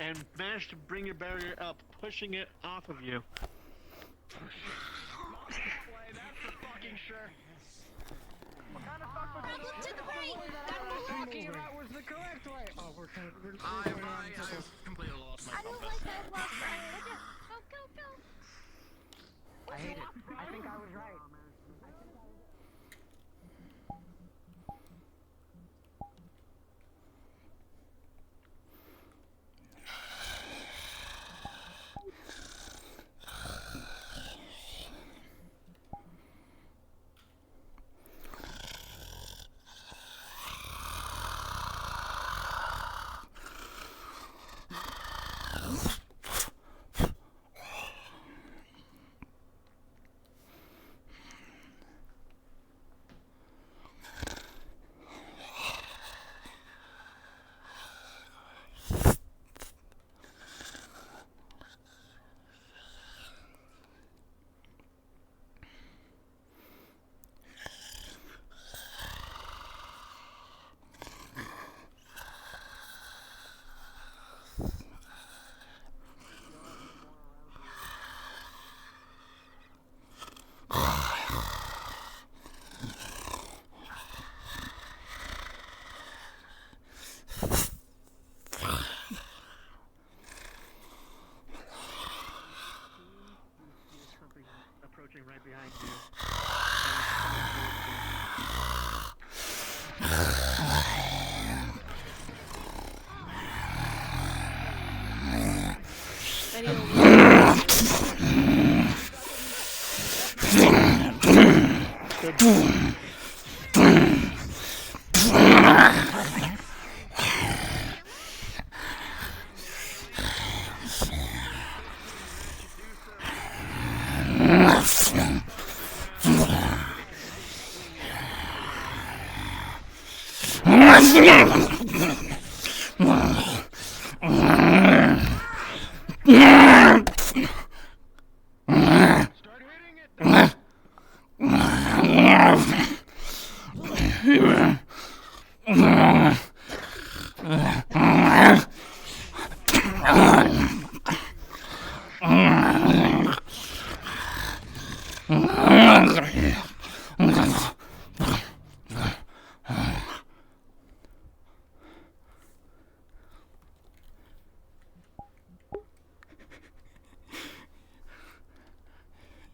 and managed to bring your barrier up, pushing it off of you. That's for fucking sure. What kind of fuck was Look to the right! that I was talking about was the correct way? Oh, we're I've completely lost my I don't compass. like that lost fire. Go, go, go! I hate it. I think I was right. Approaching right behind you.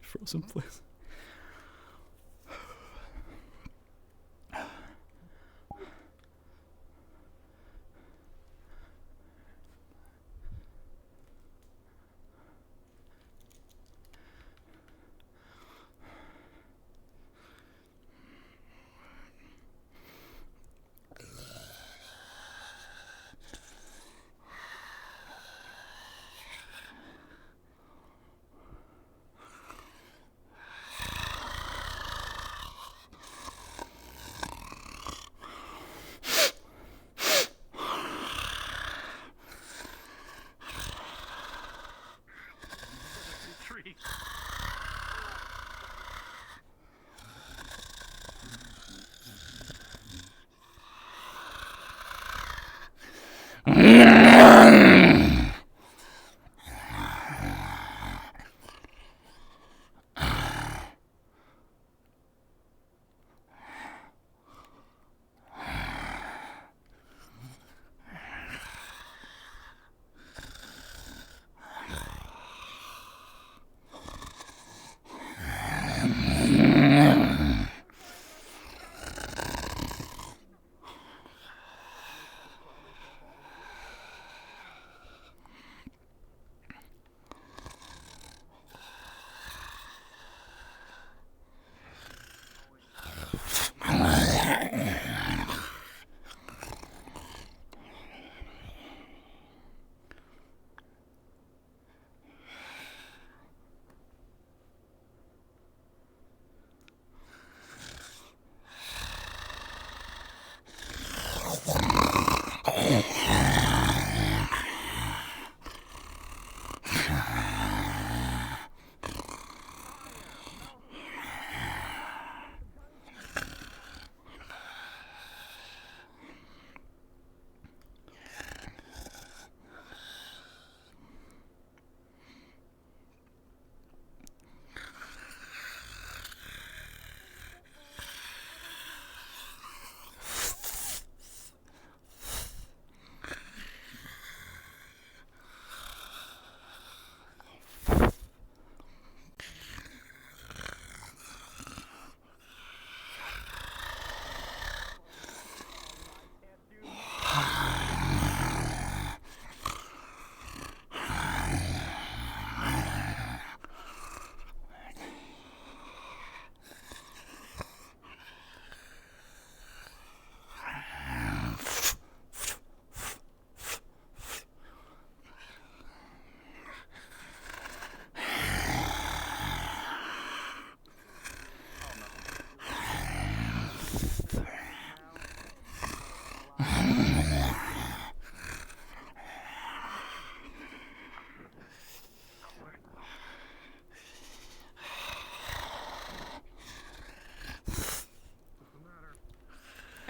Frozen place.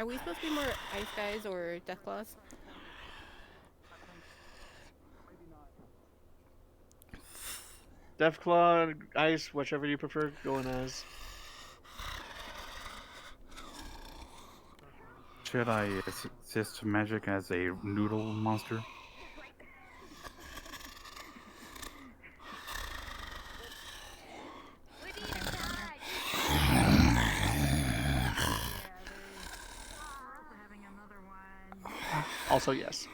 Are we supposed to be more ice guys or death claws? Deathclaw, Ice, whichever you prefer, going as. Should I assist magic as a noodle monster? We need a guy. Also, yes.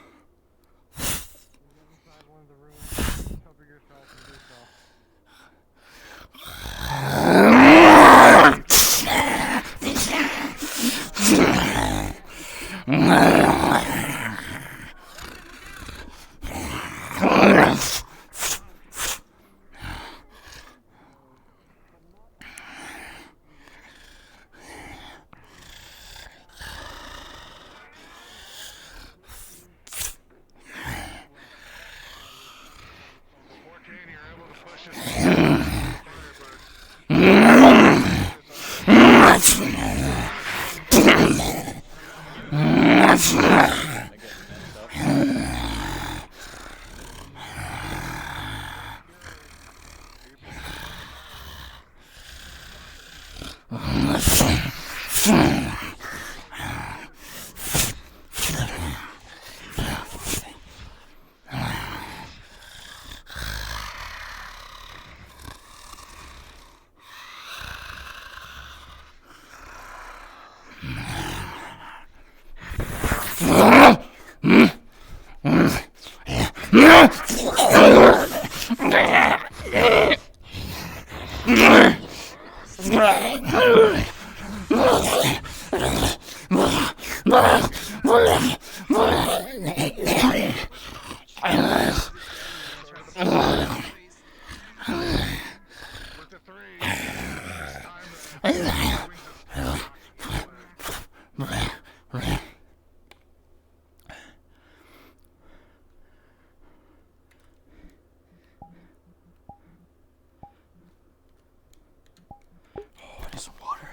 I need some water.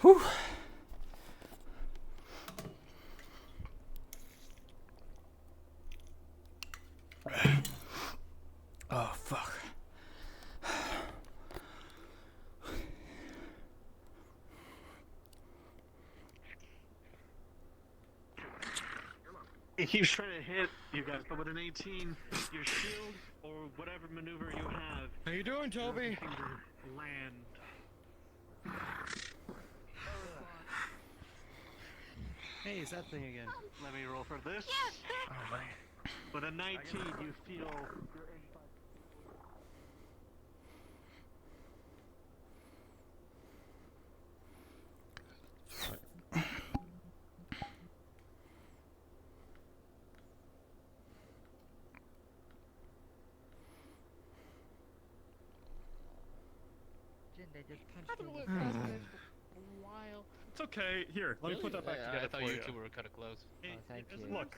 Whew. Oh, fuck. He keeps trying to hit you guys, but with an 18, your shield or whatever maneuver you have. How you doing, Toby? Land. Hey, it's that thing again. Let me roll for this. Oh, man. With a 19, you feel. They just punched I've been me. looking past this for a while. It's okay. Here, let me put that back together I thought for you you. two were kind of close. Thank you. Look,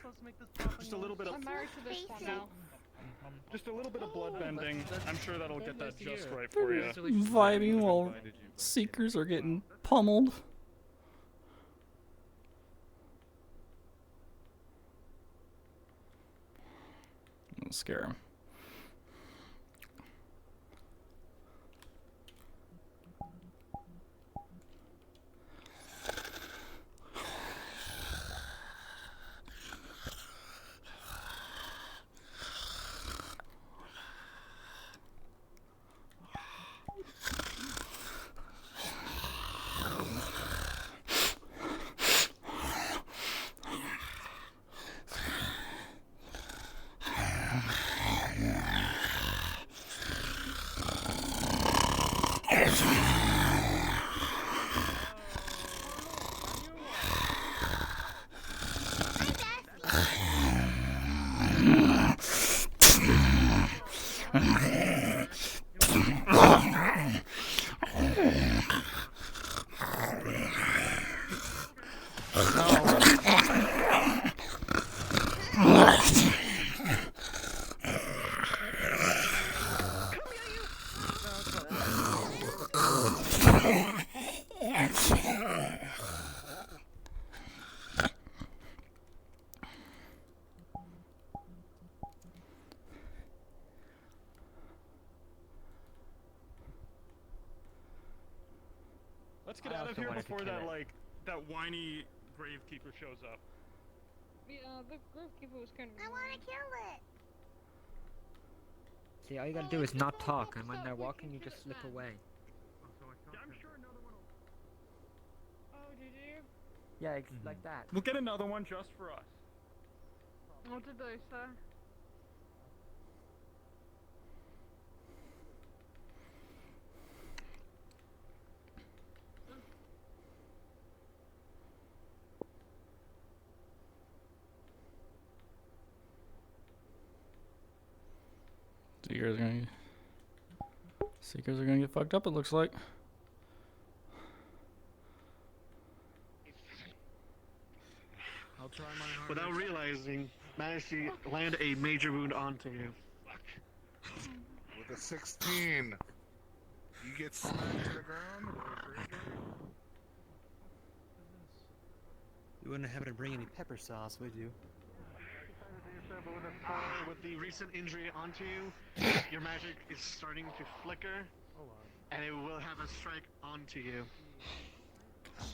just a little bit of I'm married to this one now. just a little bit of blood bending. I'm sure that'll get that just here. right for you. Vibing while seekers are getting pummeled. I'll scare him. Let's get I out of also here wanted to before kill that it. that whiny gravekeeper shows up. Yeah, the gravekeeper was kind of. I want to kill it. See, all you gotta do is not talk, and when they're walking, you just slip away. Yeah, I'm sure another one will... Oh, did you? Yeah, like that. We'll get another one just for us. What did they say? Seekers are gonna get fucked up, it looks like. I'll try my hardest. Without realizing, managed to land a major wound onto you. With a 16, you get smacked to the ground. You wouldn't happen to bring any pepper sauce, would you? With the recent injury onto you, your magic is starting to flicker, and it will have a strike onto you. I'm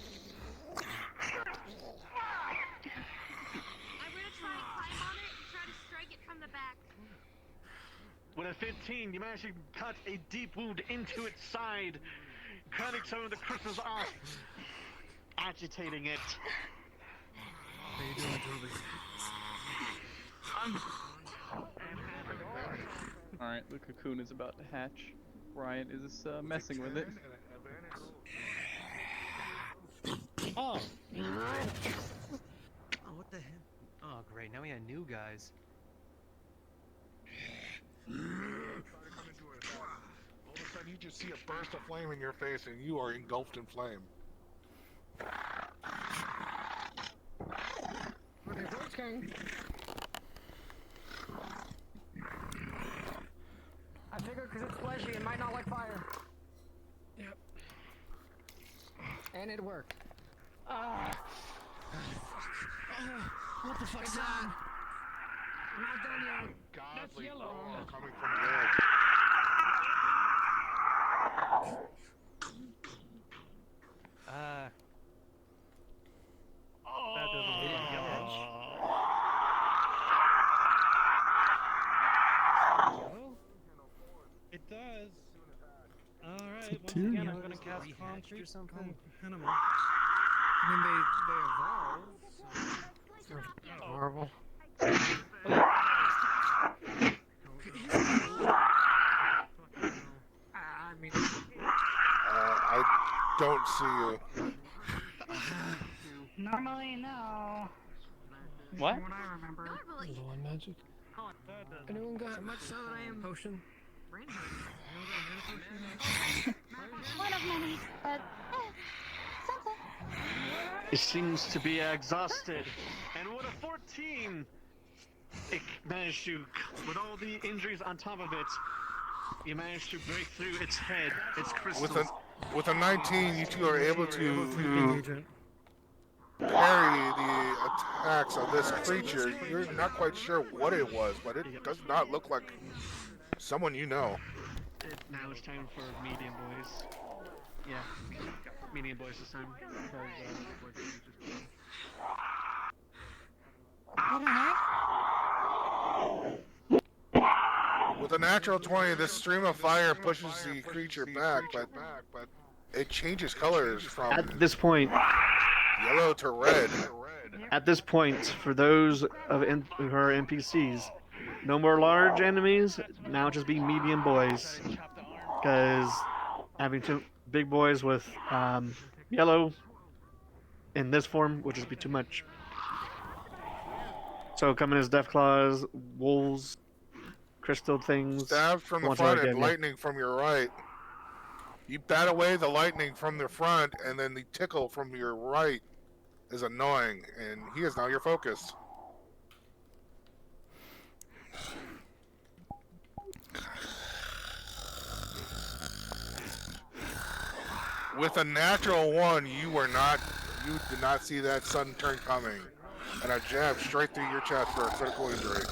gonna try to climb on it and try to strike it from the back. With a 15, you manage to cut a deep wound into its side, cutting some of the crystals off, agitating it. How you doing, Toby? Alright, the cocoon is about to hatch. Ryan is messing with it. Oh! Oh, what the hell? Oh, great. Now we got new guys. All of a sudden, you just see a burst of flame in your face, and you are engulfed in flame. I figured because it's fleshy, it might not like fire. Yep. And it worked. What the fuck's that? I'm not done yet. Godly yellow. roar coming from the edge. That doesn't hit it yellow. It does. Alright, once Tear again, gas. I'm gonna cast concrete or something? animal. I mean, they evolve. So. Horrible. I mean, I don't see you. Normally, no. What? What I remember. Normally. One magic. anyone got much so that I am potion? One of many, but something. It seems to be exhausted, and with a 14, it managed to, with all the injuries on top of it, you managed to break through its head, its crystals. With a 19, you two are able to parry the attacks of this creature. You're not quite sure what it was, but it does not look like someone you know. Now it's time for medium boys. Yeah, medium boys this time. With a natural 20, this stream of fire pushes the creature back, but it changes colors from At this point, yellow to red. for those of who are NPCs, no more large enemies. Now just be medium boys, because having two big boys with yellow in this form would just be too much. So coming as death claws, wolves, crystal things. Stabbed from the ones front I and gave you. lightning from your right. You bat away the lightning from the front, and then the tickle from your right is annoying, and he is now your focus. With a natural 1, you did not see that sudden turn coming, and a jab straight through your chest for a critical injury.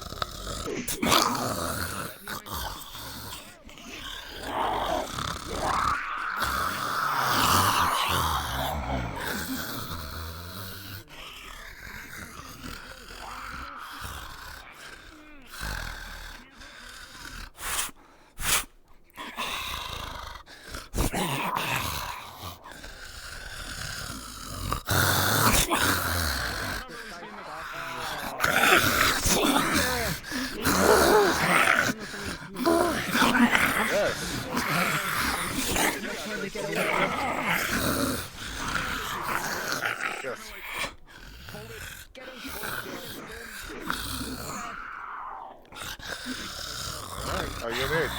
Are you an itch?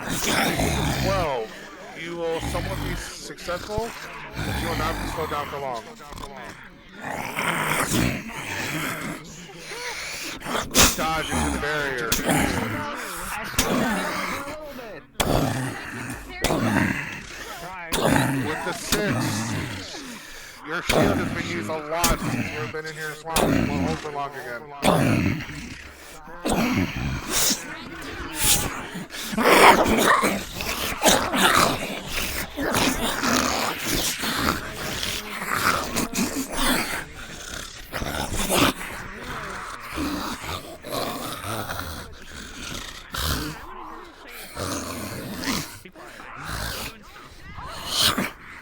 With a 12, you will somewhat be successful, but you will not be slowed down for long. Dodge into the barrier. With the 6, your shield has been used a lot since you've been in here as well. It won't hold for long again.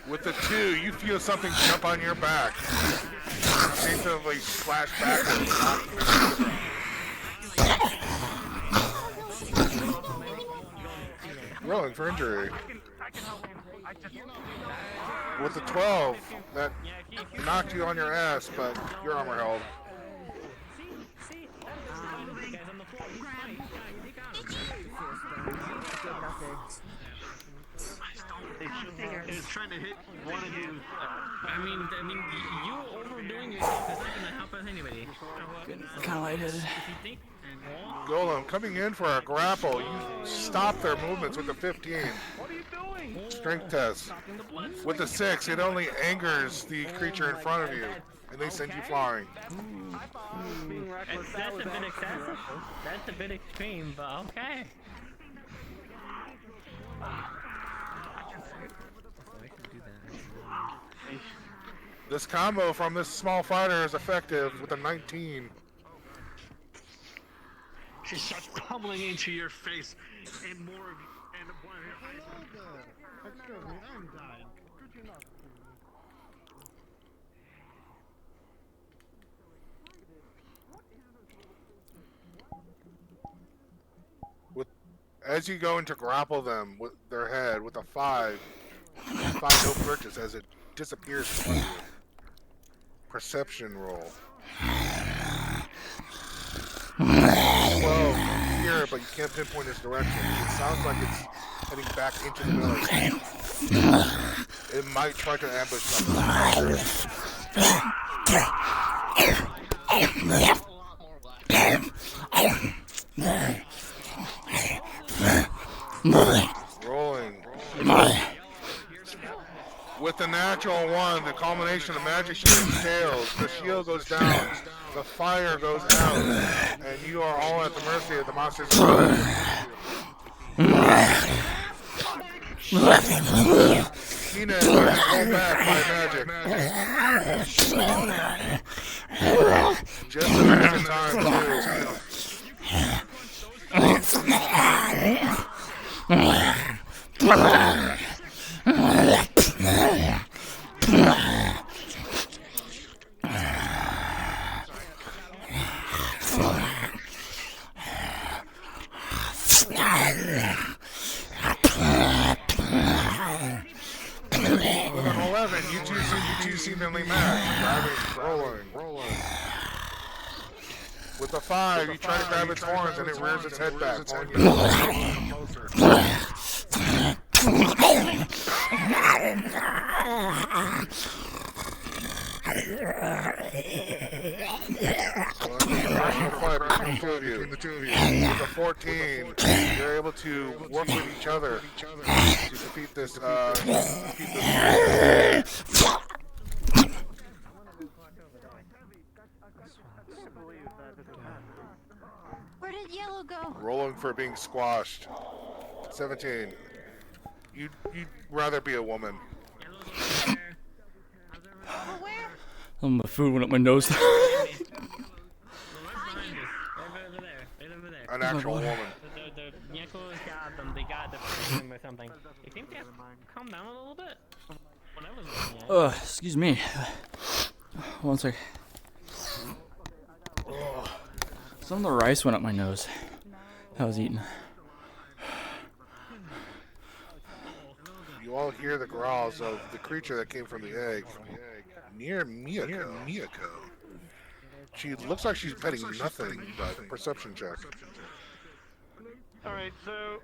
With the 2, you feel something jump on your back. Instinctively splash backwards. Rolling for injury. With the 12, that knocked you on your ass, but your armor held. It's trying to hit one of you. I mean, you overdoing yourself is not gonna help us anybody. Kind of lightheaded. Golem coming in for a grapple. You stop their movements with the 15. Strength test. With the 6, it only angers the creature in front of you, and they send you flying. That's a bit excessive. That's a bit extreme, but okay. This combo from this small fighter is effective with a 19. She starts pummeling into your face, and more of you, and one of your eyes. Excuse me, I'm dying. Could you not? As you go into grapple them with their head with a 5, you find no purchase as it disappears in front of you. Perception roll. 12, you hear it, but you can't pinpoint its direction. It sounds like it's heading back into the village. It might try to ambush something. Rolling. With the natural 1, the culmination of magic shield fails. The shield goes down, the fire goes out, and you are all at the mercy of the monsters. Tina is pulled back by magic. Just in time, too. With an 11, you two seem evenly matched. Rolling. With a 5, you try to grab its horns and it rears its head back. Between the two of you. With a 14, you're able to work with each other to defeat this. Where did Yellow go? Rolling for being squashed. 17. You'd rather be a woman. Where? Oh, my food went up my nose. An actual woman. The Yankos got them. They got the freedom or something. They think they have calm down a little bit. When I was looking at it. Excuse me. One sec. Some of the rice went up my nose. I was eating. You all hear the growls of the creature that came from the egg. Near Miyako. She looks like she's petting nothing, but perception check. Alright, so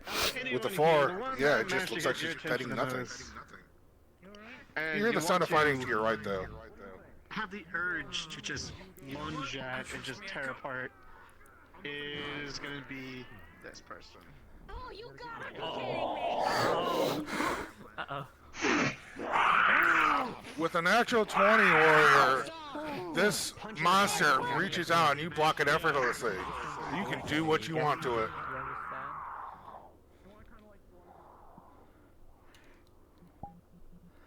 With the anyone here, 4, one yeah, that it just managed to looks get like your she's attention petting the nothing. most, You and hear the sound want of fighting to to your right, though. have the urge to just lunge at and just tear apart is going to be this person. Oh, you gotta be kidding me! Uh-oh. With a natural 20, warrior, this monster reaches out and you block it effortlessly. You can do what you want to it.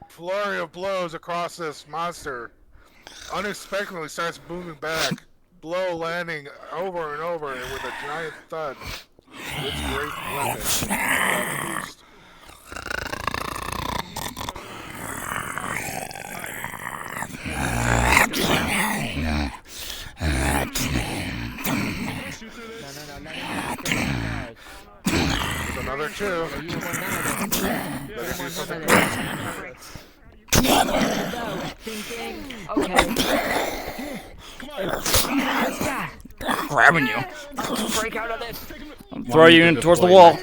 Flurry of blows across this monster unexpectedly starts booming back, blow landing over and over with a giant thud. Its great weapon, the beast. With another 2. Better do something. Grabbing you. Break out of this. I'm throwing you in towards the wall.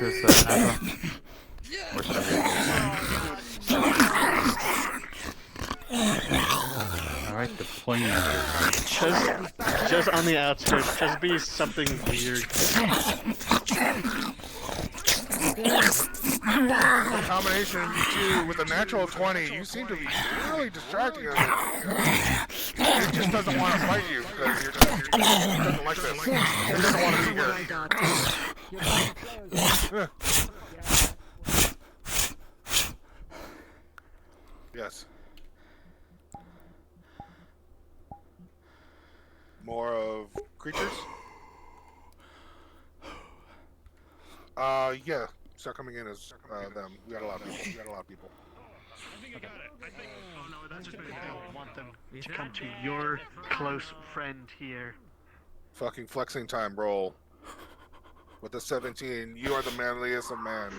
Alright, deploying. Just on the outskirts, just be something weird. A combination of you two with a natural 20, you seem to be really distracting him. He just doesn't want to fight you because he doesn't like this. He doesn't want to be here. Yes. More of creatures? Yeah. Start coming in as them. We got a lot of people. I think I got it. Oh no, that's just because I want them to come to your close friend here. Fucking flexing time, roll. With a 17, you are the manliest of men.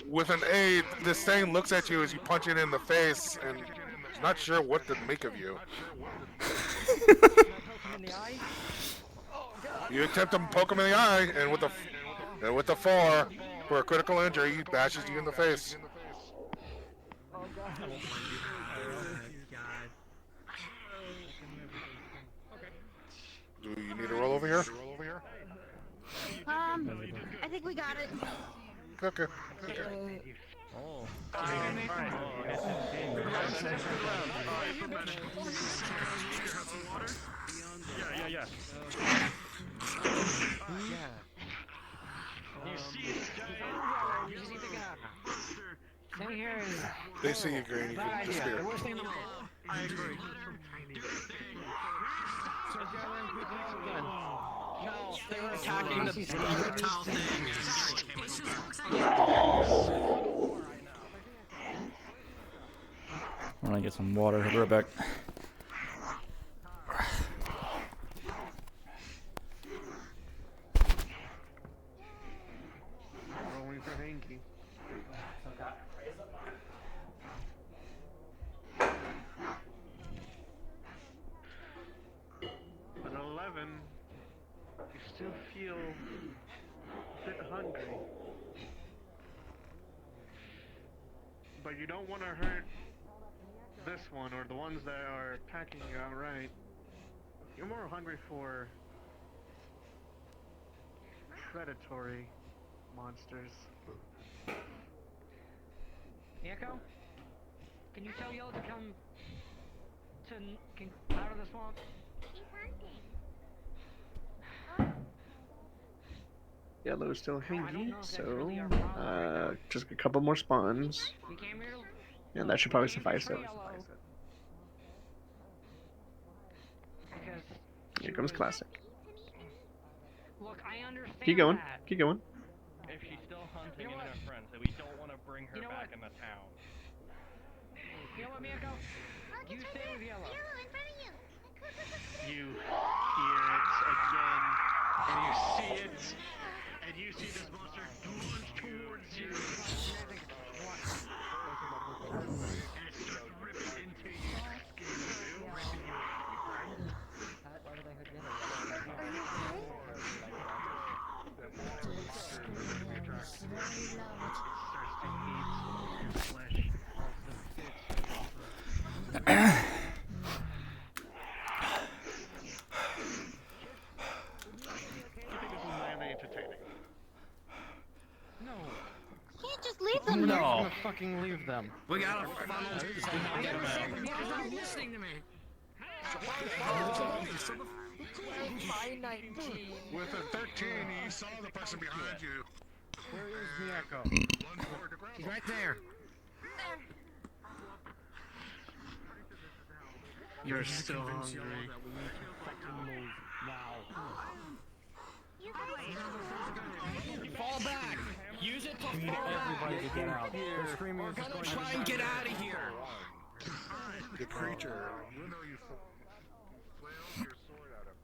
With an 8, this thing looks at you as you punch it in the face and is not sure what to make of you. You attempt to poke him in the eye, and with the 4 for a critical injury, he bashes you in the face. Do you need a roll over here? I think we got it. Okay. Oh. Yeah. You see this guy? You see the guy? Stay here. They see you, Green. You can disappear. I agree. No, they were attacking the I'm gonna get some water. I'll be right back. Rolling for Hanky. At 11, you still feel a bit hungry. But you don't want to hurt this one or the ones that are attacking you outright. You're more hungry for predatory monsters. Echo? Can you tell Yellow to come out of the swamp? Yellow's still hangy, so just a couple more spawns. We came here And that should probably suffice it. Here comes classic. Look, I understand. Keep going. That. Keep going. If she's still hunting and her friends, then we don't want to bring her back in the town. You know what, Miyako? You stay with Yellow. You hear see it, and you see this monster launch towards you. And it starts ripping into you. Can't just leave them. No. I'm gonna fucking leave them. We gotta funnel. You're listening to me. With a 13, you saw the person behind you. Where is Miyako? He's right there. You're still hungry. Fall back. Use it to fall everybody to get out. We're gonna try and get out of here. The creature. You flail your sword at him.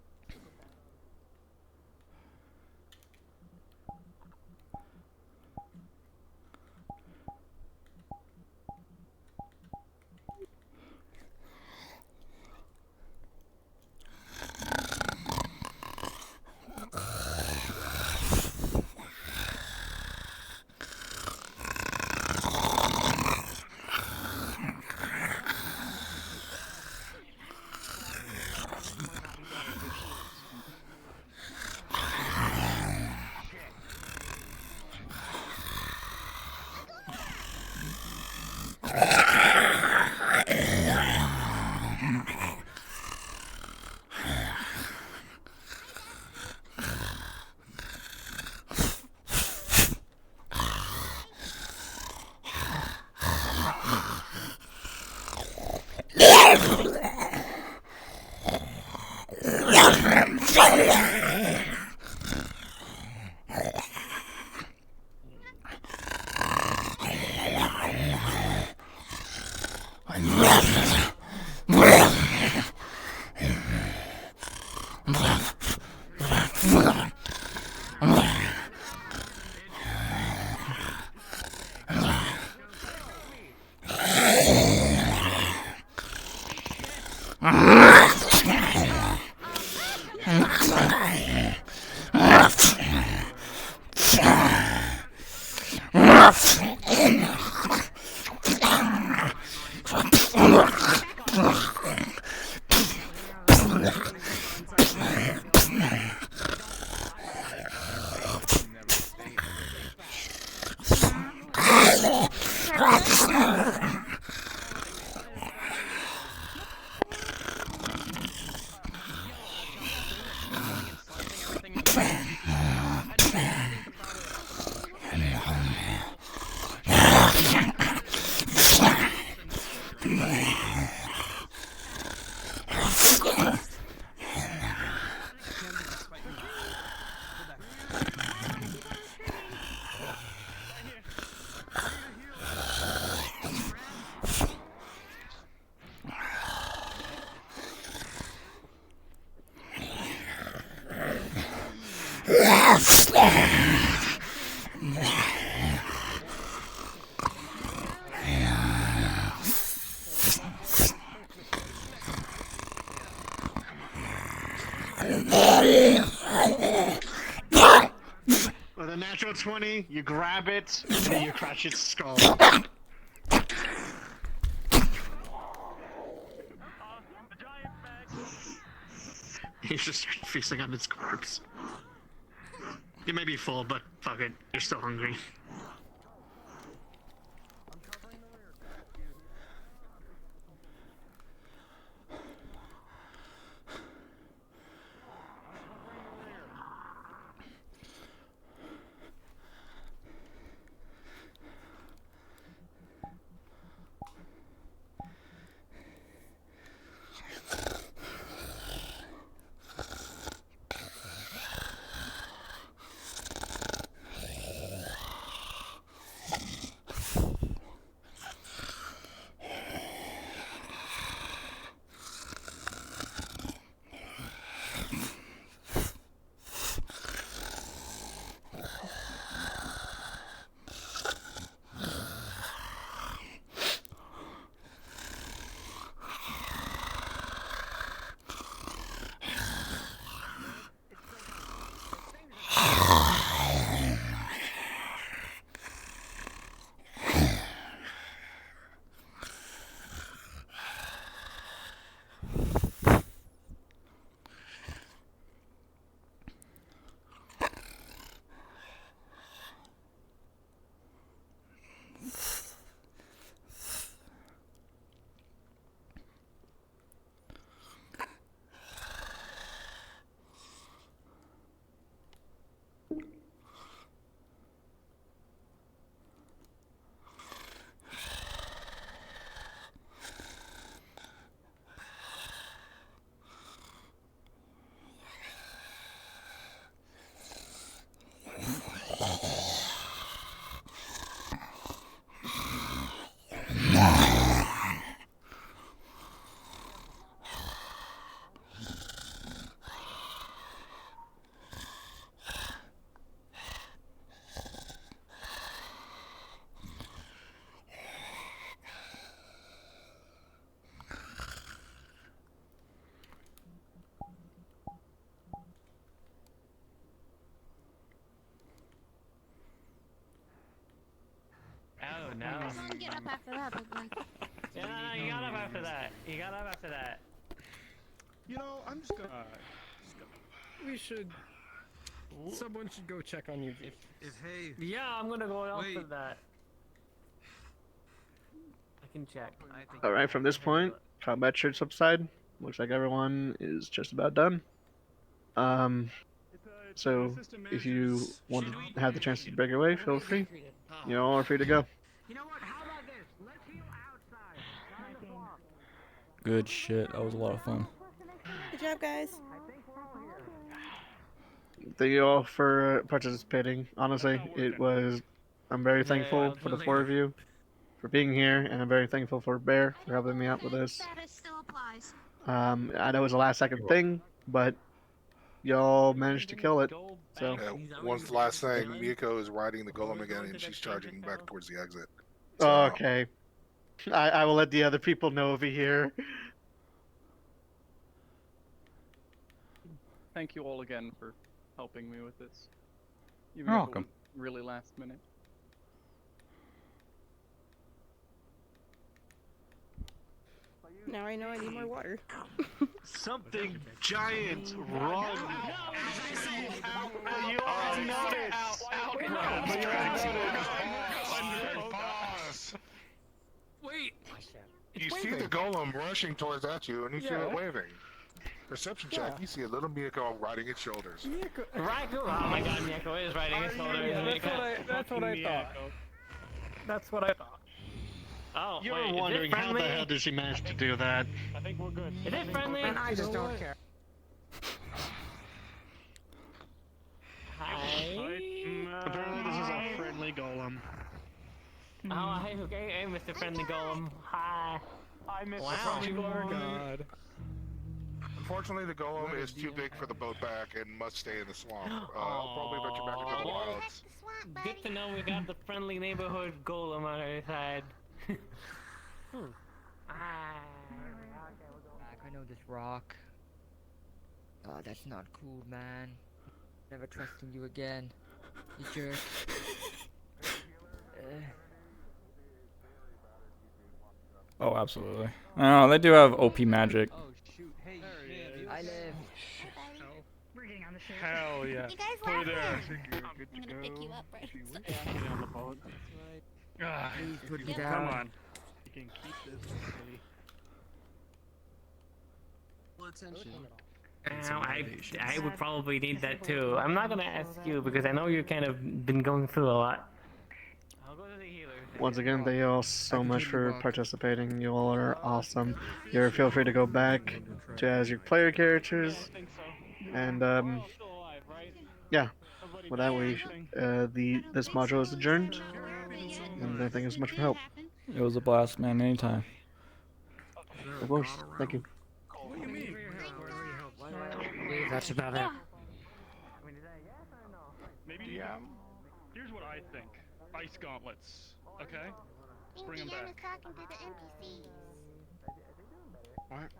With a natural 20, you grab it, and you crush its skull. He's just feasting on its corpse. You may be full, but fuck it, you're still hungry. up after that, big man. Yeah, no, you got up after that. You got up after that. You know, I'm just gonna. We should. Someone should go check on you. Yeah, I'm gonna go out for that. I can check. Alright, from this point, combat should subside. Looks like everyone is just about done. So if you want to have the chance to break away, feel free. You all are free to go. You know what? How about this? Let's heal outside. Not in the swamp. Good shit. That was a lot of fun. Good job, guys. Thank you all for participating. Honestly, it was. I'm very thankful for the four of you for being here, and I'm very thankful for Bear for helping me out with this. Status still applies. I know it was a last second thing, but y'all managed to kill it. So One last thing, Miko is riding the golem again, and she's charging back towards the exit. okay, I will let the other people know over here. Thank you all again for helping me with this. You're Even if it welcome. was really last minute. Now I know I need more water. Something giant wrong. You already noticed. Wait. You see the golem rushing towards at you, and you see it waving. Perception check. You see a little Miko riding its shoulders. Right, oh my god, Miyako is riding his shoulders. That's what I thought. That's what I thought. Oh, You wait, were wondering is it how friendly? the hell did she manage to do that? I think we're good. Is it friendly? I just don't care. Hi. Apparently this is a friendly golem. Oh, hey, okay, hey, Mr. Friendly Golem. Hi. I missed Wow. Oh God. Unfortunately, the golem is too big for the boat back and must stay in the swamp. I'll probably venture back into the wilds. Good to know we got the friendly neighborhood golem on our side. Back, I know this rock. Oh, that's not cool, man. Never trusting you again. You jerk. Oh, absolutely. Oh, they do have OP magic. Oh shoot! Hey, I live. We're getting on the ship. Hell yeah. You guys Put laugh her there. first. I'm gonna pick you up right Get on the boat. Ah, Please put me come down. on. You can keep this. Buddy. I would probably need that too. I'm not gonna ask you because I know you've kind of been going through a lot. I'll go to the healer. Once again, thank you all so much for participating. You all are awesome. You feel free to go back to as your player characters, and yeah. With that, this module is adjourned, and thank you so much for help. It was a blast, man. Anytime. Of course, thank you. That's about it. Maybe. Here's what I think. Ice gauntlets. Okay. Bring them back. talking to the NPCs. What?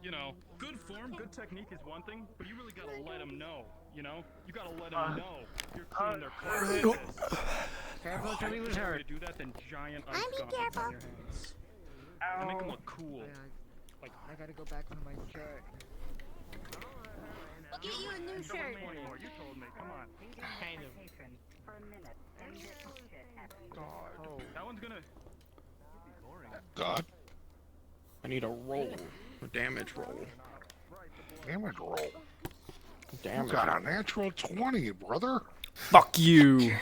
You know, good form, good technique is one thing, but you really gotta let them know. You know, you gotta let them know you're cleaning their clothes. Careful, Tubby was hurt. You do that, then giant ice I'm being gauntlets on careful. your hands. They make them look cool. Like, I gotta go back for my shirt. We'll get you a new shirt. you told me. Come on. Kind of. Oh, that one's gonna. God. I need a roll. A damage roll. Damage roll. You Damage. got a natural 20, brother. Fuck you.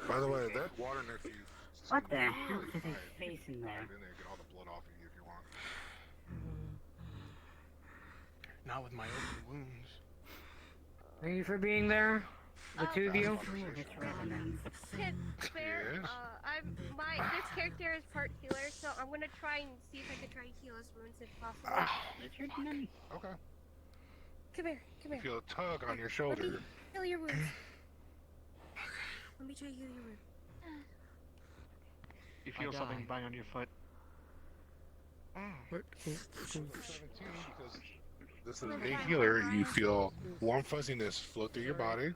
By the way, that water next to you. What the hell is his face in there? Get all the blood off of you if you want. Not with my open wounds. Thank you for being there. The two of you. Fair. Yes. This character is part healer, so I'm gonna try and see if I can try and heal his wounds if possible. Okay. Come here, Feel a tug on your Let shoulder. me heal your wounds. Let me try to heal your wounds. You feel something bang on your foot. What? This is a healer. You feel warm fuzziness flow through your body,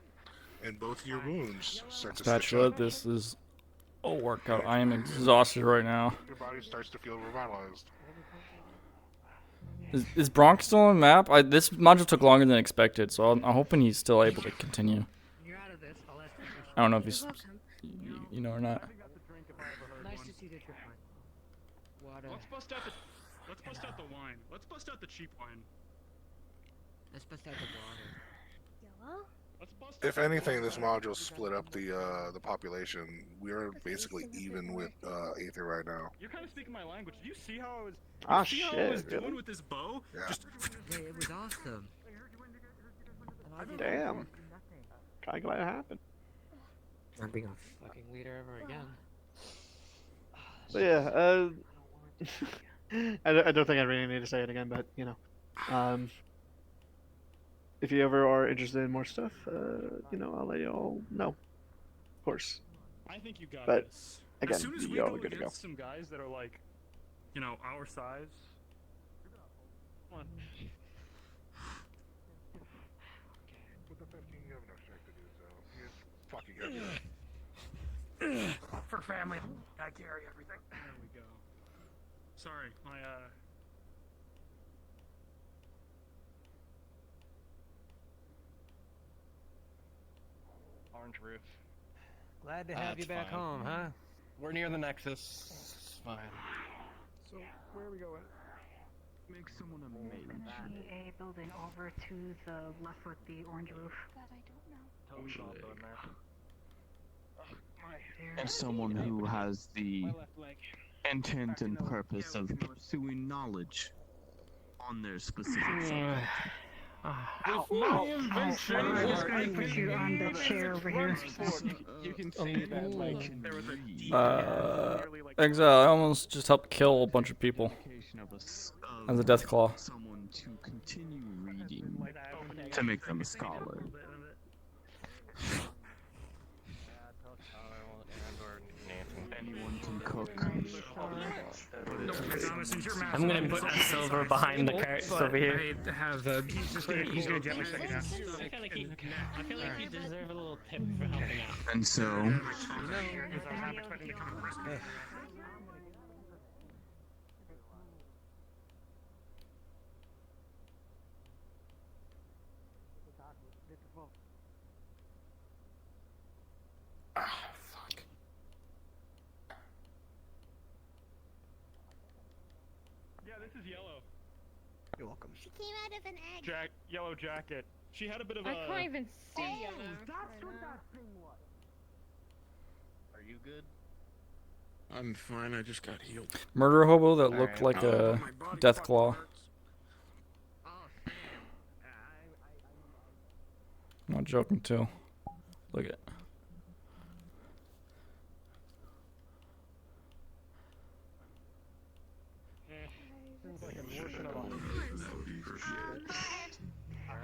and both of your wounds start to stitch Spatula, up. this is a workout. I am exhausted right now. Your body starts to feel revitalized. Is Bronx still on the map? This module took longer than expected, so I'm hoping he's still able to continue. You're out of this. I'll ask you. I don't know if he's, you know, or not. Nice to see that you're fine. Water. Let's bust out the wine. Let's bust out the cheap wine. Let's bust out the water. Yellow? If anything, this module split up the population. We're basically even with Aether right now. You're kind of speaking my language. Did you see how I was? Ah, see how I was shit, doing really? with this bow? Yeah. Just Yeah, it was awesome. Damn. Kinda glad it happened. I'm being a fucking leader ever again. But yeah, I don't think I really need to say it again, but you know, if you ever are interested in more stuff, you know, I'll let you all know, of course. I think you got But this. again, as soon as we you're go all good to go. against some guys that are like, you know, our size. Come on. With the 15, you have enough strength to do so. You fucking have For family, I carry everything. There we go. Sorry, my Orange roof. Glad to have you back home, huh? We're near the Nexus. It's fine. So, where are we going? make someone amazing. GA building over to the left with the orange roof. God, I don't know. And someone who has the intent and purpose of pursuing knowledge on their specific subject. I'm just gonna put you on the chair over here. You can see that, like, there was a deep Exile, I almost just helped kill a bunch of people. As a death claw. Someone to continue reading to make them a scholar. Anyone can cook. I'm gonna put a silver behind the carts over here. I have he's gonna gently set you down. I feel like you deserve a little tip for helping out. And so, Yeah, this is Yellow. You're welcome. She came out of an egg. Yellow jacket. She had a bit of a. I can't even see Yellow. That's what that thing was. Are you good? I'm fine. I just got healed. Murder hobo that looked like a death claw. I'm not joking too. Look at.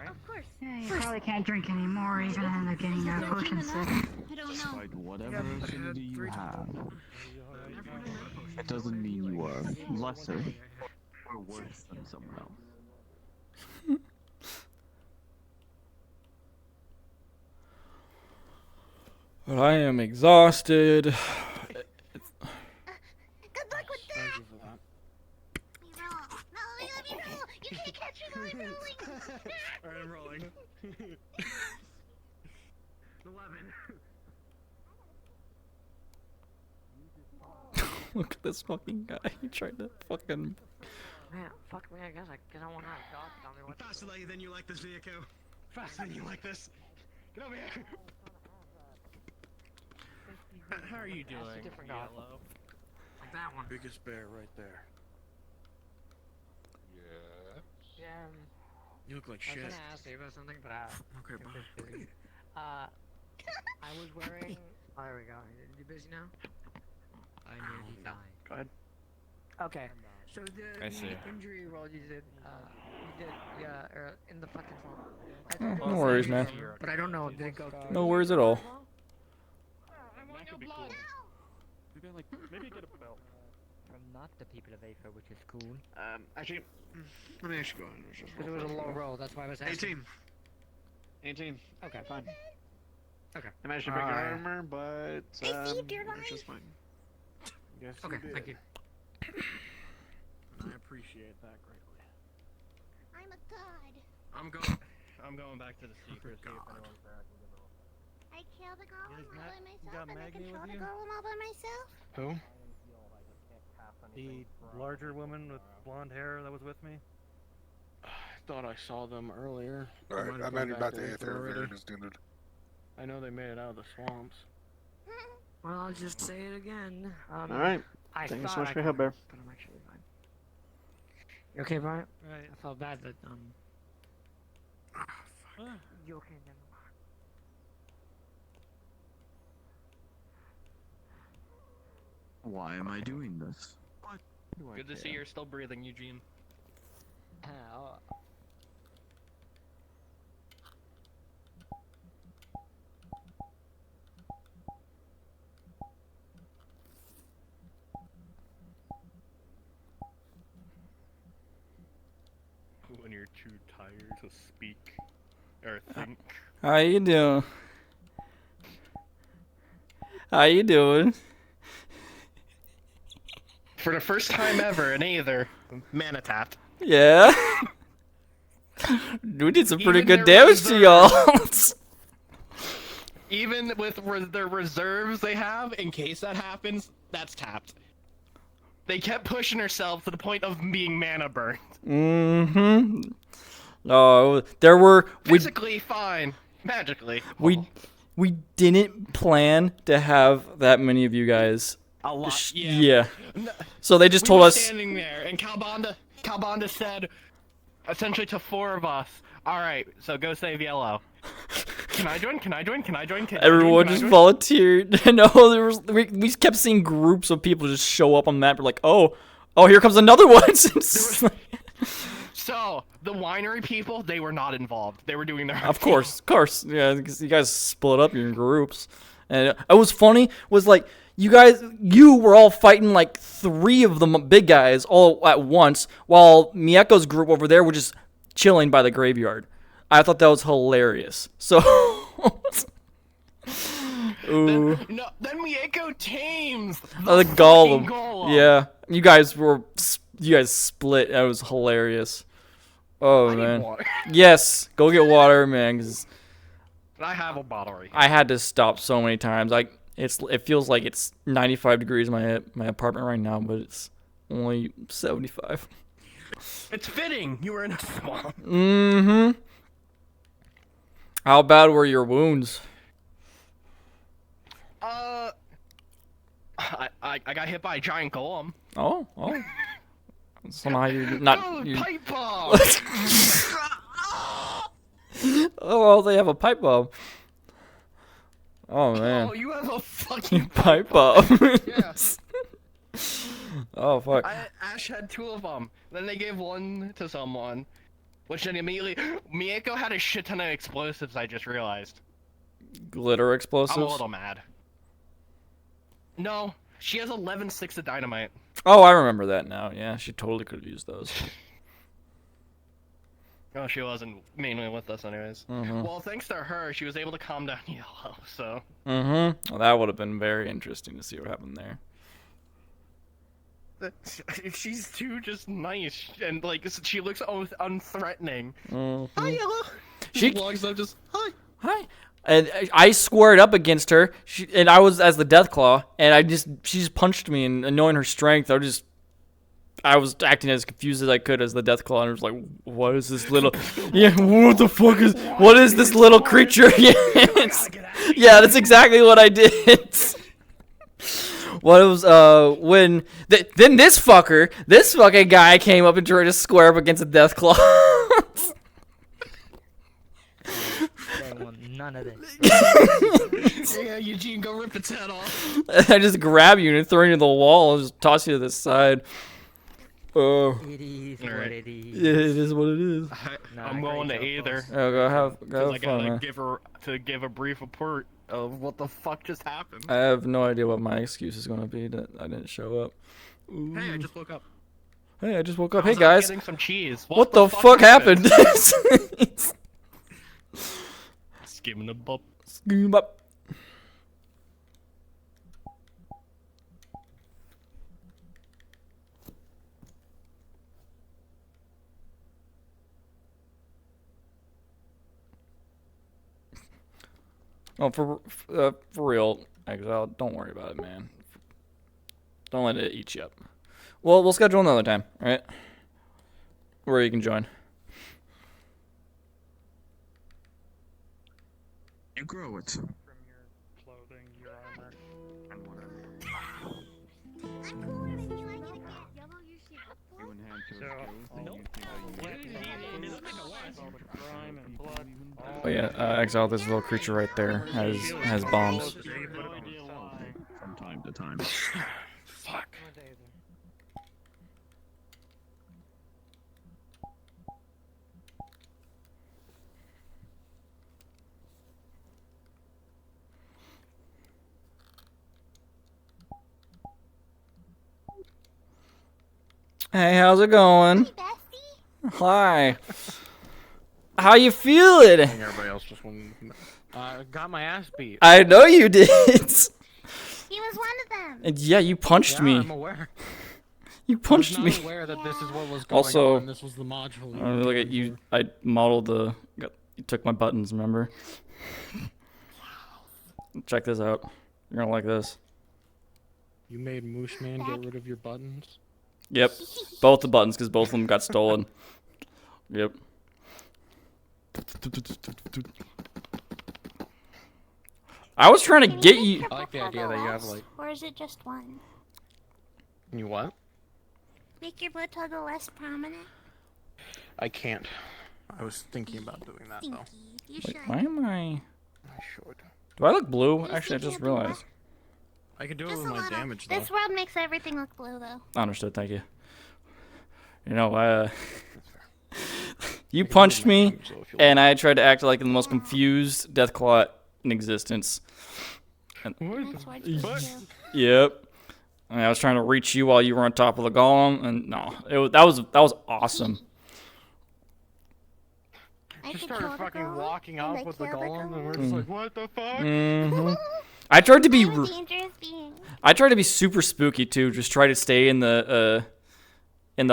Of course. Yeah, you probably can't drink anymore, even end up getting potion sick. I don't know. despite whatever affinity you have, it doesn't mean you are lesser or worse than someone else. But I am exhausted. Good luck with that. Let me roll. You can't catch me while I'm rolling. Alright, I'm rolling. 11. Look at this fucking guy. He tried to fucking. Man, fuck me, I guess I won't have God tell me what to Faster than you like this, Vyako. Faster than you like this. Get over here. How are you doing, Yellow? Like that one. Biggest bear right there. Yeah. Yeah. You look like I was shit. gonna ask you about something, but Okay, I'm bye. just busy. I was wearing. Oh, there we go. You busy now? I nearly died. Go ahead. Okay. So I see. the injury roll you did, in the fucking Oh, no worries, man. But I don't know. Did it go through? No worries at all. That could be cool. Maybe get a belt. From not the people of Aether, which is cool. Actually, let me actually go on. Because it was a low roll, that's why I was asking. 18. 18. Okay. Fine. Okay. I managed to break your armor, but it's just fine. Yes, Okay, you did. thank you. I appreciate that greatly. I'm a god. I'm going back to the secret. See if anyone's there. I can give it a I killed a golem all by myself, got and I Magni controlled with a you? golem all by myself. Who? The larger woman with blonde hair that was with me? I thought I saw them earlier. Alright, I'm heading back to Aether if Aaron is needed. I know they made it out of the swamps. Well, I'll just say it again. Alright. Thank you so much for your help, Bear. But I'm actually fine. You okay, Brian? Right. I felt bad that You okay? Never mind. Why am I doing this? Good to see you're still breathing, Eugene. When you're too tired to speak or think. How you doing? How you doing? For the first time ever in Aether, mana tapped. Yeah. We did some pretty Even good their damage to y'all. Even with the reserves they have, in case that happens, that's tapped. They kept pushing herself to the point of being mana burned. Mm-hmm. No, there were Physically fine, magically. we didn't plan to have that many of you guys. A lot, yeah. So they just told us. Standing there, and Calbanda said, essentially to 4 of us, "All right, so go save Yellow." Can I join? Can I join? Can I join? Everyone just volunteered. No, we kept seeing groups of people just show up on the map. We're like, oh, here comes another one. So the winery people, they were not involved. They were doing their own Of course, yeah, because you guys split up in groups, and it was funny. Was like you were all fighting like 3 of the big guys all at once, while Mieko's group over there were just chilling by the graveyard. I thought that was hilarious. So, ooh. Then Mieko tames The golem. Yeah, you guys split. That was hilarious. Oh man. Yes, go get water, man. 'Cause I have a bottle right here. I had to stop so many times. It feels like it's 95 degrees in my apartment right now, but it's only 75. It's fitting. You were in a swamp. Mm-hmm. How bad were your wounds? I got hit by a giant golem. Oh. Somehow you're not. Pipe bomb. Oh, well, they have a pipe bomb. Oh man. Oh, you have a fucking pipe bomb. Yes. Oh fuck. Ash had 2 of them. Then they gave 1 to someone, which then immediately Mieko had a shit ton of explosives. I just realized. Glitter explosives. I'm a little mad. No, she has 11 sticks of dynamite. Oh, I remember that now. Yeah, she totally could have used those. Oh, she wasn't mainly with us anyways. Mhm. Well, thanks to her, she was able to calm down Yellow, so... Well, that would have been very interesting to see what happened there. She's too just nice, and like, she looks almost unthreatening. Mhm. Hi, Yellow! She walks up just, hi! Hi! And I squared up against her, and I was as the Deathclaw, and she just punched me, and knowing her strength, I was acting as confused as I could as the Deathclaw, and I was like, what is this little... Yeah, what the fuck what is this little creature? Yeah, that's exactly what I did. What was, when... Then this fucking guy came up and tried to square up against the Deathclaw. They want none of this. Yeah, Eugene, go rip its head off. I just grab you and throw you to the wall and just toss you to the side. Oh. It is what it is. Yeah, it is what it is. I'm going to Aether. Oh, go have I fun, man. gotta give a brief report of what the fuck just happened. I have no idea what my excuse is gonna be that I didn't show up. Ooh. Hey, I just woke up. Hey, I just woke up. I Hey was out guys. getting some cheese. What the fuck happened? Skimming a bop. Scoom up. Oh, for real, Exile, don't worry about it, man. Don't let it eat you up. Well, we'll schedule another time, all right? Where you can join. You grow it. From your clothing, your armor, and whatever. Oh yeah, Exile, this little creature right there has bombs. From time to time. Fuck. Hey, how's it going? Hi. How you feeling? Everybody else just got my ass beat. I know you did. He was one of them. And yeah, you punched me. I'm aware. You punched I me. was not aware that this is what was going Also, on. This was the module. look at you. I modeled the. You took my buttons. Remember? Check this out. You're gonna like this. You made Moosh Man get rid of your buttons? Yep, both the buttons because both of them got stolen. Yep. I was trying to get you. I like the idea that you have like. Or is it just one? You what? Make your butthole less prominent. I can't. I was thinking about doing that though. You should. Why am I? I should. Do I look blue? Actually, I just realized. I could do it Just with a my little. damage though. This world makes everything look blue, though. Understood. Thank you. You know, you punched me, and I tried to act like the most confused Deathclaw in existence. And, That's what you do. yep. And I was trying to reach you while you were on top of the golem, and no, that was awesome. I Just could started kill the fucking golem, walking and up I with the kill golem, and we're just like, what the fuck? I tried to be. I'm a dangerous being. I tried to be super spooky too. Just try to stay in the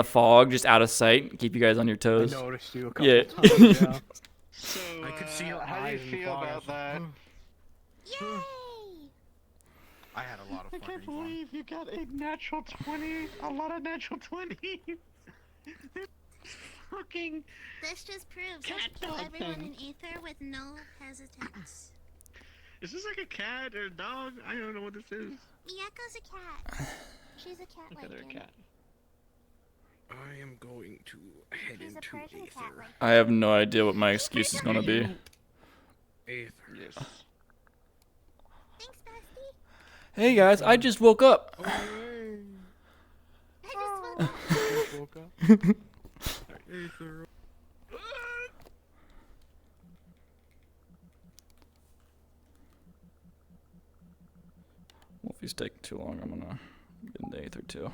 fog, just out of sight, keep you guys on your toes. I noticed you a couple Yeah. times, yeah. So, I could see your how do you eyes in the feel fog. about that? Yay! I had a lot of I fucking can't fun. believe you got a natural 20. A lot of natural 20. Fucking. This just proves Cat let's kill dog everyone thing. in Aether with no hesitance. Is this like a cat or a dog? I don't know what this is. Miyako's a cat. She's a cat like Another him. cat. I am going to head She's a into Persian cat Aether. like I have no idea what my excuse is gonna be. Aether. Yes. Thanks, bestie. Hey guys, I just woke up. I just woke up. Aether. Well, if he's taking too long, I'm gonna get into Aether too.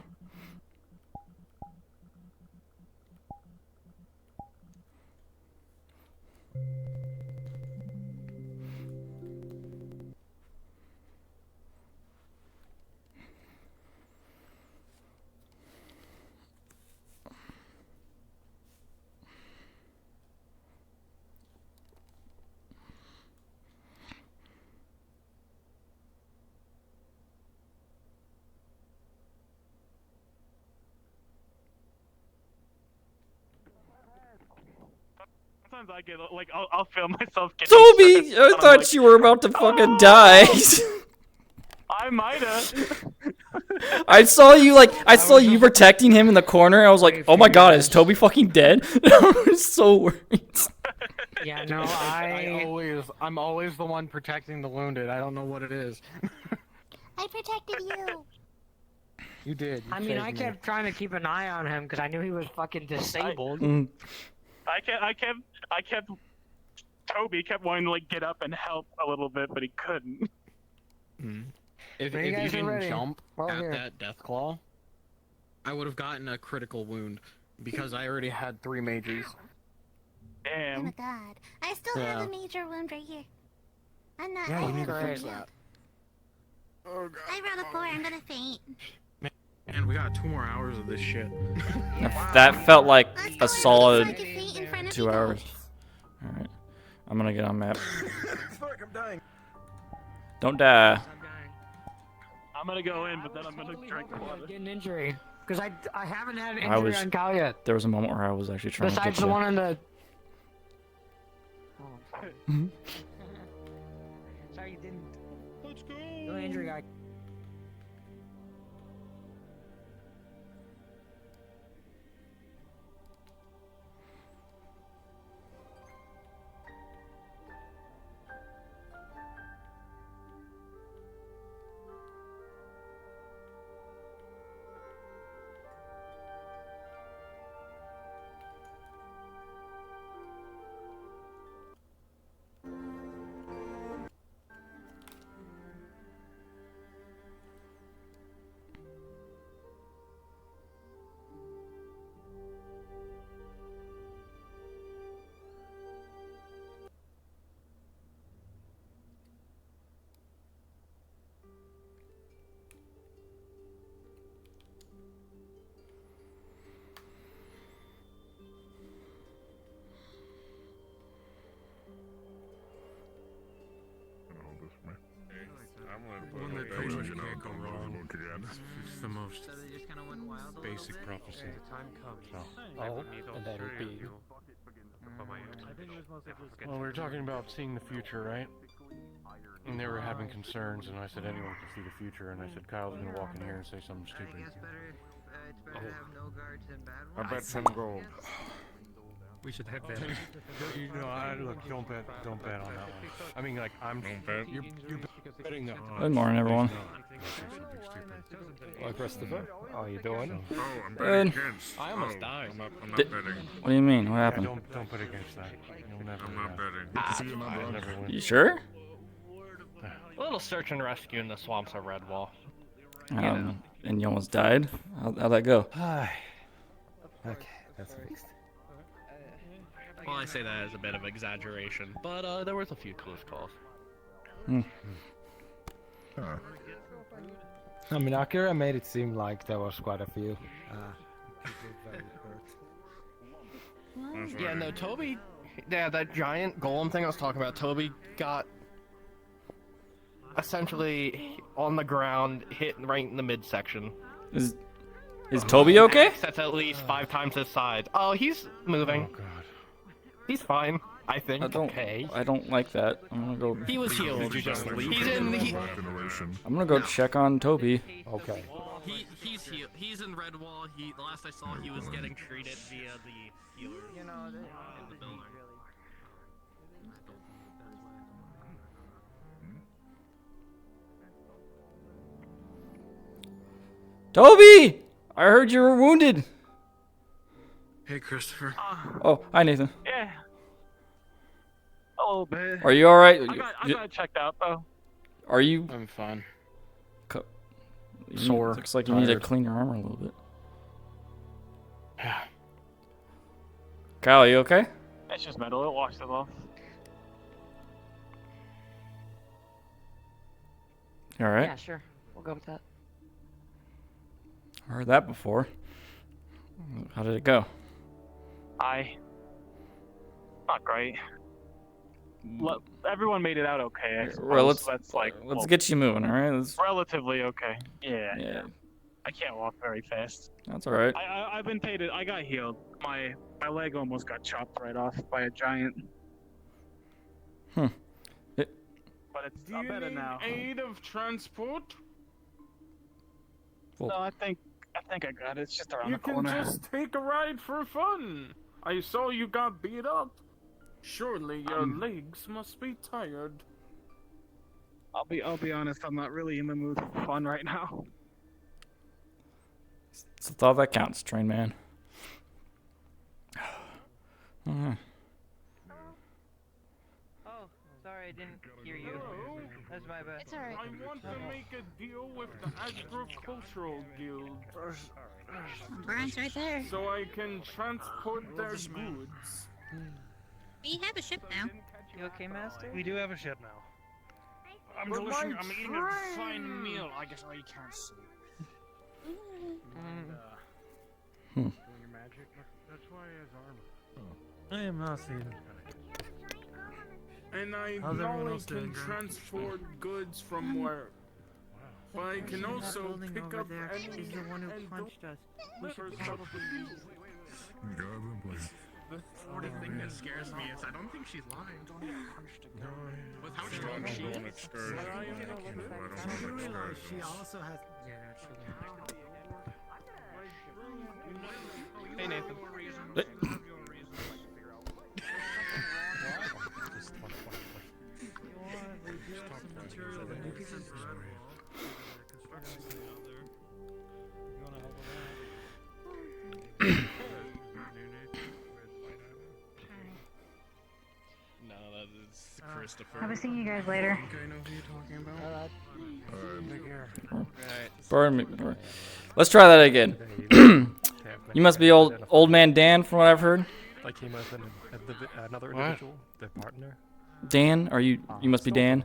Sometimes I get like I'll feel myself getting Toby, stressed, I and I'm thought like, you were about to fucking die. I might have. I saw you protecting him in the corner. I was like, oh my god, is Toby fucking dead? I was so worried. Yeah, no, I'm always the one protecting the wounded. I don't know what it is. I protected you. You did. I mean, I kept trying to keep an eye on him because I knew he was fucking disabled. I kept. Toby kept wanting to like get up and help a little bit, but he couldn't. If When you you guys are didn't ready, jump we're at here. that death claw, I would have gotten a critical wound because I already had 3 mages. Oh Damn. my god. I still have Yeah. a major wound right here. I'm not. Yeah, I you need to have fix a- that. Oh god. I rolled a 4. I'm gonna faint. And we got 2 more hours of this shit. That felt like Let's a go solid so I can faint in front of 2 you hours. guys. Alright. I'm gonna get on map. Fuck, I'm dying. Don't die. I'm gonna go in, but then I'm gonna drink water. Get an injury. Because I haven't had an I injury was. on Cal yet. There was a moment where I was actually trying Besides to the get one in the... you. Sorry, you didn't... Let's go! The only injury guy. One that pretty much can't go wrong. It's the most basic prophecy. Oh, and that would be. Well, we were talking about seeing the future, right? And they were having concerns, and I said anyone can see the future, and I said Kyle's gonna walk in here and say something stupid. I bet 10 gold. We should have that. You know, look, don't bet on that one. I mean, like, you're betting that. Good morning, everyone. Hi, Christopher. How you doing? Oh, I'm betting against. I almost died. I'm not betting. What do you mean? What happened? Don't bet against that. You'll never. I'm not betting. I never win. You sure? A little search and rescue in the swamps of Redwall. And you almost died? How'd that go? Okay, that's fixed. Well, I say that as a bit of exaggeration, but there was a few close calls. I mean, Akira made it seem like there was quite a few. Yeah, no, Toby... Yeah, that giant golem thing I was talking about, Toby got essentially on the ground, hit right in the midsection. Is Toby okay? That's at least 5 times his size. Oh, he's moving. Oh, God. He's fine, I think. I don't like that. I'm gonna go. He was healed. Did you just leave? He's in... I'm gonna go check on Toby. Okay. He's healed. He's in Redwall. The last I saw, he was getting treated via the healer. You know, in the building. Toby! I heard you were wounded. Hey, Christopher. Oh, hi, Nathan. Yeah. A little bit. Are you all right? I got checked out though. Are you? I'm fine. Sore. Looks like you need to clean your armor a little bit. Kyle, are you okay? It's just metal. It washed it off. You all right? Yeah, sure. We'll go with that. I heard that before. How did it go? Not great. Everyone made it out okay. I suppose. Well, let's get you moving, all right? Relatively okay. Yeah. Yeah. I can't walk very fast. That's all right. I've been paid. I got healed. My leg almost got chopped right off by a giant. But it's better now. Aid of transport? No, I think I got it. It's just around the You can corner. just take a ride for fun. I saw you got beat up. Surely your legs must be tired. I'll be honest. I'm not really in the mood for fun right now. It's the thought that counts, train man. Oh, sorry, I didn't hear you. That's my bad. It's alright. I want to make a deal with the agricultural guild. Brian's right there. So I can transport their goods. We have a ship now. You okay, Master? We do have a ship now. I'm eating a fine meal. I guess all you can't see. Doing your magic. That's why he has armor. I am not seeing. And I How's not everyone only else can doing, Grant? transport goods from work, but I can That also building pick over up there any is the one who and punched us. We should probably The only thing that scares me is I don't think she's lying. With how strong she is. She also has. Hey Nathan. No, that is Christopher. I will see you guys later. I know who you're talking about. Burn me. Let's try that again. You must be old man Dan, from what I've heard. I came as another What? individual, their partner. Dan, are you? You must be Dan.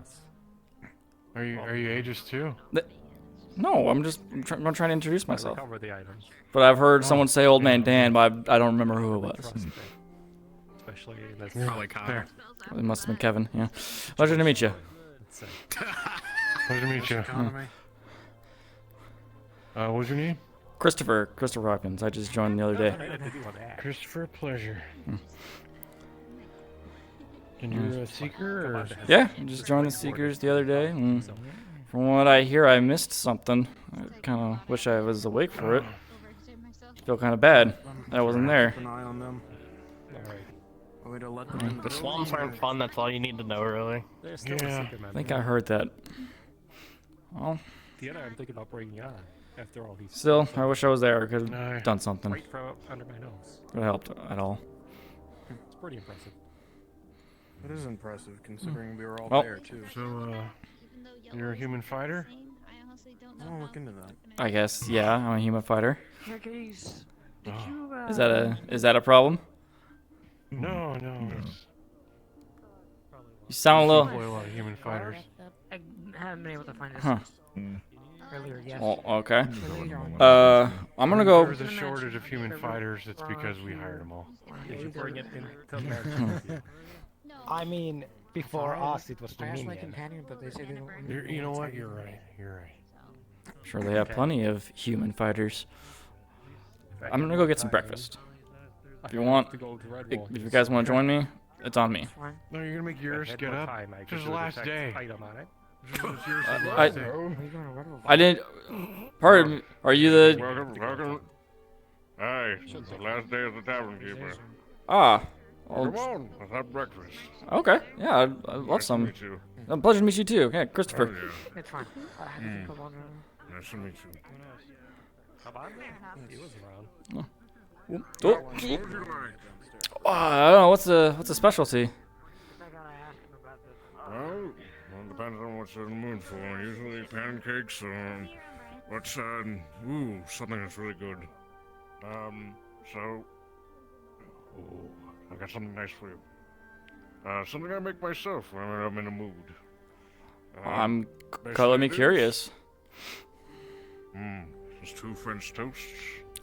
Are you ages too? No, I'm trying to introduce I myself. recover the items. But I've heard someone say old man Dan, but I don't remember who it was. Especially that's probably Kyle. It must have been Kevin. Yeah. Pleasure to meet you. Pleasure to meet you. What was your name? Christopher Hopkins. I just joined the other day. Christopher, pleasure. And you're a seeker, or? Yeah, I just joined the Seekers the other day, and from what I hear, I missed something. I kind of wish I was awake for it. Feel kind of bad that I wasn't there. Keep an eye on them. Way to let them in The swamps aren't fun, that's all you need to know, really. Yeah. I think I heard that. Well, The other I'm thinking about bringing on. After all, he's still, I wish I was there. Could have done something. right from under my nose. Could have helped at all. It's pretty impressive. It is impressive considering we were all Well, there too. So, you're a human fighter? I'll look into that. I guess, yeah, I'm a human fighter. Hercules, did Oh. you, Is that a problem? No. You sound a little. Employ a lot of human fighters. I haven't been able to find this Huh. earlier, yes. Oh, okay. Earlier. I'm gonna go. There's a shortage of human fighters. It's because we hired them all. Did you bring it in? I mean, before us, it was the I asked my minion. companion, but they said they don't. You know what? You're right. Sure, they have plenty of human fighters. I'm gonna go get some breakfast. If you want, if you guys want to join me, it's on me. No, you're gonna make yours get up. This is the last day. I didn't. Pardon me. Are you the? Welcome. Hi, it's the last day of the tavern keeper. Ah. Come on, let's have breakfast. Okay. Yeah, I'd love some. Nice to meet you. Pleasure to meet you too. Yeah, Christopher. Oh, yeah. It's fine. Nice to meet you. He was around. Oh. What would you like? I don't know. What's the specialty? Well, it depends on what's in the mood for. Usually pancakes or what's something that's really good. So I got something nice for you. Something I make myself when I'm in a mood. I'm basically color me it is- curious. There's 2 French toasts.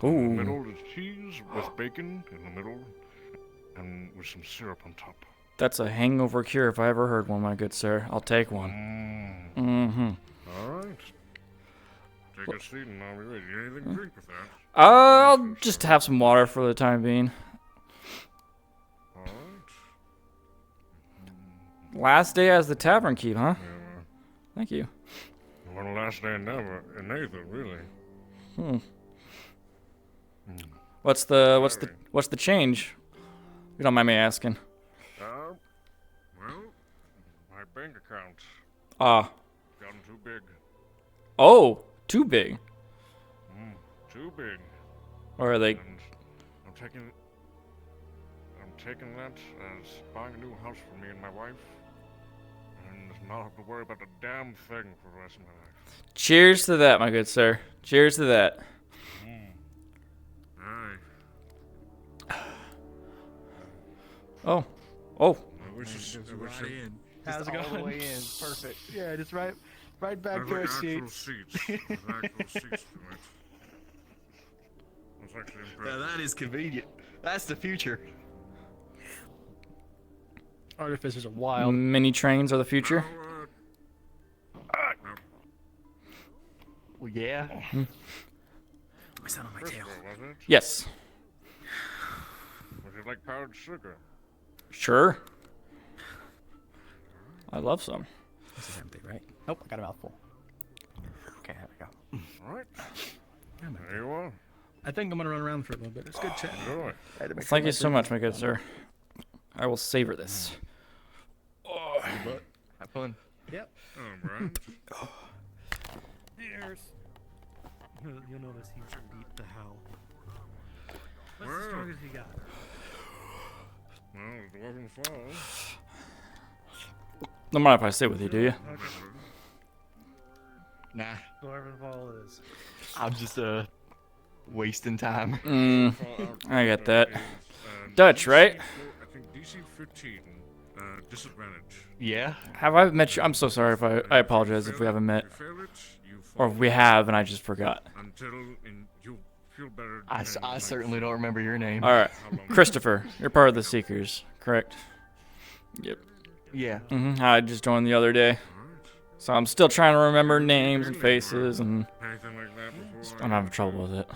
Ooh. In the middle is cheese with bacon in the middle, and with some syrup on top. That's a hangover cure if I ever heard one, my good sir. I'll take one. Mm-hmm. All right. Take a seat and I'll be ready. Anything to drink with that? I'll just have some water for the time being. All right. Last day as the tavern keep, huh? Yeah. Thank you. Well, the last day in Aether, really. What's the change? You don't mind me asking. Well, my bank account. Gotten too big. Oh, too big. Too big. Or are they? And I'm taking that as buying a new house for me and my wife, and not have to worry about a damn thing for the rest of my life. Cheers to that, my good sir. Cheers to that. Aye. Oh. How's it going? Way in. Perfect. Yeah, just right back There's to our like actual seats. There's actual seats to it. That's actually impressive. Yeah, that is convenient. That's the future. Artificers are wild. Mini trains are the future. Well, yeah. What's that on my tail? Was it? Yes. Would you like powdered sugar? Sure. I love some. This is empty, right? Nope, I got a mouthful. Okay, there we go. Alright. There you are. I think I'm gonna run around for a little bit. It's good chat. Enjoy. Thank you so much, my good sir. I will savor this. Oh. Have fun. Yep. Oh, Brian. Cheers. You'll notice he's beat the hell. What's Well. the strongest you got? Well, the Dwarven Falls. No mind if I stay with you, do you? Nah. Dwarven Fall is. I'm just wasting time. I get that. Dutch, right? I think DC 15, disadvantage. Yeah. Have I met you? I'm so sorry if I apologize if we haven't met. Or if we have and I just forgot. Until you feel better. I certainly don't remember your name. Alright. Christopher, you're part of the Seekers, correct? Yep. Yeah. I just joined the other day. So I'm still trying to remember names and faces and I'm having trouble with it.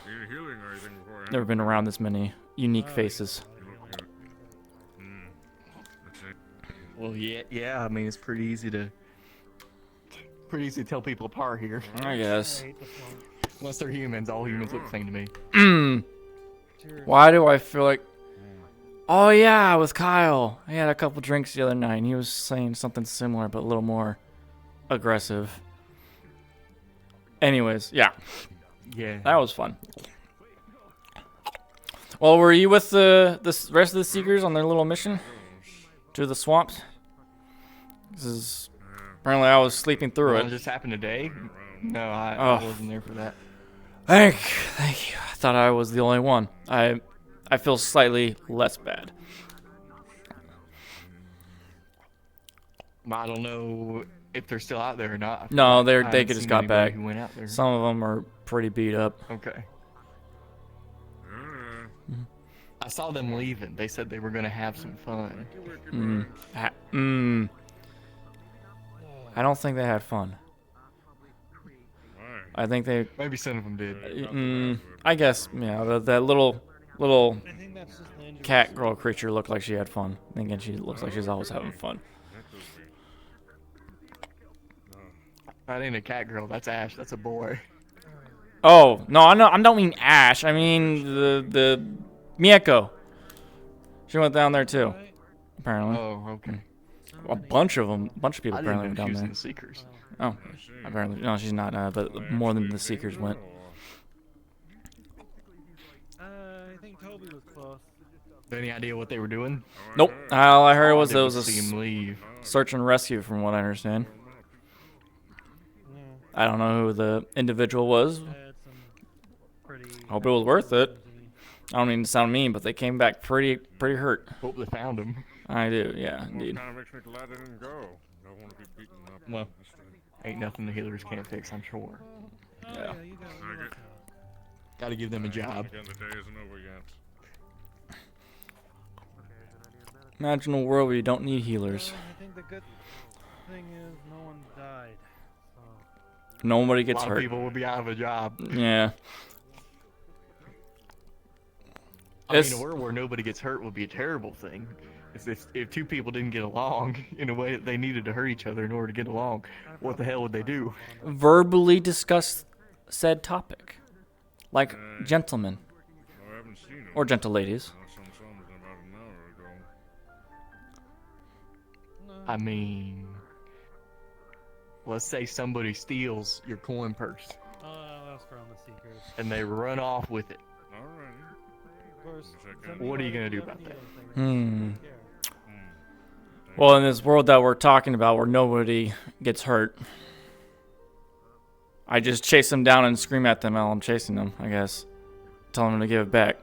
Never been around this many unique faces. Well, yeah. I mean, it's pretty easy to tell people apart here. I guess. Unless they're humans, all humans look the same to me. Why do I feel like... Oh yeah, with Kyle. I had a couple drinks the other night and he was saying something similar but a little more aggressive. Anyways, yeah. Yeah. That was fun. Well, were you with the rest of the Seekers on their little mission? To the swamps? Apparently I was sleeping through it. It just happened today? No, I wasn't there for that. Thank you. I thought I was the only one. I feel slightly less bad. I don't know if they're still out there or not. No, they haven't just seen got anybody back. who went out there. Some of them are pretty beat up. Okay. I saw them leaving. They said they were going to have some fun. I don't think they had fun. I think they... Maybe some of them did. I guess, yeah. That little cat girl creature looked like she had fun. Thinking she looks like she's always having fun. That ain't a cat girl. That's Ash. That's a boy. Oh, no, I don't mean Ash. I mean the Mieko. She went down there too, apparently. Oh, okay. A bunch of them. A bunch of people I didn't apparently went know she down was there. in the Seekers. Oh, apparently. No, she's not, but more than the Seekers went. I think Toby was close. Any idea what they were doing? Nope. All I heard was I it was didn't see him leave. search and rescue, from what I understand. I don't know who the individual was. Hope it was worth it. I don't mean to sound mean, but they came back pretty hurt. Hope they found him. I do, yeah, indeed. Kind of makes me glad I didn't go. Don't want to be beaten up. Well, ain't nothing the healers can't fix, I'm sure. Yeah. Gotta give them a job. Again, the day isn't over yet. Imagine a world where you don't need healers. I think the good thing is no one died. Nobody gets A lot of hurt. people would be out of a job. Yeah. I mean, a world where nobody gets hurt would be a terrible thing. If two people didn't get along in a way that they needed to hurt each other in order to get along, what the hell would they do? Verbally discuss said topic. Like gentlemen. I haven't seen him. Or gentle ladies. I mean, let's say somebody steals your coin purse That's from the Seekers. and they run off with it. Of course. What are you gonna do about that? Well, in this world that we're talking about where nobody gets hurt, I just chase them down and scream at them while I'm chasing them, I guess. Tell them to give it back.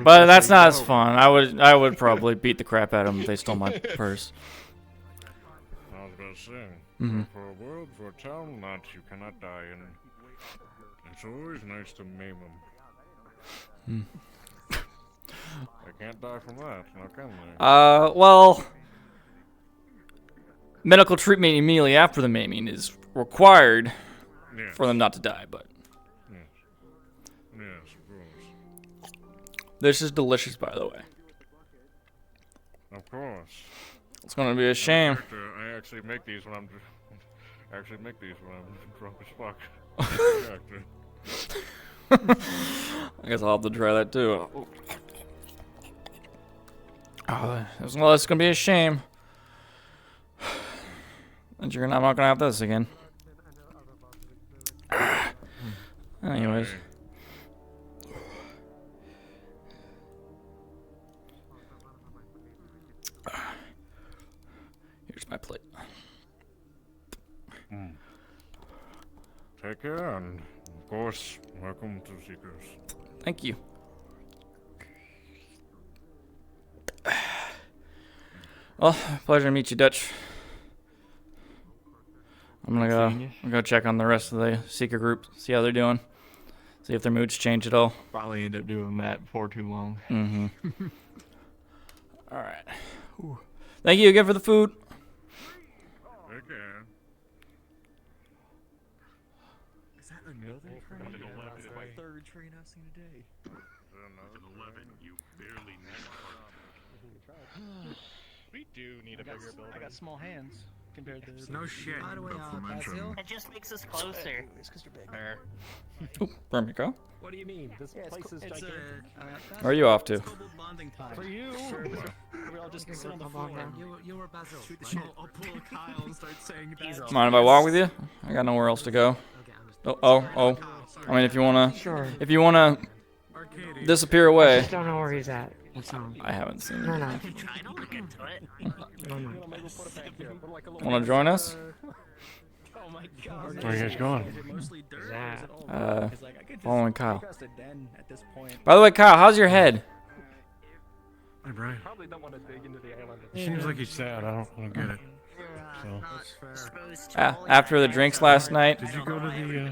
But that's not as fun. I would probably beat the crap out of them if they stole my purse. I was about to say, Mhm. for a world, for a town that you cannot die in, it's always nice to maim them. They can't die from that, now can they? Well, medical treatment immediately after the maiming is required Yes. for them not to die, but Yes. Yes, of course. this is delicious, by the way. Of course. It's gonna be a shame. I actually make these when I'm drunk as fuck. I guess I'll have to try that too. Oh, well, it's gonna be a shame. And I'm not gonna have this again. Anyways. Here's my plate. Take care, and of course, welcome to Seekers. Thank you. Well, pleasure to meet you, Dutch. I'm gonna go check on the rest of the Seeker group, see how they're doing, see if their moods change at all. Probably end up doing that before too long. Mm-hmm. All right. Ooh. Thank you again for the food. Take care. Is that another train? That's the third train I've seen today. An 11, you barely We do need a bigger building. I got small hands compared to. No shit. By the way, Basil? It just makes us closer. It's because you're big. Oh, there we go. What do you mean? This place is gigantic. Where are you off to? For you. We all just sit on the floor. You were Basil. I'll pull Kyle and start saying that. Mind if I walk with you? I got nowhere else to go. Oh. I mean, if you wanna disappear I away. just don't know where he's at. That's all. I haven't seen No, him. no. I don't look into it. Wanna join us? Oh my god. Where are you guys going? Following Kyle. By the way, Kyle, how's your head? Hey, Brian. Probably don't want to dig into the island. He seems like he's sad. I don't get it. So. After the drinks last night. Did you go to the?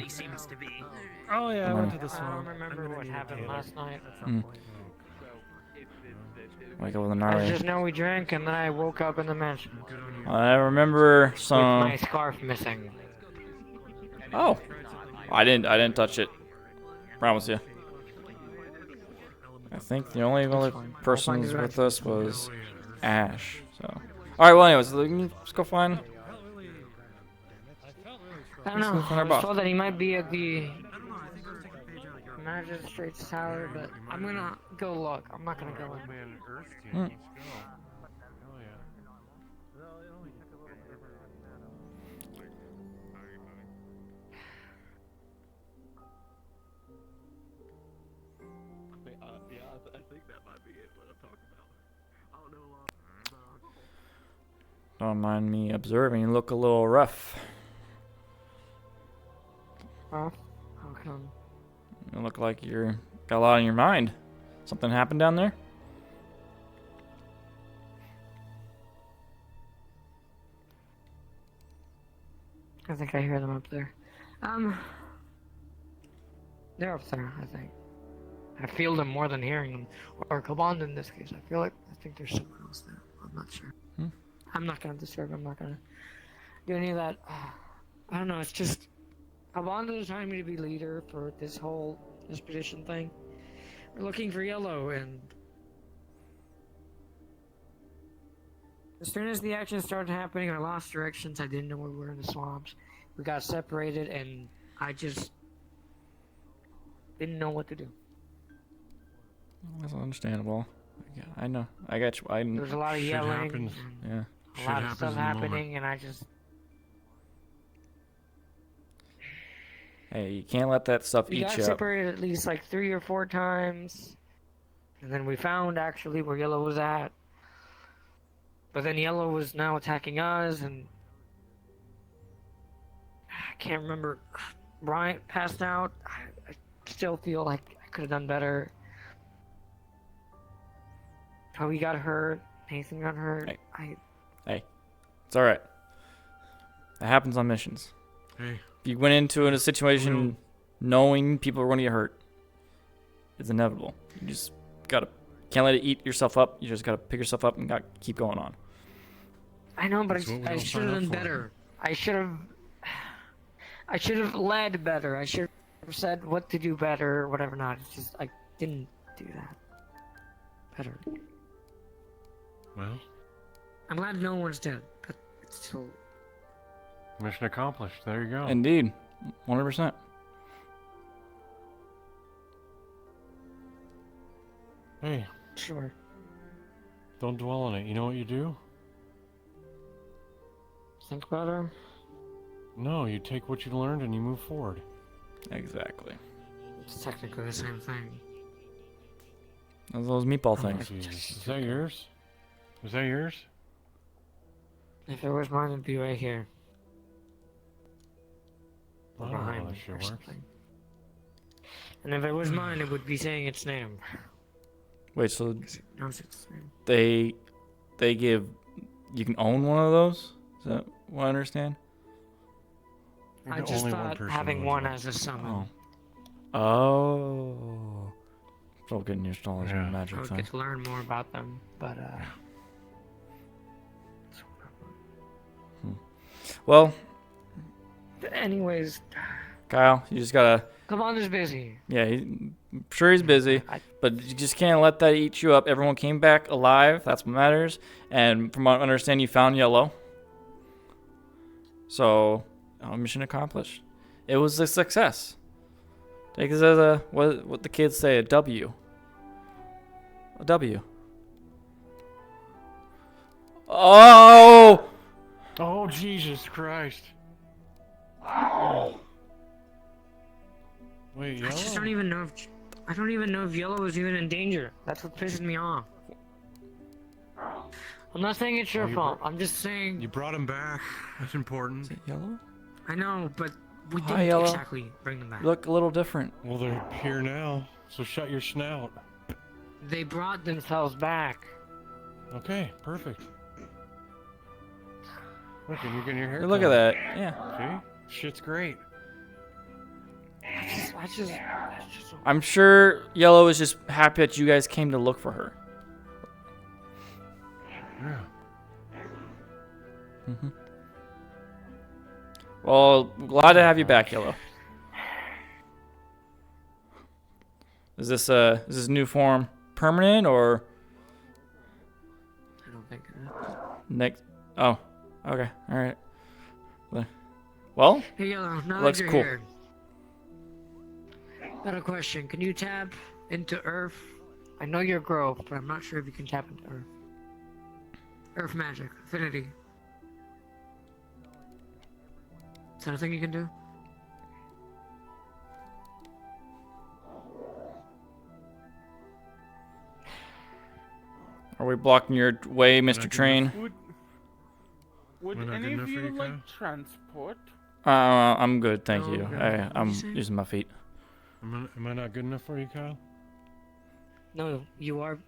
Oh yeah, I went to the I swamp. don't remember what happened last night. Wake up with an I gnarly. just know we drank and then I woke up in the mansion. I remember With some. my scarf missing. Oh, I didn't touch it. Promise you. I think the only other persons with us was Ash. So, all right. Well, anyways, let's go find. I don't know. Let's go find our I was boss. told that he might be at the magistrate's tower, but I'm gonna go look. I'm not gonna go in. I think that might be it. What I'm talking about. I don't know a lot about. Don't mind me observing. You look a little rough. Huh? How come? You look like you're got a lot on your mind. Something happened down there? I think I hear them up there. They're up there, I think. I feel them more than hearing them. Or Kaband in this case. I think there's someone else there. I'm not sure. I'm not gonna disturb. I'm not gonna do any of that. I don't know, it's just Kaband is trying me to be leader for this whole expedition thing. We're looking for Yellow, and as soon as the action started happening, I lost directions. I didn't know we were in the swamps. We got separated, and I just didn't know what to do. That's understandable. Yeah, I know. I got you. There was a lot of Shit yelling, happens. Yeah. a lot of stuff happening, and I just... Hey, you can't let that stuff We eat got you up. separated at least like 3 or 4 times, and then we found actually where Yellow was at. But then Yellow was now attacking us, and I can't remember. Bryant passed out. I still feel like I could have done better. How he got hurt. Nathan got hurt. Hey, it's all right. It happens on missions. Hey. If you went into a situation knowing people are going to get hurt, it's inevitable. You just gotta can't let it eat yourself up. You just gotta pick yourself up and keep going on. I know, but That's what we I all should signed have up done for. better. I should have led better. I should have said what to do better or whatever not. It's just, I didn't do that better. Well, I'm glad no one's dead, but it's still... mission accomplished. There you go. Indeed. 100%. Hey, Sure. don't dwell on it. You know what you do? Think about her. No, you take what you learned and you move forward. Exactly. It's technically the same thing. Those meatball Oh, things. Jesus. Is that yours? Was that yours? If it was mine, it'd be right here. I Or don't know how behind that me shit or works. something. And if it was mine, it would be saying its name. Wait, so Knows its name. they give you can own one of those? Is that what I understand? You're I the just only one thought person having who one knows. as a summon. Oh. Still getting used to all this Yeah. I magic would thing. get to learn more about them, but Well, anyways, Kyle, you just gotta. Commander's busy. Yeah, I'm sure he's busy, but you just can't let that eat you up. Everyone came back alive. That's what matters. And from what I understand, you found Yellow. So, mission accomplished. It was a success. Take this as a what the kids say, a W. A W. Oh! Oh, Jesus Christ. Wait, I just Yellow? don't even know if Yellow is even in danger. That's what pisses me off. I'm not saying it's your you fault. I'm just saying. You brought him back. That's important. Is it Yellow? I know, but we Hi, didn't Yellow. exactly bring them back. Look a little different. Well, they're here now, so shut your snout. They brought themselves back. Okay, perfect. Look, and you're getting your hair Look at cut. that. Yeah. See? Shit's great. I just I'm sure Yellow is just happy that you guys came to look for her. Yeah. Mm-hmm. Well, glad to have you back, Yellow. Is this new form permanent or I don't think. next? Oh, okay, all right. Well, Hey, Yellow. Now looks that you're cool. here, got a question. Can you tap into Earth? I know you're Grove, but I'm not sure if you can tap into Earth. Earth magic, affinity. Is that a thing you can do? Are we blocking your way, Mr. Train? Would We're not any good of enough for you you, like Kyle? transport? I'm good, thank Oh, you. okay. I'm What'd you say? using my feet. Am I not good enough for you, Kyle? No, you are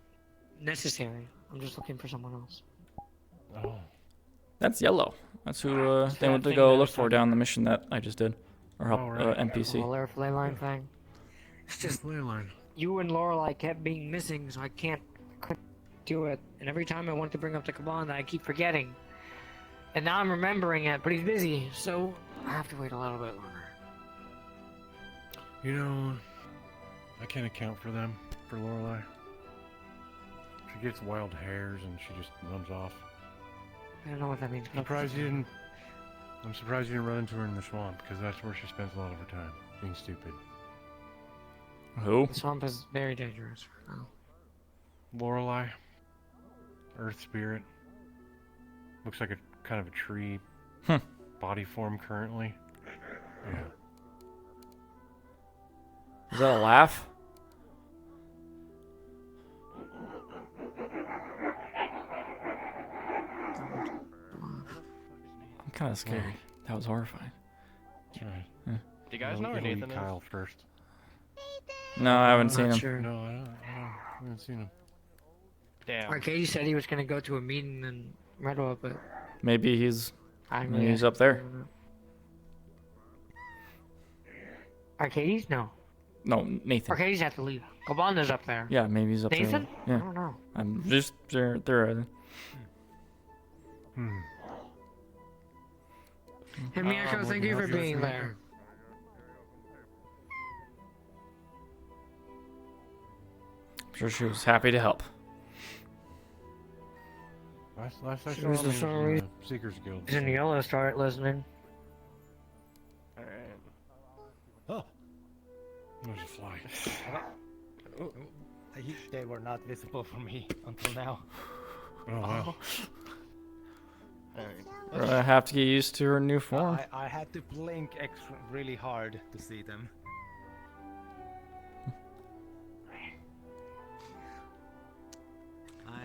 necessary. I'm just looking for someone else. Oh. That's Yellow. That's who they that went to thing go that I look was for talking down the mission that I just did, or help Oh, right. NPC. Well, Earth ley line thing. It's just Ley line. you and Lorelai kept being missing, so I couldn't do it. And every time I want to bring up the command, I keep forgetting. And now I'm remembering it, but he's busy, so I have to wait a little bit longer. You know, I can't account for them, for Lorelai. She gets wild hairs and she just runs off. I don't know what that means. I'm surprised you didn't run into her in the swamp, because that's where she spends a lot of her time, being stupid. Who? The swamp is very dangerous right now. Lorelai, Earth Spirit. Looks like a kind of a tree body form currently. Yeah. Is that a laugh? I'm kind of scared. That was horrifying. That's right. Yeah. Do you guys know where We'll leave Nathan is? Kyle first. No, I haven't seen Not him. sure. No, I haven't seen him. Damn. Arcady said he was gonna go to a meeting in Redwood, but Maybe he's I'm he's up there. Arcades? No. No, Nathan. Okay, he's at to leave. Cobanda's up there. Yeah, maybe he's up Nathan? there. I don't know. I'm just there. Hey, Miyako, thank you for being there. I'm sure she was happy to help. Last I She saw was him, the he was in the Seekers Guild. He's in yellow, start listening. Oh. There's a fly. They were not visible for me until now. Oh wow. I have to get used to her new form. I had to blink really hard to see them.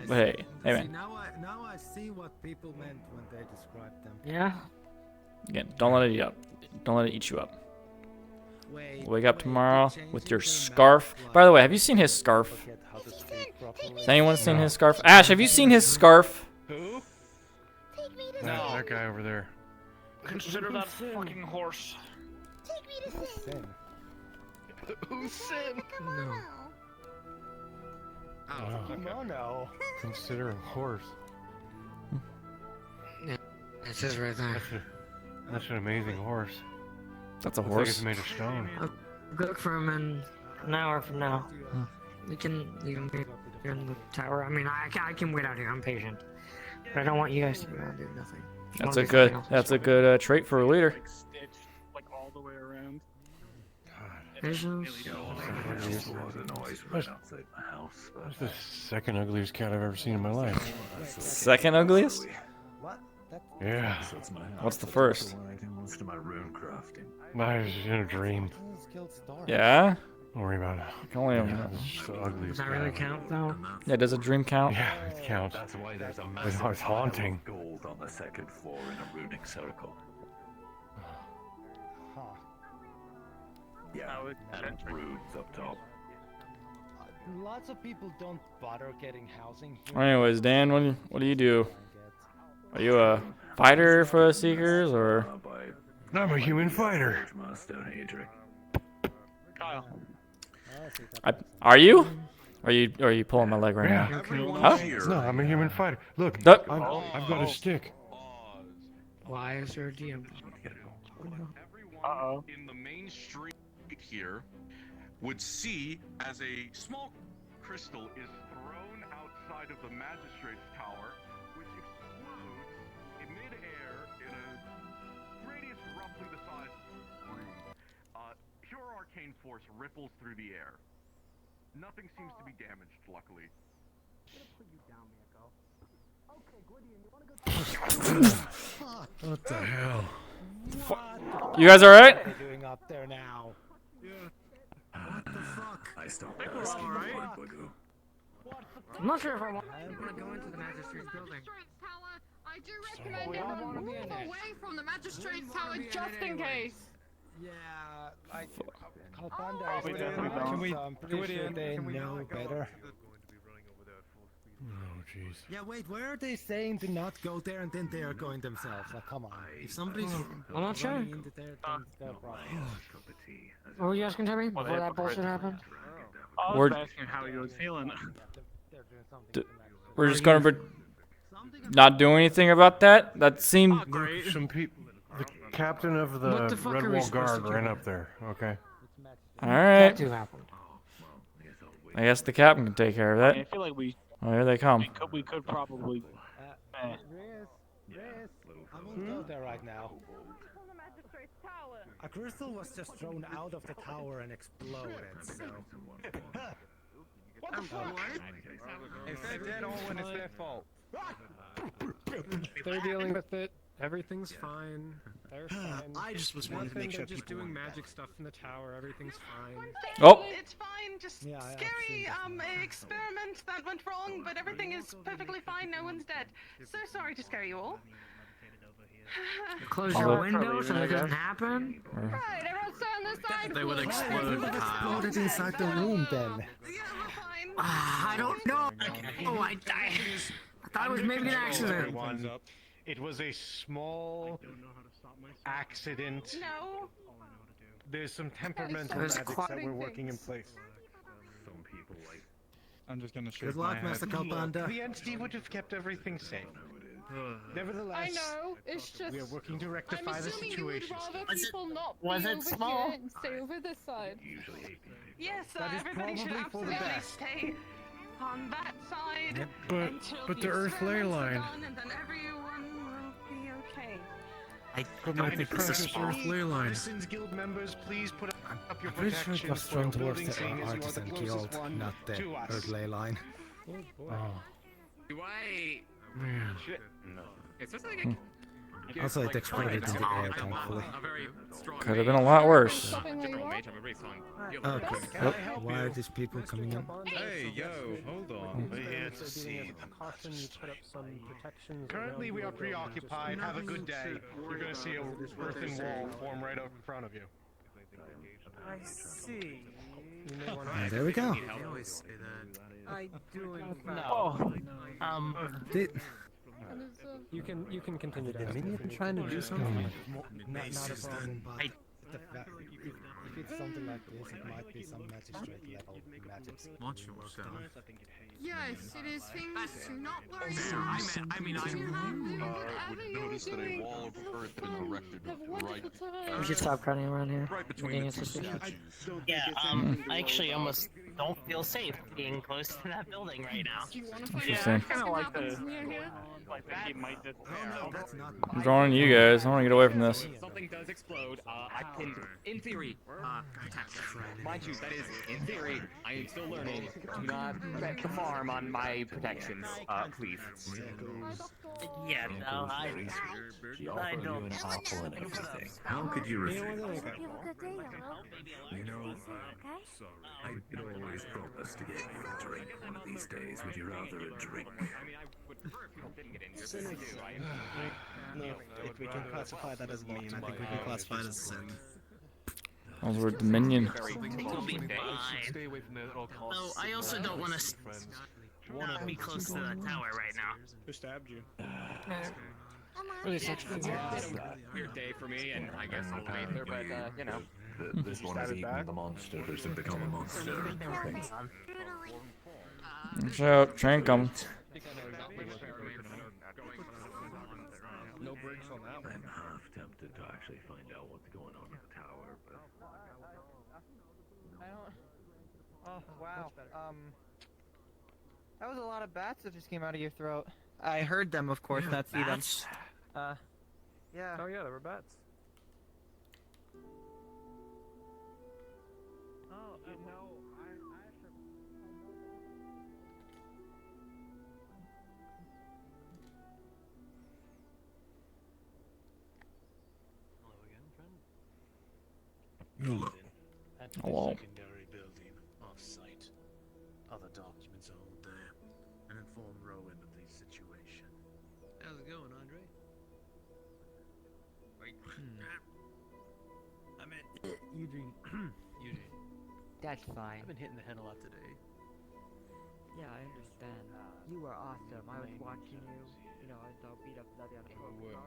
Hey, man. Now I see what people meant when they described them. Yeah. Again, don't let it eat up. Don't let it eat you up. Wake up tomorrow with your scarf. By the way, have you seen his scarf? Has anyone seen his scarf? Ash, have you seen his scarf? Who? That guy over there. Consider that fucking horse. Who's Sin? No. Wow. Oh no. Consider a horse. Yeah, it says right there. That's an amazing horse. That's a Looks horse. Like it's made of stone. I'll look for him in an hour from now. We can leave him here in the tower. I mean, I can wait out here. I'm patient. But I don't want you guys to go out and do nothing. That's a good trait for a leader. Like all the way around. Visions. That's the second ugliest cat I've ever seen in my life. Second ugliest? Yeah. What's the first? I was in a dream. Yeah? Don't worry about it. I can only It's the ugliest Does that really cat. count, though? Yeah, does a dream count? Yeah, it counts. That's why there's a It's massive haunting. gold on the second floor in a runic circle. Yeah, and runes up top. Lots of people don't bother getting housing here. Anyways, Dan, what do you do? Are you a fighter for the Seekers, or? I'm a human fighter. Kyle. Are you? Are you pulling my leg right Yeah. now? Huh? No, I'm a human fighter. Look, Duck. I've got a stick. Why is there a DM? Uh-oh. In the main street here would see as a small crystal is thrown outside of the magistrate's tower, which explodes in midair in a radius roughly the size of a room. Pure arcane force ripples through the air. Nothing seems to be damaged, luckily. What the hell? You guys all right? What are they doing up there now? What the fuck? I stopped asking the fine bugger. I'm not sure if I want to go into the magistrate's building. I do recommend everyone move away from the magistrate's tower just in case. Yeah, I. We definitely don't. Can we? I'm pretty sure they know better. Oh, jeez. Yeah, wait. Where are they saying to not go there, and then they are going themselves? Like, come on. If somebody's I'm not sure. running into there, then it's their problem. What were you asking, Terry? Well, Before that bullshit happened? I was asking how he was feeling. We're just gonna not do anything about that. That seemed. Some people. The captain of the What the fuck Red are we Wall supposed to Guard do? ran up there. Okay. All right. That too happened. I guess the captain can take care of I that. mean, I feel like Oh, here they come. we could probably. Riz, I won't go there right now. A crystal was just thrown out of the tower and exploded, so. What the fuck? If they're dead, Owen, it's their fault. They're dealing with it. Everything's fine. They're fine. I just was wanting to make sure They're just people doing weren't magic stuff in the tower. Everything's fine. Oh. It's fine, just Yeah, I have scary seen that. experiment that went wrong, but everything is perfectly fine, no one's dead. So sorry to scare you all. Close your window so that doesn't happen. Right, everyone stay on the side. They would explode, Kyle. Exploded inside the room then. I don't know. Oh, I thought it was maybe an accident. It was a small accident. No. There's some temperamental There's magics quite- that we're working in place. Some people like. I'm just gonna shake Good my luck, head. Master Commander. The entity would have kept everything safe. Nevertheless, I know, it's just... we are working to rectify I'm the assuming situation. you would rather Was it- people not was be it over small? here and stay over this side. Usually hate these people. Yes, That is everybody should probably for the absolutely best. stay on that side But until the the Earth ley experiments are line. done, and then everyone will be okay. But my precious Earth ley line. Listens, guild members, please put up your I'm pretty sure it protections was for thrown the towards building, the seeing as you are the artisan closest guild, one not the to us. Earth ley line. Oh. Do I? Man. Shit. No. Is this like a... Also, it exploded in the air, thankfully. A very strong Could have been a lot worse. General mage, I'm a very strong... Okay. Can I help Why you? are these people coming in? Hey, yo, hold on. We're here to Being see a them. precaution, you put up some protections. Currently, around we the are building, preoccupied. just- Have a good day. You're going to see a earthen wall form right up in front of you. I see. You may want And there we go. They always say that. I do in fact. Oh. Did, You can continue to the ask minion if you need trying to to. do something? Not a problem. But the fact, if it's something like this, it might be some magistrate level magic. Watch yourself. Yes, it is things to not worry Sir, about. I mean, You have would whatever you're notice that a doing. wall of earth has been erected Have a wonderful time. We should stop running around here. right between Getting the two suspicious. statues. Yeah, I actually almost don't feel safe being close to that building right now. Do you want to find Interesting. out I kinda what like the- happens near here? I think he might just. I'm drawing you guys. I want to get away from this. Something does explode. I can, in theory, mind you, that is in theory. I am still learning. Do not bet the farm on my protections, please. Yeah, no, She I offered you don't. an apple and everything. How could you refuse? You know, I could always promise to get you a drink one of these days. Would you rather a drink? I mean, I would prefer if people didn't get injured. But I do. No, if we can classify that as a mean, I think we can classify it as a sin. Those were Dominion. It'll be fine. Though I also don't want to be close to that tower right now. Who stabbed you? Really sucks. Weird day for me, and I guess a little Aether, but you know. This one has eaten the monsters and become a monster. Watch out, train coming. No brakes on that one. I'm half tempted to actually find out what's going on with the tower, but I don't. Oh wow. That was a lot of bats that just came out of your throat. I heard them, of course, not see them. Yeah. Oh yeah, there were bats. Oh, no. At the Hello. secondary building, off-site. Other documents are all there. And inform Rowan of the situation. How's it going, Andre? Wait. I meant Eugene. Eugene. That's fine. I've been hitting the head a lot today. Yeah, I understand. You were awesome. I was watching you. You know, as I beat up Bloody on the hook.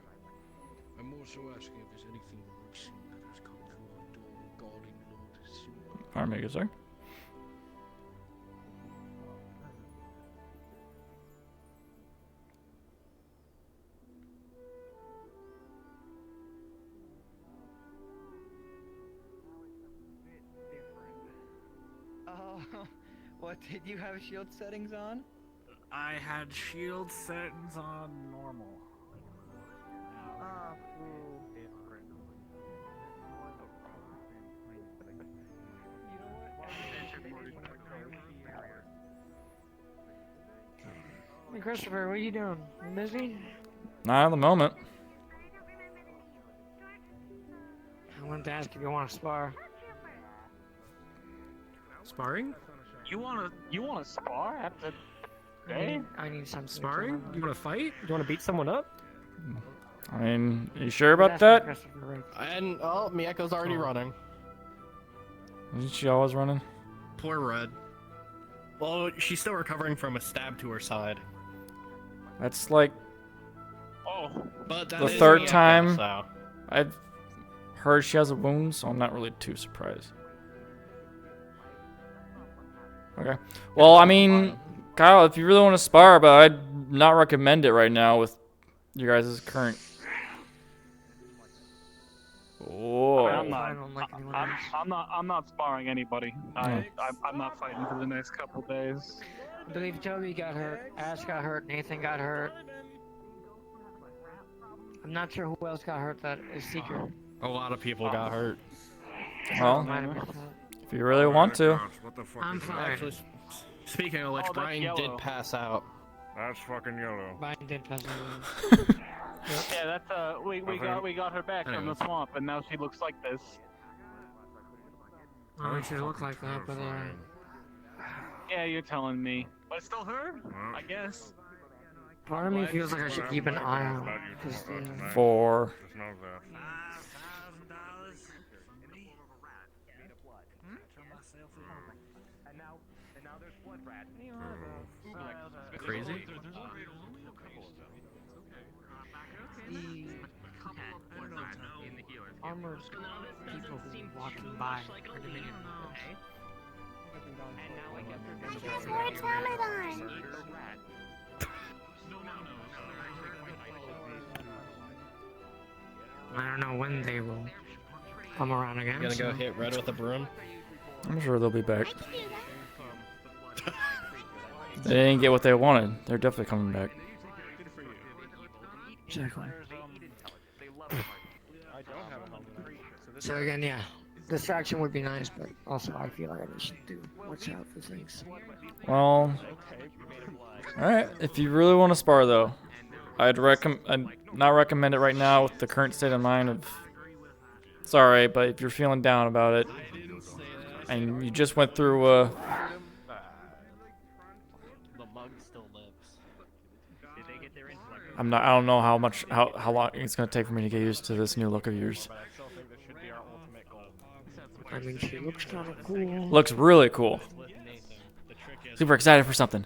I'm also asking if there's anything recent that has come through our door regarding Lord Super. Pardon me, good sir. Oh, what, did you have shield settings on? I had shield settings on normal. Ah, Hey, Christopher, what are you doing? You busy? Not at the moment. I wanted to ask if you want to spar. Sparring? You wanna spar after I need some Sparring? You want to fight? You want to beat someone up? I mean, you sure about that? And oh, Miyako's already running. Isn't she always running? Poor Red. Well, she's still recovering from a stab to her side. That's like Oh, but that the is third Miyako, time so. I've heard she has a wound, so I'm not really too surprised. Okay. Well, I mean, Kyle, if you really want to spar, but I'd not recommend it right now with your guys' current. Oh. I'm not sparring anybody. I'm not fighting for the next couple days. I believe Toby got hurt, Ash got hurt, Nathan got hurt. I'm not sure who else got hurt that is secret. A lot of people got hurt. Well, if you really want to. I'm fine. Actually, speaking of which, Brian did pass out. That's fucking yellow. Brian did pass out. Yeah, that's we got her back from the swamp, and now she looks like this. Oh, she look like that, but Yeah, you're telling me. But it's still her, I guess. part of me feels like I should keep an eye on her. 'Cause, 4. Crazy? Armored people who are walking by are Dominion. I don't know when they will come around again. You gonna go hit Red with a broom? I'm sure they'll be back. They didn't get what they wanted. They're definitely coming back. Exactly. So again, yeah, distraction would be nice, but also I feel like I just do watch out for things. Well, alright. If you really want to spar, though, I'd not recommend it right now with the current state of mind of. Sorry, but if you're feeling down about it, and you just went through The mug still lives. I don't know how long it's gonna take for me to get used to this new look of yours. I mean, she looks kind of cool. Looks really cool. Super excited for something.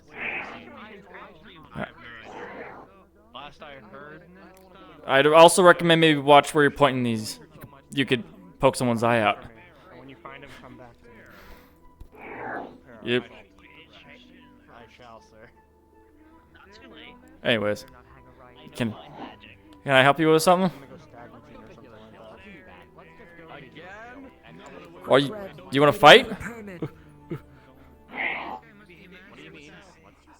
Last I heard. I'd also recommend maybe watch where you're pointing these. You could poke someone's eye out. When you find him, come back to me. Yep. I shall, sir. Anyways, can I help you with something? Or you want to fight?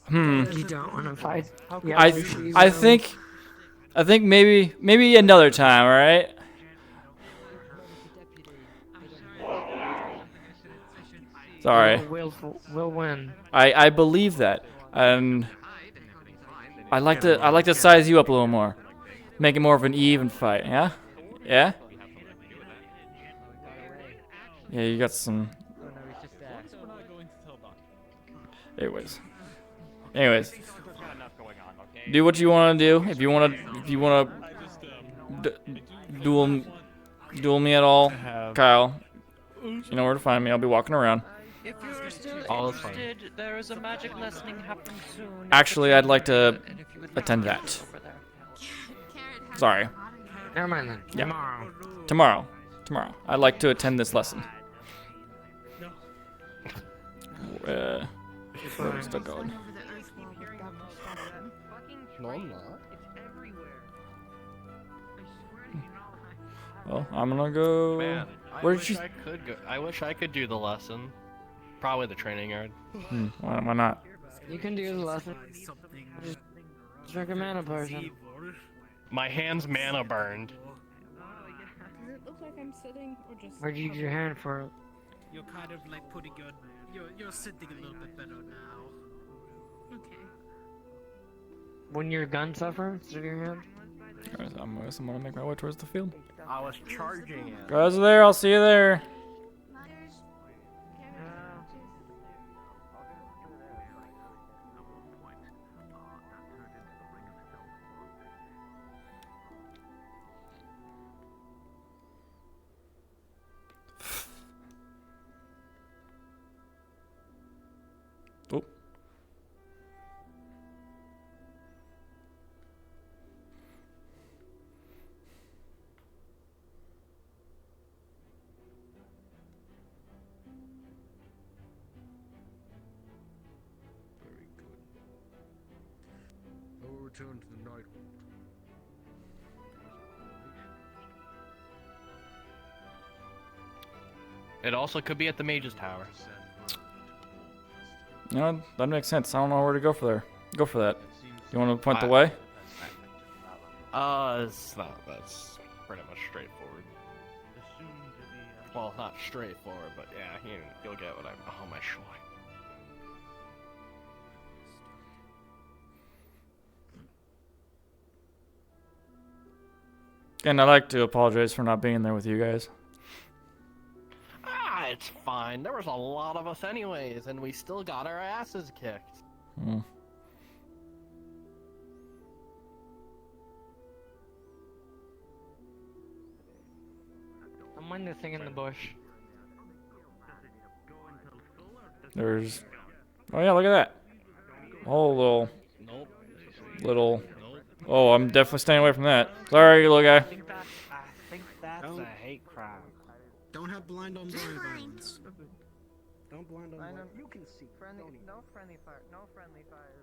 You don't want to fight? Yeah, I think maybe another time. All right. Sorry. We'll win. I believe that, and I like to size you up a little more, make it more of an even fight. Yeah, yeah. Yeah, you got some. Anyways, do what you want to do. If you want to duel me at all, Kyle, you know where to find me. I'll be walking around. If you're still interested, there is a magic lessoning happening soon. Actually, I'd like to attend that. Sorry. Never mind then. Yeah. Tomorrow. I'd like to attend this lesson. Where's the going? No, I'm not. Well, I'm gonna go. Man, Where did you? I could go. I wish I could do the lesson. Probably the training yard. Why not? You can do the lesson. Just drink a mana potion. My hand's mana burned. Does it look like I'm sitting or just? Where'd you use your hand for it? You're kind of like putting you're sitting a little bit better now. Okay. When your gun suffers through your hand? I'm gonna make my way towards the field. I was charging it. Guys are there. I'll see you there. Oh. return to the night. It also could be at the Mage's Tower. You know, that makes sense. I don't know where to go for there. Go for that. You want to point the way? That's pretty much straightforward. Well, not straightforward, but yeah, you'll get what I'm on my shore. And I'd like to apologize for not being there with you guys. It's fine. There was a lot of us anyways, and we still got our asses kicked. Hmm. I'm minding the thing in the bush. There's... Oh yeah, look at that. Oh, little... Oh, I'm definitely staying away from that. Sorry, little guy. I think that's a hate crime. Don't have blind on blind violence. Don't blind on blind. You can see. No friendly fire. No friendly fire.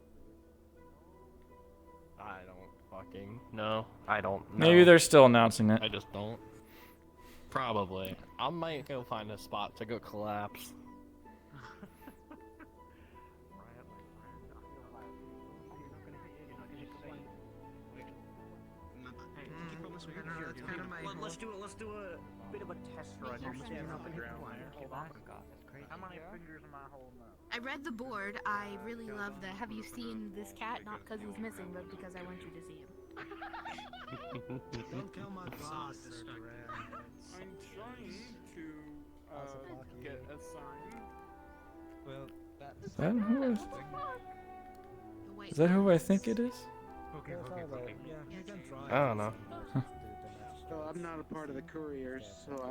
I don't fucking know. I don't know. Maybe they're still announcing it. I just don't. Probably. I might go find a spot to go collapse. Let's do a bit of a test run. You're standing up in the ground. How many fingers am I holding up? I read the board. I really love the have you seen this cat? Not because he's missing, but because I want you to see him. Don't kill my boss. I'm trying to get a sign. Well, Is that who is that who I think it is? Okay. Yeah, you can try. I don't know. So I'm not a part of the couriers, so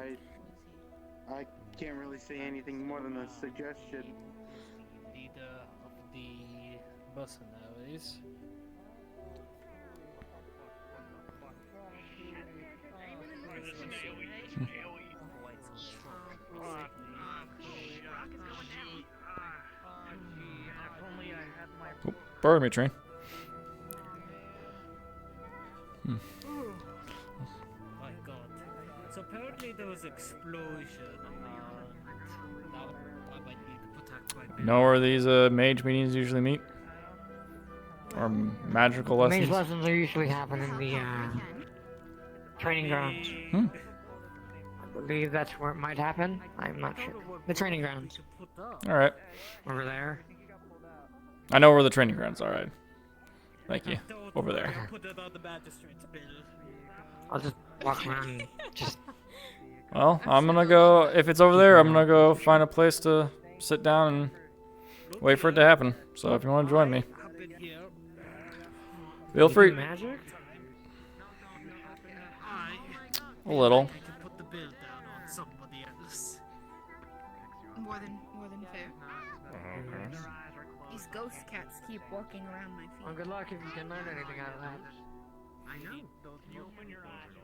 I can't really say anything more than a suggestion. Leader of the mercenaries. Oh, pardon me, train. Hmm. My God. So apparently there was an explosion. Now I might need to protect my Know where these mage meetings usually meet? Or magical lessons? Mage lessons are usually happen in the training grounds. Hmm. I believe that's where it might happen. I'm not sure. The training grounds. Alright. Over there. I know where the training grounds are, right? Thank you. Over there. Put it on the magistrate's bill. I'll just walk around and just... Well, I'm gonna go, if it's over there, I'm gonna go find a place to sit down and wait for it to happen. So if you want to join me, feel free. Magic? A little. I can put the bill down on somebody else. More than fair. These ghost cats keep walking around my feet. Well, good luck if you can learn anything out of that. I know. You open your eyes.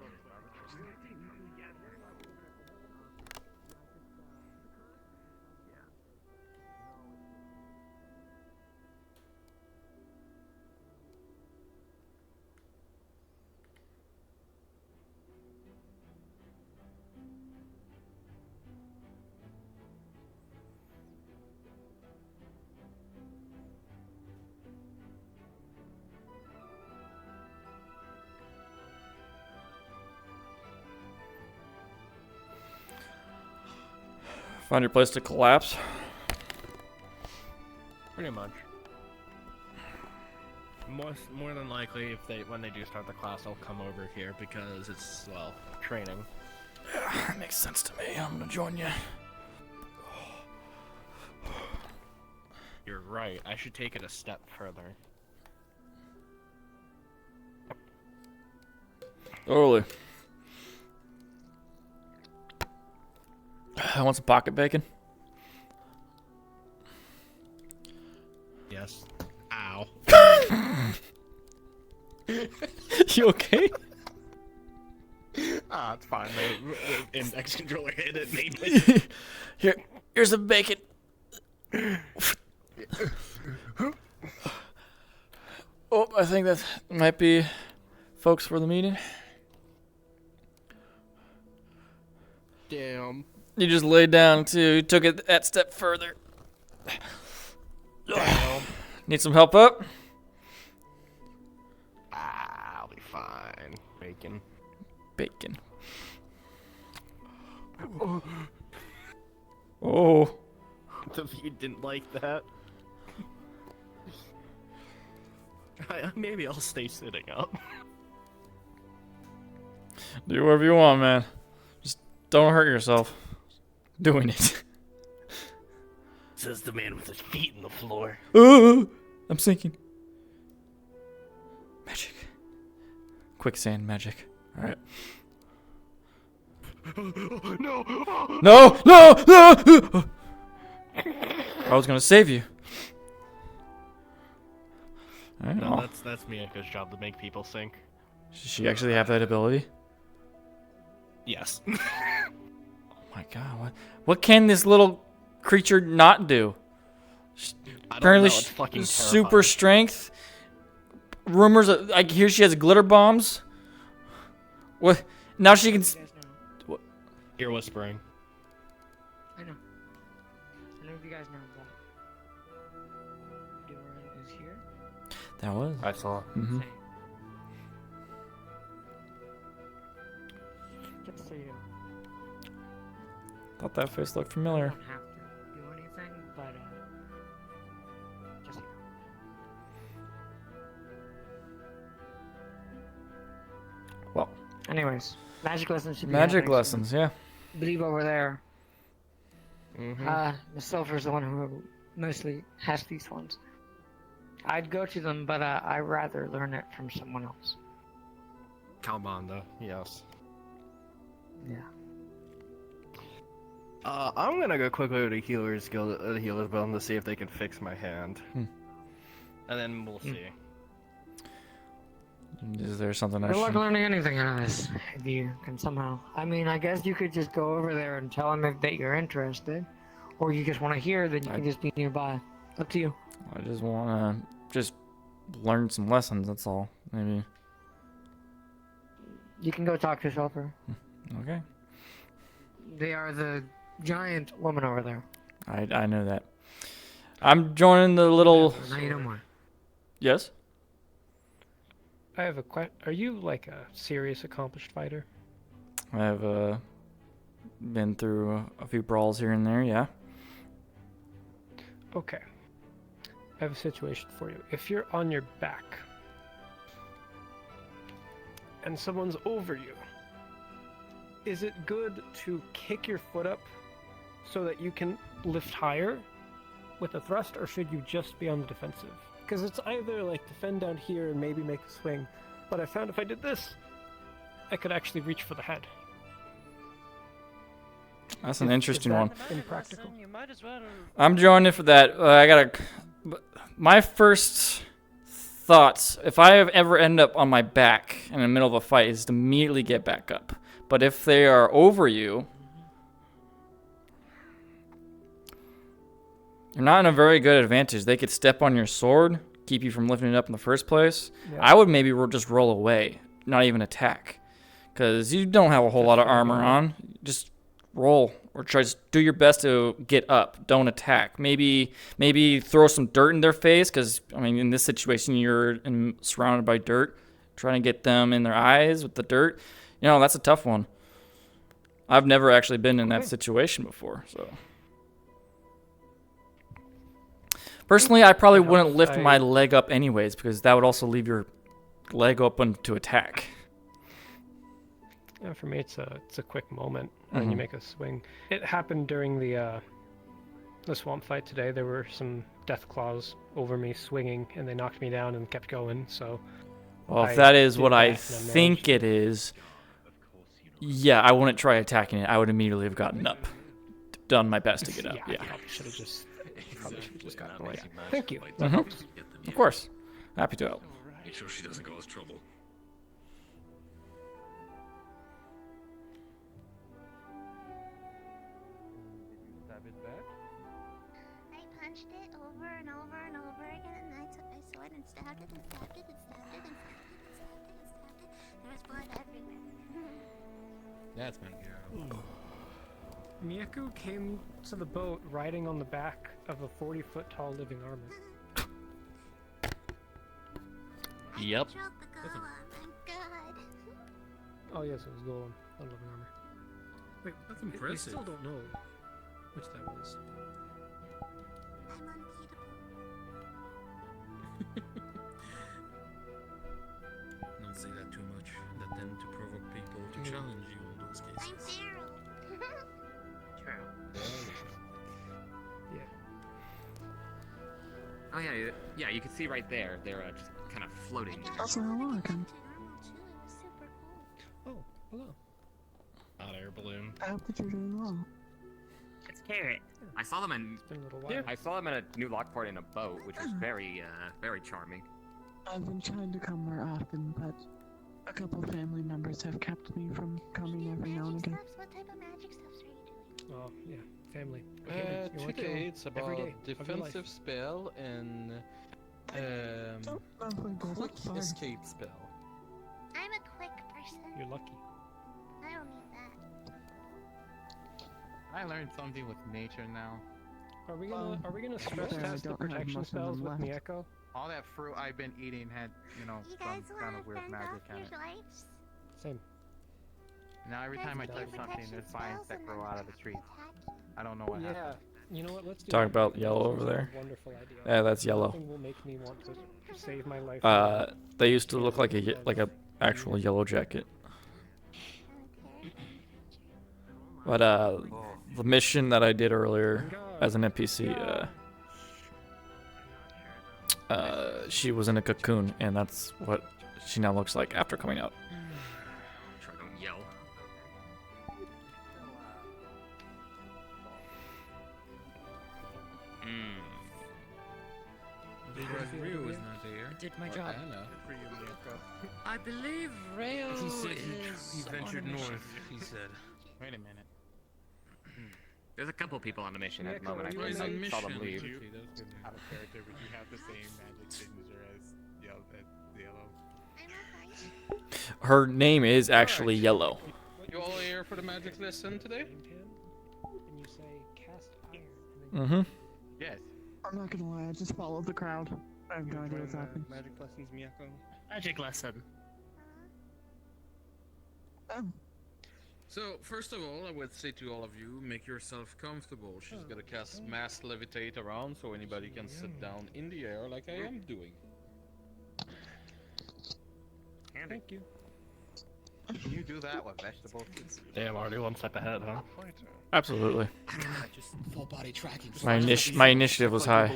Find your place to collapse. Pretty much. More than likely, when they do start the class, they'll come over here because it's, well, training. Yeah, that makes sense to me. I'm gonna join you. You're right. I should take it a step further. Totally. I want some pocket bacon. Yes. Ow. You okay? Ah, it's fine. The index controller hit it mainly. Here's the bacon. Oh, I think that might be folks for the meeting. Damn. You just laid down too. You took it that step further. Damn. Need some help up? I'll be fine. Bacon. Bacon. Oh. You didn't like that? Maybe I'll stay sitting up. Do whatever you want, man. Just don't hurt yourself doing it. Says the man with his feet in the floor. I'm sinking. Magic. Quicksand magic. Alright. No! No! No! No! I was gonna save you. Alright, No, well. that's Miako's job to make people sink. Does she actually have that ability? Yes. Oh my god, what can this little creature not do? Apparently, know, it's fucking super terrifying. strength. Rumors, I hear she has glitter bombs. What? Now she can. What? Ear whispering. I know. I know if you guys know that. Doran is here. That was. I saw. Mm-hmm. Just so you know. Thought that face looked familiar. You don't have to do anything, but just so you know. Well. Anyways, magic lessons should be Magic happening lessons, yeah. soon. Believe over there. Mm-hmm. Miss Silver's the one who mostly has these ones. I'd go to them, but I'd rather learn it from someone else. Calbanda, yes. Yeah. I'm gonna go quickly to the healer's guild, healer's building to see if they can fix my hand. And then we'll see. Is there something I Good luck should... learning anything out of this, if you can somehow. I mean, I guess you could just go over there and tell them that you're interested. Or you just want to hear, then you can just be nearby. Up to you. I just want to just learn some lessons, that's all. Maybe. You can go talk to Sulfur. Okay. They are the giant woman over there. I know that. I'm joining the little... Now you know more. Yes? I have a question. Are you like a serious accomplished fighter? I've been through a few brawls here and there, yeah. Okay. I have a situation for you. If you're on your back and someone's over you, is it good to kick your foot up so that you can lift higher with a thrust, or should you just be on the defensive? Because it's either like defend down here and maybe make a swing, but I found if I did this, I could actually reach for the head. That's an interesting one. Impractical. I'm joining for that. My first thoughts, if I ever end up on my back in the middle of a fight, is to immediately get back up. But if they are over you, you're not in a very good advantage. They could step on your sword, keep you from lifting it up in the first place. Yeah. I would maybe just roll away, not even attack. Because you don't have a whole lot of armor on. Just roll, or try to do your best to get up. Don't attack. Maybe throw some dirt in their face, because, I mean, in this situation, you're surrounded by dirt. Trying to get them in their eyes with the dirt. You know, that's a tough one. I've never actually been in that situation before, so... Personally, I probably wouldn't lift my leg up anyways, because that would also leave your leg open to attack. Yeah, for me, it's a quick moment, and you make a swing. It happened during the swamp fight today. There were some death claws over me swinging, and they knocked me down and kept going, so... Well, if that is what I think it is, yeah, I wouldn't try attacking it. I would immediately have gotten up. Done my best to get up, yeah. Probably should have just gotten away. Thank you. That helps. Of course. Happy to help. Make sure she doesn't cause trouble. I punched it over and over and over again, and I and stabbed it and stabbed it and stabbed it and stabbed it and stabbed it and stabbed it. There was blood everywhere. That's my girl. Miyaku came to the boat riding on the back of a 40-foot tall living armor. Yep. Oh yes, it was Golem, not living armor. Wait, That's we impressive. still don't know which that was. Don't say that too much. That tend to provoke people to challenge you in those cases. Yeah. Oh yeah, you can see right there. They're just kind of floating. Also, hello again. Oh, hello. Hot air balloon. I hope that you're doing well. It's Carrot. I saw them in. Been a little while. I saw them in a new Lockport in a boat, which was very charming. I've been trying to come more often, but a couple family members have kept me from coming every now and again. What type of magic stuffs are you doing? Oh, yeah, family. Okay, you wanna kill Today them it's every about day of your life. defensive spell and quick escape spell. I'm a quick person. You're lucky. I don't need that. I learned something with nature now. Are we gonna stress sorry, I test the don't have protection much of spells them with left. Miyako? All that fruit I've been eating had, You some guys kind want of to weird fend magic off in your it. lives? Same. Now every time I Guys, touch do something, protection there's vines spells that and grow then out of the trees. I don't know what Yeah. happened. You know what? Let's do Talk that. about yellow over That's a there. Wonderful idea. Yeah, that's yellow. Nothing will make me want to save my life. They used to look like a actual yellow jacket. But the mission that I did earlier as an NPC, she was in a cocoon, and that's what she now looks like after coming out. Try don't yell. Ryu is not here. I did my job. I know. I believe Rayo He said is he ventured on a mission. north, he said. Wait a minute. There's a couple people on the mission at the Yeah, moment. cool. I He's on saw them mission. leave. Okay, that's good. Out of character, but you have the same magic signature as yellow. Her name is actually Yellow. You all here for the magic lesson today? And you say cast iron. Mm-hmm. Yes. I'm not gonna lie, I just followed the crowd. I have no idea what's happening. Magic lessons, Miyako. Magic lesson. So, first of all, I would say to all of you, make yourself comfortable. She's gonna cast mass levitate around so anybody can sit down in the air like I am doing. Thank you. Can you do that with vegetables? Damn, already one step ahead, huh? Absolutely. Just full body tracking. My initiative was high.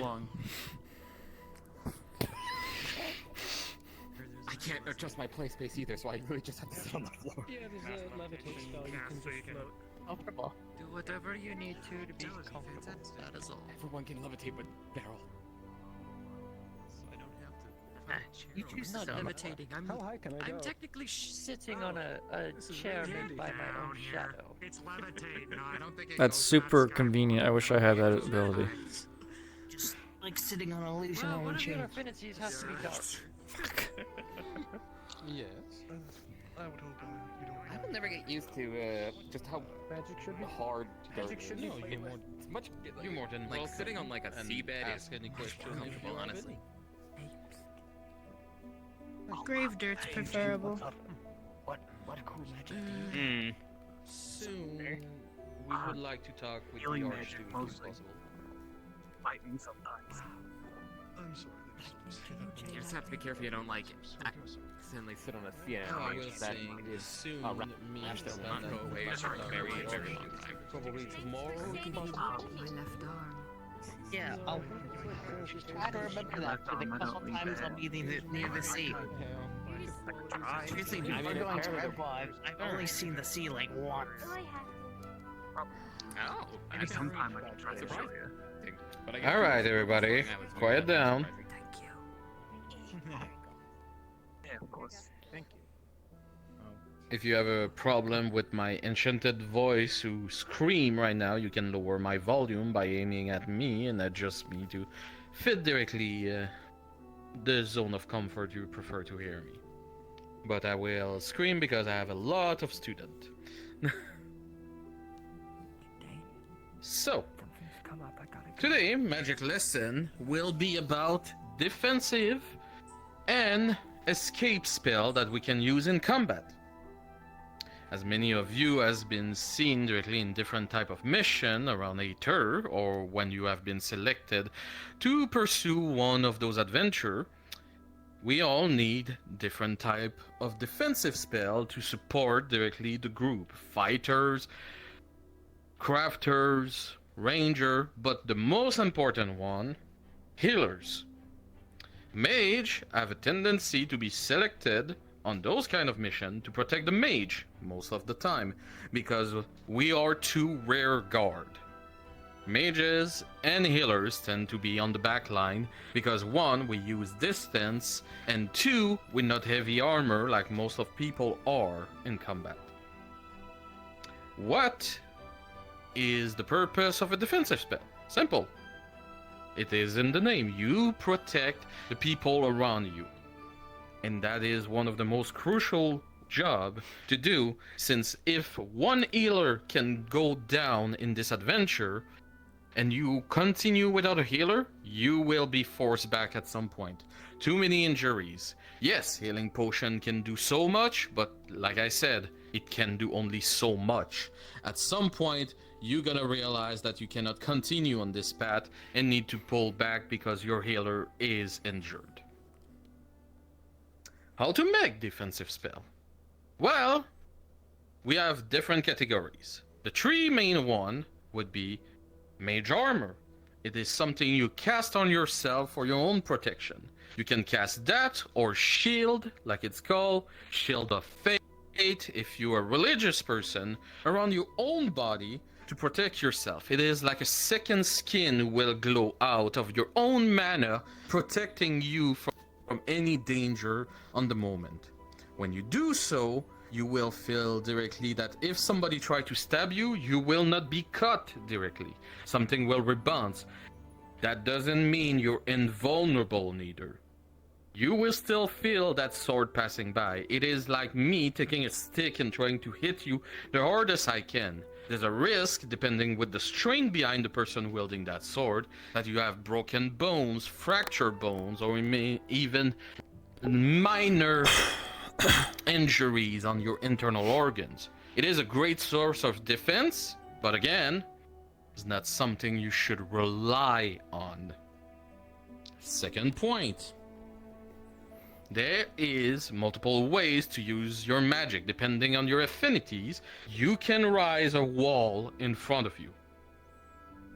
I can't adjust my play space either, so I really just have to sit on the floor. Yeah, there's a levitate spell. You can just float. Comfortable. Do whatever you need to be comfortable. That is all. Everyone can levitate but Barrel. You choose not levitating. How high can I go? I'm technically sitting on a chair made by my own shadow. It's levitate. No, I don't think it That's goes super that convenient. I wish I had that ability. Just like sitting on a illusionary one of your affinities has to be dark. Yes. I would hope you don't I will never get used to just how magic should be hard dirt Magic is. should be you're more, It's much you're more than like welcome. sitting on like a And seabed is ask any question if comfortable, you have honestly. Grave dirt's preferable. What a cool magic. Soon, we would like to talk with the Healing Archduke magic, if mostly. possible. Lightning sometimes. I'm sorry. You just have to be careful you don't like accidentally sit on a sea Oh, I animal was that saying is soon a means that will that not go away for a very, very long time. Probably tomorrow. My left arm. Yeah, I'll try to remember that for the couple times I'll be near the sea. Seriously, before going to Red Claw, I've only seen the sea like once. Oh, Maybe sometime I can try to show you. But I guess All right, everybody, that was quiet very down. surprising. Yeah, of course. Thank you. If you have a problem with my enchanted voice who scream right now, you can lower my volume by aiming at me and adjust me to fit directly the zone of comfort you prefer to hear me. But I will scream because I have a lot of students. So, today, Magic Lesson will be about defensive and escape spell that we can use in combat. As many of you has been seen directly in different type of mission around Aether, or when you have been selected to pursue one of those adventure, we all need different type of defensive spell to support directly the group. Fighters, crafters, ranger, but the most important one, healers. Mage have a tendency to be selected on those kind of mission to protect the mage most of the time, because we are too rear guard. Mages and healers tend to be on the back line because 1, we use distance, and 2, we're not heavy armor like most of people are in combat. What is the purpose of a defensive spell? Simple. It is in the name. You protect the people around you. And that is one of the most crucial job to do, since if one healer can go down in this adventure and you continue without a healer, you will be forced back at some point. Too many injuries. Yes, healing potion can do so much, but like I said, it can do only so much. At some point, you're gonna realize that you cannot continue on this path and need to pull back because your healer is injured. How to make defensive spell? Well, we have different categories. The 3 main one would be mage armor. It is something you cast on yourself for your own protection. You can cast that, or shield, like it's called, shield of fate, if you're a religious person, around your own body to protect yourself. It is like a second skin will glow out of your own mana, protecting you from any danger on the moment. When you do so, you will feel directly that if somebody tries to stab you, you will not be cut directly. Something will rebound. That doesn't mean you're invulnerable neither. You will still feel that sword passing by. It is like me taking a stick and trying to hit you the hardest I can. There's a risk, depending with the strength behind the person wielding that sword, that you have broken bones, fractured bones, or even minor injuries on your internal organs. It is a great source of defense, but again, it's not something you should rely on. Second point. There is multiple ways to use your magic. Depending on your affinities, you can rise a wall in front of you.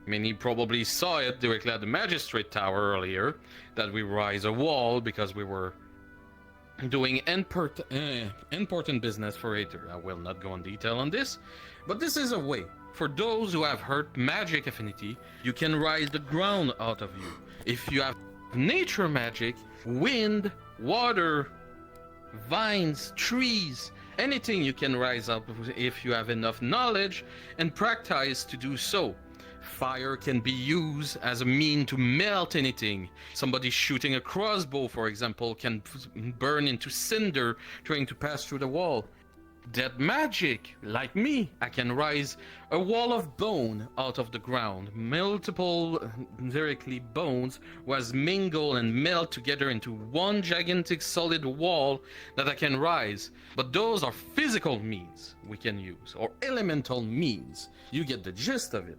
Many probably saw it directly at the Magistrate Tower earlier, that we rise a wall because we were doing important business for Aether. I will not go in detail on this, but this is a way. For those who have hurt magic affinity, you can rise the ground out of you. If you have nature magic, wind, water, vines, trees, anything you can rise up if you have enough knowledge and practice to do so. Fire can be used as a mean to melt anything. Somebody shooting a crossbow, for example, can burn into cinder trying to pass through the wall. Dead magic, like me, I can rise a wall of bone out of the ground. Multiple directly bones was mingle and melt together into one gigantic solid wall that I can rise. But those are physical means we can use, or elemental means. You get the gist of it.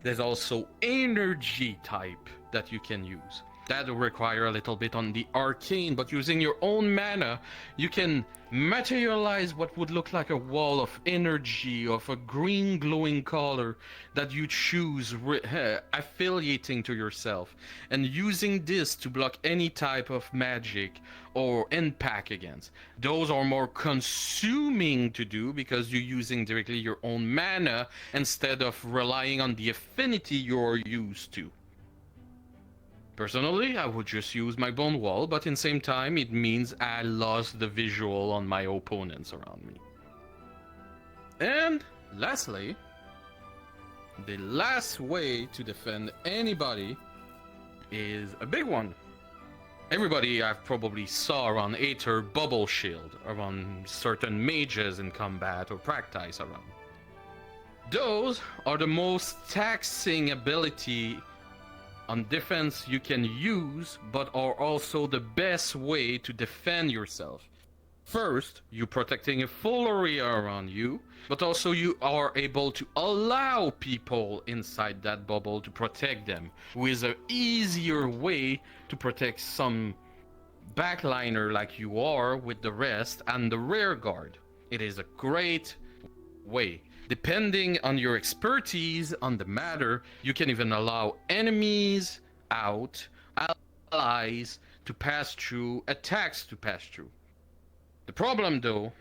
There's also energy type that you can use. That will require a little bit on the arcane, but using your own mana, you can materialize what would look like a wall of energy of a green glowing color that you choose affiliating to yourself, and using this to block any type of magic or impact against. Those are more consuming to do because you're using directly your own mana instead of relying on the affinity you're used to. Personally, I would just use my bone wall, but in the same time, it means I lost the visual on my opponents around me. And lastly, the last way to defend anybody is a big one. Everybody I've probably saw around Aether bubble shield around certain mages in combat or practice around. Those are the most taxing ability on defense you can use, but are also the best way to defend yourself. First, you're protecting a full area around you, but also you are able to allow people inside that bubble to protect them, which is an easier way to protect some backliner like you are with the rest and the rear guard. It is a great way. Depending on your expertise on the matter, you can even allow enemies out, allies to pass through, attacks to pass through. The problem though,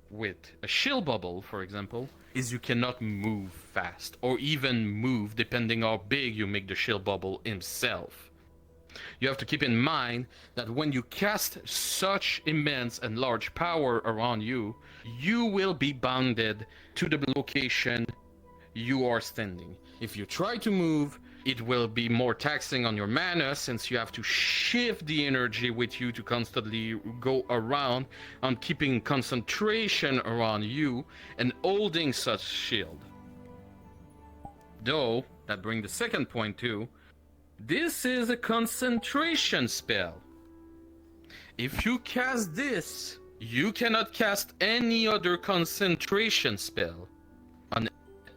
with a shield bubble, for example, is you cannot move fast, or even move depending how big you make the shield bubble himself. You have to keep in mind that when you cast such immense and large power around you, you will be bounded to the location you are standing. If you try to move, it will be more taxing on your mana, since you have to shift the energy with you to constantly go around on keeping concentration around you and holding such shield. Though, that brings the second point too, this is a concentration spell. If you cast this, you cannot cast any other concentration spell on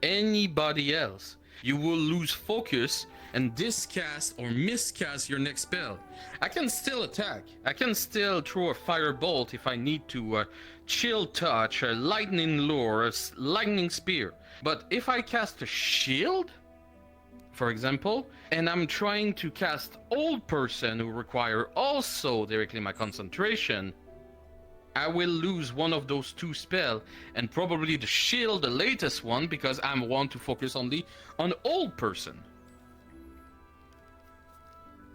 anybody else. You will lose focus and discast or miscast your next spell. I can still attack. I can still throw a firebolt if I need to, chill touch, a lightning lure, a lightning spear. But if I cast a shield, for example, and I'm trying to cast old person who require also directly my concentration, I will lose one of those two spells, and probably the shield, the latest one, because I want to focus on old person.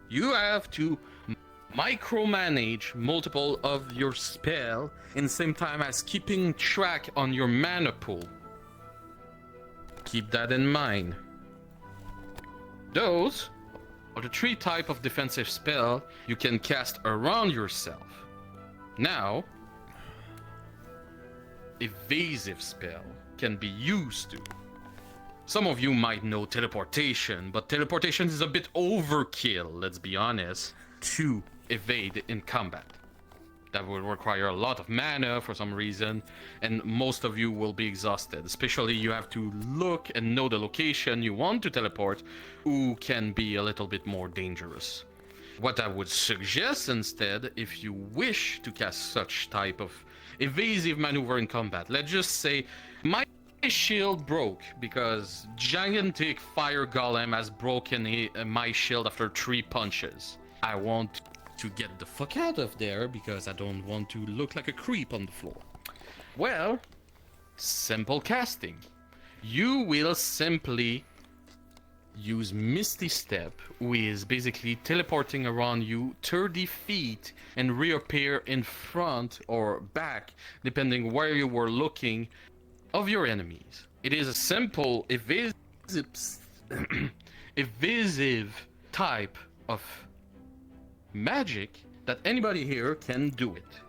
You have to micromanage multiple of your spell in the same time as keeping track on your mana pool. Keep that in mind. Those are the three types of defensive spell you can cast around yourself. Now, evasive spell can be used to. Some of you might know teleportation, but teleportation is a bit overkill, let's be honest, to evade in combat. That will require a lot of mana for some reason, and most of you will be exhausted. Especially you have to look and know the location you want to teleport, who can be a little bit more dangerous. What I would suggest instead, if you wish to cast such type of evasive maneuver in combat, let's just say my shield broke because gigantic fire golem has broken my shield after 3 punches. I want to get the fuck out of there because I don't want to look like a creep on the floor. Well, simple casting. You will simply use Misty Step, which is basically teleporting around you 30 feet and reappear in front or back, depending where you were looking, of your enemies. It is a simple evasive type of magic that anybody here can do it.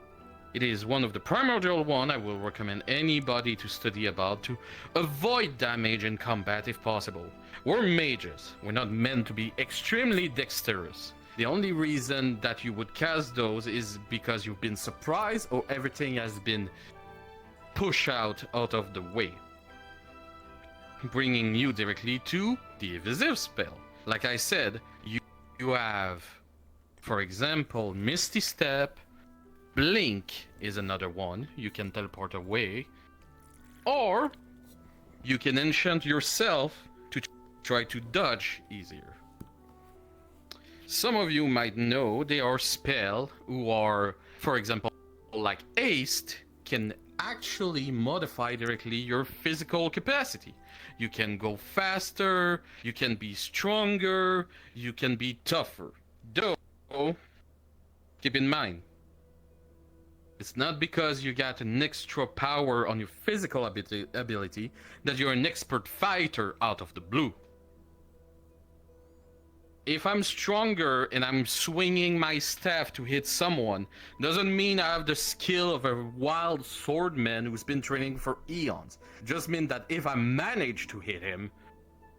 It is one of the primordial one I will recommend anybody to study about to avoid damage in combat if possible. We're mages. We're not meant to be extremely dexterous. The only reason that you would cast those is because you've been surprised or everything has been pushed out of the way, bringing you directly to the evasive spell. Like I said, you have, for example, Misty Step. Blink is another one. You can teleport away. Or you can enchant yourself to try to dodge easier. Some of you might know there are spells who are, for example, like Haste, can actually modify directly your physical capacity. You can go faster, you can be stronger, you can be tougher. Though, keep in mind, it's not because you got an extra power on your physical ability that you're an expert fighter out of the blue. If I'm stronger and I'm swinging my staff to hit someone, doesn't mean I have the skill of a wild swordman who's been training for eons. Just mean that if I manage to hit him,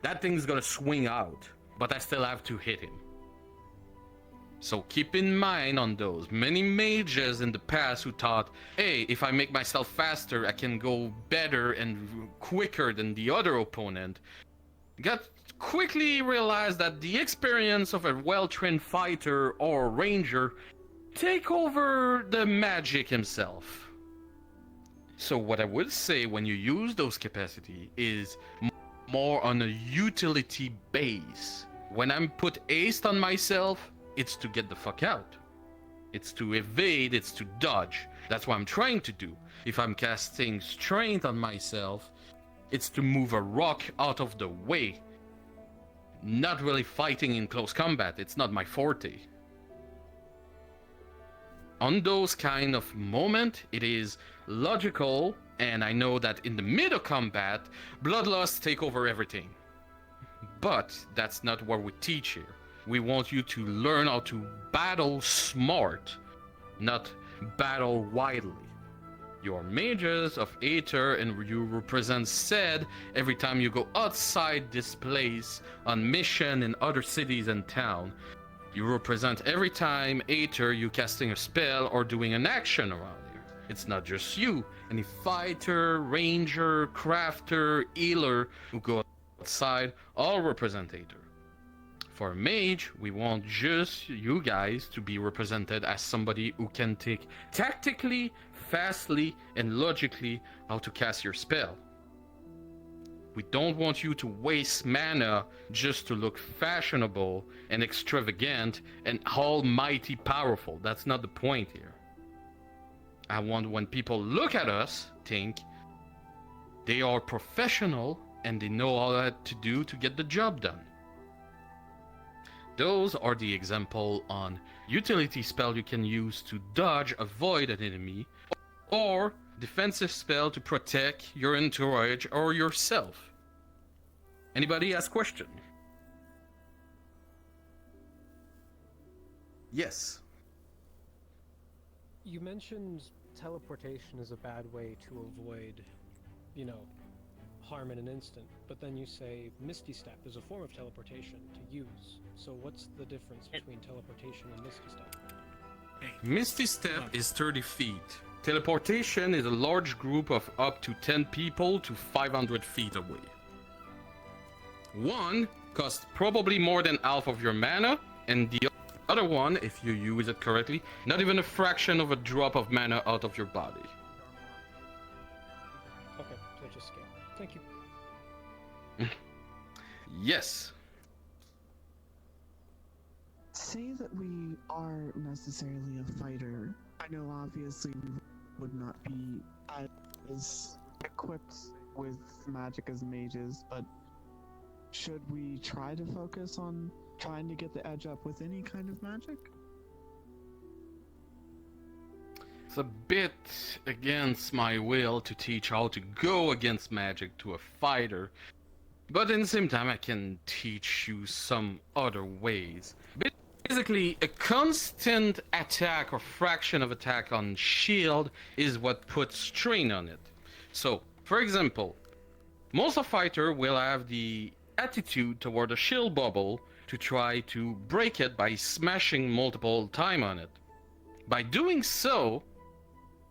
that thing's gonna swing out, but I still have to hit him. So keep in mind on those. Many mages in the past who thought, hey, if I make myself faster, I can go better and quicker than the other opponent, got quickly realized that the experience of a well-trained fighter or ranger take over the magic himself. So what I would say when you use those capacity is more on a utility base. When I'm put haste on myself, it's to get the fuck out. It's to evade, it's to dodge. That's what I'm trying to do. If I'm casting strength on myself, it's to move a rock out of the way. Not really fighting in close combat, it's not my forte. On those kind of moment, it is logical, and I know that in the middle of combat, bloodlust take over everything. But that's not what we teach here. We want you to learn how to battle smart, not battle widely. You are mages of Aether, and you represent said every time you go outside this place on mission in other cities and town. You represent every time Aether you casting a spell or doing an action around here. It's not just you. Any fighter, ranger, crafter, healer who go outside all represent Aether. For a mage, we want just you guys to be represented as somebody who can think tactically, fastly, and logically how to cast your spell. We don't want you to waste mana just to look fashionable and extravagant and almighty powerful. That's not the point here. I want when people look at us, think they are professional and they know all that to do to get the job done. Those are the example on utility spell you can use to dodge, avoid an enemy, or defensive spell to protect your entourage or yourself. Anybody has question? Yes. You mentioned teleportation is a bad way to avoid, harm in an instant, but then you say Misty Step is a form of teleportation to use. So what's the difference between teleportation and Misty Step? Misty Step is 30 feet. Teleportation is a large group of up to 10 people to 500 feet away. One costs probably more than half of your mana, and the other one, if you use it correctly, not even a fraction of a drop of mana out of your body. Okay, so just scale. Thank you. Yes. Say that we are necessarily a fighter. I know obviously we would not be as equipped with magic as mages, but should we try to focus on trying to get the edge up with any kind of magic? It's a bit against my will to teach how to go against magic to a fighter, but in the same time I can teach you some other ways. Basically, a constant attack or fraction of attack on shield is what puts strain on it. So, for example, most of fighter will have the attitude toward a shield bubble to try to break it by smashing multiple times on it. By doing so,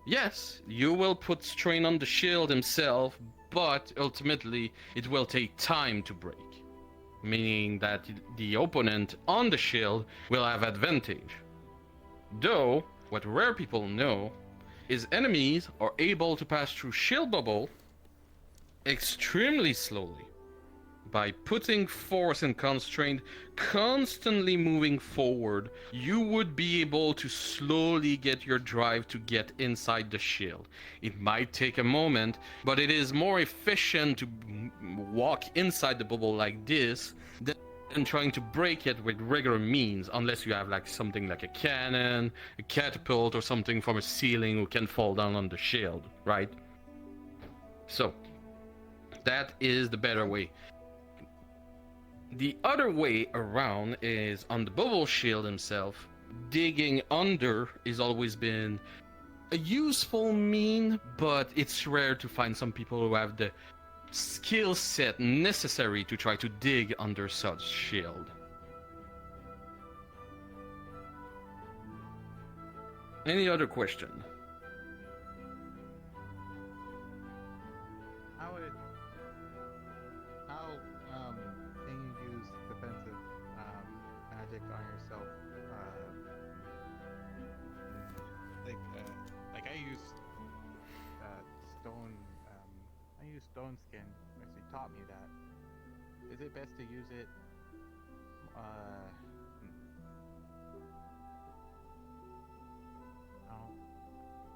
yes, you will put strain on the shield himself, but ultimately it will take time to break. Meaning that the opponent on the shield will have advantage. Though, what rare people know is enemies are able to pass through shield bubble extremely slowly. By putting force and constraint, constantly moving forward, you would be able to slowly get your drive to get inside the shield. It might take a moment, but it is more efficient to walk inside the bubble like this than trying to break it with regular means, unless you have like something like a cannon, a catapult, or something from a ceiling who can fall down on the shield, right? So, that is the better way. The other way around is on the bubble shield himself. Digging under has always been a useful mean, but it's rare to find some people who have the skill set necessary to try to dig under such shield. Any other question? How can you use defensive magic on yourself? Like I use stone. I use stone skin. Actually taught me that. Is it best to use it?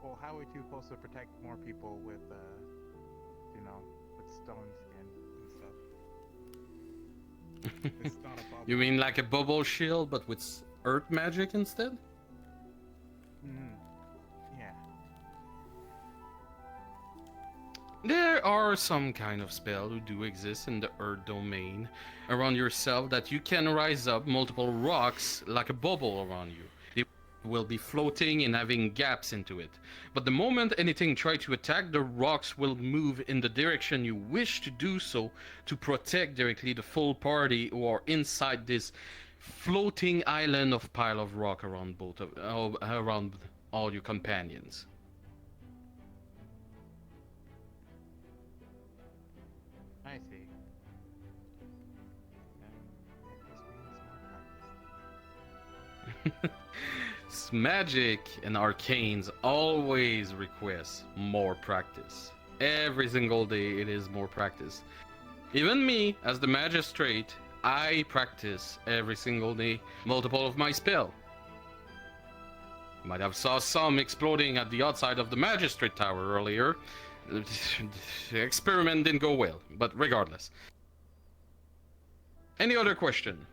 Well, how would you supposed to protect more people with, with stone skin and stuff? It's not a bubble. You mean like a bubble shield, but with earth magic instead? Yeah. There are some kind of spell who do exist in the earth domain around yourself that you can rise up multiple rocks like a bubble around you. They will be floating and having gaps into it. But the moment anything tries to attack, the rocks will move in the direction you wish to do so to protect directly the full party who are inside this floating island of pile of rock around around all your companions. I see. Magic and arcanes always request more practice. Every single day it is more practice. Even me, as the magistrate, I practice every single day multiple of my spell. Might have saw some exploding at the outside of the magistrate tower earlier. The experiment didn't go well, but regardless. Any other question?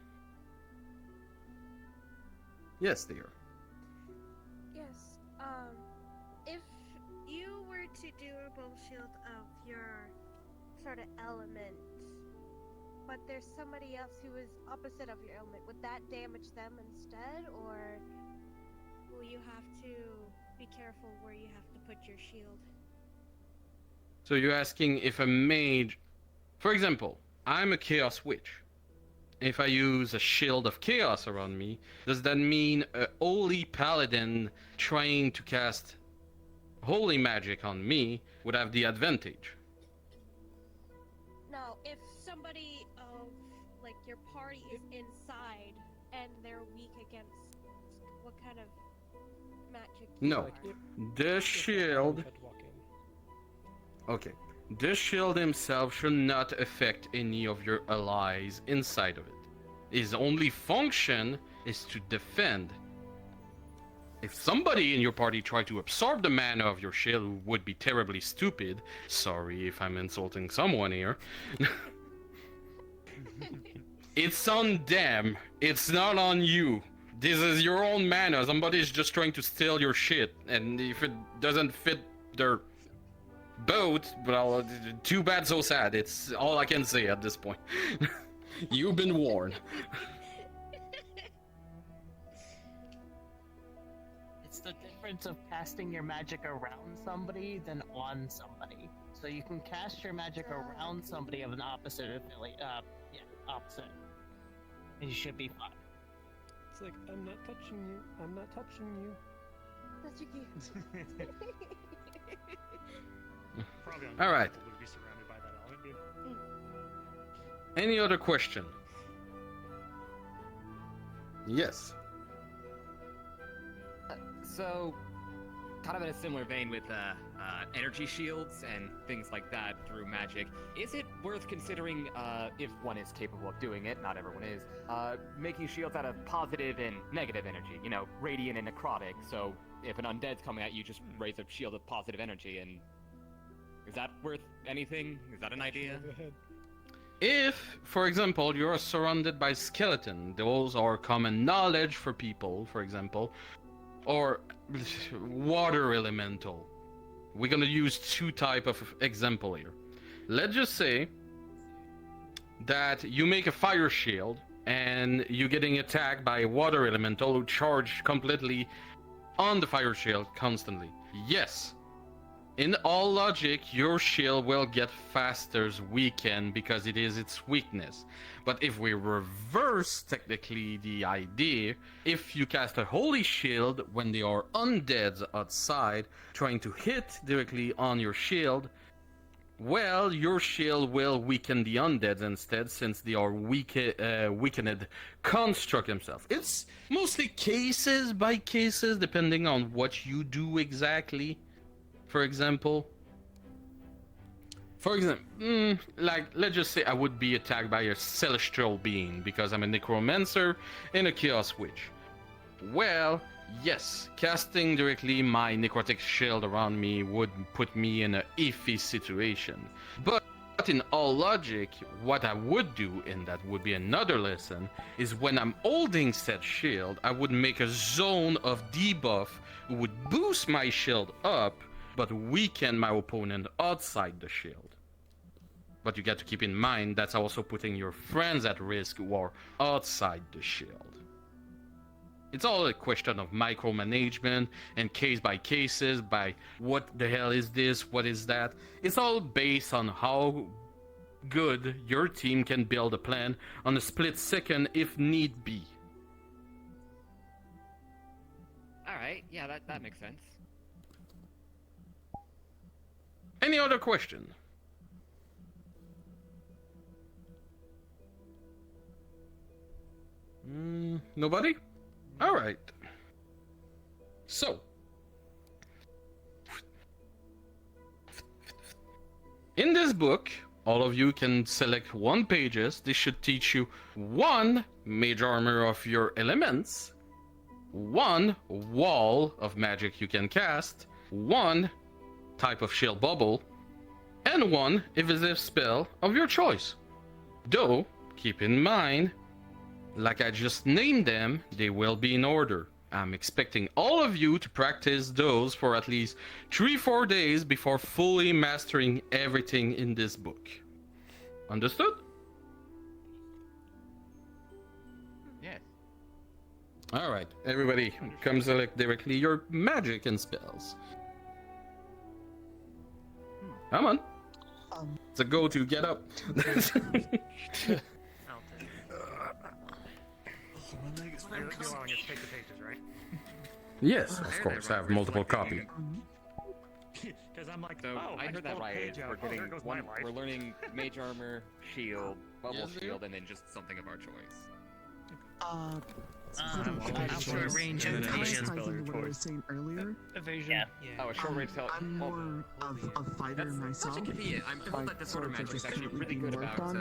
Yes, dear. Yes. If you were to do a bow shield of your sort of element, but there's somebody else who is opposite of your element, would that damage them instead, or will you have to be careful where you have to put your shield? So you're asking if a mage, for example, I'm a chaos witch. If I use a shield of chaos around me, does that mean a holy paladin trying to cast holy magic on me would have the advantage? No, if somebody of like your party is inside and they're weak against what kind of magic? No. The shield. Okay. The shield himself should not affect any of your allies inside of it. His only function is to defend. If somebody in your party tried to absorb the mana of your shield, would be terribly stupid. Sorry if I'm insulting someone here. It's on them. It's not on you. This is your own mana. Somebody's just trying to steal your shit. And if it doesn't fit their boat, well, too bad, so sad. It's all I can say at this point. You've been warned. It's the difference of casting your magic around somebody than on somebody. So you can cast your magic around somebody of an opposite affiliate, opposite. And you should be fine. It's like, I'm not touching you, I'm not touching you. Touching you. All right. Would be surrounded by that element, dude. Any other question? Yes. So, kind of in a similar vein with energy shields and things like that through magic, is it worth considering, if one is capable of doing it, not everyone is, making shields out of positive and negative energy, you know, radiant and necrotic, so if an undead's coming at you, just raise a shield of positive energy, and is that worth anything? Is that an idea? If, for example, you're surrounded by skeleton, those are common knowledge for people, for example, or water elemental. We're gonna use two type of example here. Let's just say that you make a fire shield and you're getting attacked by a water elemental who charge completely on the fire shield constantly. Yes. In all logic, your shield will get faster weakened because it is its weakness. But if we reverse technically the idea, if you cast a holy shield when they are undead outside, trying to hit directly on your shield, well, your shield will weaken the undead instead, since they are weakened construct themselves. It's mostly cases by cases, depending on what you do exactly. For example, like, let's just say I would be attacked by a celestial being because I'm a necromancer and a chaos witch. Well, yes, casting directly my necrotic shield around me would put me in an iffy situation. But in all logic, what I would do, and that would be another lesson, is when I'm holding said shield, I would make a zone of debuff who would boost my shield up, but weaken my opponent outside the shield. But you got to keep in mind that's also putting your friends at risk who are outside the shield. It's all a question of micromanagement and case by cases, by what the hell is this, what is that. It's all based on how good your team can build a plan on a split second if need be. Alright, yeah, that makes sense. Any other question? Nobody? All right. So, in this book, all of you can select 1 pages. This should teach you 1 mage armor of your elements, 1 wall of magic you can cast, 1 type of shield bubble, and 1 evasive spell of your choice. Though, keep in mind, like I just named them, they will be in order. I'm expecting all of you to practice those for at least 3-4 days before fully mastering everything in this book. Understood? Yes. Alright, everybody, come select directly your magic and spells. Come on. It's a go to get up. Yes, of course. I have multiple copies. Because I'm like, So oh, I heard that right. We're getting there goes my life. we're learning mage armor, shield, bubble Yes, shield, and then just something of our choice. Short range and evasion. what I was saying earlier. Evasion. Oh, a short range spell. I'm more of a fighter myself. That could be it. I'm told that disorder magic is actually really good about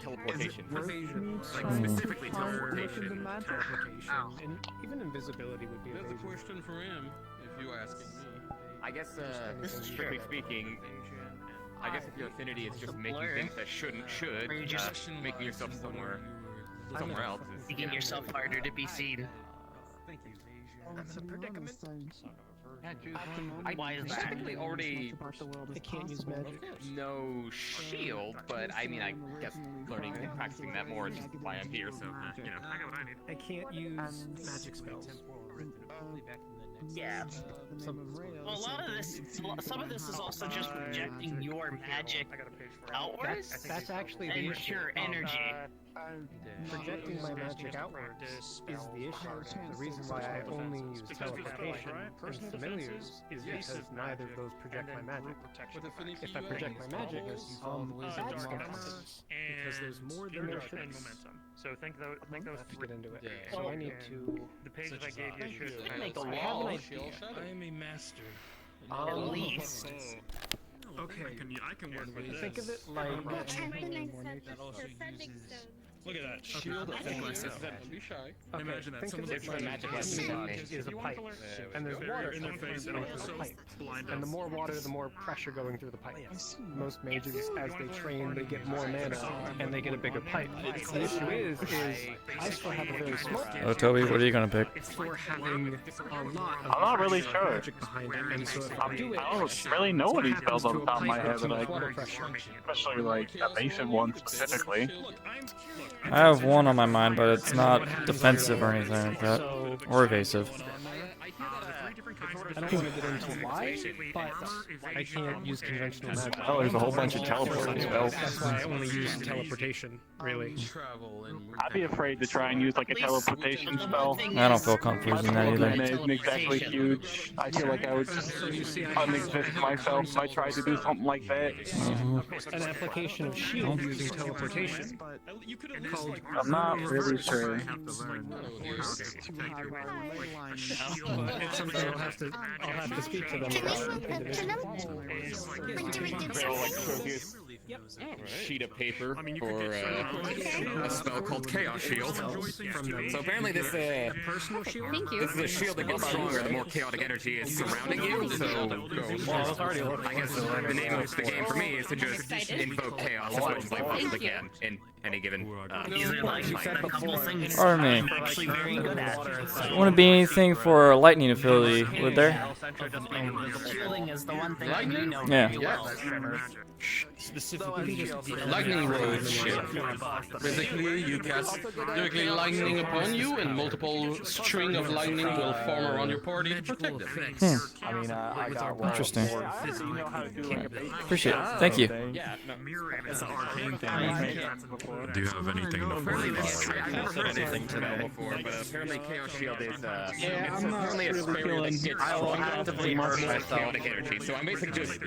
teleportation. Evasion, Like specifically teleportation. teleportation. And even invisibility would be That's a evasion. question for him, if you asking me. I guess, This is strictly true. speaking, I guess if your affinity is just making things that should, Or you just making yourself somewhere else is making yourself harder to be seen. Thank you. I'm in a predicament. Why is that? Technically already I can't use magic. no shield, but I mean, I guess learning and practicing that more is just why I'm here, so, you know. I got what I need. I can't use magic spells. Yeah. Well, a lot of this, some of this is also just projecting your magic outwards. That's actually the and issue. your energy. Projecting my magic outwards is the issue. The reason why I only use teleportation and familiars is because neither of those project my magic. If I project my magic, bad stuff happens. Because there's more than there should be. Momentum. So think those To get into it. Yeah. So I need to. the page that I gave you should Make a I have an wall. idea. I am a master. At least. Okay. I can work with this. Think of it like Organized descending stones. Look at that shield of things. Don't be shy. Imagine that think someone's of it different magic like, lessons taught me. is a pipe, and there's water in their coming face through and the also pipe. blind And the us. more water, the more pressure going through the pipe. Most mages, as they train, they get more mana, and they get a bigger pipe. The issue is I still have a very small Oh, Toby, what are you gonna pick? For having a lot of I'm not really sure. magic behind it, and so if I do it, I don't really know any spells on the top of my head that I water can, pressure. especially like evasive ones specifically. I have one on my mind, but it's not defensive or anything like that, or evasive. I don't want to get into why, but I can't use conventional magic. Oh, there's a whole bunch of teleporting spells. That's why I only use teleportation, really. I'd be afraid to try and use like a teleportation spell. I don't feel comfortable using that either. And it isn't exactly huge. I feel like I would unexist myself if I tried to do something like that. An application of shield using teleportation. I'm not really sure. It's something I'll have to speak to them about individually. Sheet of paper for a spell called Chaos Shield. So apparently this Personal shield? Thank you. this is a shield that gets stronger the more chaotic energy is surrounding you. So I guess the name of the game for me is to just invoke chaos as much as I possibly can in any given. Pardon me. Wouldn't be anything for lightning ability, would there? Shielding is the one thing Lightning? I know Yeah. really well, Trevor. Lightning road shield. Basically, you cast directly lightning upon you, and multiple string of lightning will form around your party to protect them. I mean, I got one. Interesting. Appreciate it. Thank you. Yeah, no. It's an arcane thing. Do you have anything to I've never heard anything to that before, but apparently Chaos Shield is it's apparently a barrier that gets actively immerse myself chaotic energy. So I'm basically just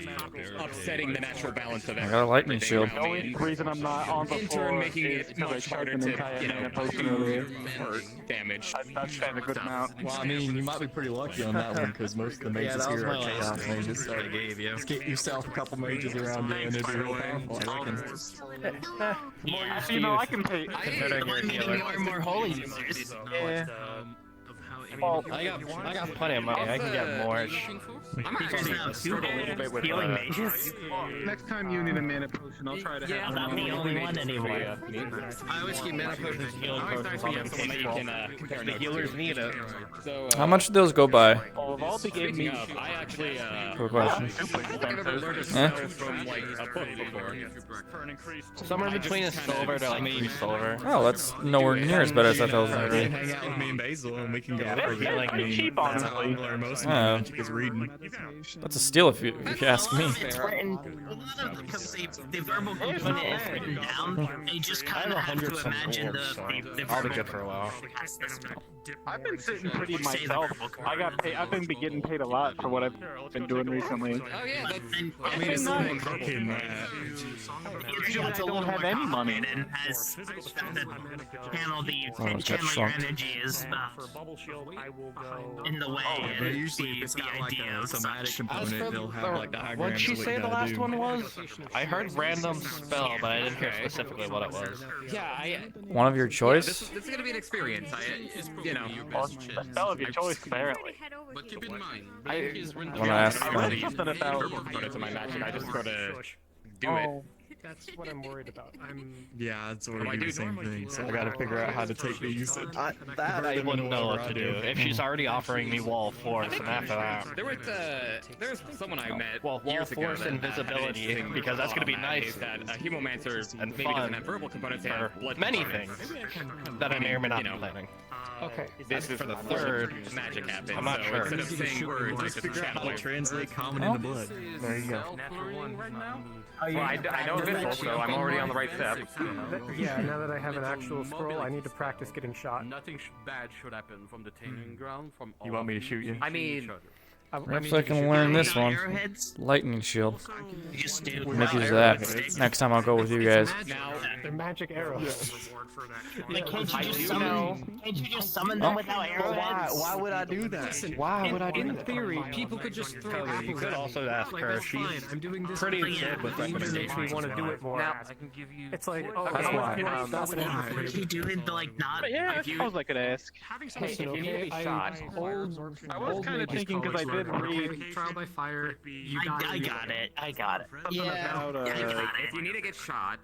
upsetting the natural balance of I got a lightning shield. The only reason I'm not on the in floor turn making is it because I much tried harder an to, entire you know, mana potion do earlier. hurt damage. I spent a good amount. Well, I mean, you might be pretty lucky on that one because most of the mages here are chaos mages. So just get yourself a couple mages around you and it'd be real powerful, I reckon. You know, I can pay. More holy users. Yeah. Well, I got plenty of money. I can get more. Healing mages? Next time you need a mana potion, I'll try to have I'm not the only one anymore. I always keep mana potions and healing potions on someone that you can compare The healers need it. So, How much do those go by? Well, of all the game speaking of, I actually Good question. I've never learned a Eh? spell from like a book before. Somewhere between a silver to like 3 silver. Oh, that's nowhere near as bad as I thought it was gonna be. Hang out with me and Basil, and we can go Yeah, over that's healing. pretty cheap, That's how I honestly. learn most of Oh. my magic is reading. That's a steal if you ask me. It's written, because the verbal component is written down, they just kind of have to imagine the I'll be verbal good for a while. past this spell. I've been sitting pretty myself. I got paid. I've been getting paid a lot for what I've been doing recently. Oh yeah, that's I mean, it's nice. someone cooking that. Usually I don't have any money. And has channel the Oh, it's got channel your shrunk. energy is in the way. But and usually, if it's the got like idea a of somatic component, they'll have like diagrams What'd she of what say you the gotta last do. one was? I heard random spell, but I didn't hear specifically what it was. yeah. One of your This choice? is gonna be an experience. You know. Spell of your choice, apparently. But keep in mind, I is written Wanna ask I read something about. component to my magic. I just gotta do it. Oh, that's what I'm worried about. Yeah, it's sort I of do the same normally thing. do So I that. gotta figure out how to take the usage. That I wouldn't know what to do. If she's already offering me wall force, and after that, There was someone I met wall years ago force that and had an visibility, interesting because that's gonna be thought on that, nice is that Humomancer and maybe fun doesn't have verbal components, they have blood many components. things that I may or may not be planning. Okay. This is For the where third, magic happens. I'm not so sure. instead of saying words, I just Figure out how to channel it. translate common into blood. There you go. Well, I know Abyssal, so I'm already on the right step. Yeah, now that I have an actual scroll, I need to practice getting shot. Nothing bad should happen from the training ground. From You want me to shoot you? I mean, Perhaps I can learn this one. Lightning shield. Make use of that. Next time I'll go with you guys. They're magic arrows. Like, can't you just summon them without arrowheads? Why would I do that? Why would I do that? In theory, people could just throw apples. You could also ask like, her. that's She's fine. I'm doing this pretty because good with danger makes me recommendations. want to do it more. Now, I can give you. It's like, oh, That's why. that's why. What you doing to like not? But yeah, I suppose I could ask. Hey, if you need to be shot, I was kind of thinking because I did read. Trial by fire. I got it. Yeah. if you need to get shot,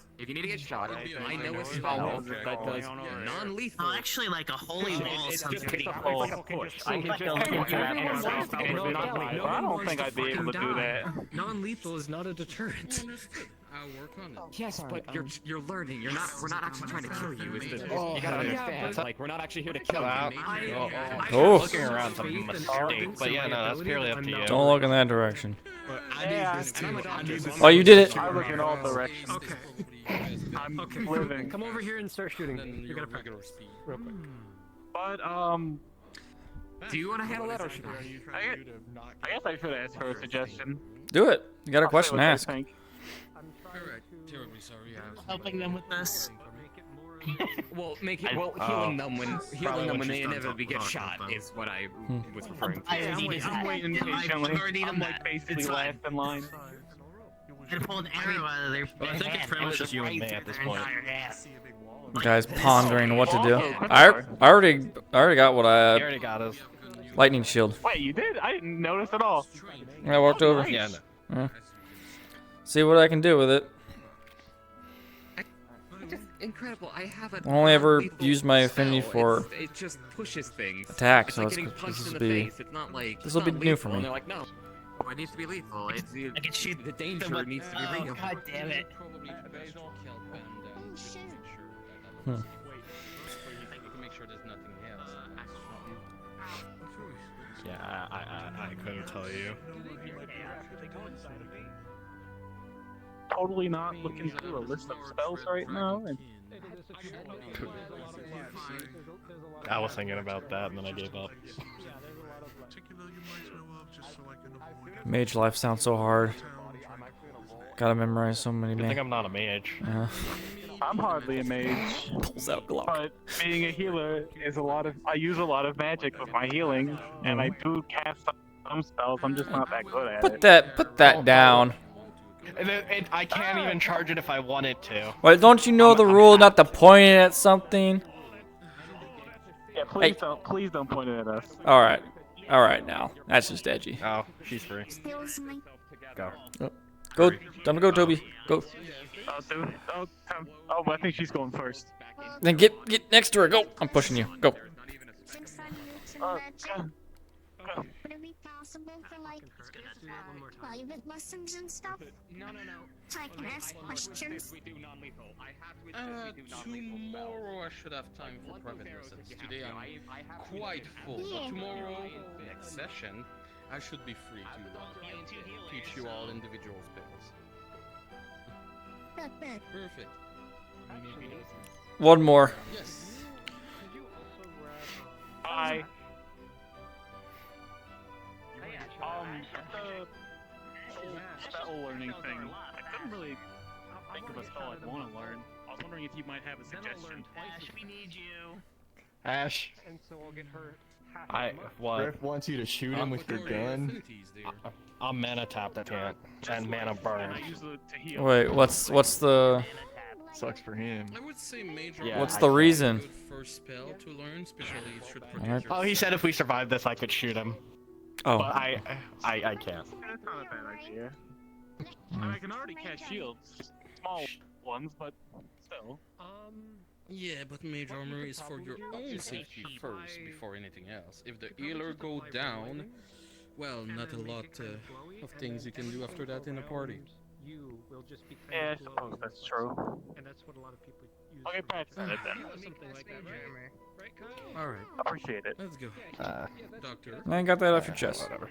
I know a spell that does non-lethal. Oh, actually, like a holy wall sounds pretty It's cool. like a push. I can just look at it and I don't think I'd be able to do that. Non-lethal is not a deterrent. I'll work on it. Yes, but you're learning. We're not actually trying to kill you. Is the, Oh, you gotta yeah, understand. but- Like we're not actually here to kill you. Oh. Looking around's a mistake, but yeah, no, that's purely up to you. Don't look in that direction. Yeah, Oh, you did it. I look in all directions. Okay. I'm Okay. living. Come over here and start shooting me. You're gonna practice real quick. But do you want to handle that or should I guess I should ask her a suggestion. Do it. You got a I'll question say to what ask. they think. Terribly sorry. Helping them with this. Well, healing them when they inevitably get shot is what I was referring to. I'm waiting patiently. I'm like basically last in line. And pull an arrow out of their I think it's pretty much just you and me at this point. Guys pondering what to do. I already got what I You already got us. lightning shield. Wait, you did? I didn't notice at all. I walked over. Yeah, no. Yeah. See what I can do with it. Just incredible. I have a. I only ever non-lethal used my spell. affinity for It just pushes things. attack, It's so like it's- getting punched this in will the be- face. It's not like. this will be it's not new for lethal, and me. they're like, no. Oh, it needs to be lethal. It's the, I can shoot the danger needs to be real. God damn it. Hmm. Make sure there's nothing else. Yeah, I couldn't tell you. Totally not looking through a list of spells right now. And I was thinking about that and then I gave up. Mage life sounds so hard. Gotta memorize so many I think names. I'm not a mage. I'm hardly a mage. Pulls out Glock. But being a healer is I use a lot of magic with my healing, and I do cast some spells. I'm just not that good at it. Put that down. And I can't even charge it if I wanted to. Wait, don't you know the rule not to point it at something? Yeah, please don't point it at us. All right now. That's just edgy. Oh, she's free. Go. Go, time to go, Toby. Go. I think she's going first. Then get next to her. Go. I'm pushing you. Go. Would it be possible for like private lessons and stuff? No. So I can ask questions? Tomorrow I should have time for private lessons. Today I'm quite full. But tomorrow, next session, I should be free to teach you all individual spells. Perfect. One more. Yes. Bye. The spell learning thing. I couldn't really think of a spell I'd want to learn. I was wondering if you might have a suggestion. Ash, we need you. Ash. And so I'll get her half What? Griff wants you to shoot him with your gun. I'm mana tapped, I can't. And mana burn. Wait, what's the? Sucks for him. I would say major. Yeah, What's the reason? First spell to learn, especially it should Alright. Oh, he said if we survive this, I could shoot him. Oh. But I can't. That's not a bad idea. I can already cast shields. Small ones, but still. Yeah, but mage armor is for your own safety first, before anything else. If the healer go down, well, not a lot of things you can do after that in a party. You will just be Yeah, I suppose that's true. And that's what a lot of people use. Okay, practice it then. Something like that, right, Kyle? Alright. Appreciate it. Let's go. Doctor. I got that off your chest. Whatever.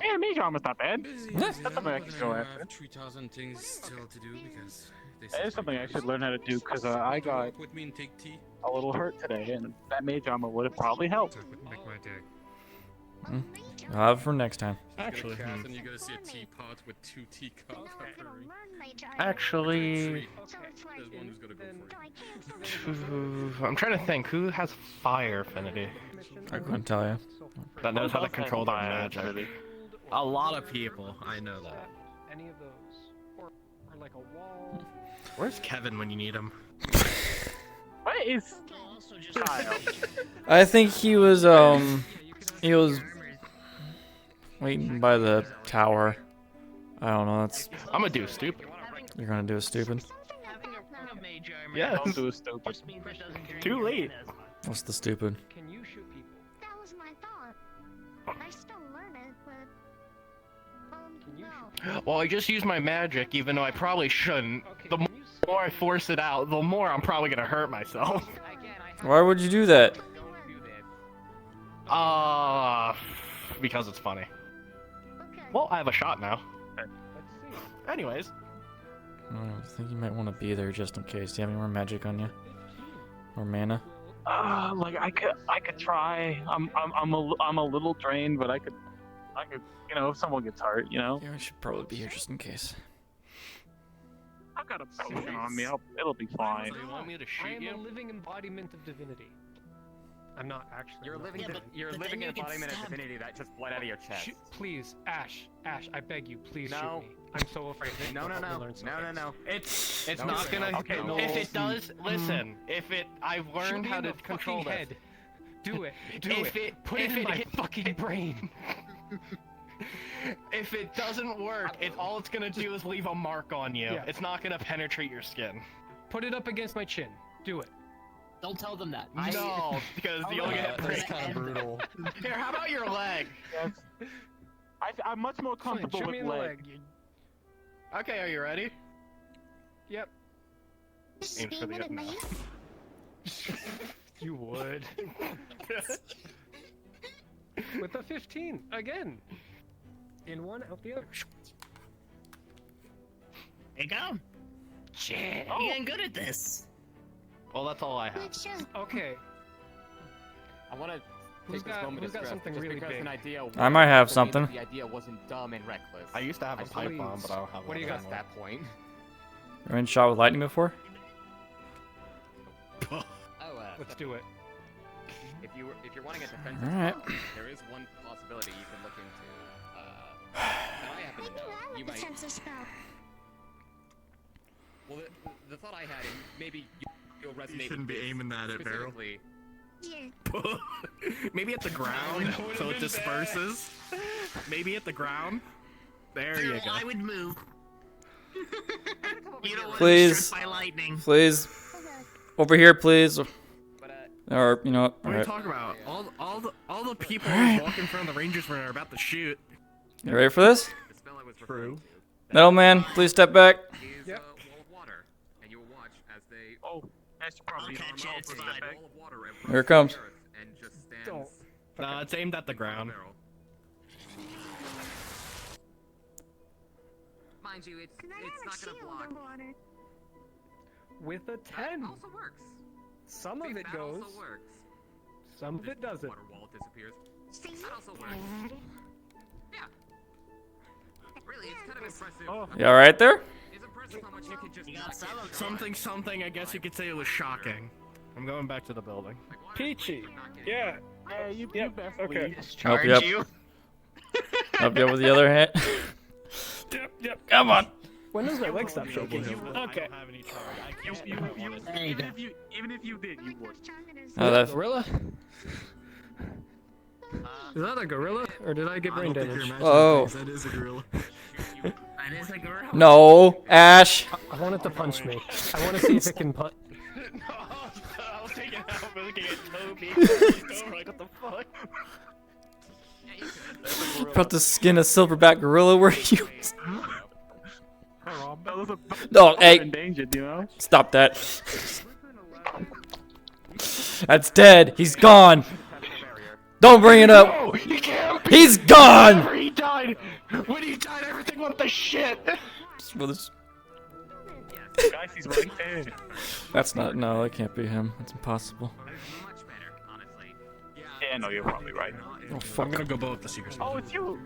Yeah, mage armor's not bad. Busy, That's something I can go I after. have 3,000 things still to do because That is something I should learn how to do, because I got with me and take tea. a little hurt today, and that mage armor would have probably helped. I'll have it for next time. Actually, and you're gonna see a teapot with 2 teacups. Actually, There's one who's gonna go for it. I'm trying to think. Who has fire affinity? I couldn't tell you. That knows how to control their magic. A lot of people, I know that. Any of those, or like a wall. Where's Kevin when you need him? What is Kyle? I think he was waiting by the tower. I don't know. That's. I'm gonna do stupid. You're gonna do a stupid. Yes. Don't do stupid. Too late. What's the stupid? Can you shoot people? That was my thought. I still learn it, but no. Well, I just used my magic, even though I probably shouldn't. The more I force it out, the more I'm probably gonna hurt myself. Why would you do that? Because it's funny. Well, I have a shot now. Anyways. I think you might want to be there just in case. Do you have any more magic on you? Or mana? Like I could try. I'm a little drained, but I could, you know, if someone gets hurt, you know. Yeah, I should probably be here just in case. I've got a potion on me. It'll be fine. So you want me to I shoot am you? a living embodiment of divinity. I'm not actually. You're living. Yeah, You're but living then an you can embodiment of stab. divinity that just bled out of your chest. Please, Ash, I beg you, please No. shoot me. I'm so afraid. No, You'll no, help me no, learn no, something. no. It's No, not gonna. okay, no. If it does, listen. If it, I've Shoot learned me how in to the control fucking this. head. Do it. Do If it. it- Put it if in it my hit- fucking brain. If it doesn't work, all it's gonna do is leave a mark on you. Yeah. It's not gonna penetrate your skin. Put it up against my chin. Do it. Don't tell them that. No, because you'll get That's kind of brutal. Here, how about your leg? Yes. I'm much more comfortable Shoot me with in the leg. Okay, are you ready? Yep. Aim for the no. You would. With a 15 again. In one, out the other. There you go. Shit, Oh. you're getting good at this. Well, that's all I have. Okay. I want to Who's take this got- moment who's of got stress something just really because big? an idea. I might have wasn't something. The idea wasn't dumb and reckless. I used to have a pipe please. bomb, but I don't have What do you one got? anymore. That point. You been shot with lightning before? Oh, Let's do it. if you're wanting a defensive Alright. spell, there is one possibility you can look into. That I happen to know. You might. Well, the thought I had, and maybe you'll resonate. You shouldn't with be this aiming that at Beryl. specifically. Maybe at the ground, so it disperses. Maybe at the ground. There you go. I would move. You don't want to be Please. struck by lightning. Please. Over here, please. Or, you know what? What are you Alright. talking about? All the people Alright. walking in front of the Rangers were about to shoot. You ready for this? The spell I was True. Metal Man, please step back. Is a wall of water, and you'll watch as they. Oh, I should probably catch it, it's fine. Wall of water and Here it comes. and just stands. Don't. Nah, it's aimed at the ground. Barrel. Mind you, it's not gonna block. With a 10. Also works. Some of See, it that goes. also works. Some of it doesn't. Water wall disappears. That also works. Yeah. Really, it's kind of impressive. Oh. You alright there? It's impressive how much you can just. Something. I guess you could say it was shocking. I'm going back to the building. Peachy. Yeah. Yeah, you best Okay. leave. Help you up. Help you up with the other hand. Yep. Come on. When does my leg stop shaking? Okay. Okay. I don't have any charge. I can't Even if you did, you would. Oh, that's Gorilla? Is that a gorilla? Or did I get brain damage? Oh. That is a gorilla. That is a girl. No, Ash. I want it to punch me. I want to see if it can punch. No, I was taking out looking at Toby. He's going like, what the fuck? About to skin a silverback gorilla, were you? That was a No, hey. endangered, you know. Stop that. That's dead. He's gone. Don't bring it up. No, he can't. He's gone. Whenever he died, when he died, everything went to shit. Well, this- Guys, he's right there. That's not. No, that can't be him. That's impossible. Much better, honestly. Yeah, Yeah, no, you're probably right. Oh, fuck. I'm gonna go blow up the secret. Oh, it's you.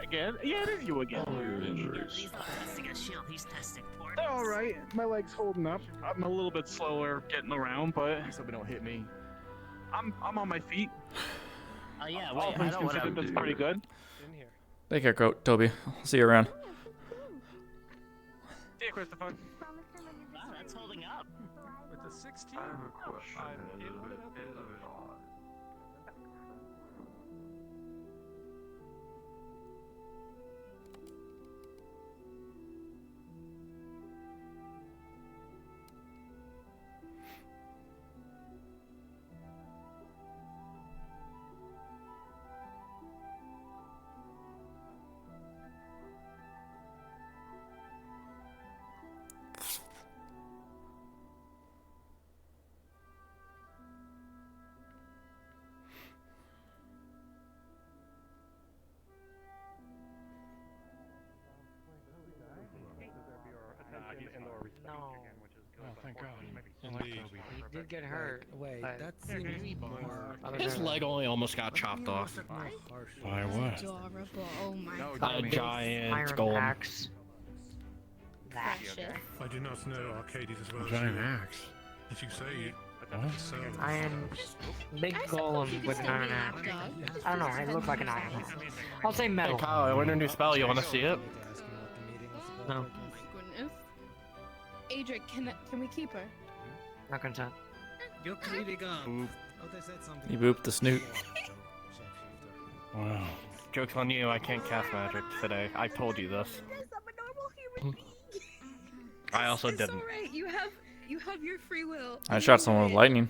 Again? Yeah, it is you again. He's not testing a shield, he's testing portals. They're all right. My leg's holding up. I'm a little bit slower getting around, but so they don't hit me. I'm on my feet. Oh yeah, All wait, I things know what considered, I'm that's pretty good. Take care, Toby. I'll see you around. See you, Christopher. Wow, that's holding up. With the 16, I have a question. I'm Is able it to- odd? No. Oh, thank God. Indeed. He did get hurt. Wait, but that seems more. His leg only almost got chopped off. By what? Adorable. Oh my No, god. A giant Iron golem. axe. Precious. I do not know Arcades as well as Giant you. axe. If you say What? so. Iron. Big golem with an iron axe. I don't know. It looks like an iron axe. I'll say Hey metal. Kyle, I learned a new spell. You want to see it? No, Oh my goodness. Adric, can we keep her? not consent. You're clearly gone. Oh, they said something. He booped the snoot. Wow. Joke's on you. I can't cast magic today. I told you this. Yes, I'm a normal human being. I also It's didn't. alright. You have your free will. I shot someone with lightning.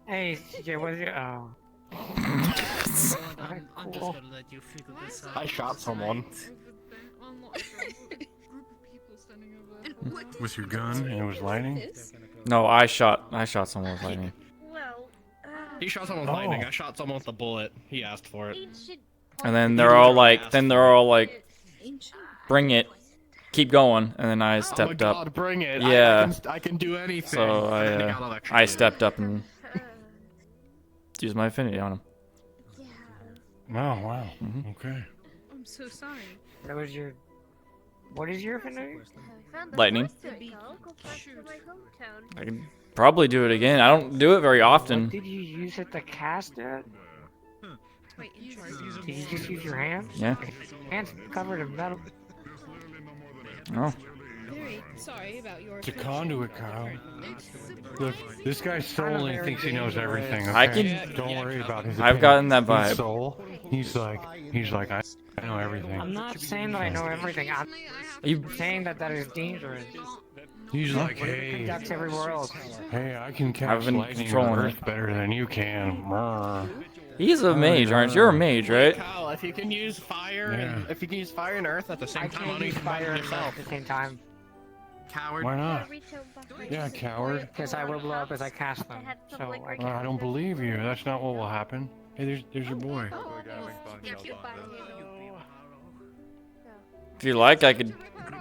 Hey, CJ, what is your? Oh. I'm just Cool. gonna let you figure this out. I shot someone. With your gun and it was lightning? No, I shot someone with lightning. Well, He shot someone with lightning. I shot someone with a bullet. He asked for it. ancient. And then they're all like, bring it, keep going. And then I stepped oh my up. God, bring it. Yeah. I can do anything. So And then he got I electrocuted. stepped up and used my affinity on him. Oh, wow. Okay. I'm so sorry. That was your. What is your affinity? Lightning. Go back to my hometown. I can probably do it again. I don't do it very often. What did you use it to cast it? Wait, Did you just use your hands? Yeah. Hands covered in metal. Oh. Very sorry about your. It's a conduit, Kyle. Look, this guy solely thinks he knows everything. Okay? I can- Don't worry about his. I've gotten that opinion. vibe. His soul. He's like, I know everything. I'm not saying that I know everything. I'm saying that is dangerous. He's like, What if it hey, conducts everywhere else? hey, I can I've cast been lightning controlling on it. Earth better than you can. Brr. He's a mage, aren't you? You're a mage, right? Kyle, if you can use fire and if you can use fire and earth at the I same time, can't why don't you use combine fire it and yourself? at the same time. Coward. Why not? Yeah, coward. Because I will blow up as I cast them. So I I don't believe you. That's not what will happen. Hey, there's your boy. If you like, I could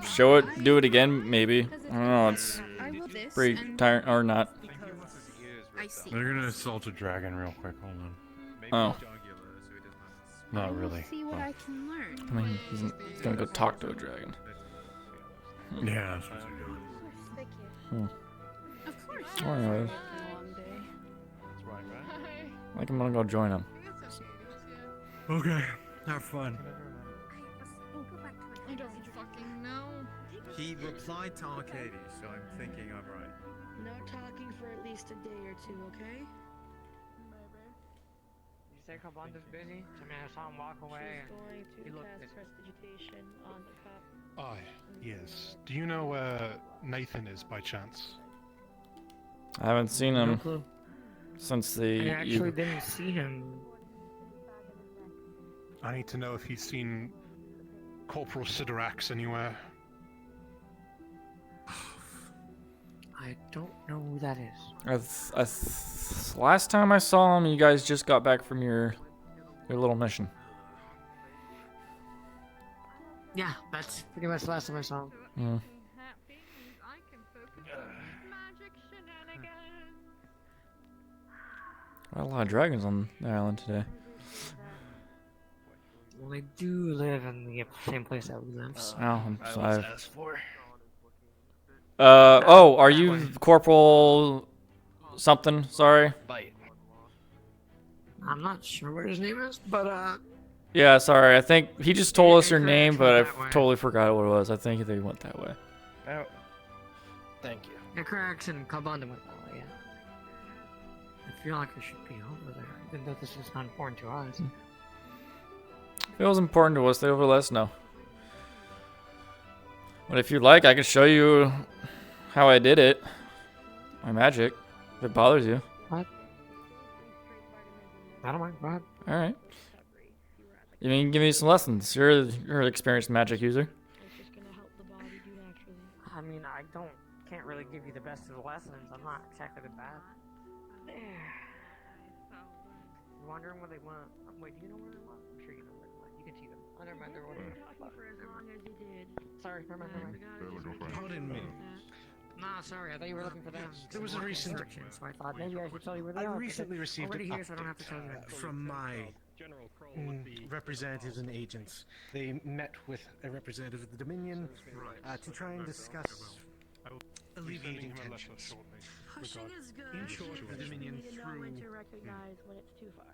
show it, do it again, maybe. I don't know. It's pretty tiring, or not. I see. They're gonna assault a dragon real quick. Hold Oh. on. Not really. See what I can learn. I mean, he's gonna go talk to a dragon. Yeah, that's what they're doing. Of course. Well, anyways, like I'm gonna go join him. Okay, have fun. I don't fucking know. He replied to Arcades, so I'm thinking I'm right. No talking for at least a day or two, okay? You say Kabonda's busy? I mean, I saw him walk away and She's he going looked to cast prestidigitation on the cup. Aye, yes. Do you know where Nathan is by chance? I haven't seen him clue. since I the. actually didn't see him. I need to know if he's seen Corporal Siderax anywhere. I don't know who that is. Last time I saw him, you guys just got back from your little mission. Yeah, that's pretty much the last time I saw him. Mm. Got a lot of dragons on the island today. Well, they do live in the same place that we live. So. Oh, I'm I was sorry. asked for. Oh, are you Corporal something? Sorry. Bite. I'm not sure what his name is, but Yeah, sorry. I think he just told us your name, but I that way. totally forgot what it was. I think they went that way. Oh. Thank you. yeah, Krax and Kabanda went that way. Yeah. I feel like I should be over there, even though this is not important to us. If it was important to us, they would let us know. But if you'd like, I can show you how I did it. My magic, if it bothers you. What? I don't mind. Go ahead. All right. You mean give me some lessons? You're an experienced magic user. I mean, can't really give you the best of the lessons. I'm not exactly the best. You're wondering where they went. Wait, do you know where they went? I'm sure you know where they went. You can see them. I don't remember what they went. Sorry, never mind. Pardon me. Nah, sorry, I thought you were looking for them. There was a recent. So I thought maybe I should tell you where they I are. recently received already an here, so I don't have to tell you update, that. from my representatives and agents. They met with a representative of the Dominion to try and discuss alleviating tensions. Pushing is good. In short, the Dominion You know when to recognize when it's too far.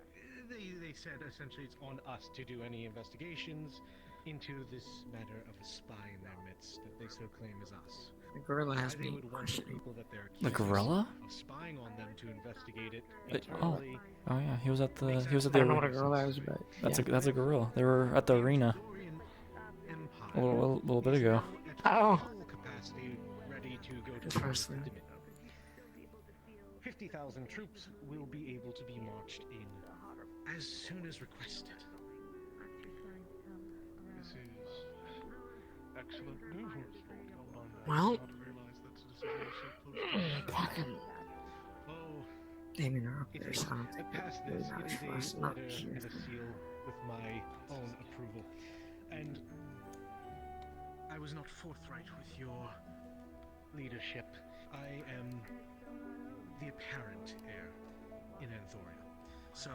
They said essentially it's on us to do any investigations into this matter of a spy in their midst that they so claim is us. The gorilla has They me would want the people that they're The gorilla? of spying on them to investigate it Oh, internally. yeah. He was at the I don't know what a gorilla is, but that's a gorilla. They were at the arena a little bit ago. Oh. Capacity ready to go to Just first the thing. Dominion. 50,000 troops will be able to be marched in as soon as requested. This is excellent news. Well, Oh, fucking Damien are up there, so I don't think past really this, matters it for us is a not letter here. and a seal with my own approval. And I was not forthright with your leadership. I am the apparent heir in Anthoria. So,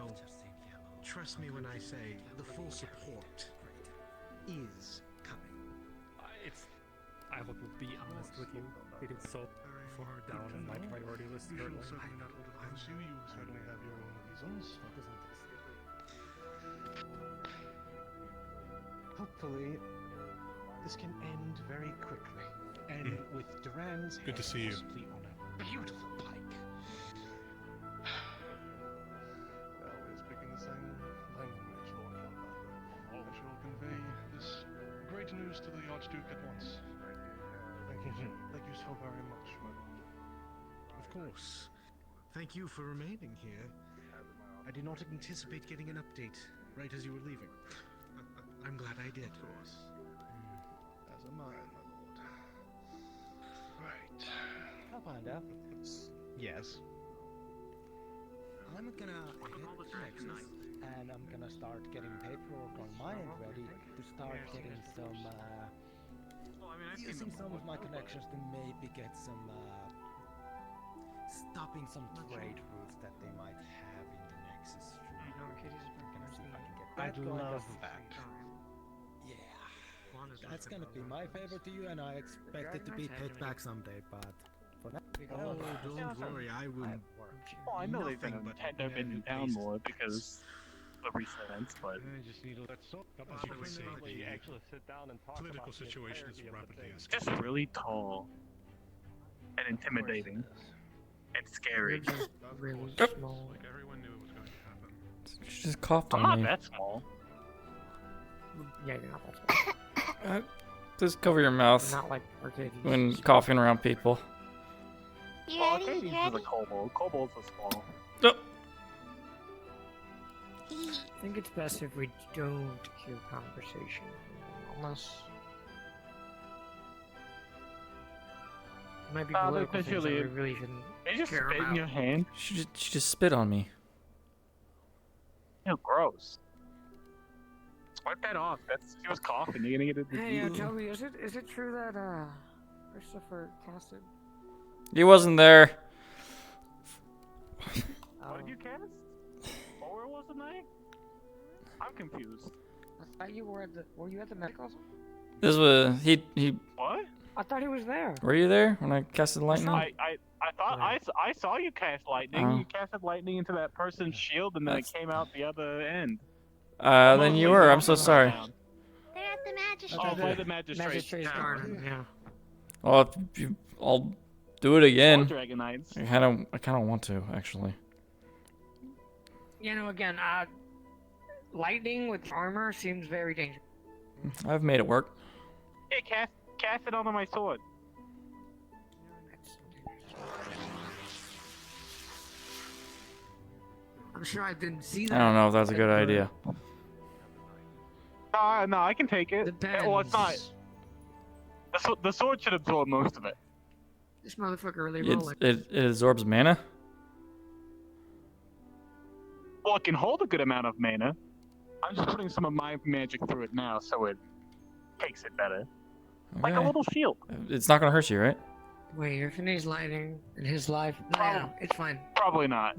trust me when I say the full support is coming. I will be honest with you. It is so far down on my priority list We shall currently. certainly not oppose you. You certainly have your own reasons. Hopefully, this can end very quickly. And with Duran's Good to head see you. possibly on a beautiful pike. Well, we're speaking the same language, Lord Commander. I shall convey this great news to the Archduke at once. Thank you so very much, my lord. Of course. Thank you for remaining here. I did not anticipate getting an update right as you were leaving. I'm glad I did. Of course. As am I, my lord. Right. Commander. Yes. I'm gonna hit Nexus, and I'm gonna start getting paperwork on my end ready to start getting some, using some of my connections to maybe get some, stopping some trade routes that they might have in the Nexus. Gonna see if I can get that I'd going. love that. Yeah. That's gonna be my favor to you, and I expect it to be paid back someday, but for now, Oh, don't worry, I will. Well, I know they've been Nothing but Nintendo been in town more because of recent events, but I just need to let so. As you can see, the political situation is rapidly escalating. just really tall and intimidating and scary. Really small. Like everyone knew it was going to happen. She just coughed I'm on not me. that small. Yeah, you're not that small. Just cover your mouth Not like Arcades. when coughing around people. Well, Arcades is a kobold. Kobolds are small. I think it's best if we don't hear conversation, unless it might be political things that we really shouldn't They just care spit in about. your hand. She just spit on me. Ew, gross. Wipe that off. She was coughing. You're gonna get a Hey, disease. Toby, is it true that Christopher casted? He wasn't there. What did you cast? wasn't I? I'm confused. I thought you were at the. Were you at the medical? This was he. What? I thought he was there. Were you there when I casted lightning? I thought I saw you cast lightning. Oh. You casted lightning into that person's shield, and then it came out the other end. Then you were. I'm so sorry. They're at the magistrate. Oh, by the magistrate. Magistrate's garden. Yeah. Well, I'll do it again. Or Dragonites. I kind of want to actually. You know, again, lightning with armor seems very dangerous. I've made it work. Hey, cast it onto my sword. I'm sure I didn't see that. I don't know if that's a good idea. No, I can take it. Well, it's not. The sword should absorb most of it. This motherfucker really It, rolling. it absorbs mana. Well, it can hold a good amount of mana. I'm just putting some of my magic through it now, so it takes it better. Like a Okay. little shield. It's not gonna hurt you, right? Wait, if it needs lightning in his life, no, it's fine. Probably not.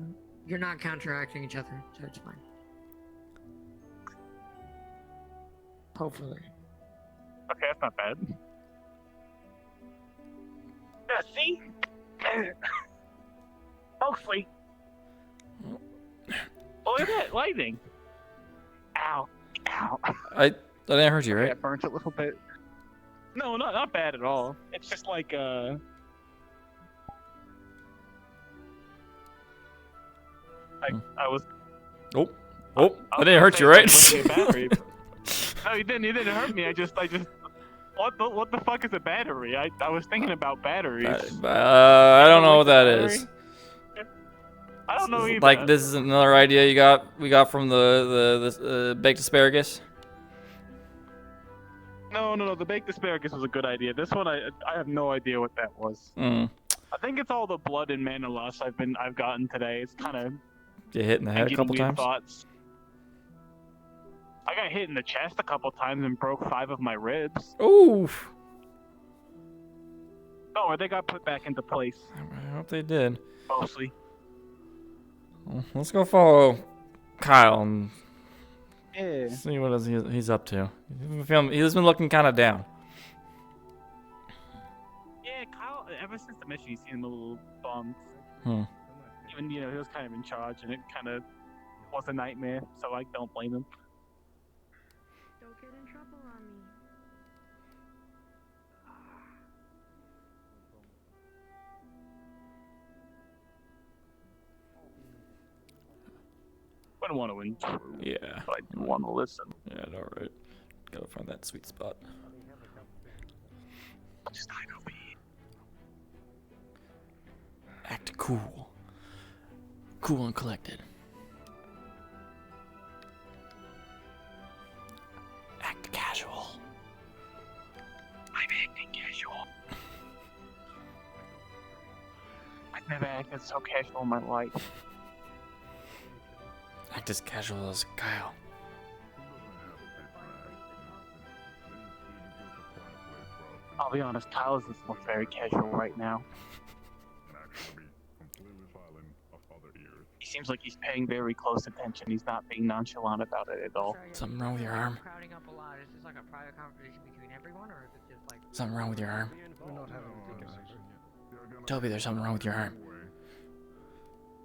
You're not counteracting each other, so it's fine. Hopefully. Okay, that's not bad. Yeah, see? Mostly. Look at that, lightning. Ow. Ow. I didn't hurt you, Okay, right? I burnt it a little bit. No, not bad at all. It's just like, I was... Oh, I didn't hurt you, right? No, you didn't hurt me. I just... What the fuck is a battery? I was thinking about batteries. I don't know what that is. I don't know either. Like this is another idea we got from the baked asparagus. No, the baked asparagus was a good idea. This one, I have no idea what that was. Mm. I think it's all the blood and mana loss I've gotten today. It's kind of Get hit in the head a couple times. Thoughts. I got hit in the chest a couple times and broke 5 of my ribs. Oof. Oh, they got put back into place. I hope they did. Mostly. Well, let's go follow Kyle and Yeah. see what he's up to. He's been looking kind of down. Yeah, Kyle. Ever since the mission, he's seen a little bummed. Even he was kind of in charge, and it kind of was a nightmare. So I don't blame him. Don't get in trouble on me. I don't want to intrude. Yeah. But I do want to listen. Yeah, alright. Gotta find that sweet spot. Just hide over here. Act cool. Cool and collected. Act casual. I'm acting casual. I've never acted so casual in my life. Act as casual as Kyle. I'll be honest, Kyle doesn't look very casual right now. He seems like he's paying very close attention. He's not being nonchalant about it at all. Something wrong with your arm? Crowding up a lot. Is this like a private conversation between everyone, or is it just like... Something wrong with your arm? We're not having a conversation. Toby, there's something wrong with your arm.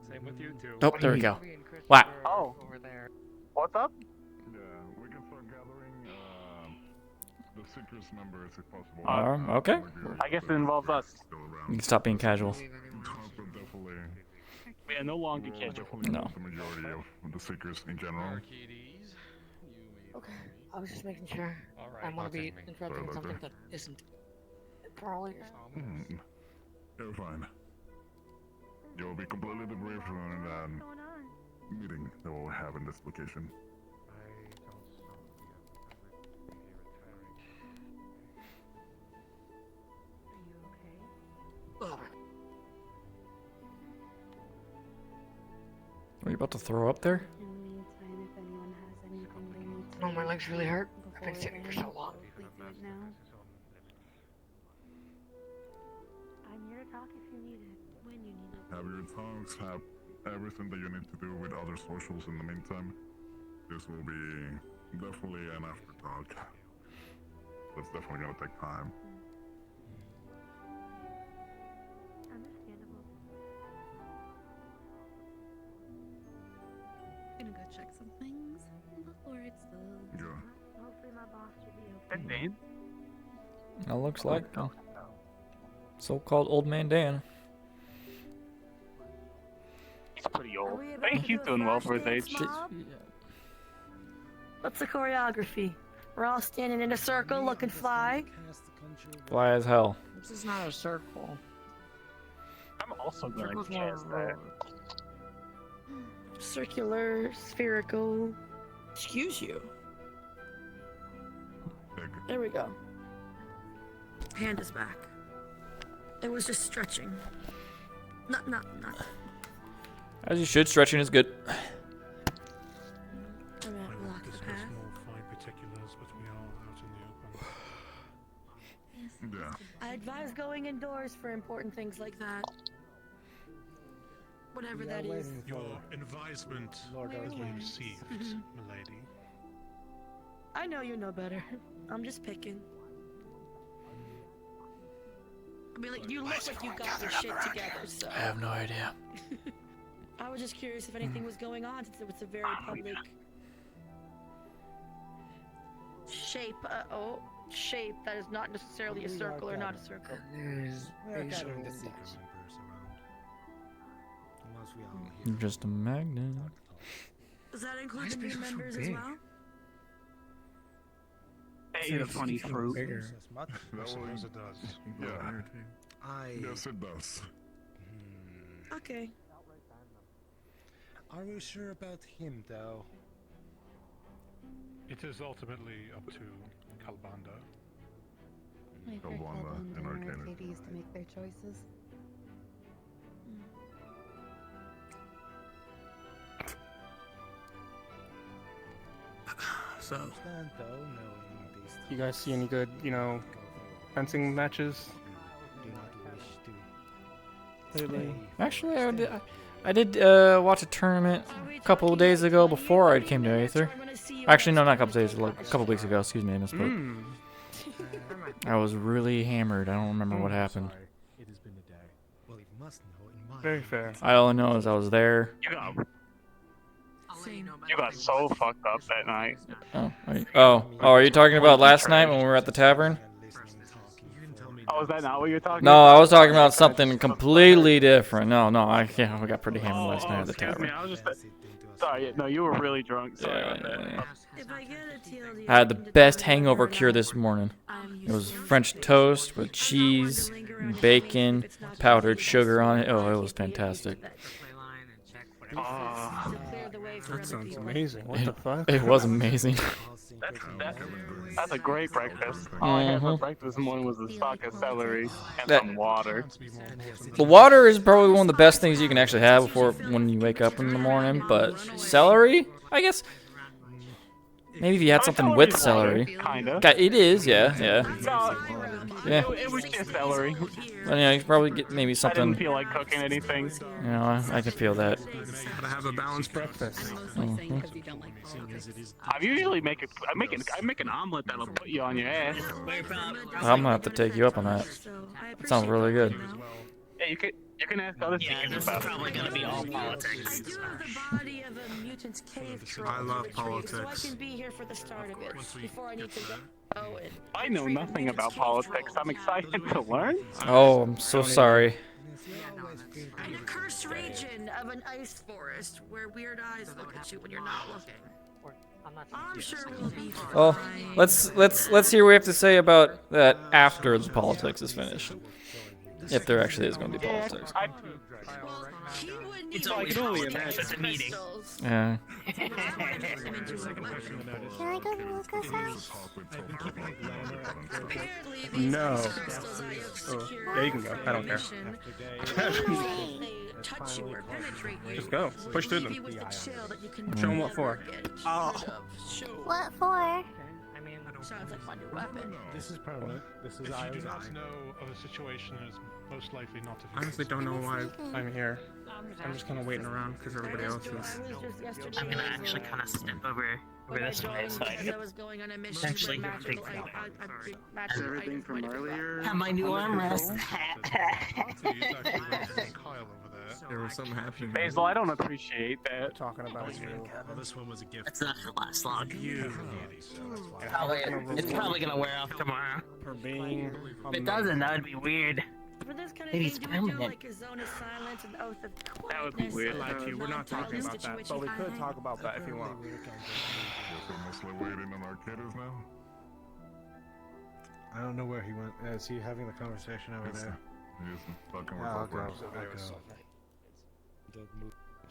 Same with you too. Oh, there we go. Wow. Oh. What's up? Yeah, we can start gathering the Seekers members if possible. Okay. I guess it involves us. You can stop being casual. Definitely. We are no longer casual. No. The majority of the Seekers in general. Okay, I was just making sure. I want to be interrupting in something that isn't probably. You're fine. You'll be completely debriefed on that meeting that we'll have in this location. Are you about to throw up there? In the meantime, if anyone has anything they need to Oh, my legs really hurt. I've been before sitting for then, so long. please do it now. I'm here to talk if you need it. When you need it. Have your tongues everything that you need to do with other socials in the meantime, this will be definitely an afterthought. That's definitely gonna take time. Understandable. Gonna go check some things before it's the. Hopefully my boss should be That Dan? That looks like so-called old man Dan. He's pretty old. I think he's doing well for his age. What's the choreography? We're all standing in a circle looking fly. Fly as hell. This is not a circle. I'm also gonna Circle's cast more that. Circular, spherical. Excuse you. There we go. Hand is back. It was just stretching. Not. As you should. Stretching is good. I'm at block the path. Fine particulars, but we are out in the open. Yeah. I advise going indoors for important things like that. Whatever that is. Your advisement has been received, milady. I know you know better. I'm just picking. I mean, like, you look like you got your shit together, so. I have no idea. I was just curious if anything was going on since it was a very public shape. Shape that is not necessarily a circle or not a circle. We're gathering the secret members around. Unless we all hear. Just a magnet. Does that include the new members as well? Hey, the funny fruit. Yes, it does. Yeah. Yes, it does. Okay. Are we sure about him, though? It is ultimately up to Kalbanda. Wait for Kalbanda Kalbanda and or Arcanus. Arcades to make their choices. So, Stand, though, knowing these you guys see any good, fencing matches? do not wish to Lately? Actually, I did watch a tournament a couple of days ago before I came to Aether. Actually, no, not a couple of days, like a couple of weeks ago. Excuse me, I misspoke. I was really hammered. I don't remember what happened. It has been a day. Well, you must know in my Very fair. I all I know is I was there. You got so fucked up that night. Are you talking about last night when we were at the tavern? Oh, is that not what you're talking No, about? I was talking about something completely different. No, I got pretty hammered last night at the excuse me, tavern. I was just. Sorry, no, you were really drunk. Sorry about that. I had the best hangover cure this morning. It was French toast with cheese, bacon, powdered sugar on it. Oh, it was fantastic. That sounds amazing. What the fuck? It was amazing. That's a great breakfast. All I had for breakfast this morning was a stalk of celery and some water. The water is probably one of the best things you can actually have before when you wake up in the morning, but celery, I guess. Maybe if you had something with celery. Kinda. It is, yeah. No, Yeah. it was just celery. Well, yeah, you could probably get maybe I something. didn't feel like cooking anything. You know, I can feel that. Gotta have a balanced breakfast. I usually make an omelet that'll put you on your ass. I'm gonna have to take you up on that. That sounds really good. Yeah, you can ask other teams about it. Probably gonna be all politics. I love politics. So I can be here for the start of it before I need to go and I know nothing about politics. I'm excited to learn. Oh, I'm so sorry. in a cursed region of an ice forest where weird eyes look at you when you're not looking. I'm sure we'll be fine. Well, let's hear what we have to say about that after the politics is finished. If there actually is going to be politics. It's always politics at the meeting. Yeah. Can I go to Luca's house? No. Oh, yeah, you can go. I don't care. Just go. Push through them. Show them what for. What for? Sounds like my new weapon. This is permanent. This is If you Io's do not eye. know of a situation that is most likely not to be. I honestly don't know why I'm here. I'm just kind of waiting around because everybody else is. I'm gonna actually kind of step over this way so I I can was going on a mission potentially with figure magical, it out. magical Everything items from pointed to earlier. Have my new armrest. There was something happening. Basil, I don't appreciate that. Talking about you. Well, this one was a gift. It's not gonna last long. You. It's probably gonna wear off tomorrow. For being. If it doesn't, that would be weird. For this kind of Maybe thing, it's do we do permanent. like a zone of silence and oath of That would be weird. I lied to you. We're not talking about that, but we could talk about that if you want. Guess we're mostly waiting on Arcadis now. I don't know where he went. Is he having the conversation over there? He is talking with I'll Hopkins. go.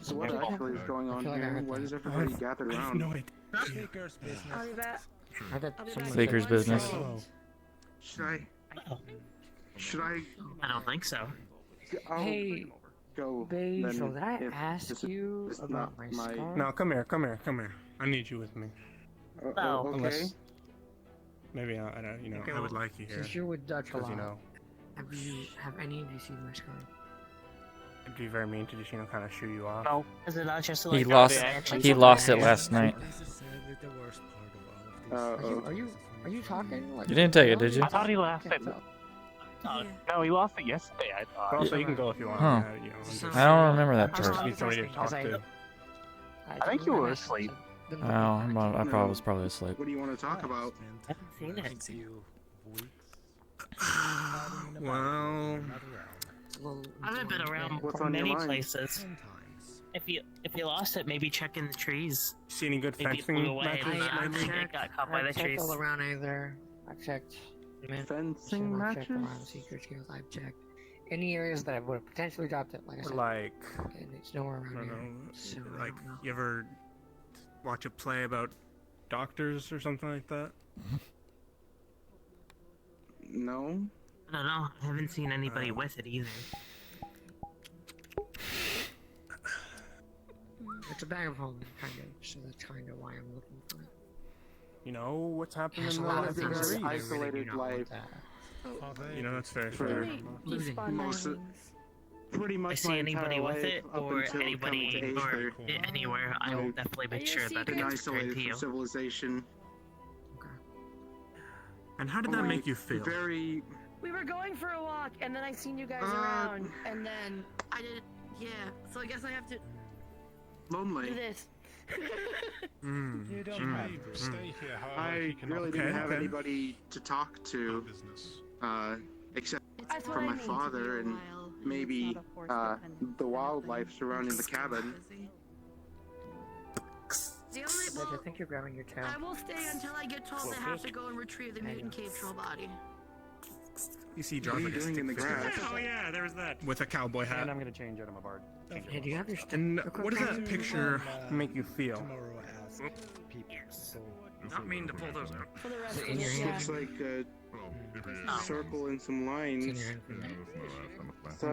So what actually is going on here? Why is everybody gathered around? No idea. Baker's business. I'll be back. Baker's business. Should I? Should I? I don't think so. I'll Hey, go. Basil, then did I if ask this is- you this is about not my scar? No, come here, come here, come here. I need you with me. Oh, okay. Unless maybe I don't. You know, I would like you here. Since you're with Dutch a Because lot, you know, have any of you seen my scar? it'd be very mean to just kind of shoo you off. No. Is it not just He like lost. He lost it last night. Necessarily the worst part of all of these. Are you talking? Like, You didn't take it, did you? I thought he lost it. No, he lost it yesterday, I thought. Also, you can go if you want. Huh. You know, I'm just- I don't remember that I just part. need somebody to talk to. I think you were asleep. Oh, I probably was probably asleep. What do you want to talk about? I haven't seen it. Well, I haven't been around What's on your many mind? places. If you lost it, maybe check in the trees. see any good Maybe it fencing flew away. matches? I don't think it got caught by the I've checked trees. all around either. I've checked Fencing I've checked matches? around secret skills. I've checked any areas that I would have potentially dropped it. Like I Or said, like, and it's nowhere I around don't here. know, So I like don't know. you ever watch a play about doctors or something like that? No. I don't know. I haven't seen anybody with it either. It's a bag of holding, kind of. So that's kind of why I'm looking for it. You know what's happening There's in a the lot of things streets? that I really Isolated do not want life. that. You know, that's very For fair. most, pretty I much see my anybody entire with life it up or until anybody coming to or Aether. anywhere, I will definitely make sure that Been it gets isolated returned to from you. civilization. And how did that make you feel? Very. We were going for a walk, and then I seen you guys around, and then I did. Yeah, so I guess I have to do Lonely. this. You don't have to stay here. However, I you cannot really be didn't have okay. anybody to talk to, except That's what for I my mean, to father be and wild. maybe the wildlife surrounding the cabin. The only, I well, think you're grabbing your tail. I will stay until I get told I have to go and retrieve the mutant cave troll body. You see, What John's are you like a doing in the stick figure grass? Oh yeah, there was that. with a cowboy hat. And I'm gonna change out of my bard. Hey, do you have your stick? And what does that picture make you feel? Tomorrow ask people. Not mean to pull those out. For the rest Is of it in it, your yeah. Looks like a circle and some lines. It's in your hand. Is that a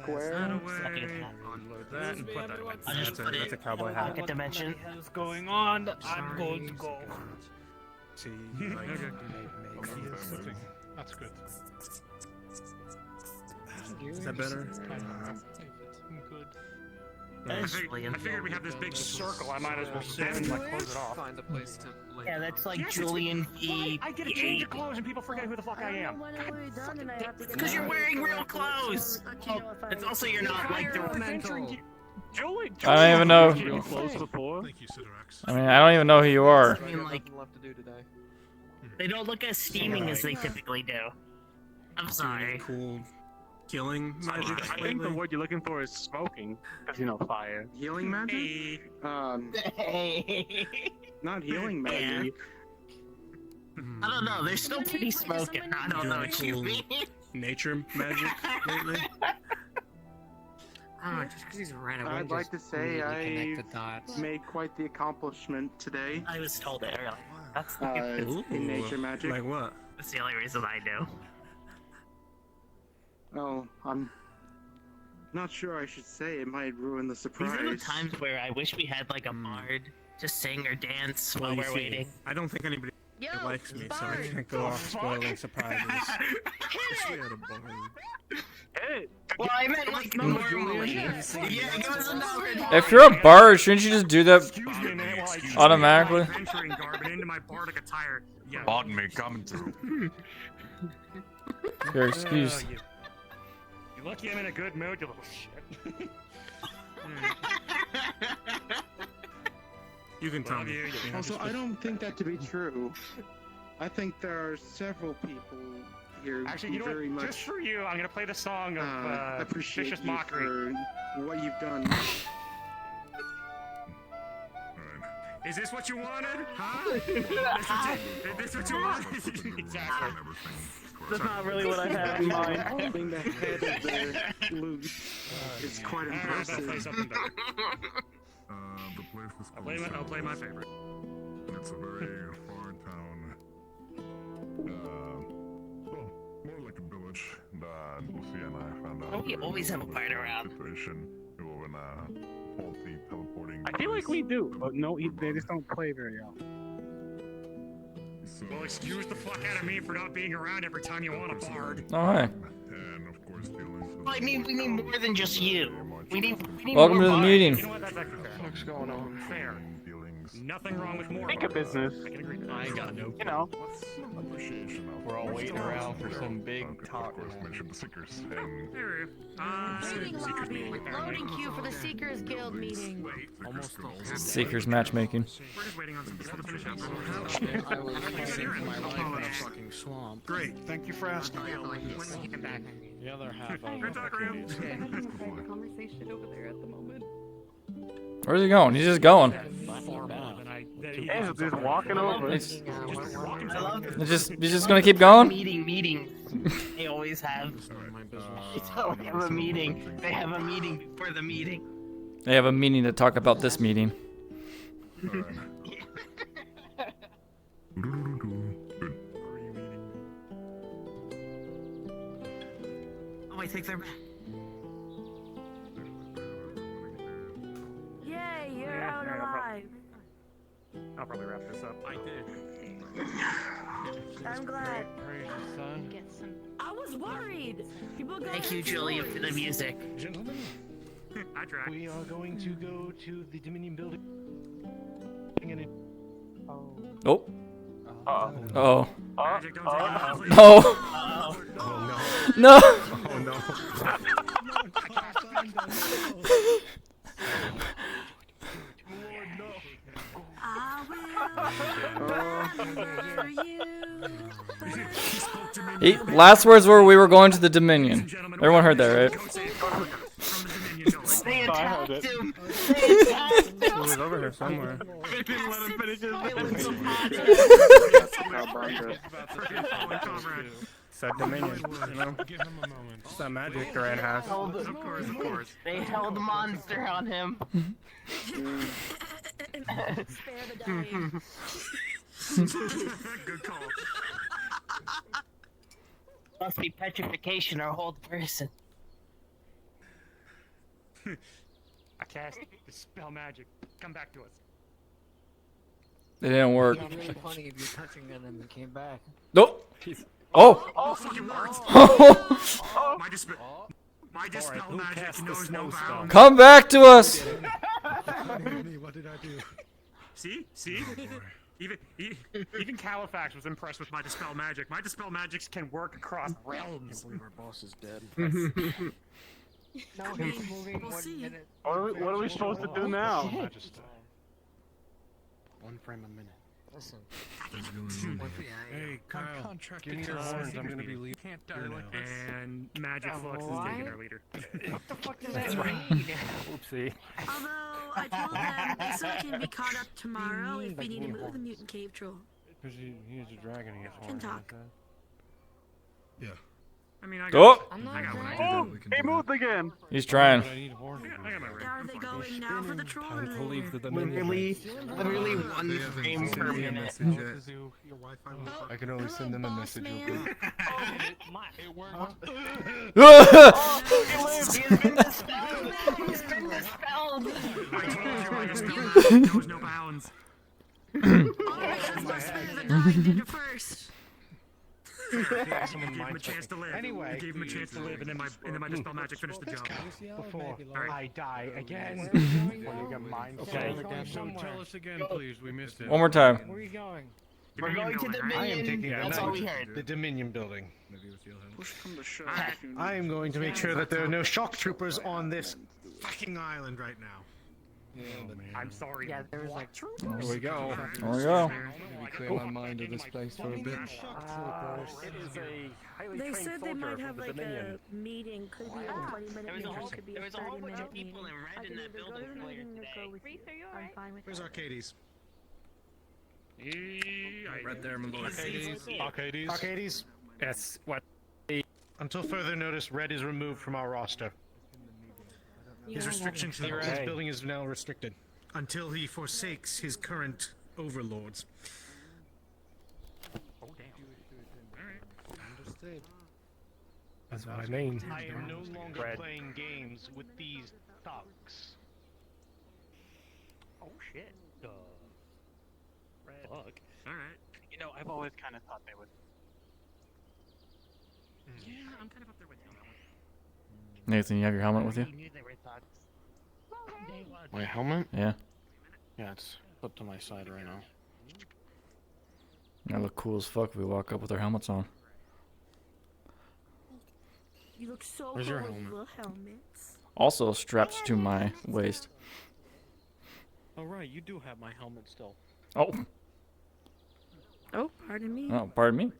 square? Unload that and put that away. I'll just put That's a it cowboy in hat. pocket dimension. What's going on? I'm going to go. See, like, That's good. is that better? Good. That is really I figured we have this big circle. I might as well sit and like close it off. Find a place to lay. Yeah, that's like Yes, Julian V. I get to change of clothes and people forget who the fuck I am. Because you're wearing real clothes. It's also you're not like the Julie, I don't even know. real clothes before. Thank you, Siderax. I mean, I don't even know who you are. I mean, like, Nothing left to do today. they don't look as steaming as they typically do. I'm sorry. Cool killing magic. I think the word you're looking for is smoking, because you know fire. Healing magic? Not healing Yeah. magic. I don't know. They're still pretty smoking. I don't know what you mean. Nature magic lately. I don't know, just because he's ran away. I'd like to say I I made quite the accomplishment today. I was told it earlier. That's in nature magic. Like what? That's the only reason I do. Oh, I'm not sure I should say. It might ruin the These are the surprise. times where I wish we had like a bard to sing or dance Well, while you we're see, waiting. I don't think anybody Yo, It likes me, so I Bard. can't go off spoiling surprises. Hit it. Well, I meant like normally. Yeah, give us a number. If you're a bard, shouldn't you just do that automatically? Venturing Garvin into my bardic attire. Yeah. Pardon me, coming through. Your excuse. You lucky I'm in a good mood, you little shit. You can tell me. Also, I don't think that to be true. I think there are several people here Actually, who you know very what? much Just for you, I'm gonna play the song of appreciate Vicious you Mockery. for what you've done. Is this what you wanted? Huh? Is this what you wanted? Exactly. That's not really what I had in mind. Holding the head of the loot is quite impressive. Play something better. The place is I'll play my favorite. It's a very far town. Well, more like a village that Lucia and I found out. We always have a fight around. Situation involving faulty teleporting. I feel like we do, but no, they just don't play very often. Well, excuse the fuck out of me for not being around every time you want a bard. Alright. And of course, dealings with I mean, we need more than just you. We need Welcome more to the bards. meeting. You know what? That's actually fair. What's going on? Fair. Nothing wrong with more. Make a bards. business. I can agree to that. I got no. You know. appreciation of We're all waiting around for some big talk. Of course, mention the Seekers and Waiting lobby. Loading queue for the Seekers Guild meeting. Almost Seekers matchmaking. We're just waiting on some people to finish up. I was wasting my life in a fucking swamp. Great. Thank you for asking. The other half of Good talk, Ram. Conversation over there at the moment. Where's he going? He's just going. He's just walking over. It's I love he's just gonna keep going? meeting. They always have. It's always have a meeting. They have a meeting before the meeting. They have a meeting to talk about this meeting. Oh, I take their back. Yay, you're out alive. I'll probably wrap this up. I did. I'm glad. Praise the sun. Get some. I was worried. People got Thank you, Julia, for the music. Gentlemen, I tried. we are going to go to the Dominion building. And it... Oh. Oh. Magic, don't take it off. No. Oh no. No. Oh no. Last words were we were going to the Dominion. Everyone heard that, right? They attacked him. He was over here somewhere. They didn't let him finish his Said Dominion, you know? Give him a moment. It's that magic Duran has. Of course. They held monster on him. Spare the dying. Good call. Must be petrification or hold person. I cast dispel magic. Come back to us. It didn't work. It'd be really funny if you're touching it and it came back. Nope. Oh. Oh, fucking words. My dispel magic knows no bounds. Come back to us. What did I do? See? Even Califax was impressed with my dispel magic. My dispel magics can work across realms. I believe our boss is dead. No, he's moving We'll see. 1 minute. What are we supposed to do now? One frame a minute. Listen. Hey, Kyle, give me your horns. I'm gonna be leaving. Can't die like this. And Magic Flux is taking our leader. What the fuck does that mean? Oopsie. Although I told them they still can be caught up tomorrow if we need to move the mutant cave troll. Because he is a dragon, he has horns. Can talk. Yeah. I mean, I Oh. got what I Oh, he moved again. He's trying. But I need horns. I got my ring. Are they going now for the troll or Time to leave the later? Dominion. Literally 1 frame per minute. I can only send them a message. It worked. He's been dispelled. He's been dispelled. I told you my dispel magic knows no bounds. Oh, That's much better than dying did at first. You gave him a chance to live. Anyway, you gave him a chance to live, and then my dispel magic finished the job. Before I die again. Before you get mind Okay. So tell us again, please. We missed it. One more time. Where are you going? We're going to the I am taking Dominion. a That's all we heard. the Dominion building. Push from the show. I am going to make sure that there are no shock troopers on this fucking island right now. I'm sorry. Yeah, there was like There we go. There we go. Maybe clear my mind of this place for a bit. They said they might have like a meeting. Could be a 20-minute meeting. Could be a 30-minute meeting. I can either go to the meeting or go with you. I'm fine with Where's that. Arcades? Right there, my boy. Arcades. Arcades. Yes. What? Until further notice, Red is removed from our roster. His restriction to the Red building is now restricted until he forsakes his current overlords. Oh damn. Understood. That's what I mean. I am no longer playing games with these thugs. Oh shit. Red. Fuck. All right. You know, I've always kind of thought they would. Yeah, I'm kind of up there with you on that one. Nathan, you have your helmet with you? knew they were thugs. My helmet? Yeah. Yeah, it's up to my side right now. I look cool as fuck if we walk up with our helmets on. You look so Where's cool your with helmet? little helmets. Also strapped to my waist. Oh right, you do have my helmet still. Oh. Oh, pardon me. Oh, pardon me.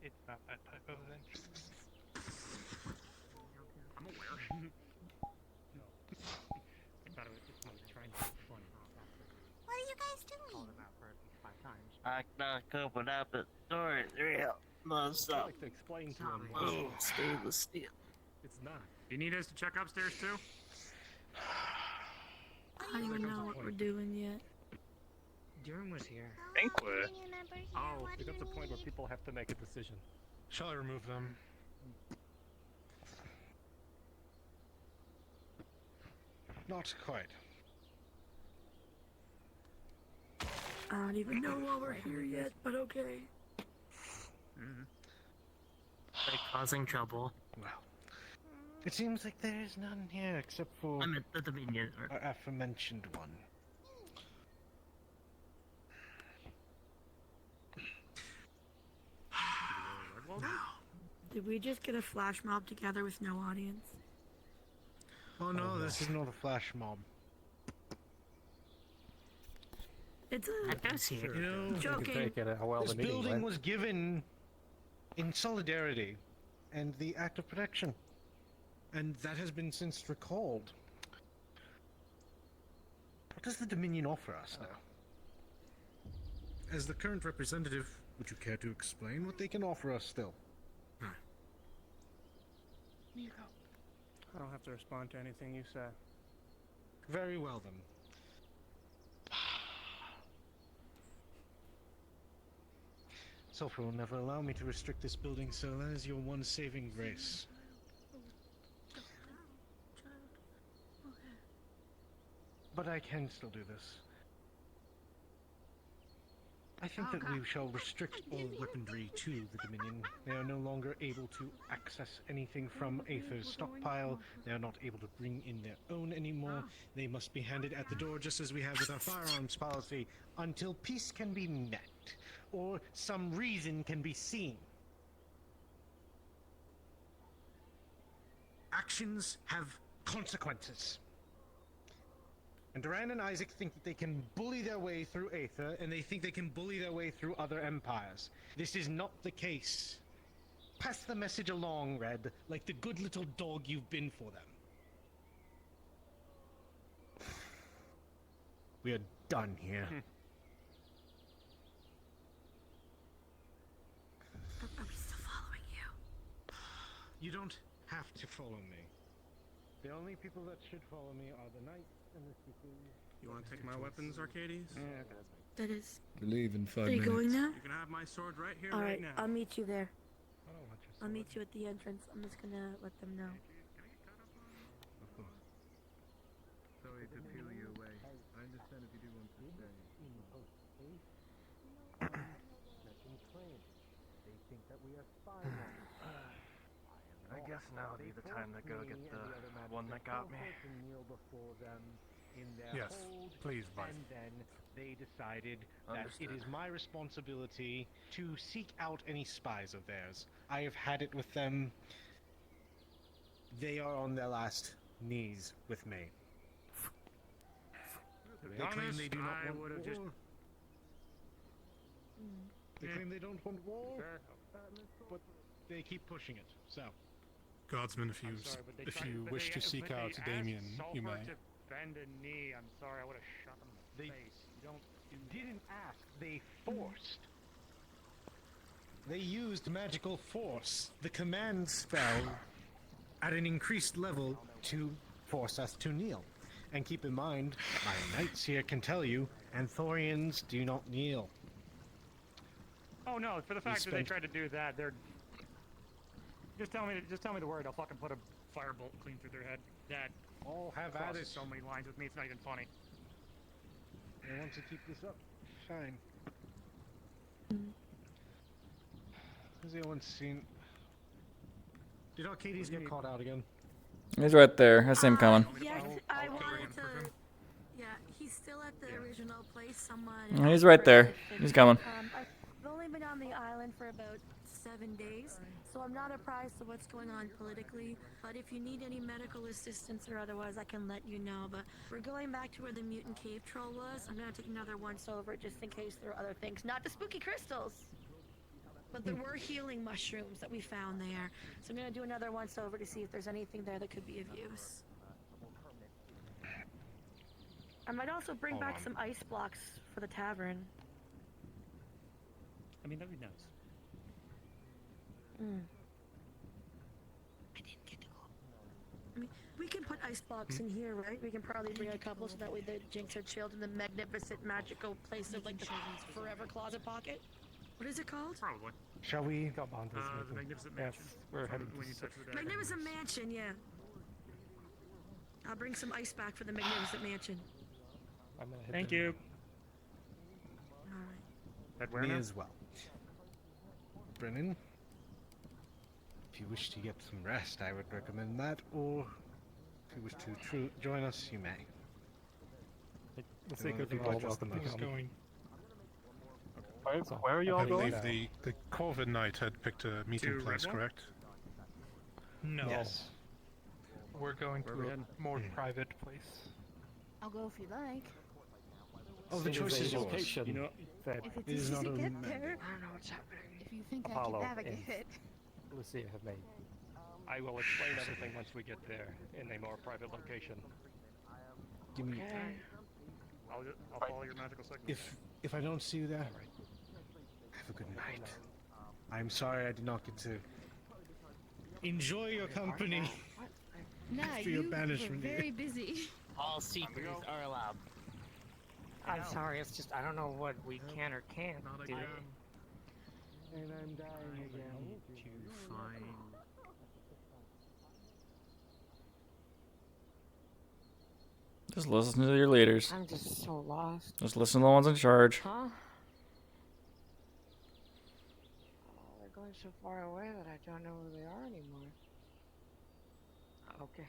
It's not that type of thing. I'm aware. I thought it was just me trying to be funny. What are you guys doing? Called him out for it 5 times. I knock open up the door. It's real. No, stop. To explain to him. Oh, stainless steel. It's not. Do you need us to check upstairs too? I don't even know what we're doing yet. Durham was here. Banquet. Oh, it got to the point where people have to make a decision. Shall I remove them? Not quite. I don't even know why we're here yet, but okay. They're causing trouble. Well, it seems like there is none here except for I'm at the Dominion. our aforementioned one. Did we just get a flash mob together with no audience? Oh no, this is not a flash mob. It's a... I don't see it. You know, joking. this building was given in solidarity and the act of protection. And that has been since recalled. What does the Dominion offer us now? As the current representative, would you care to explain what they can offer us still? I don't have to respond to anything you say. Very well then. Sulfur will never allow me to restrict this building, so that is your one saving grace. But I can still do this. I think that we shall restrict all weaponry to the Dominion. They are no longer able to access anything from Aether's stockpile. They are not able to bring in their own anymore. They must be handed at the door, just as we have with our firearms policy, until peace can be met, or some reason can be seen. Actions have consequences. And Duran and Isaac think that they can bully their way through Aether, and they think they can bully their way through other empires. This is not the case. Pass the message along, Red, like the good little dog you've been for them. We are done here. Are we still following you? You don't have to follow me. The only people that should follow me are the knights and the people. You want to take my weapons, Arcades? Yeah, That is... We leave in 5 Are you minutes. going now? You can have my sword right here, Alright, right now. I'll meet you there. I don't want your I'll meet you at the entrance. I'm just gonna let them know. Of course. Sorry to peel you away. I understand if you do want to stay. I guess now would be the time to go get the one that got me. Yes, please, Vice. And then they decided that it is my responsibility to seek out any spies of theirs. I have had it with them. They are on their last knees with me. They claim they do not want war. They claim they don't want war, but they keep pushing it. So, Guardsman, if you wish to seek out Damien, you may. Bend a knee. I'm sorry. I would have shot him in the face. You didn't ask. They forced. They used magical force, the command spell, at an increased level to force us to kneel. And keep in mind, my knights here can tell you, Anthorians do not kneel. Oh no! For the fact that they tried to do that, they're just tell me the word. I'll fucking put a firebolt clean through their head. That all have at crosses it. so many lines with me. It's not even funny. I want to keep this up. Fine. Has anyone seen? Did Arcades get called out again? He's right there. I see him coming. Yeah, I wanted to. Yeah, he's still at the original place. Someone. He's right there. He's coming. I've only been on the island for about 7 days, so I'm not apprised of what's going on politically. But if you need any medical assistance or otherwise, I can let you know. But we're going back to where the mutant cave troll was. I'm gonna take another once over just in case there are other things, not the spooky crystals. But there were healing mushrooms that we found there. So I'm gonna do another once over to see if there's anything there that could be of use. I might also bring back some ice blocks for the tavern. I mean, that'd be nice. I didn't get to go. I mean, we can put ice blocks in here, right? We can probably bring a couple so that way the Jinx are chilled in the magnificent magical place of like the forever closet pocket. What is it called? Probably. Shall we? The Magnificent Mansion. We're heading when you touch the Magnificent Mansion, yeah. I'll bring some ice back for the Magnificent Mansion. Thank you. Alright. Me as well. Brennan, if you wish to get some rest, I would recommend that, or if you wish to join us, you may. The sake of the all welcome to come. Where are you all going? I believe the Corvid Knight had picked a meeting place, correct? No. Yes. We're going to a more private place. I'll go if you like. Oh, the choice is yours. Location. You know, If it's easy to get there. I don't know what's happening. If you think I can navigate it. Lucia have made. I will explain everything once we get there in a more private location. Give me. I'll follow your magical signal. If I don't see you there, have a good night. I'm sorry I did not get to enjoy your company. Nah, For your you were banishment. very busy. All secrets are allowed. I'm sorry, it's just I don't know what we can or can't do. And I'm dying again. To find. Just listen to your leaders. I'm just so lost. Just listen to the ones in charge. Huh? Oh, they're going so far away that I don't know where they are anymore. Okay.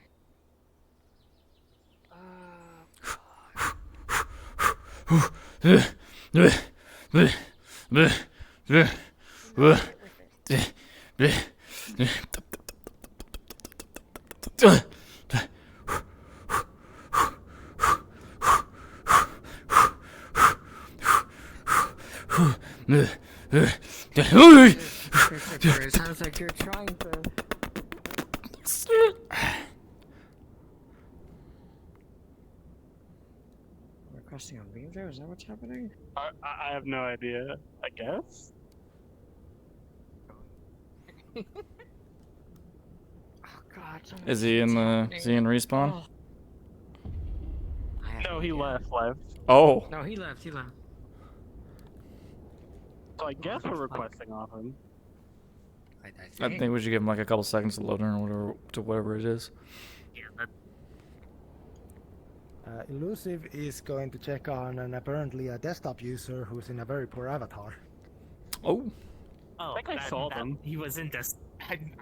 Sounds like you're trying to. Requesting on beam there? Is that what's happening? I have no idea. I guess. Oh God. Is he in respawn? No, he left. Oh. No, he left. He left. So I guess we're requesting off him. I think we should give him like a couple seconds to load in or whatever it is. Elusive is going to check on an apparently a desktop user who's in a very poor avatar. Oh. Oh, I think I saw them. He was in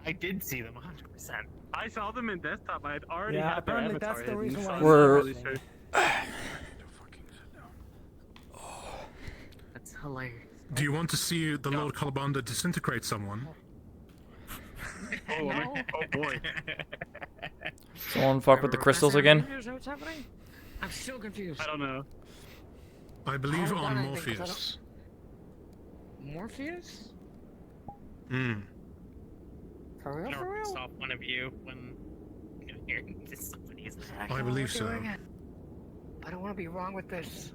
I did see them 100%. I saw them in desktop. I had already Yeah, had their apparently avatar that's the hidden, reason so why I'm We're- not really sure. That's hilarious. Do you want to see the Lord Kalabanda disintegrate someone? Oh boy. Someone fuck with the crystals again? What's happening? I'm still confused. I don't know. I believe Hold on on, I think, 'cause I Morpheus. Morpheus? Hmm. For real, I for real? stop one of you when you're hearing somebody's attack. I believe so. I don't want to be wrong with this.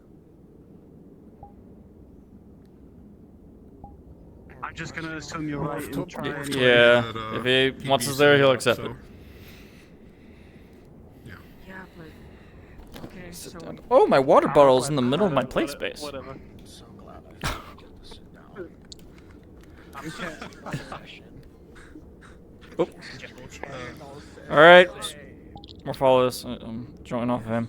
I'm just gonna assume you're right and try and Yeah. If he once it's there, he'll accept it. Yeah, but okay. So Oh, my water bottle's in the middle of my play space. Whatever. I'm so glad I get to sit down. Oh. Alright. We'll follow this. I'm joining off of him.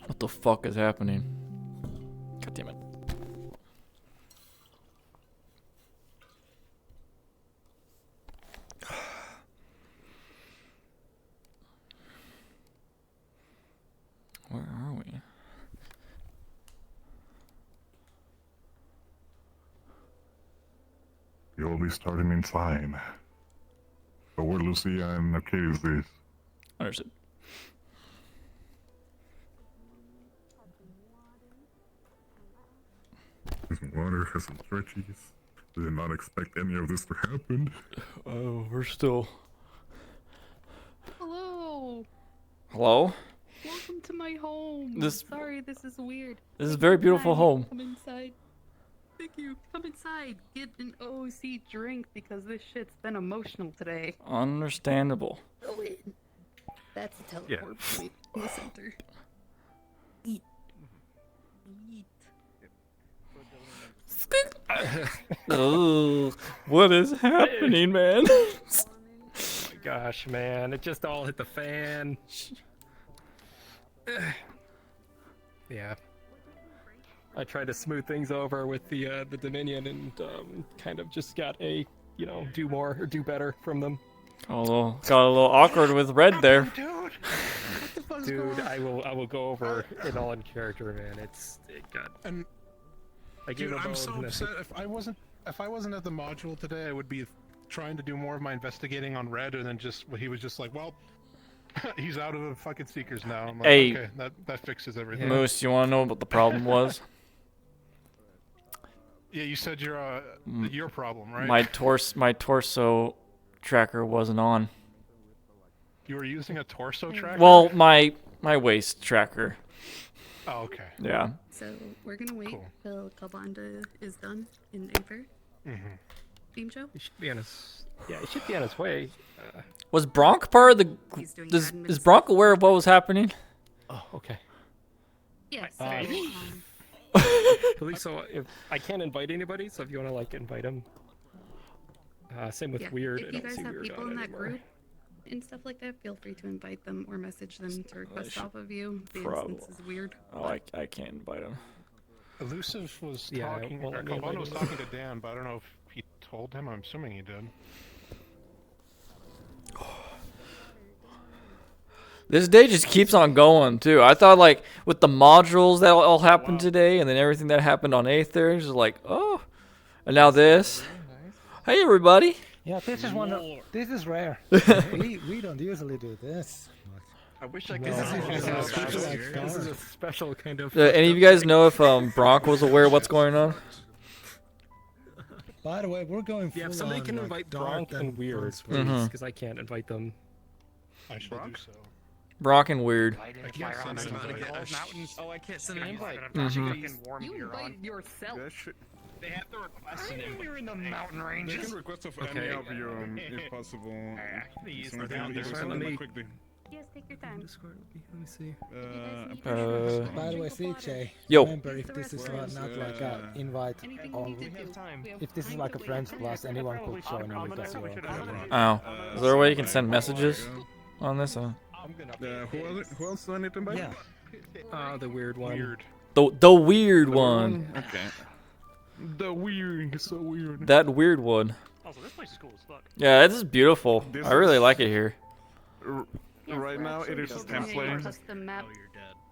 What the fuck is happening? God damn it. Where are we? You'll be starting in time. But where Lucia and Arcade is this? Understood. Have some water, have some stretchies. Did not expect any of this to happen. Oh, we're still. Hello. Hello? Welcome to my home. This- Sorry, this is weird. This is a Take very your beautiful time. home. Come inside. Thank you. Come inside. Get an OC drink because this shit's been emotional today. Understandable. Go in. That's a teleport point in the center. Eat. Eat. Ugh, what is happening, man? Oh my gosh, man. It just all hit the fan. Yeah. I tried to smooth things over with the Dominion and kind of just got a, do more or do better from them. Although got a little awkward with Red there. Dude, I will go over it all in character, man. It got. And I gave dude, a I'm so bone. upset. If I wasn't at the module today, I would be trying to do more of my investigating on Red, and then he was just like, well, he's out of the fucking Seekers now. I'm like, Hey. okay, that fixes everything. Moose, you want to know what the problem was? Yeah, you said your problem, right? My torso tracker wasn't on. You were using a torso tracker? Well, my waist tracker. Oh, okay. Yeah. So we're gonna wait till Kalbanda is done in Aether. Mm-hmm. Theme show. He should be on his. Yeah, he should be on his way. Was Bronk part of the? He's doing Is admin Bronk aware of what was happening? Oh, okay. Yes. Police, so if I can't invite anybody, so if you want to like invite him. Same with Yeah, Weird. If I you don't guys see have Weird people on in that anymore. group and stuff like that, feel free to invite them or message them to request should off of you. The probably- instance is weird. Oh, I can't invite him. Elusive was Yeah, talking, well, or let me Kalbanda was invite him. talking to Dan, but I don't know if he told him. I'm assuming he did. This day just keeps on going too. I thought like with the modules that all happened today, and then everything that happened on Aether, just like oh, and now this. Hey everybody. Yeah, this is this is rare. we don't usually do this. I wish I No. could. This is special. This is a special kind of. Any of you guys know if Bronk was aware of what's going on? By the way, we're going full Yeah, if somebody on, can like, invite dark Bronk and Weird, Bronx. please, Mhm. because I can't invite them. I should do so. Bronk and Weird. I can't send an invite. Oh, I can't send an invite. Mhm. You invite yourself. They have to request an invite. You're in the mountain They ranges. can request of Okay. any of you, if possible. Actually, Somebody down can there. send Let them me- quickly. Yes, take your time. Discord. Let me see. By the way, CJ, Yo. remember if this is not like a invite only, if this is like a friends plus, anyone could join in because you're Oh. Is there a way you can send messages on this? Who else do I need to invite? Yeah. The weird one. The weird one. Okay. The weird, so weird. That weird one. Also, this place is cool as fuck. Yeah, this is beautiful. I really like it here. Right now, it is a template. Custom map.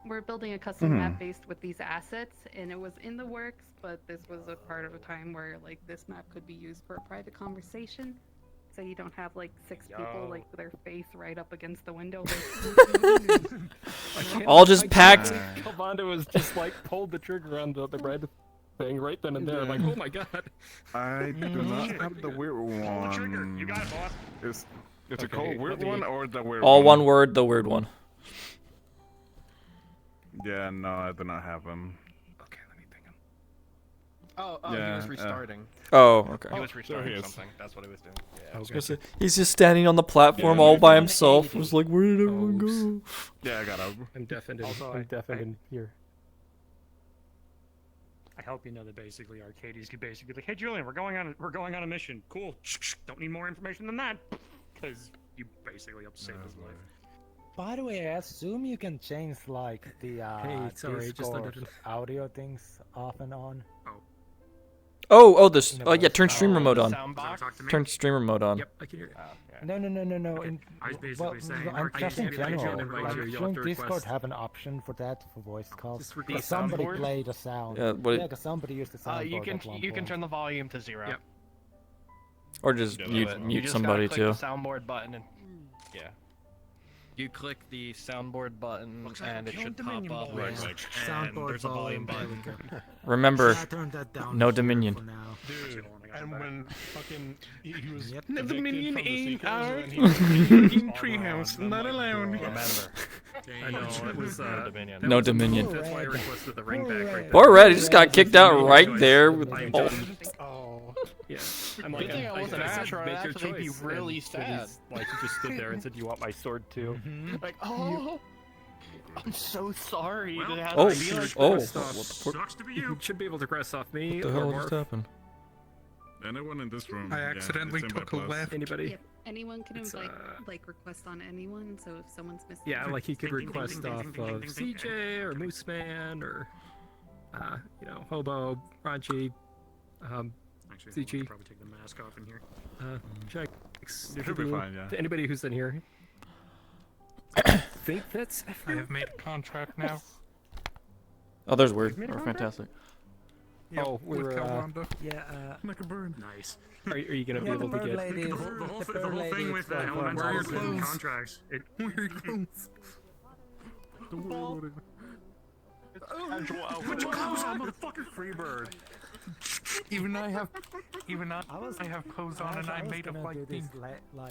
We're building a custom map based with these assets, and it was in the works, but this was a part of a time where like this map could be used for a private conversation. So you don't have like 6 people like with their face right up against the window. All just packed. Calvanda was just like pulled the trigger on the red thing right then and there. Like, oh my god. I do not have the weird one. You got it, boss. Is it called weird one or the weird All one? one word, the weird one. Yeah, no, I do not have him. Oh, Yeah, he was restarting. Oh, okay. He was there restarting he is. something. That's what he was doing. Yeah. I was gonna say, he's just standing on the platform all by himself. It was like, where did everyone go? Yeah, I got him. I'm deafened. Also, I'm deafened in here. I hope you know that basically Arcades could basically like, hey Julian, we're going on a mission. Cool. Don't need more information than that, because you basically helped save his life. By the way, I assume you can change like the Discord audio things off and on. This. Oh, yeah, turn streamer mode on. Turn streamer mode on. Yep, I can hear you. No. I was basically saying, I'm just in general. Like, You'll have shouldn't to Discord request. have an option for that for voice calls? Just request Somebody soundboard? played a sound. Yeah, what- because somebody used the soundboard. You can at one you can point. turn the volume to 0. Yep. Or just You mute just somebody gotta too. click the soundboard button and yeah. You click the soundboard button and it should pop up Right, and like, there's a volume button. Remember, I turned that down no for Dominion. now. Dude, and when fucking he was The evicted Dominion from the ain't Seekers out. and he was In treehouse, not allowed. Remember. I know, it was, No Dominion. No Dominion. That's why I requested the ring back right there. Poor Red, he just got kicked out right there. With, Yeah. I'm Good thing I wasn't said, Asher, I'd make your actually be choice. really And so sad. he's, like, he just stood there and said, "You want my sword too?" Like, oh, I'm so sorry to have Oh, to be like oh. this. Sucks to be You you. should be able to cross off me. What the or hell Marv. just happened? Anyone in this room? I yeah, accidentally it's in by took a plus. left. Anybody? Yep. Anyone can It's, invite, like, request on anyone. So if someone's missing, Yeah, like he could Ding, ding, ding, request ding, off ding, ding, of ding, ding, ding. CJ or Moose Man or, Hobo, Raunchy, Actually, CG. I should probably take the mask off in here. Check. You should be fine, yeah. To anybody who's in here. Think that's. I have made a contract now. Oh, there's weird. Or fantastic. Yep, Oh, with we're Calvanda. like a bird. Nice. Are you gonna be Yeah, able the to bird get? lady The is- whole the bird lady thing is with from- elementals Where are your and clothes? contracts. Where are your clothes? Casual outfit. Put your clothes on, motherfucker. Freebird. Even I have clothes on and I made of like the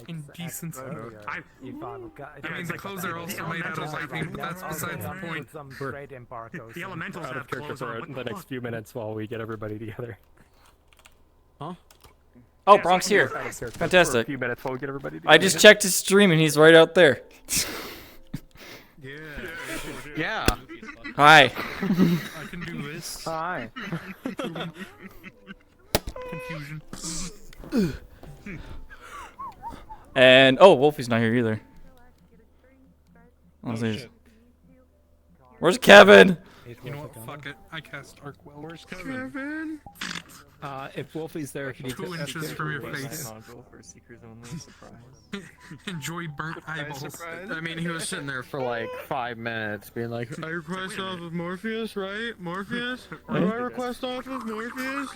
indecent stuff. I mean, the clothes are also made out of lightning, but that's besides the point. Some great embargoes. The elementals Out have of character clothes for on. What the the next fuck? few minutes while we get everybody together. Oh, Yeah, Brock's so- here. Out of character For a Fantastic. few minutes while we get everybody together. I just checked his stream and he's right out there. Yeah. Hi. I can do this. Hi. Confusion. And oh, Wolfie's not here either. Oh, shit. Where's Kevin? You know what? Fuck it. I cast Arkwell. Where's Kevin? If Wolfie's there, can you 2 inches from your face. For seekers only. Surprise. Enjoy burnt eyeballs. surprise. I mean, he was sitting there for like 5 minutes, being like, "I request off of Morpheus, right? Morpheus? What do I request off of Morpheus?"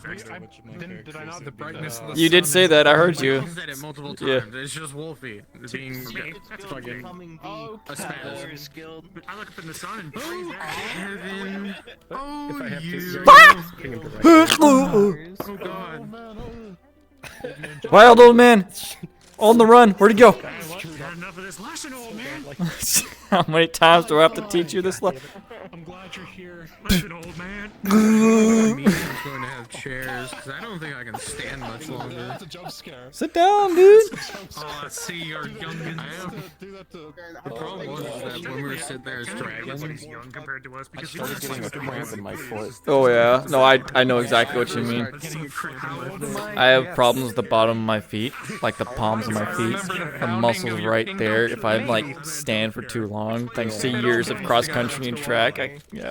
Did I not? The brightness of the You did sun say is- that. I heard you. He said it multiple times. Yeah. It's just Wolfie being fucking a spaz. I look up in the sun and Kevin. If Oh, I have to, you. ping him directly. Oh God. Wild old man. On the run. Where'd he go? Had enough of this lesson, old man. How many times do I have to teach you this? I'm glad you're here. Listen, old man. The meeting's going to have chairs, because I don't think I can stand much longer. That's a jump scare. Sit down, dude. Oh, I see your youngins. The problem was that when we were sitting there as dragons, he's young compared to us because he was getting a cramp in my foot. Oh yeah, no, I know exactly what you mean. I have problems with the bottom of my feet, like the palms of my feet. The muscles right there. If I like stand for too long, thanks to years of cross country and track, I can't do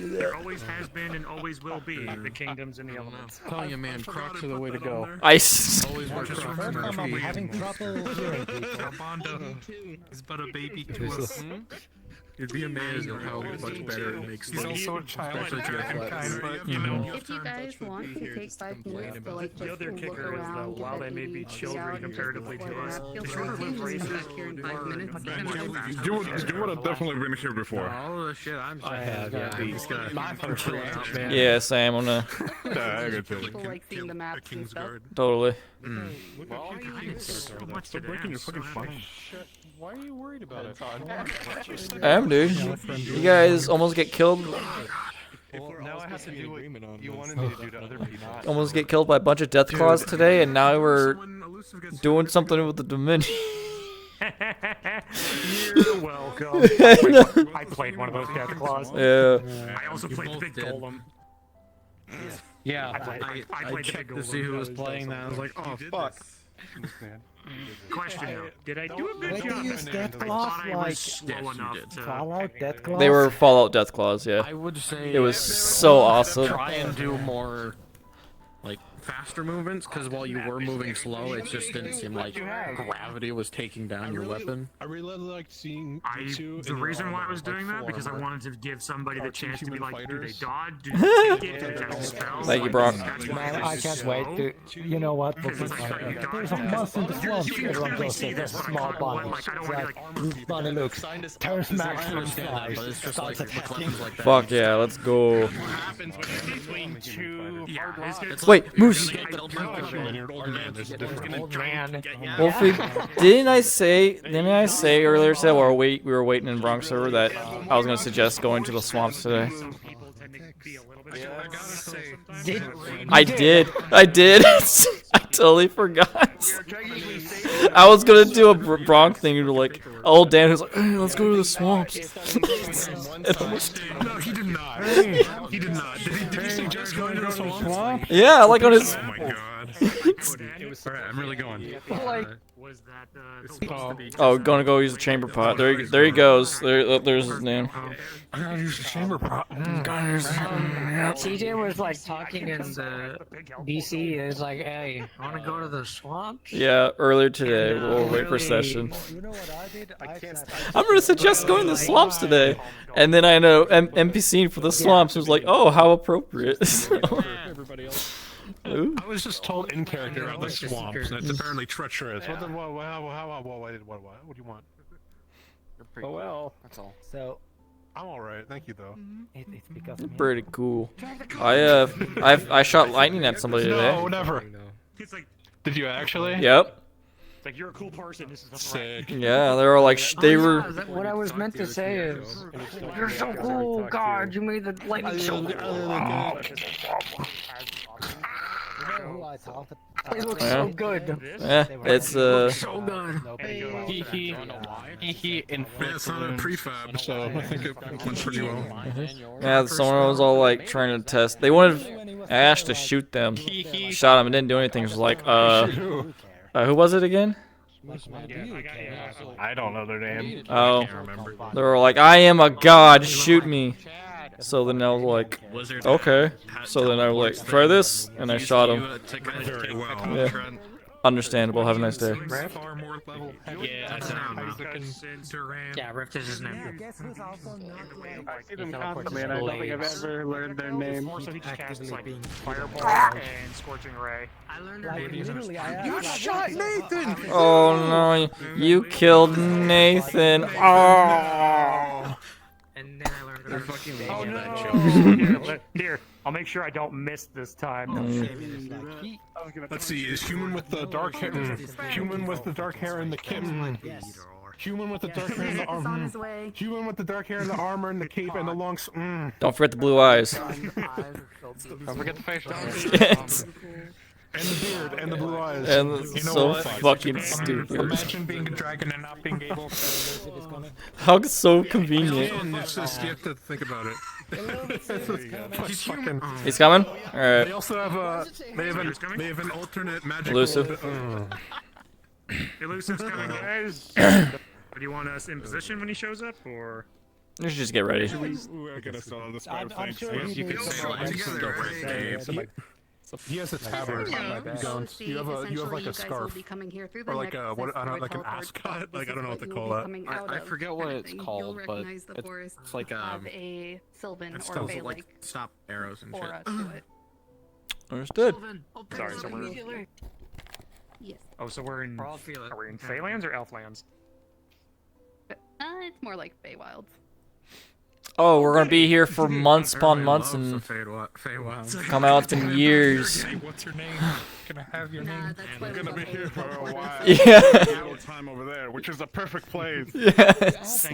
that. There always has been and always will be the kingdoms and the elements. I'm telling you, man, Crocs are the way to go. Ice. Always wear Crocs. I'm having trouble hearing people. Bondo is but a baby to us. You'd be amazed at how much better it makes He's things. also a child, But you know, if you guys want to take 5 minutes to like The just other look kicker is around, though, get while an they may be EVP children out and comparatively just to us, feel the free shorter to lived come races back here in 5 minutes. You would have definitely been here before. All the shit I'm saying. I have, yeah. He's got My first chill out, man. Yeah, Sam, I'm gonna I got you. People like seeing the maps and stuff. totally. So much to breaking your dance. fucking phone. Why are you worried about it? I am, dude. You guys almost get killed. Well, now I have to do what you wanted me to do to other people. Almost get killed by a bunch of death claws today, and now we're doing something with the Dominion. You're welcome. I played one of those death claws. Yeah. I also played Big Golem. Yeah, I I played checked Big to see Golem. who was playing that. I was like, oh fuck. Question though, did I do a good They job? use death I claws thought I like was slow enough to. Fallout death claws. They were Fallout death claws, yeah. I would say It was so awesome. Try and do more like faster movements, because while you were moving slow, it just didn't seem like gravity was taking down your weapon. I really liked seeing you two. The in your reason why I armor, was doing like that because I full armor. wanted to give somebody the chance to be Human like, do they fighters. dodge? Do they take it? Do they cast spells? Thank you, Like, Brock. that's why Man, was I can't slow. wait to. You know what? Because it's like, you There's dodge a mouse in the it. swamp. You can Everyone clearly goes see to this, the but I small can't bunny. like I don't want to be like. Bunny looks. Tears Max I from understand that, flies. but it's just Starts like attacking. weapons like that. Fuck yeah, let's go. What happens when you're between two hard rocks? Wait, Moose. Wolfie, didn't I say earlier today while we were waiting in Bronx server that I was gonna suggest going to the swamps today? I did. I totally forgot. I was gonna do a Bronx thing and be like, old Dan was like, hey, let's go to the swamps. No, he did not. He did not. Did he suggest going to the swamp? Yeah, like on his. Oh my god. Alright, I'm really going. Was that Oh, gonna go use the chamber pot. There he goes. There's his name. I gotta use the chamber pot. CJ was like talking in the BC. It's like, hey, I want to go to the swamps. Yeah, earlier today. We'll wait for session. You know what I did? I'm gonna suggest going to the swamps today, and then I know NPC for the swamps was like, oh, how appropriate. So- Everybody else. Ooh. I was just told in character about the swamps, and it's apparently treacherous. What do you want? Oh well, that's all. So I'm alright, thank you though. it's because of me. Pretty cool. I shot lightning at somebody today. No, never. It's like, Did you actually? Yep. it's like you're a cool person. This is a threat. Sick. Yeah, they were like they were. What I was meant to say is, you're so cool, God. You made the lightning so cool. You know who I talked to? It looks Yeah. so good. Yeah, it's So good. He in yeah, it's not a prefab, so I think it went pretty well. Yeah, someone was all like trying to test. They wanted Ash to shoot them. Shot him and didn't do anything. It was like, who was it again? I don't know their name. Oh, they were like, I am a god, shoot me. So then I was like, okay. So then I was like, try this, and I shot him. Very well. Yeah. Understandable. Have a nice day. Far more level. Yeah, Rift is his name. I see them constantly, and I don't think I've ever learned their name. More so he just casts like Fireball and Scorching Ray. I learned Like literally, I You shot Nathan! Oh no, you killed Nathan. Oh. And then I learned They're fucking Oh that no! Here, I'll make sure I don't miss this time. Let's see, is human with the dark hair and the kitten? Human with the dark hair and the It's on armor. his way. Human with the dark hair and the armor and the cape and the long. Don't forget the blue eyes. Don't forget the facial hair. And the beard and the blue eyes. And You know so what? fucking stupid. Imagine being a dragon and not being able. How so convenient. It's just you have to think about it. He's fucking. He's coming. All They right. also have they have an alternate magic. Elusive. Elusive's coming, guys. Do you want us in position when he shows up, or? You should just get ready. We're gonna sell the spell I'm things. sure Yes, he you could needs sell some together. He has a tabard. You have like a scarf. Or like a what? I don't know, like an ascot. Like I don't know what to call that. I forget what it's called, but it's like have a Sylvan it's or those, Fey like stop arrows and aura shit. to it. Understood. Sorry, so we're. Yes. Oh, so we're in. Are we in Feylands or Elflands? It's more like Feywilds. Oh, we're gonna be here for months upon months Loves and the Feywild. come out. It's been years. Hey, what's your name? Can I have your name? We're gonna be here for a while. Yeah. Our time over there, which is the perfect place. Yes.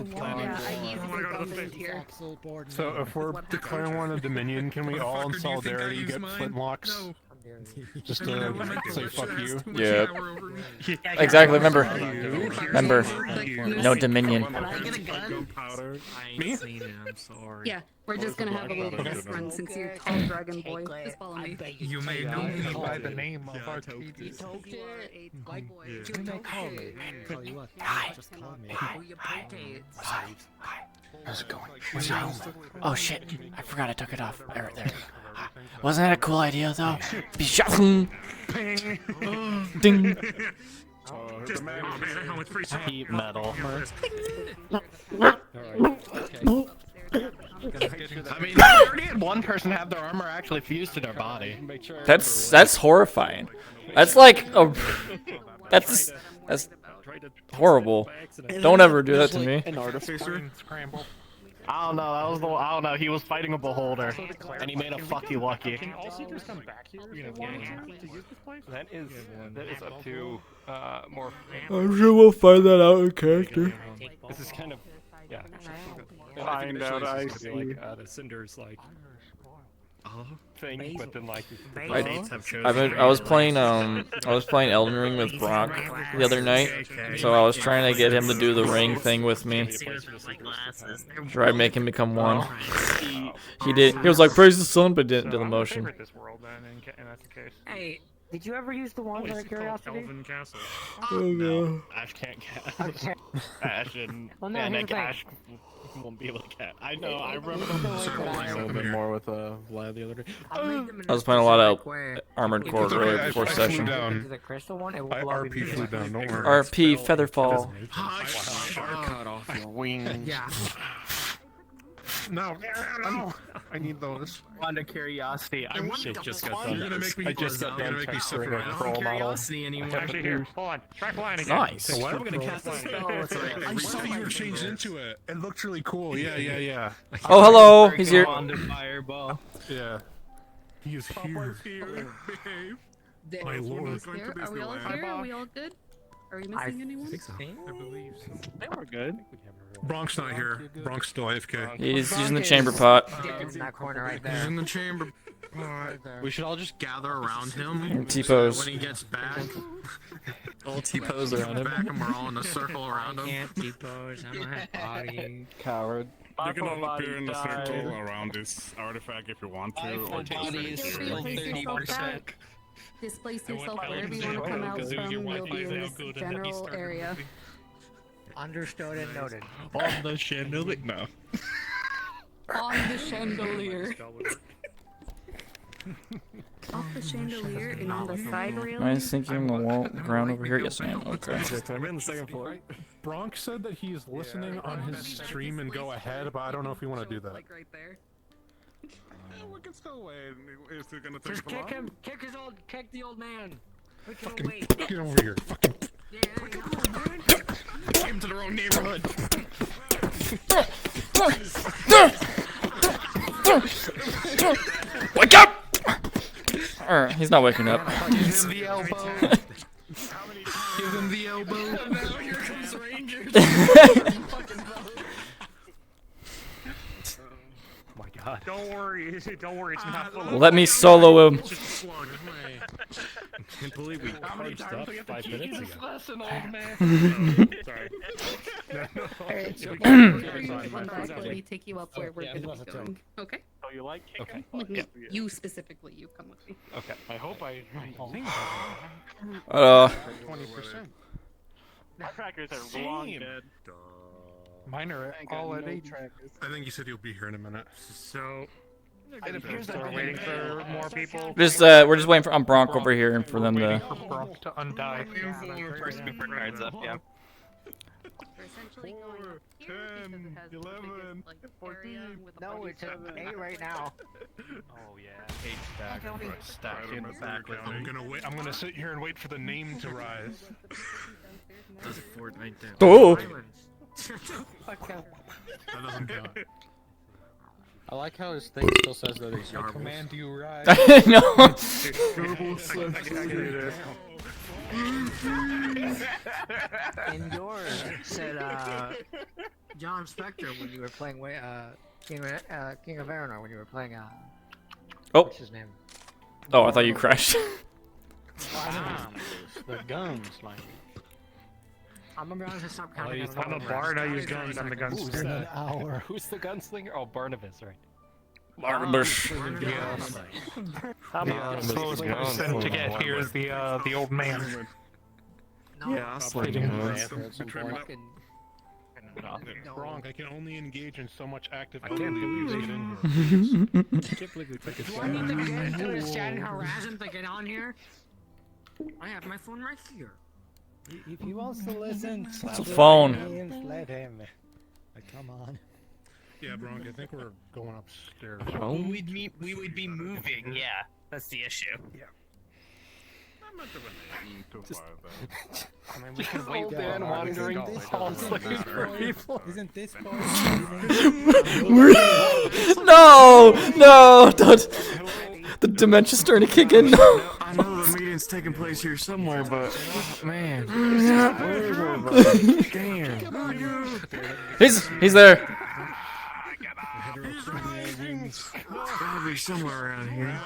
So if we're declaring one a dominion, can we all in solidarity get flintlocks? Just to say fuck you. Yeah. Exactly. Remember. No dominion. Me? Yeah, we're just gonna have a little bit of fun since you're called Dragon Boy. Just follow me. You may know me by the name of our TV. Hi. How's it going? What's your home? Oh shit! I forgot I took it off. Right there. Wasn't that a cool idea though? Be shot. Ding. Just, oh man, how much free Heat metal. I mean, we already had one person have their armor actually fused to their body. That's horrifying. That's like a. That's horrible. Don't ever do that to me. An artificer. I don't know. That was the. I don't know. He was fighting a beholder, and he made a fuck you lucky. Can all seekers come back here? To use this place? That is up to more. I'm sure we'll find that out in character. This is kind of yeah. Find out, I see. Like the cinders like thing, but then like I was playing Elden Ring with Brock the other night, so I was trying to get him to do the ring thing with me. Try to make him become one. He did. He was like praise the sun, but didn't do the motion. Hey, did you ever use the wand out of curiosity? Elven Castle. Oh no. Ash can't cast. Ash and Ash won't be able to cast. I know. I remember a little bit more with Vlad the other day. I was playing a lot of Armored Core earlier before session. The crystal one, it will RP flew down. Don't worry. RP Featherfall. Cut off your wings. Yeah. No, I need those. On to curiosity, I just got You're gonna make me. I just got done texturing a troll model. Actually, here, hold on. Try flying again. Nice. So what? We're gonna cast a spell. I saw you were changed into it. It looked really cool. Yeah. Oh hello. He's here. Fireball. Yeah. He is here. My lord. Are we all here? Are we all good? Are we missing anyone? I believe so. They were good. Bronk's not here. Bronk's still AFK. He's using the chamber pot. In that corner right He's there. in the chamber. We should all just gather around him. And T-pose. When he gets back, All T-pose around him. back and we're all in a circle around him. Can't T-pose. I'm a body. Coward. You can all appear in a circle around this artifact if you want to, or take a Body is picture. still 30%. Displace yourself wherever you want to come out from. You'll be in this general area. Understood and noted. On the chandelier. No. On the chandelier. Off the chandelier and on the side rail. Am I sinking the wall ground over here? Yes, I am. Okay. I'm in the second floor. Bronk said that he is listening on his stream and go ahead, but I don't know if you want to do that. Like right there. We can still wait. Is it gonna take Just long? kick him. Kick the old man. We can Fucking wait. get over here. Fucking. Came to the wrong neighborhood. Wake up! He's not waking up. Give him the elbow. Give him the elbow. Now here comes Rangers. Oh my god. Don't worry, it's not full of Let me solo him. It's just a slug. I can't believe we charged up 5 minutes ago. Lesson, old man. Sorry. Let me take you up where we're going to be going. Okay? So you like kicking? Like, you specifically, you come with me. Okay. I hope I. 20%. The trackers are long dead. Mine are all at 8. I think you said you'll be here in a minute. So, it appears that we're waiting for more people. Just we're just waiting for Bronk over here and for them to. For Bronk to undie. First before guards up, yeah. We're essentially going up here because it has the biggest, like, area with a No, it's at 8 right now. Oh yeah. Stack in the back with I'm gonna sit here and wait for the name to rise. Does Fortnite down? Oh. That doesn't count. I like how his thing still says that he's I Yarbles. command you rise. No. And yours said John Spector when you were playing King of Aranor when you were playing Oh. what's his name? Oh, I thought you crashed. The guns, like. I'm gonna be honest, I stopped counting. I'm a bard, I use guns, I'm the gunslinger. Who's the gunslinger? Oh, Barnabas, right. Barnabas. Yes. I'm slowest person to get here is the old man. Yeah, I'll slide Fighting Bronk, I can only engage in so much active I can't ability to believe get in here. I can't believe we took it. Do I need to get to the chat and harass him to get on here? I have my phone right here. If he wants to listen, It's a phone. Let him. Come on. Yeah, Bronk, I think we're going upstairs. We would be moving, yeah. That's the issue. Yeah. I mean, we can wait there and wandering halls looking for people. Isn't this part? No, don't. The dementia's starting to kick in. No. I know the meeting's taking place here somewhere, but man, where is everybody? Damn. He's there. It's gotta be somewhere around here.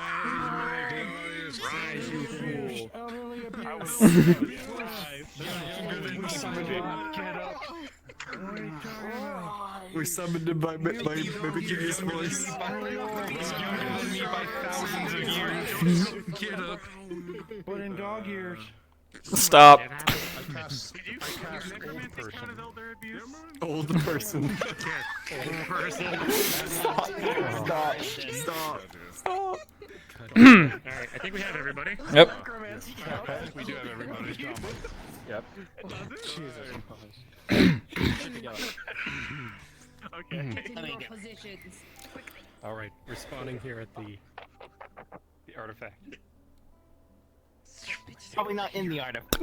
Rise, you fool. We're summoned him by Jim's voice. Get up. Put in dog ears. Stop. Old person. Stop. Alright, I think we have everybody. Yep. We do have everybody. Yep. Okay. All right, we're spawning here at the artifact. Probably not in the artifact,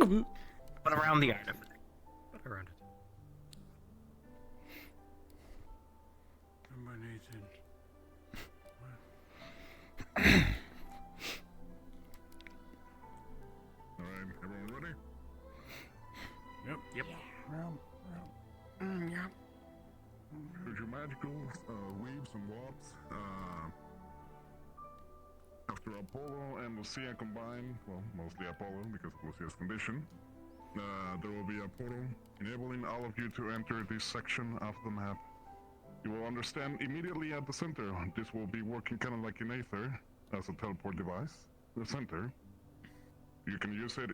but around the artifact. Around it. Alright, everyone ready? Yep. Yep. With your magical weaves and warps, after Apollo and Lucia combine, well, mostly Apollo because of Lucia's condition, there will be a portal enabling all of you to enter this section of the map. You will understand immediately at the center. This will be working kind of like in Aether as a teleport device. The center. You can use it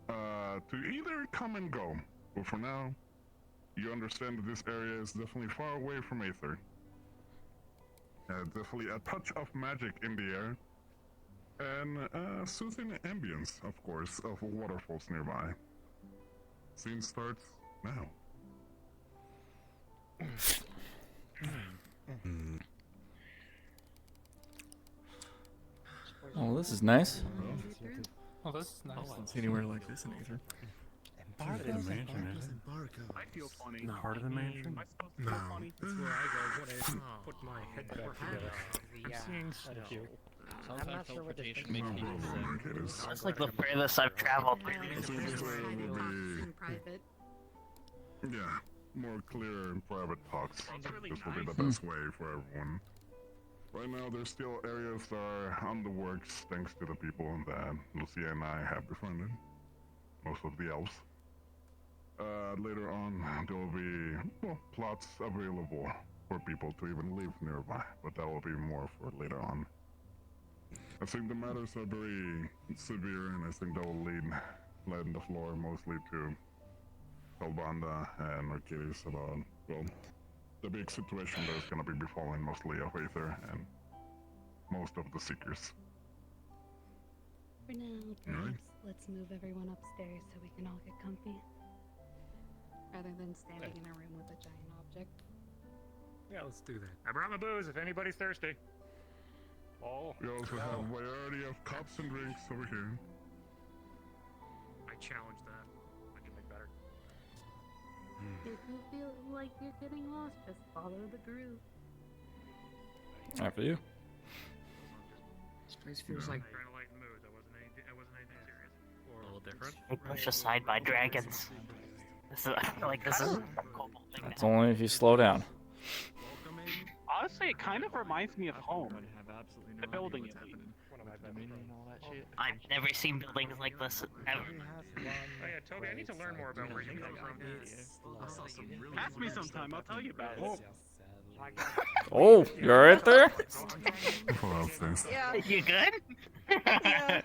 to either come and go, but for now, you understand that this area is definitely far away from Aether. Definitely a touch of magic in the air, and soothing ambience, of course, of waterfalls nearby. Scene starts now. Oh, this is nice. Oh, this is nice. I haven't seen anywhere like this in Aether. Part of the mansion, is it? I feel funny. No. Part of the mansion? No. That's where I go when I put my head back together. I'm seeing snow. I'm not sure what this Teleportation thing makes is. That's like the furthest I've traveled. In private. Yeah, more clear and private talks. This will be the best way for everyone. Right now, there's still areas that are on the works thanks to the people that Lucia and I have befriended. Most of the elves. Later on, there will be plots available for people to even live nearby, but that will be more for later on. I think the matters are very severe, and I think that will lead the floor mostly to Kalbanda and Mercedes about, well, the big situation that is going to be befalling mostly of Aether and most of the Seekers. For now, perhaps let's move everyone upstairs so we can all get comfy. Rather than standing in a room with a giant object. Yeah, let's do that. I brought my booze if anybody's thirsty. Oh. We also have a variety of cups and drinks over here. I challenge that. I can make better. If you feel like you're getting lost, just follow the group. After you. This place feels like. Trying to lighten mood. That wasn't anything serious. Or a little different. Pushed aside by dragons. I feel like this is a cool thing. That's only if you slow down. Honestly, it kind of reminds me of home. The building at least. I've never seen buildings like this ever. Oh yeah, Toby, I need to learn more about where you come from. Ask me sometime, I'll tell you about it. Oh, you're right there? Yeah. You good? Yeah.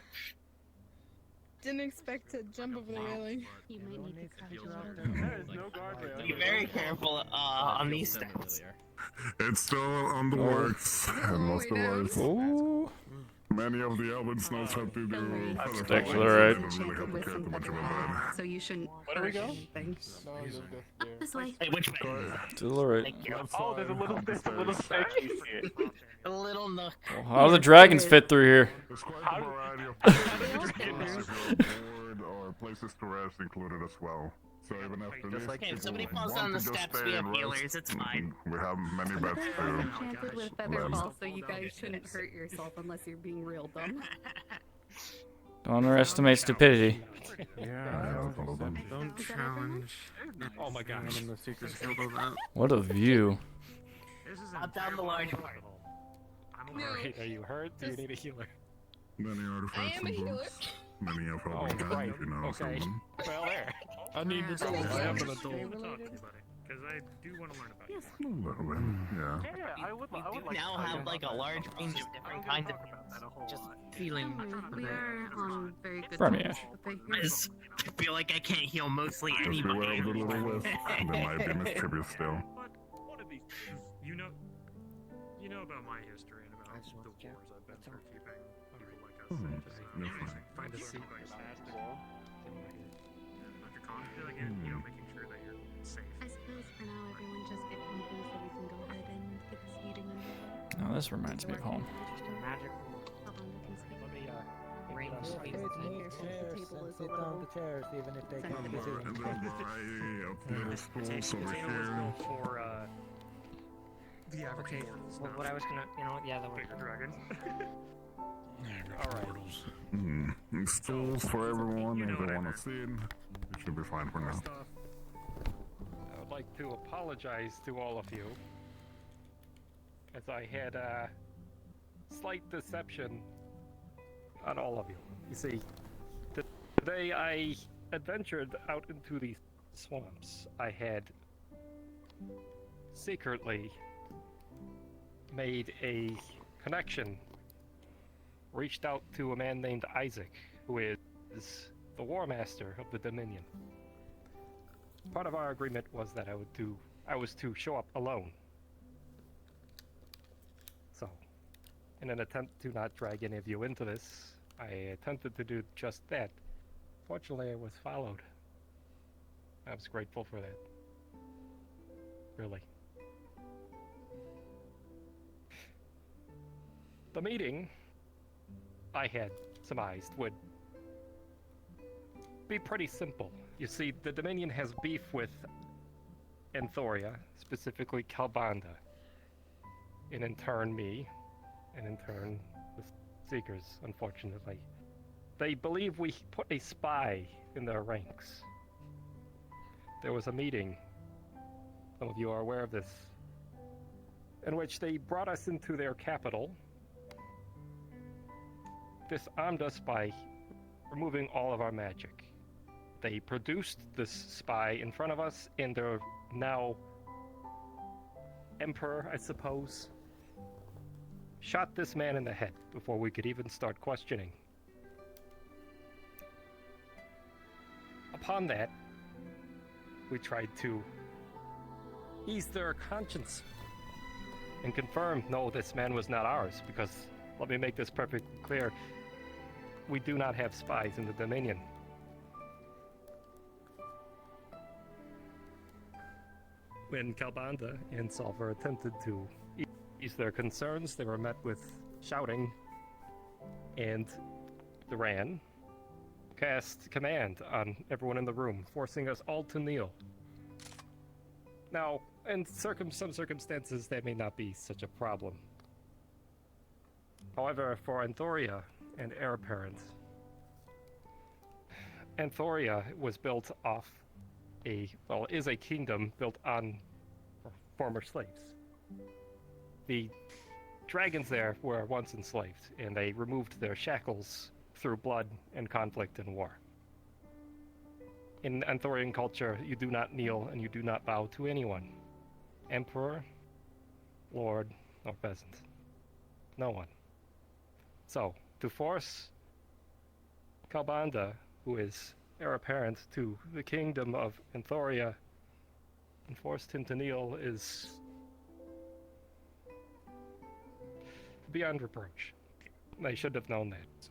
Didn't expect to jump over the railing. You might need to cut you out. Be very careful on these steps. It's still on the works, and most of us. Oh. Many of the elves knows how to do. That's actually right. They don't really have to care too much about So you shouldn't. Where do we go? This way. Hey, which way? To the right. Oh, there's a little space. A little nook. How do the dragons fit through here? There's quite a variety of places board or places to rest included as well. So even after this, Okay, if somebody people falls want down the to just steps, stay we have and rest, healers, it's fine. We have many beds too. Enchanted with featherfall, so you guys shouldn't hurt yourself unless you're being real dumb. Don't underestimate stupidity. Yeah, don't challenge. Oh my god. And the secrets killed all that. What a view. Up down the large part. Wait, are you hurt? Do you need a healer? Many artifacts I am a and healer. books. Many of Oh, them have, right. if you know some of Okay. them. Well, there. I need to go. I am an adult. Because I do want to learn about you. A little bit, yeah. Yeah, I would like Now have like a large range of different kinds of just feeling. We are on very good From terms you. with the I just feel like I can't heal mostly Just beware anybody. of the little wisp. They might be mischievous still. But what are these? You know about my history and about the wars I've been through keeping people like us safe. Find a seat. Making sure that you're safe. I suppose for now everyone just get comfy so we can go ahead and get this meeting underway. Oh, this reminds me of home. Sit on the chairs, even if they can't be And seen. then a variety of little stools over here. For the average Okay, mortals, well, not what I was gonna, yeah, that bigger dragons. And stools for everyone if they want to sit. It should be fine for now. I would like to apologize to all of you, as I had a slight deception on all of you. You see, today I adventured out into these swamps. I had secretly made a connection, reached out to a man named Isaac, who is the War Master of the Dominion. Part of our agreement was that I was to show up alone. So, in an attempt to not drag any of you into this, I attempted to do just that. Fortunately, I was followed. I was grateful for that. Really. The meeting I had surmised would be pretty simple. You see, the Dominion has beef with Anthoria, specifically Kalbanda, and in turn me, and in turn the Seekers, unfortunately. They believe we put a spy in their ranks. There was a meeting Some of you are aware of this. In which they brought us into their capital, disarmed us by removing all of our magic. They produced this spy in front of us, and their now emperor, I suppose, shot this man in the head before we could even start questioning. Upon that, we tried to ease their conscience and confirm, no, this man was not ours, because let me make this perfectly clear, we do not have spies in the Dominion. When Kalbanda and Solver attempted to ease their concerns, they were met with shouting, and Duran cast command on everyone in the room, forcing us all to kneel. Now, in some circumstances, that may not be such a problem. However, for Anthoria and Heir Apparent, Anthoria was built off is a kingdom built on former slaves. The dragons there were once enslaved, and they removed their shackles through blood and conflict and war. In Anthorian culture, you do not kneel and you do not bow to anyone. Emperor, lord, or peasant. No one. So, to force Kalbanda, who is heir apparent to the kingdom of Anthoria, and forced him to kneel is beyond reproach. They should have known that.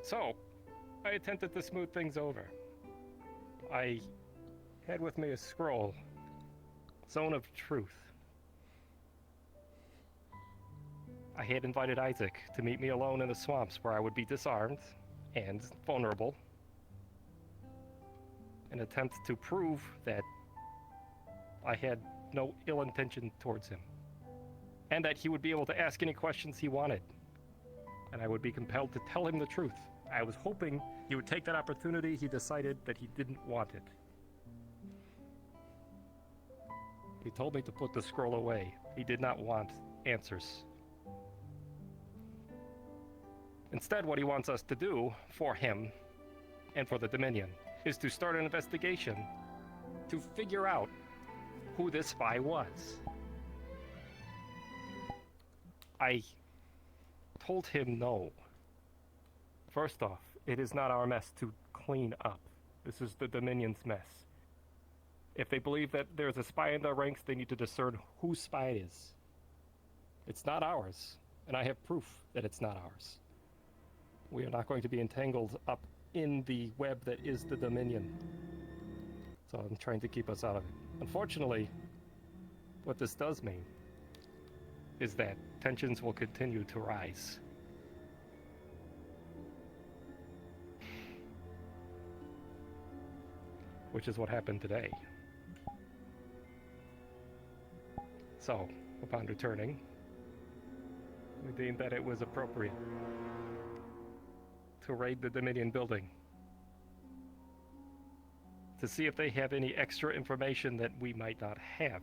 So, I attempted to smooth things over. I had with me a scroll, Zone of Truth. I had invited Isaac to meet me alone in the swamps where I would be disarmed and vulnerable. An attempt to prove that I had no ill intention towards him. And that he would be able to ask any questions he wanted. And I would be compelled to tell him the truth. I was hoping he would take that opportunity. He decided that he didn't want it. He told me to put the scroll away. He did not want answers. Instead, what he wants us to do for him and for the Dominion is to start an investigation to figure out who this spy was. I told him no. First off, it is not our mess to clean up. This is the Dominion's mess. If they believe that there's a spy in their ranks, they need to discern whose spy it is. It's not ours, and I have proof that it's not ours. We are not going to be entangled up in the web that is the Dominion. So I'm trying to keep us out of it. Unfortunately, what this does mean is that tensions will continue to rise. Which is what happened today. So, upon returning, we deemed that it was appropriate to raid the Dominion building to see if they have any extra information that we might not have.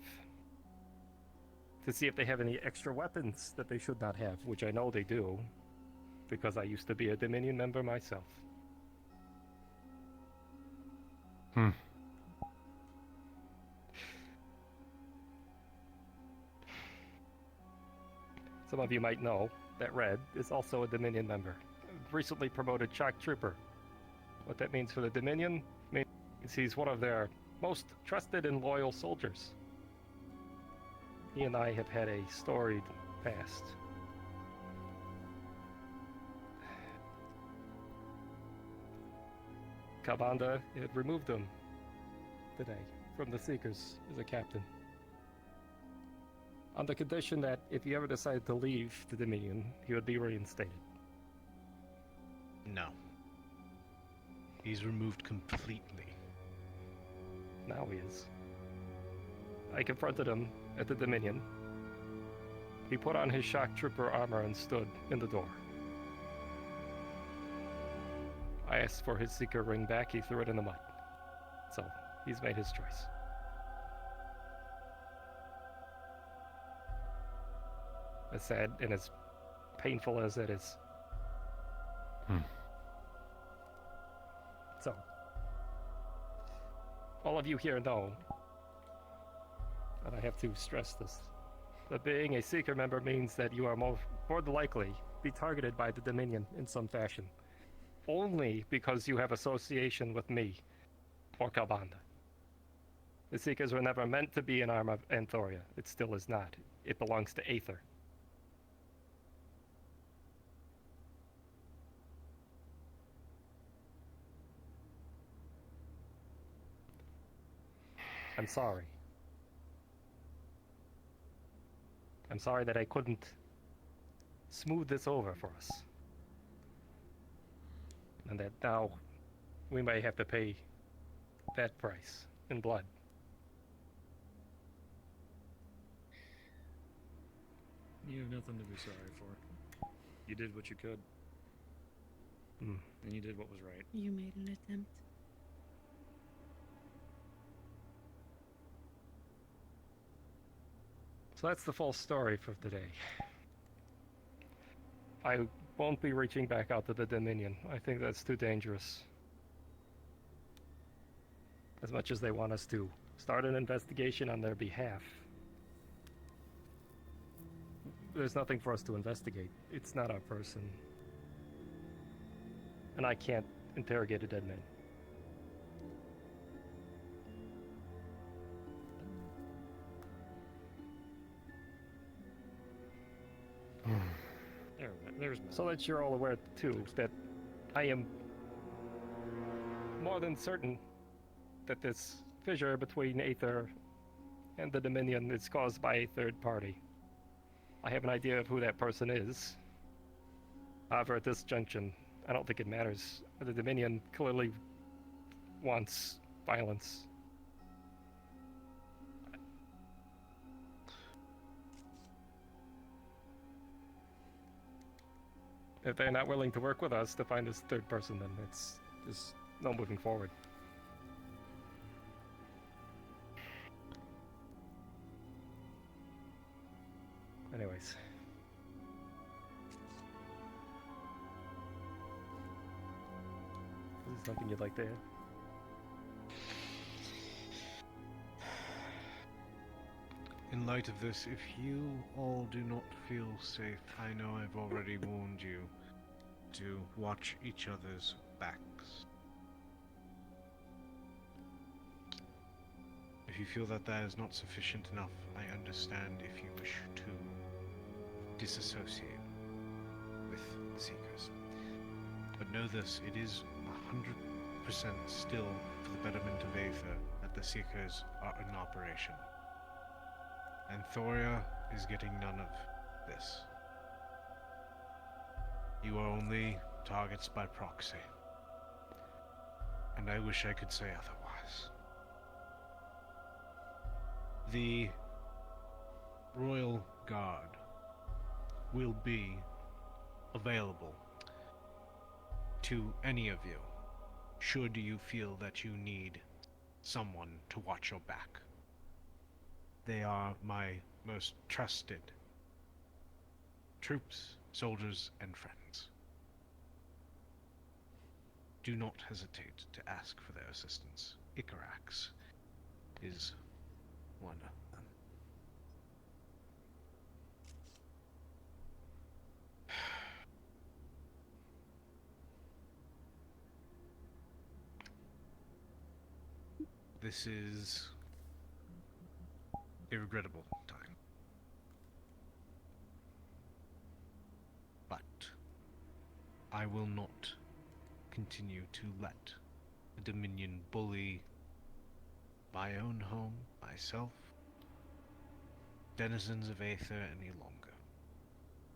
To see if they have any extra weapons that they should not have, which I know they do, because I used to be a Dominion member myself. Some of you might know that Red is also a Dominion member. Recently promoted shock trooper. What that means for the Dominion means he's one of their most trusted and loyal soldiers. He and I have had a storied past. Kalbanda had removed him today from the Seekers as a captain, on the condition that if he ever decided to leave the Dominion, he would be reinstated. No. He's removed completely. Now he is. I confronted him at the Dominion. He put on his shock trooper armor and stood in the door. I asked for his Seeker ring back, he threw it in the mud. So, he's made his choice. as sad and as painful as it is. So, all of you here know, and I have to stress this, that being a Seeker member means that you are more than likely be targeted by the Dominion in some fashion. Only because you have association with me, or Kalbanda. The Seekers were never meant to be an arm of Anthoria. It still is not. It belongs to Aether. I'm sorry. I'm sorry that I couldn't smooth this over for us. And that now we may have to pay that price in blood. You have nothing to be sorry for. You did what you could. And you did what was right. You made an attempt. So that's the full story for today. I won't be reaching back out to the Dominion. I think that's too dangerous. As much as they want us to start an investigation on their behalf, there's nothing for us to investigate. It's not our person. And I can't interrogate a dead man. There's so that you're all aware too that I am more than certain that this fissure between Aether and the Dominion is caused by a third party. I have an idea of who that person is. However, at this junction, I don't think it matters. The Dominion clearly wants violence. If they're not willing to work with us to find this third person, then there's no moving forward. Anyways. Is there something you'd like to add? In light of this, if you all do not feel safe, I know I've already warned you to watch each other's backs. If you feel that that is not sufficient enough, I understand if you wish to disassociate with the Seekers. But know this, it is 100% still for the betterment of Aether that the Seekers are in operation. And Thoria is getting none of this. You are only targets by proxy. And I wish I could say otherwise. The Royal Guard will be available to any of you, should you feel that you need someone to watch your back. They are my most trusted troops, soldiers, and friends. Do not hesitate to ask for their assistance. Icarax is one of them. This is a regrettable time. But I will not continue to let the Dominion bully my own home, myself, denizens of Aether any longer.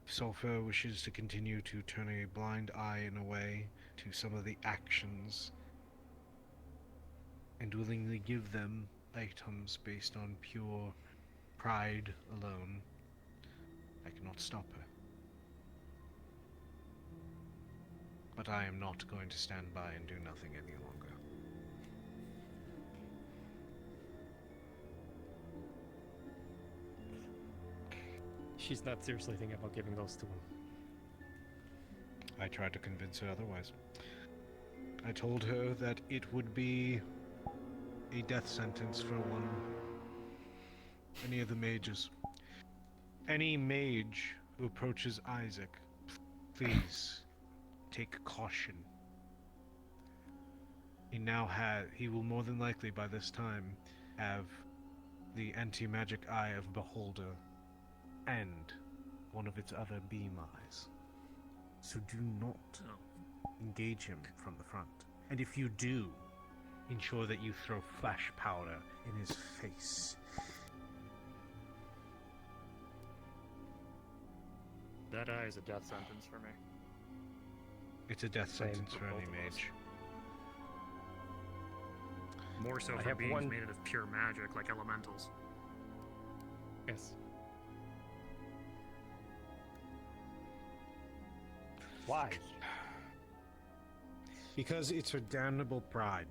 If Sulfur wishes to continue to turn a blind eye in a way to some of the actions and willingly give them items based on pure pride alone, I cannot stop her. But I am not going to stand by and do nothing any longer. she's not seriously thinking about giving those to him. I tried to convince her otherwise. I told her that it would be a death sentence for any of the mages. Any mage who approaches Isaac, please take caution. He will more than likely by this time have the anti-magic eye of Beholder and one of its other beam eyes. So do not engage him from the front. And if you do, ensure that you throw flash powder in his face. That eye is a death sentence for me. It's a death sentence for any mage. More so I for have beings one- made out of pure magic, like elementals. Yes. Why? Because it's her damnable pride.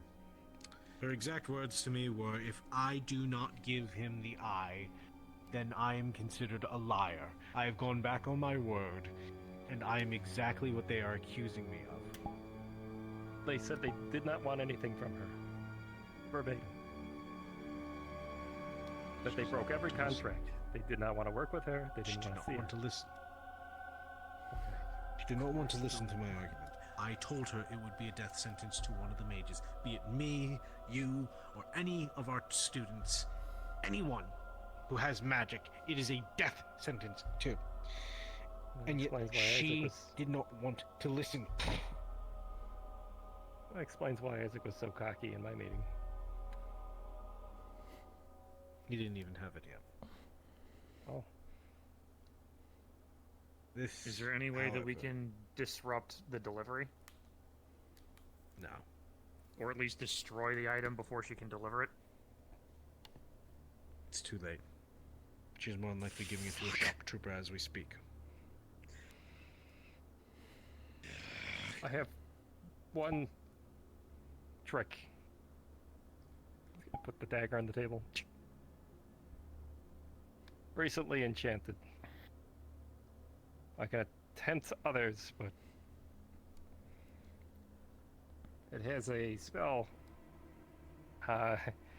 Her exact words to me were, if I do not give him the eye, then I am considered a liar. I have gone back on my word, and I am exactly what they are accusing me of. They said they did not want anything from her. Verbatim. That they broke every contract. They did not want to work with her. They didn't want to see her. to listen. She did not want to listen to my argument. I told her it would be a death sentence to one of the mages, be it me, you, or any of our students. Anyone who has magic, it is a death sentence too. And yet she did not want to listen. That explains why Isaac was so cocky in my meeting. He didn't even have it yet. Oh. Is there any way that we can disrupt the delivery? No. Or at least destroy the item before she can deliver it? It's too late. She's more than likely giving it to a shock trooper as we speak. I have one trick. Put the dagger on the table. Recently enchanted. I can attempt others, but it has a spell.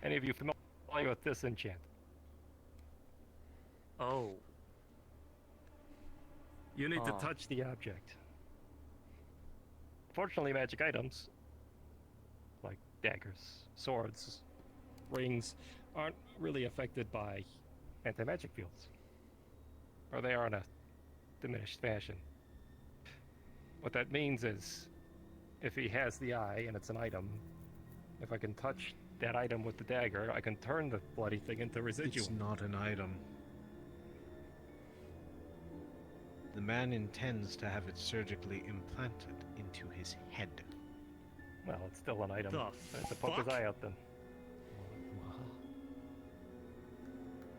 Any of you familiar with this enchant? Oh. You need to touch the object. Fortunately, magic items, like daggers, swords, rings, aren't really affected by anti-magic fields. Or they are in a diminished fashion. What that means is, if he has the eye and it's an item, if I can touch that item with the dagger, I can turn the bloody thing into residual. It's not an item. The man intends to have it surgically implanted into his head. Well, it's still an item. The I have to poke his eye out then.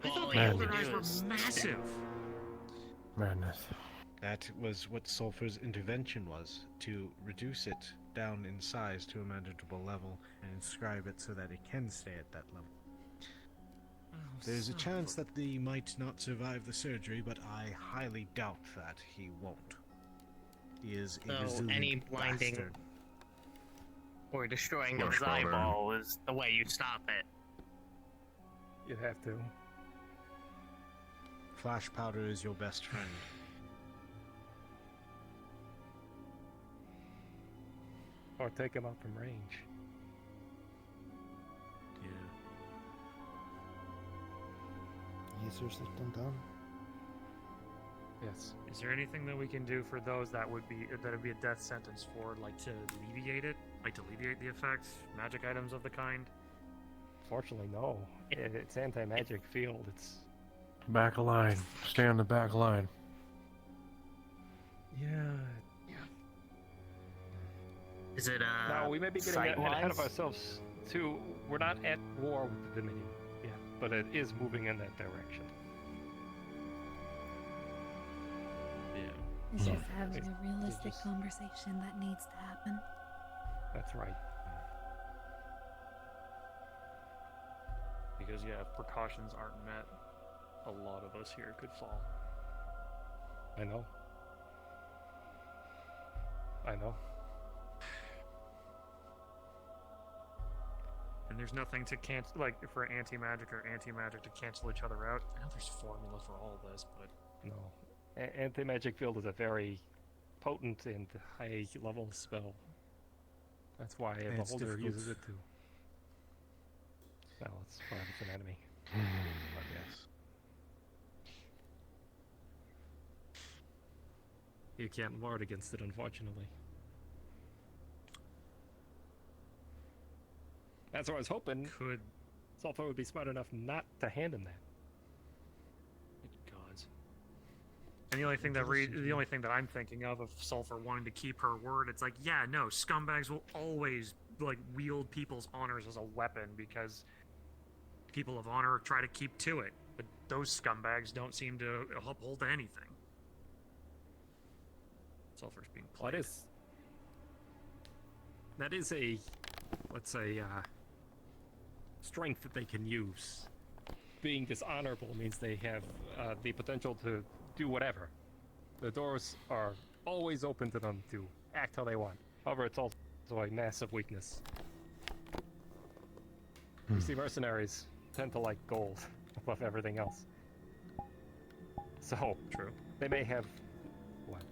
I thought the Man. other eyes were massive. Madness. That was what Sulfur's intervention was, to reduce it down in size to a manageable level and inscribe it so that it can stay at that level. There's a chance that he might not survive the surgery, but I highly doubt that he won't. He is a So resilient any blinding bastard. or destroying Flash his powder. eyeball is the way you stop it. You have to. Flash powder is your best friend. Or take him out from range. Easier said than done. Yes. Is there anything that we can do for those that would be a death sentence for, like to alleviate it, like to alleviate the effects, magic items of the kind? Fortunately, no. It's anti-magic field. It's Back line. Stay on the back line. yeah. Is it No, we may be getting ahead of site-wise? ourselves too. We're not at war with the Dominion yet, but it is moving in that direction. It's just having a realistic conversation that needs to happen. That's right. Because yeah, if precautions aren't met, a lot of us here could fall. I know. I know. And there's nothing to cancel, like for anti-magic or anti-magic to cancel each other out. I know there's formula for all of this, but No. Anti-magic field is a very potent and high-level spell. That's why a It's beholder difficult. uses it too. Well, it's part of its anatomy. I guess. You can't ward against it, unfortunately. That's what I was hoping. Could Sulfur would be smart enough not to hand him that. gods. And the only thing that I'm thinking of Sulfur wanting to keep her word, it's like, yeah, no, scumbags will always like wield people's honors as a weapon because people of honor try to keep to it, but those scumbags don't seem to uphold to anything. Sulfur's being played. That is a, let's say, strength that they can use. Being dishonorable means they have the potential to do whatever. The doors are always open to them to act how they want. However, it's also a massive weakness. You see, mercenaries tend to like gold above everything else. So, true. They may have, what?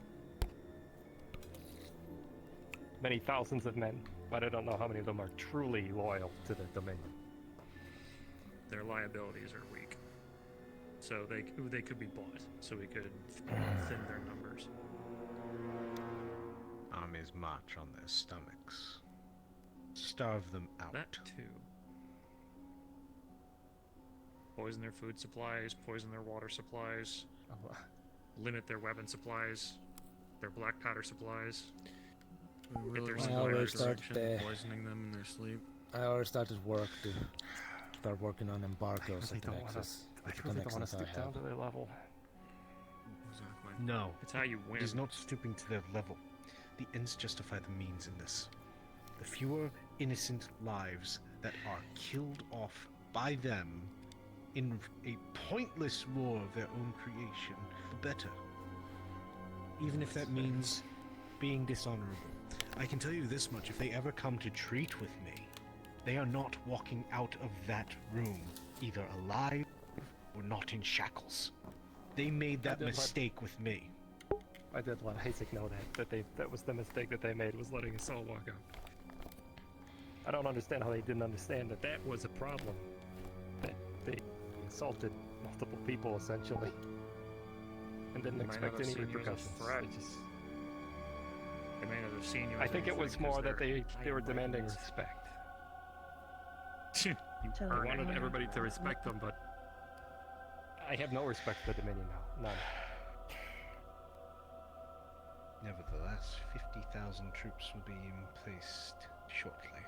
Many thousands of men, but I don't know how many of them are truly loyal to the Dominion. Their liabilities are weak, so they could be bought. So we could thin their numbers. Armies march on their stomachs. Starve them out. That too. Poison their food supplies, poison their water supplies, limit their weapon supplies, their black powder supplies. I Get their always start poisoning them in their sleep. I already started work to start working on embargoes at the Nexus. I really don't want to stick down to their level. Exactly. No. It's how you win. It is not stooping to their level. The ends justify the means in this. The fewer innocent lives that are killed off by them in a pointless war of their own creation, the better. Even if that means being dishonorable. I can tell you this much, if they ever come to treat with me, they are not walking out of that room either alive or not in shackles. They made that mistake with me. I did let Isaac know that was the mistake that they made, was letting us all walk out. I don't understand how they didn't understand that was a problem. That they insulted multiple people, essentially. And didn't expect any repercussions. They may not have seen you as I think a it was threat more 'cause that they were demanding respect. I wanted everybody to respect them, but I have no respect for the Dominion now. None. Nevertheless, 50,000 troops will be placed shortly.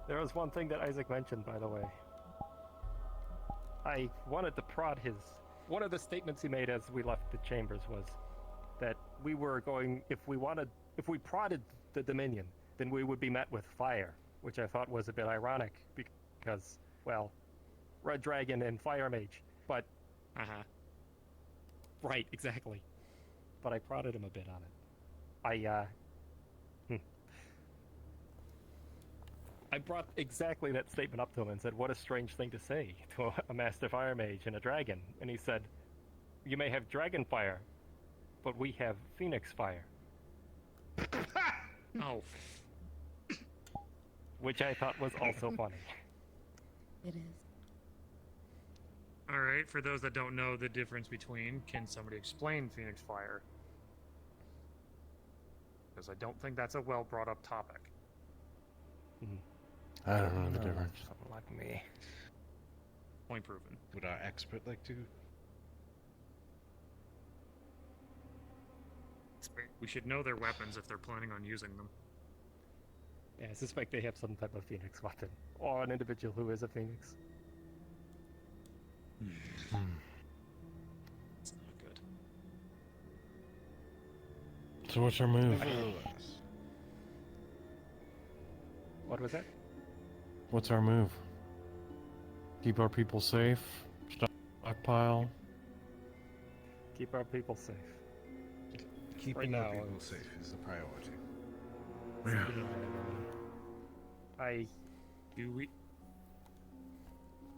There was one thing that Isaac mentioned, by the way. I wanted to prod his... One of the statements he made as we left the chambers was that we were going... If we prodded the Dominion, then we would be met with fire, which I thought was a bit ironic because, well, Red Dragon and Fire Mage, but... Right, exactly. But I prodded him a bit on it. I brought exactly that statement up to him and said, what a strange thing to say to a Master Fire Mage and a Dragon. And he said, you may have Dragon Fire, but we have Phoenix Fire. Oh. Which I thought was also funny. It is. Alright, for those that don't know the difference between, can somebody explain Phoenix Fire? Because I don't think that's a well brought up topic. I don't know the difference. Something like me. Point proven. Would our expert like to? We should know their weapons if they're planning on using them. Yeah, I suspect they have some type of Phoenix weapon. Or an individual who is a Phoenix. It's not good. So what's our move? What was that? What's our move? Keep our people safe? Stockpile? Keep our people safe. Keeping Right our now, people safe is the priority.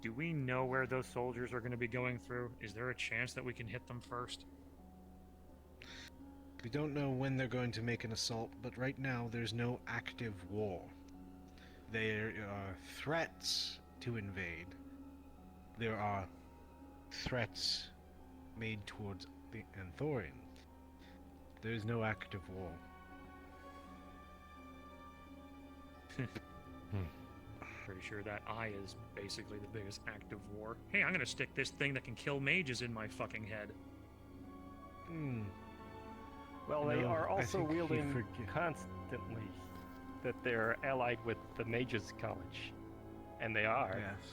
Do we know where those soldiers are going to be going through? Is there a chance that we can hit them first? We don't know when they're going to make an assault, but right now there's no active war. There are threats to invade. There are threats made towards the Anthorian. There is no active war. Pretty sure that eye is basically the biggest active war. Hey, I'm gonna stick this thing that can kill mages in my fucking head. Well, they No, are I also think you wielding forget- constantly that they're allied with the Mages College. And they are. Yes.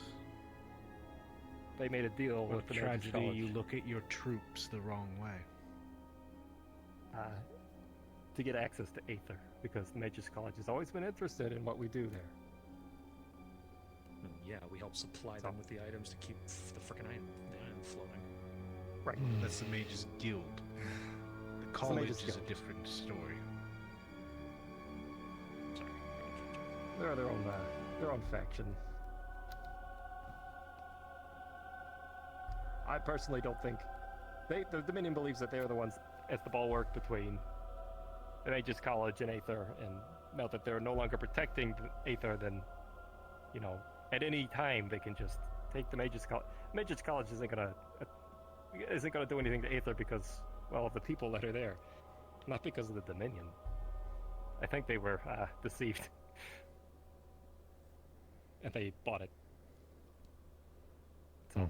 They made a deal What with the a Mages tragedy, College. you look at your troops the wrong way. To get access to Aether, because the Mages College has always been interested in what we do there. Yeah, we help supply them with the items to keep the frickin' item floating. Right. That's the Mages Guild. The Mages college is a Guild. different story. They're their own faction. I personally don't think the Dominion believes that they're the ones at the bulwark between the Mages College and Aether, and now that they're no longer protecting the Aether, then at any time they can just take the Mages College. Mages College isn't gonna do anything to Aether because, well, of the people that are there, not because of the Dominion. I think they were deceived, and they bought it. So.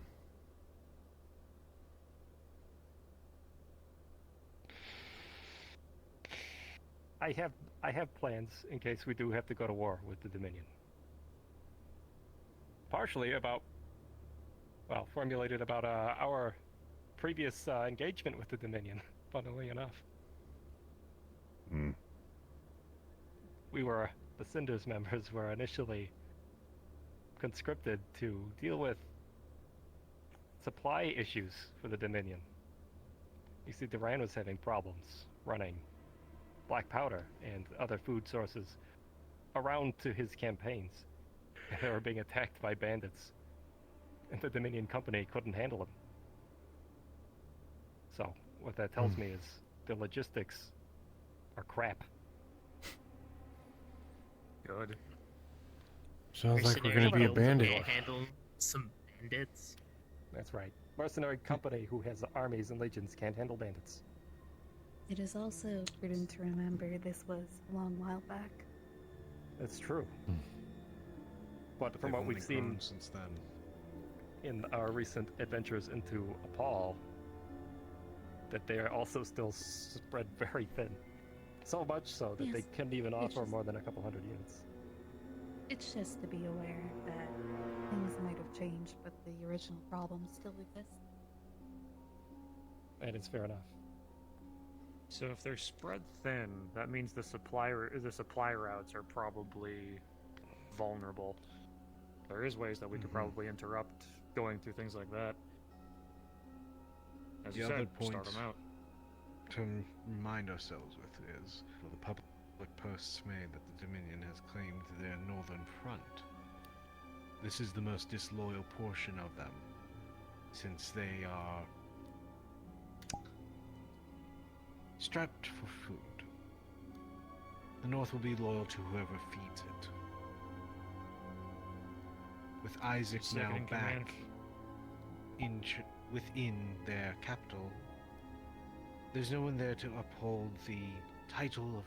I have plans in case we do have to go to war with the Dominion. Partially formulated about our previous engagement with the Dominion, funnily enough. We were, the Cinders members were initially conscripted to deal with supply issues for the Dominion. You see, Duran was having problems running black powder and other food sources around to his campaigns. And they were being attacked by bandits. And the Dominion company couldn't handle them. So, what that tells me is the logistics are crap. Good. Sounds like we're going to be abandoned. Can't handle some bandits. That's right. Mercenary company who has armies and legions can't handle bandits. It is also prudent to remember this was a long while back. That's true. But from what we've seen since then, in our recent adventures into Apal, that they are also still spread very thin. So much so that they couldn't even offer more than a couple hundred units. It's just to be aware that things might have changed, but the original problems still exist. And it's fair enough. So if they're spread thin, that means the supply routes are probably vulnerable. There is ways that we could probably interrupt going through things like that. As the you other said, point start them out. to remind ourselves with is the public posts made that the Dominion has claimed their northern front. This is the most disloyal portion of them, since they are strapped for food. The North will be loyal to whoever feeds it. With Isaac now Second in command. back within their capital, there's no one there to uphold the title of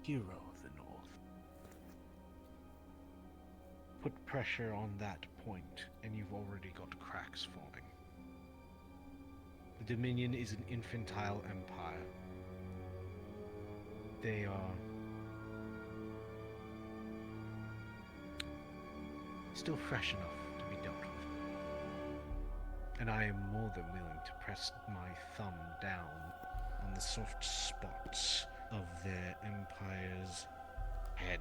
Hero of the North. Put pressure on that point, and you've already got cracks forming. The Dominion is an infantile empire. They are still fresh enough to be dealt with. And I am more than willing to press my thumb down on the soft spots of their empire's head.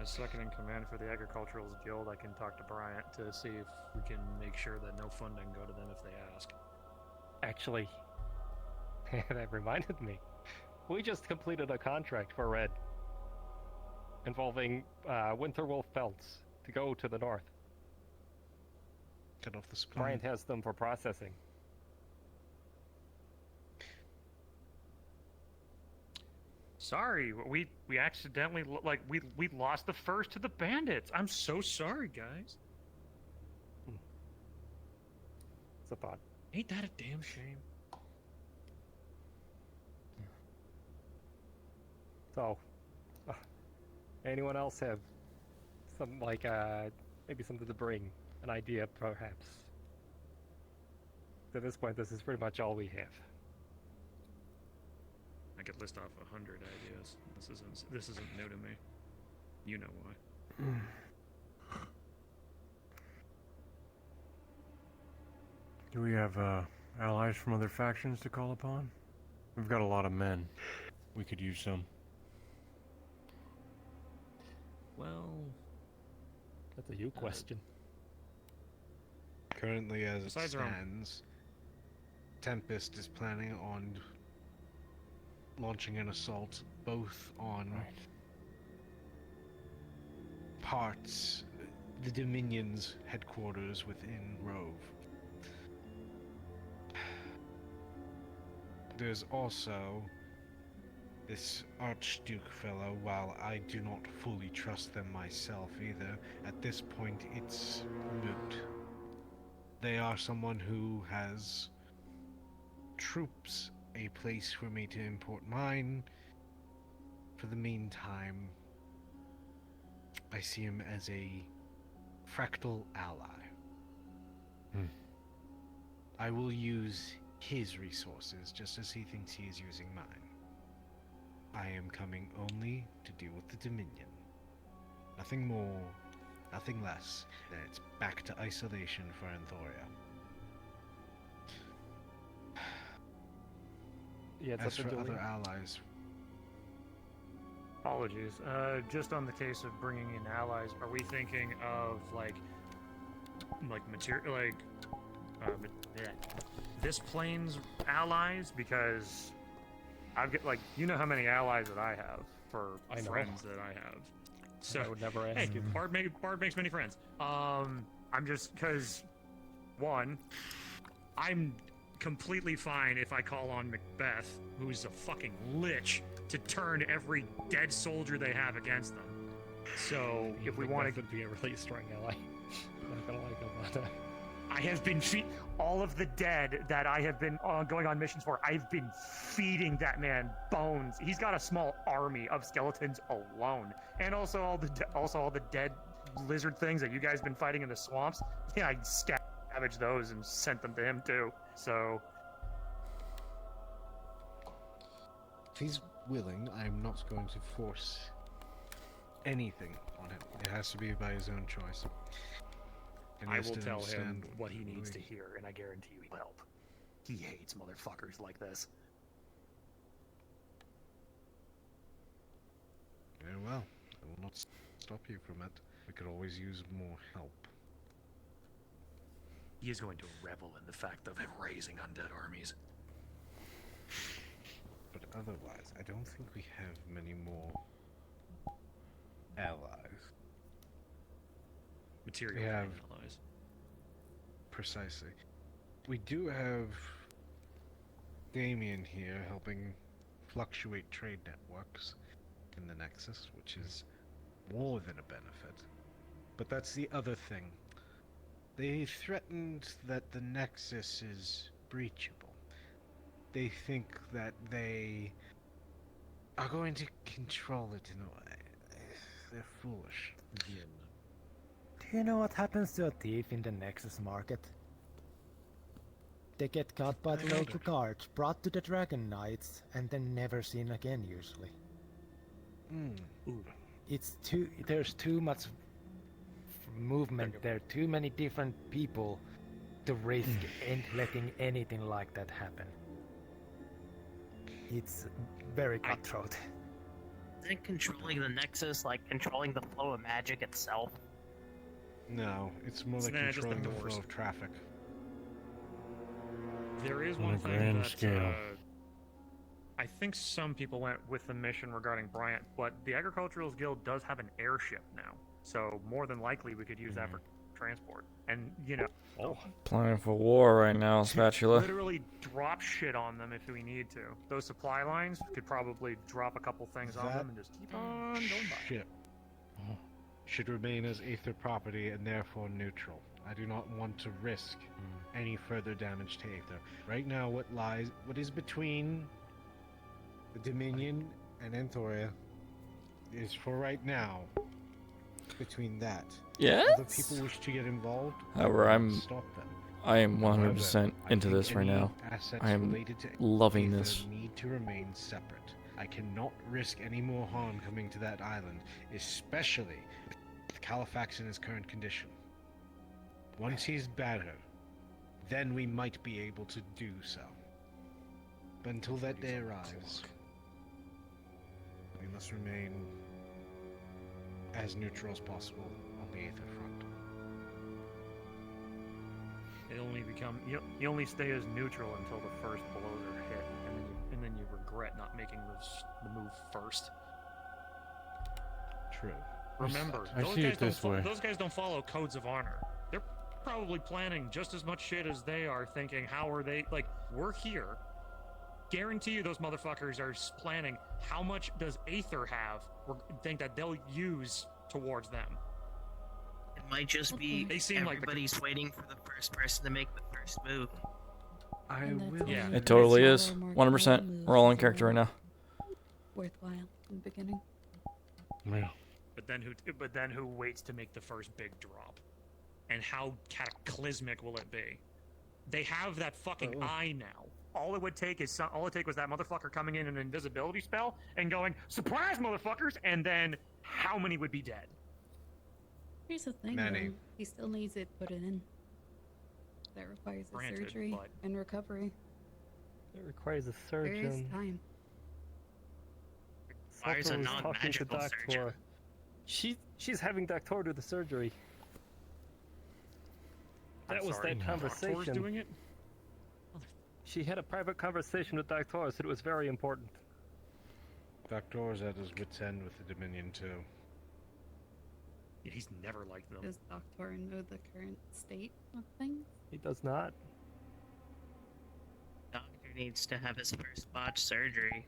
As second in command for the Agricultural Guild, I can talk to Bryant to see if we can make sure that no funding go to them if they ask. Actually, that reminded me. We just completed a contract for Red involving Winterwolf pelts to go to the north. Cut off the supply. Bryant has them for processing. Sorry, we accidentally we lost the first to the bandits. I'm so sorry, guys. It's a thought. Ain't that a damn shame? So, anyone else have some maybe something to bring, an idea perhaps? To this point, this is pretty much all we have. I could list off 100 ideas. This isn't new to me. You know why. Do we have allies from other factions to call upon? We've got a lot of men. We could use some. Well, that's a you question. Currently, as it Besides our own- stands, Tempest is planning on launching an assault both on parts, the Dominion's headquarters within Rove. There's also this Archduke fellow. While I do not fully trust them myself either, at this point it's moot. They are someone who has troops, a place for me to import mine. For the meantime, I see him as a fractal ally. I will use his resources just as he thinks he is using mine. I am coming only to deal with the Dominion. Nothing more, nothing less. Then it's back to isolation for Anthoria. Yeah, as for other allies, apologies. Just on the case of bringing in allies, are we thinking of like material, this plane's allies? Because I've got you know how many allies that I have for friends that I have. So I would never ask you. Bard makes many friends. I'm just because one, I'm completely fine if I call on Macbeth, who's a fucking lich, to turn every dead soldier they have against them. So if we want to, would be a really strong ally. Not gonna like him, but I have been all of the dead that I have been going on missions for. I've been feeding that man bones. He's got a small army of skeletons alone, and also all the dead lizard things that you guys been fighting in the swamps. Yeah, I scavenged those and sent them to him too. So if he's willing, I'm not going to force anything on him. It has to be by his own choice. And I has will to tell him understand what he needs to hear, and I guarantee you he'll help. He hates motherfuckers like this. Very well. I will not stop you from it. We could always use more help. He is going to revel in the fact of him raising undead armies. But otherwise, I don't think we have many more allies. Material we have allies. Precisely. We do have Damien here helping fluctuate trade networks in the Nexus, which is more than a benefit. But that's the other thing. They threatened that the Nexus is breachable. They think that they are going to control it in a way. They're foolish. Do you know what happens to a thief in the Nexus market? They get caught by the local guards, brought to the Dragon Knights, and then never seen again, usually. There's too much movement there, too many different people to risk letting anything like that happen. It's very cutthroat. Isn't controlling the Nexus like controlling the flow of magic itself? No, it's more like just the controlling the doors. flow of traffic. There is On one a thing grand that scale. I think some people went with the mission regarding Bryant, but the Agriculturals Guild does have an airship now, so more than likely we could use that for transport. And Planning for war right now, Spatula. literally drop shit on them if we need to. Those supply lines could probably drop a couple things on them and just keep on going by. Ship should remain as Aether property and therefore neutral. I do not want to risk any further damage to Aether. Right now, what is between the Dominion and Anthoria is, for right now, between that. Yes? Other people wish to get involved. However, stop them. I am 100% However, into I this think right any now. assets I am related to loving Aether this. need to remain separate. I cannot risk any more harm coming to that island, especially with Califax in his current condition. Once he's better, then we might be able to do so. But until that day arrives, we must remain as neutral as possible on the Aether front. It only become you only stay as neutral until the first blows are hit, and then you regret not making the move first. True. Remember, I see it this way. those guys don't follow codes of honor. They're probably planning just as much shit as they are, thinking, how are they, like, we're here. Guarantee you those motherfuckers are planning how much does Aether have, or think that they'll use towards them. It might just be They seem like everybody's waiting for the first person to make the first move. I will. Yeah. It totally is. 100%. We're all in character right now. Worthwhile in the beginning. Yeah. But then who waits to make the first big drop? And how cataclysmic will it be? They have that fucking eye now. All it would take was that motherfucker coming in an invisibility spell and going, "Surprise, motherfuckers!" And then how many would be dead? Here's the thing, Many. though. He still needs it put in. That requires a Granted, surgery but- and recovery. It requires a There is surgeon. time. Requires a Sulfur was talking to non-magical surgeon. Doctor. She's having Doctor do the surgery. That was that Doctor's conversation. doing it? She had a private conversation with Doctor, said it was very important. Doctor is at his wit's end with the Dominion too. Yeah, he's never liked them. Does Doctor know the current state of things? He does not. Doctor needs to have his first botch surgery.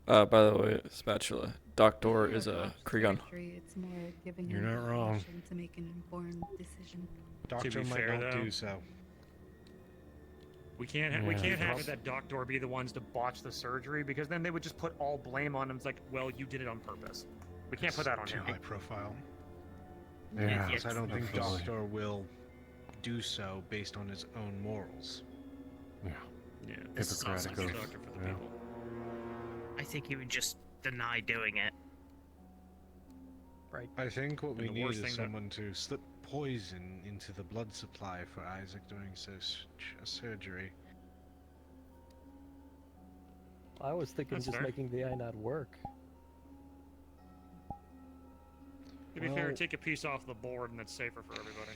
By the way, Spatula, Doctor is a Krigan. Surgery, it's more giving You're him not wrong. information to make an informed decision. Doctor be might fair, not though, do so. We can't have it that Doctor be the ones to botch the surgery, because then they would just put all blame on him. It's like, well, you did it on purpose. We can't put that on Too him. high profile. Yeah. Because I don't think Absolutely. Doctor will do so based on his own morals. Yeah. Yeah, this is also Hippocratic Doctor for the yeah. people. I think he would just deny doing it. Right. I think what we the need worst is thing that- someone to slip poison into the blood supply for Isaac during a surgery. I was thinking That's just fair. making the eye not work. To be fair, Well- take a piece off the board and it's safer for everybody.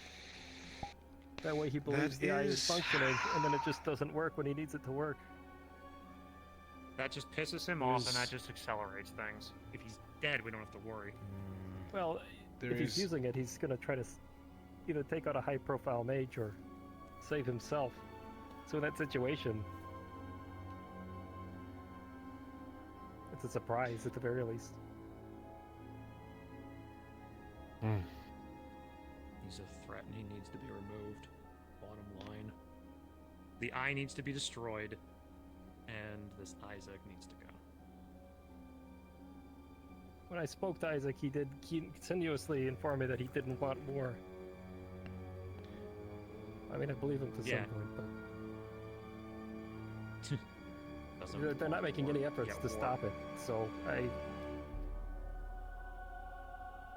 That way he believes the eye is functioning, and then it just doesn't work when he needs it to work. That just pisses him off, and that just accelerates things. If he's dead, we don't have to worry. Well, There if he's is- using it, he's going to try to either take out a high-profile mage or save himself. So in that situation, it's a surprise at the very least. He's a threat and he needs to be removed. Bottom line. The eye needs to be destroyed, and this Isaac needs to go. When I spoke to Isaac, he did continuously inform me that he didn't want war. I mean, I believe him to Yeah. some point, but Doesn't they're not making any efforts Yeah, to war. stop it. So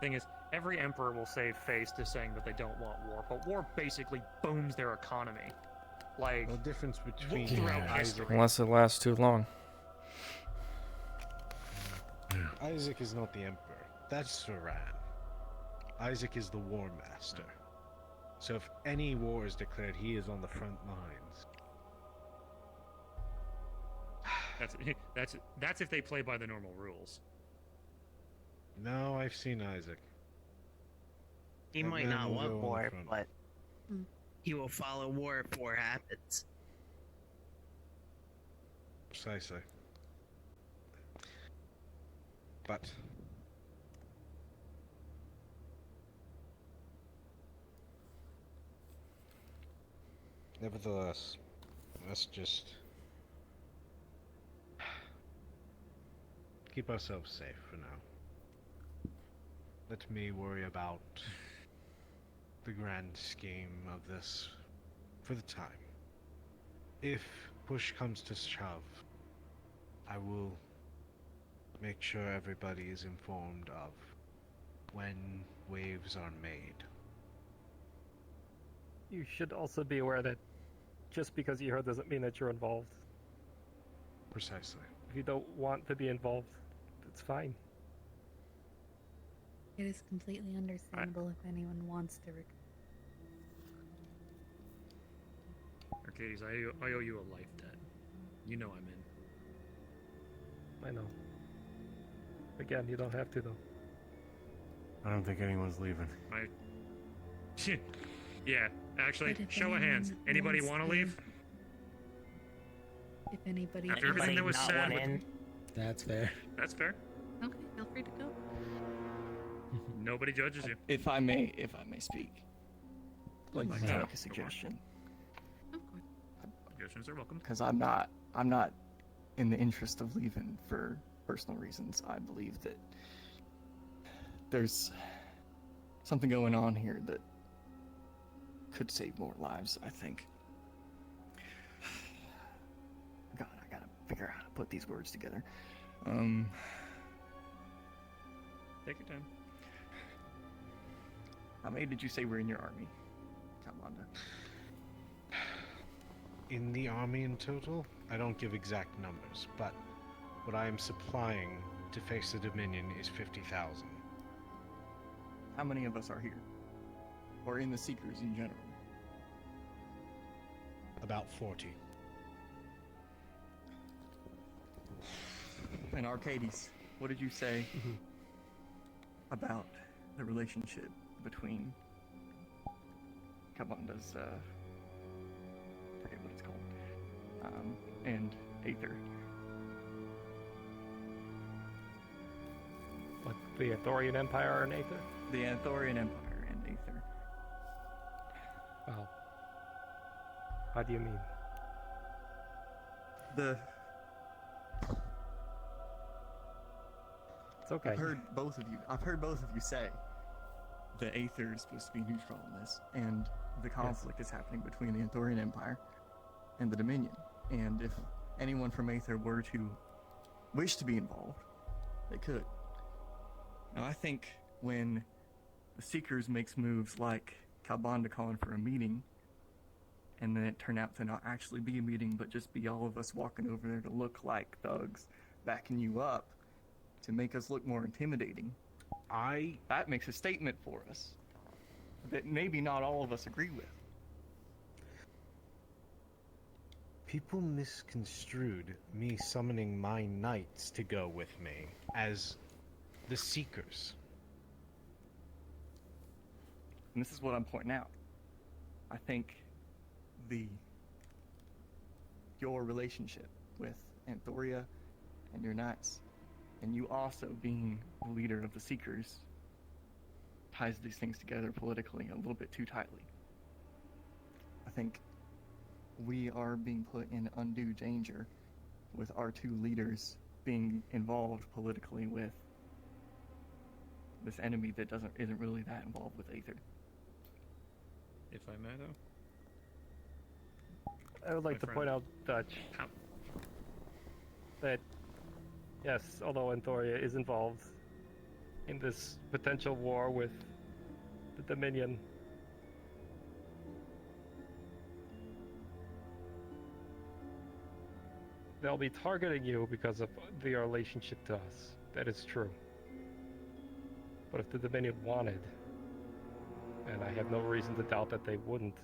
Thing is, every emperor will save face to saying that they don't want war, but war basically booms their economy. Like, The difference between throughout Isaac history. Unless it lasts too long. Isaac is not the Emperor. That's Saran. Isaac is the War Master. So if any war is declared, he is on the front lines. That's if they play by the normal rules. No, I've seen Isaac. He That might man not will want go on the war, front. but he will follow war if war happens. Precisely. But nevertheless, let's just keep ourselves safe for now. Let me worry about the grand scheme of this for the time. If push comes to shove, I will make sure everybody is informed of when waves are made. You should also be aware that just because you heard doesn't mean that you're involved. Precisely. If you don't want to be involved, it's fine. It is completely understandable if anyone wants to. Arcades, I owe you a life debt. You know I'm in. I know. Again, you don't have to, though. I don't think anyone's leaving. Yeah, actually, But if show of hands. anyone Anybody wants want to to- leave? If anybody. After everything that was not said, want in? That's fair. that's fair. Okay, feel free to go. Nobody judges you. If I may speak, like my to God. make a suggestion, Suggestions are welcome. because I'm not in the interest of leaving for personal reasons. I believe that there's something going on here that could save more lives, I think. God, I gotta figure out how to put these words together. Take your time. How many did you say were in your army, Commander? In the army in total, I don't give exact numbers, but what I am supplying to face the Dominion is 50,000. How many of us are here? Or in the Seekers in general? About 40. And Arcades, what did you say about the relationship between Kabunda's, forget what it's called, and Aether? What, the Aethorian Empire and Aether? The Aethorian Empire and Aether. Well, how do you mean? It's okay. I've heard both of you say the Aether is supposed to be neutral in this, and the conflict is happening between the Aethorian Empire and the Dominion. And if anyone from Aether were to wish to be involved, they could. Now, I think when the Seekers makes moves like Kalbanda calling for a meeting, and then it turned out to not actually be a meeting, but just be all of us walking over there to look like thugs, backing you up, to make us look more intimidating, that makes a statement for us that maybe not all of us agree with. People misconstrued me summoning my knights to go with me as the Seekers. And this is what I'm pointing out. I think your relationship with Anthoria and your knights, and you also being the leader of the Seekers, ties these things together politically a little bit too tightly. I think we are being put in undue danger with our two leaders being involved politically with this enemy that isn't really that involved with Aether. If I may, though. I would like to point out, Dutch, that yes, although Anthoria is involved in this potential war with the Dominion, they'll be targeting you because of your relationship to us. That is true. But if the Dominion wanted, and I have no reason to doubt that they wouldn't,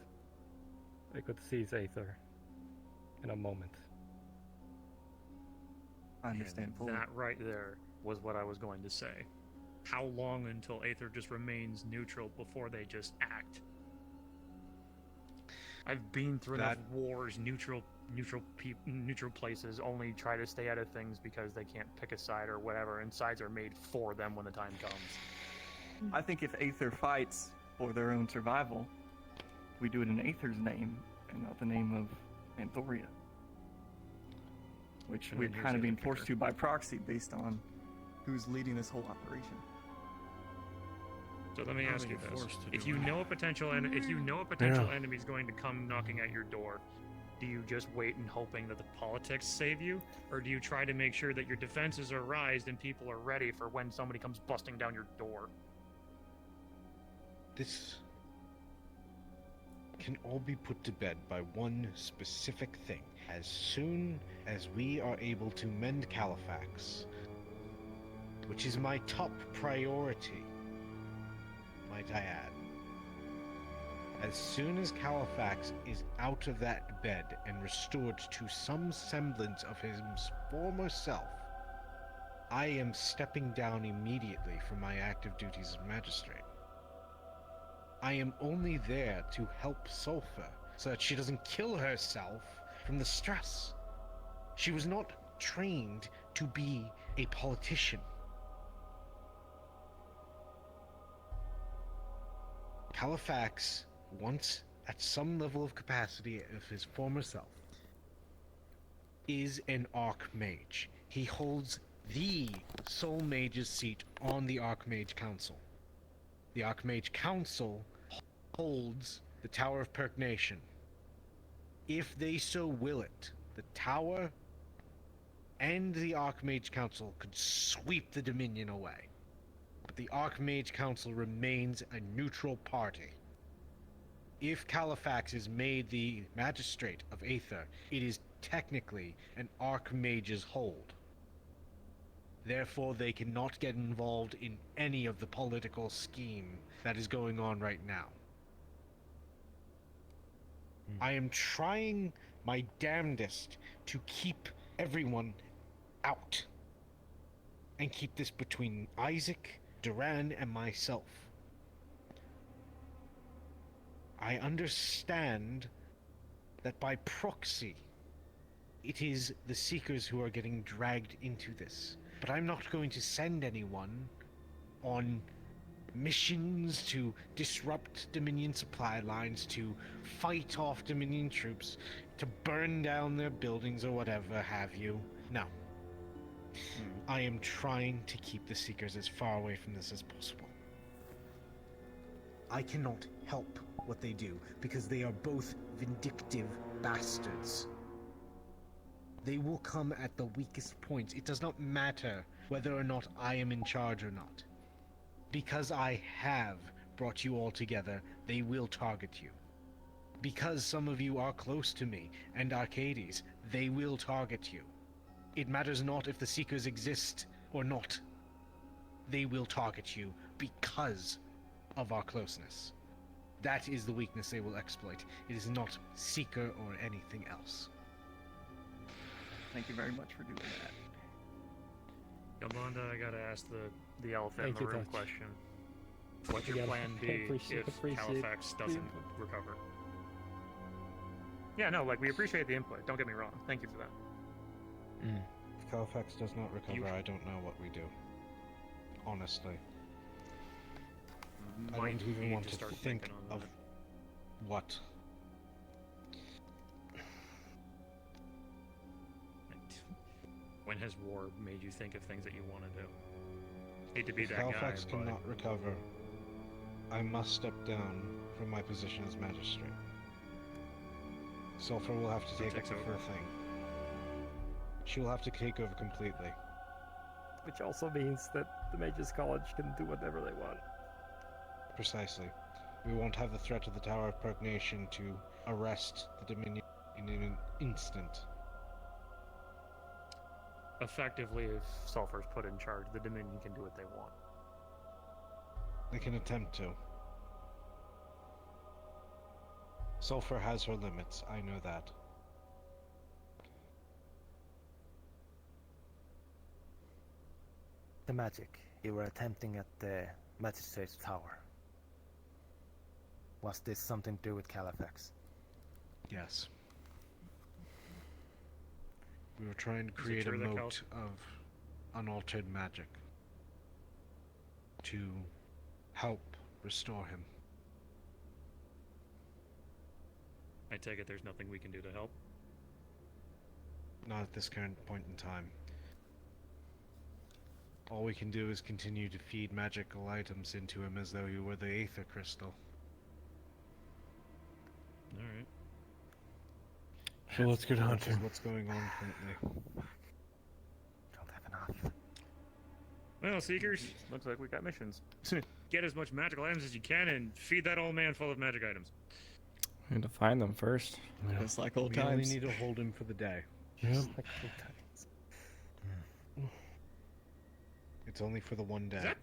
they could seize Aether in a moment. I understand And fully. that right there was what I was going to say. How long until Aether just remains neutral before they just act? I've been through enough wars, neutral places only try to stay out of things because they can't pick a side or whatever, and sides are made for them when the time comes. I think if Aether fights for their own survival, we do it in Aether's name and not the name of Anthoria. Which we're kind of being forced to by proxy based on who's leading this whole operation. So let me ask you this: if you know a potential enemy is going to come knocking at your door, do you just wait and hoping that the politics save you, or do you try to make sure that your defenses are raised and people are ready for when somebody comes busting down your door? This can all be put to bed by one specific thing. As soon as we are able to mend Califax, which is my top priority, might I add, as soon as Califax is out of that bed and restored to some semblance of his former self, I am stepping down immediately from my active duties as magistrate. I am only there to help Sulfur so that she doesn't kill herself from the stress. She was not trained to be a politician. Califax, once at some level of capacity of his former self, is an Archmage. He holds the sole mage's seat on the Archmage Council. The Archmage Council holds the Tower of Perknation. If they so will it, the Tower and the Archmage Council could sweep the Dominion away. But the Archmage Council remains a neutral party. If Califax is made the magistrate of Aether, it is technically an Archmage's hold. Therefore, they cannot get involved in any of the political scheme that is going on right now. I am trying my damnedest to keep everyone out and keep this between Isaac, Duran, and myself. I understand that by proxy, it is the Seekers who are getting dragged into this. But I'm not going to send anyone on missions to disrupt Dominion supply lines, to fight off Dominion troops, to burn down their buildings or whatever have you. No. I am trying to keep the Seekers as far away from this as possible. I cannot help what they do because they are both vindictive bastards. They will come at the weakest points. It does not matter whether or not I am in charge or not. Because I have brought you all together, they will target you. Because some of you are close to me and Arcades, they will target you. It matters not if the Seekers exist or not. They will target you because of our closeness. That is the weakness they will exploit. It is not Seeker or anything else. Thank you very much for doing that. Yolanda, I gotta ask the elephant in the room question. What's your Yeah, plan B appreciate if Califax doesn't recover? Yeah, no, like, we appreciate the input. Don't get me wrong. Thank you for that. If Califax does not recover, I don't know what we do. Honestly. I don't even want to think of what. When has war made you think of things that you want to do? Hate to be If that Califax guy, cannot recover, I must step down from my position as magistrate. Sulfur will have to take up the fur thing. She will have to take over completely. Which also means that the Mages College can do whatever they want. Precisely. We won't have the threat of the Tower of Perknation to arrest the Dominion in an instant. effectively, if Sulfur's put in charge, the Dominion can do what they want. They can attempt to. Sulfur has her limits, I know that. The magic you were attempting at the Magistrate's Tower. Was this something to do with Califax? Yes. We were trying to create a moat of unaltered magic to help restore him. I take it there's nothing we can do to help? Not at this current point in time. All we can do is continue to feed magical items into him as though he were the Aether Crystal. Alright. So let's get hunting. What's going on currently? Don't have enough. Well, Seekers, looks like we got missions. Get as much magical items as you can and feed that old man full of magic items. We need to find them first. Just like old We only times. need to hold him for the day. Yep. It's only for the one day.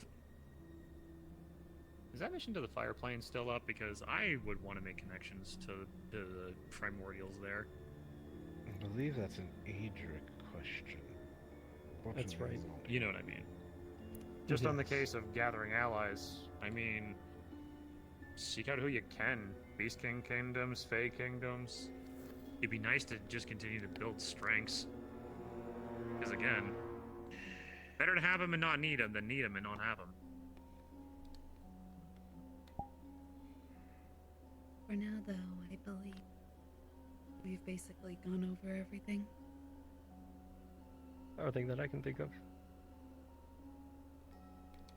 Is that mission to the fire plane still up? Because I would want to make connections to the primordials there. I believe that's an Adric question. That's right. You know what I mean. Just on the case of gathering allies, I mean, seek out who you can. Beast King kingdoms, Fey kingdoms. It'd be nice to just continue to build strengths. Because again, better to have them and not need them than need them and not have them. For now, though, I believe we've basically gone over everything. Everything that I can think of.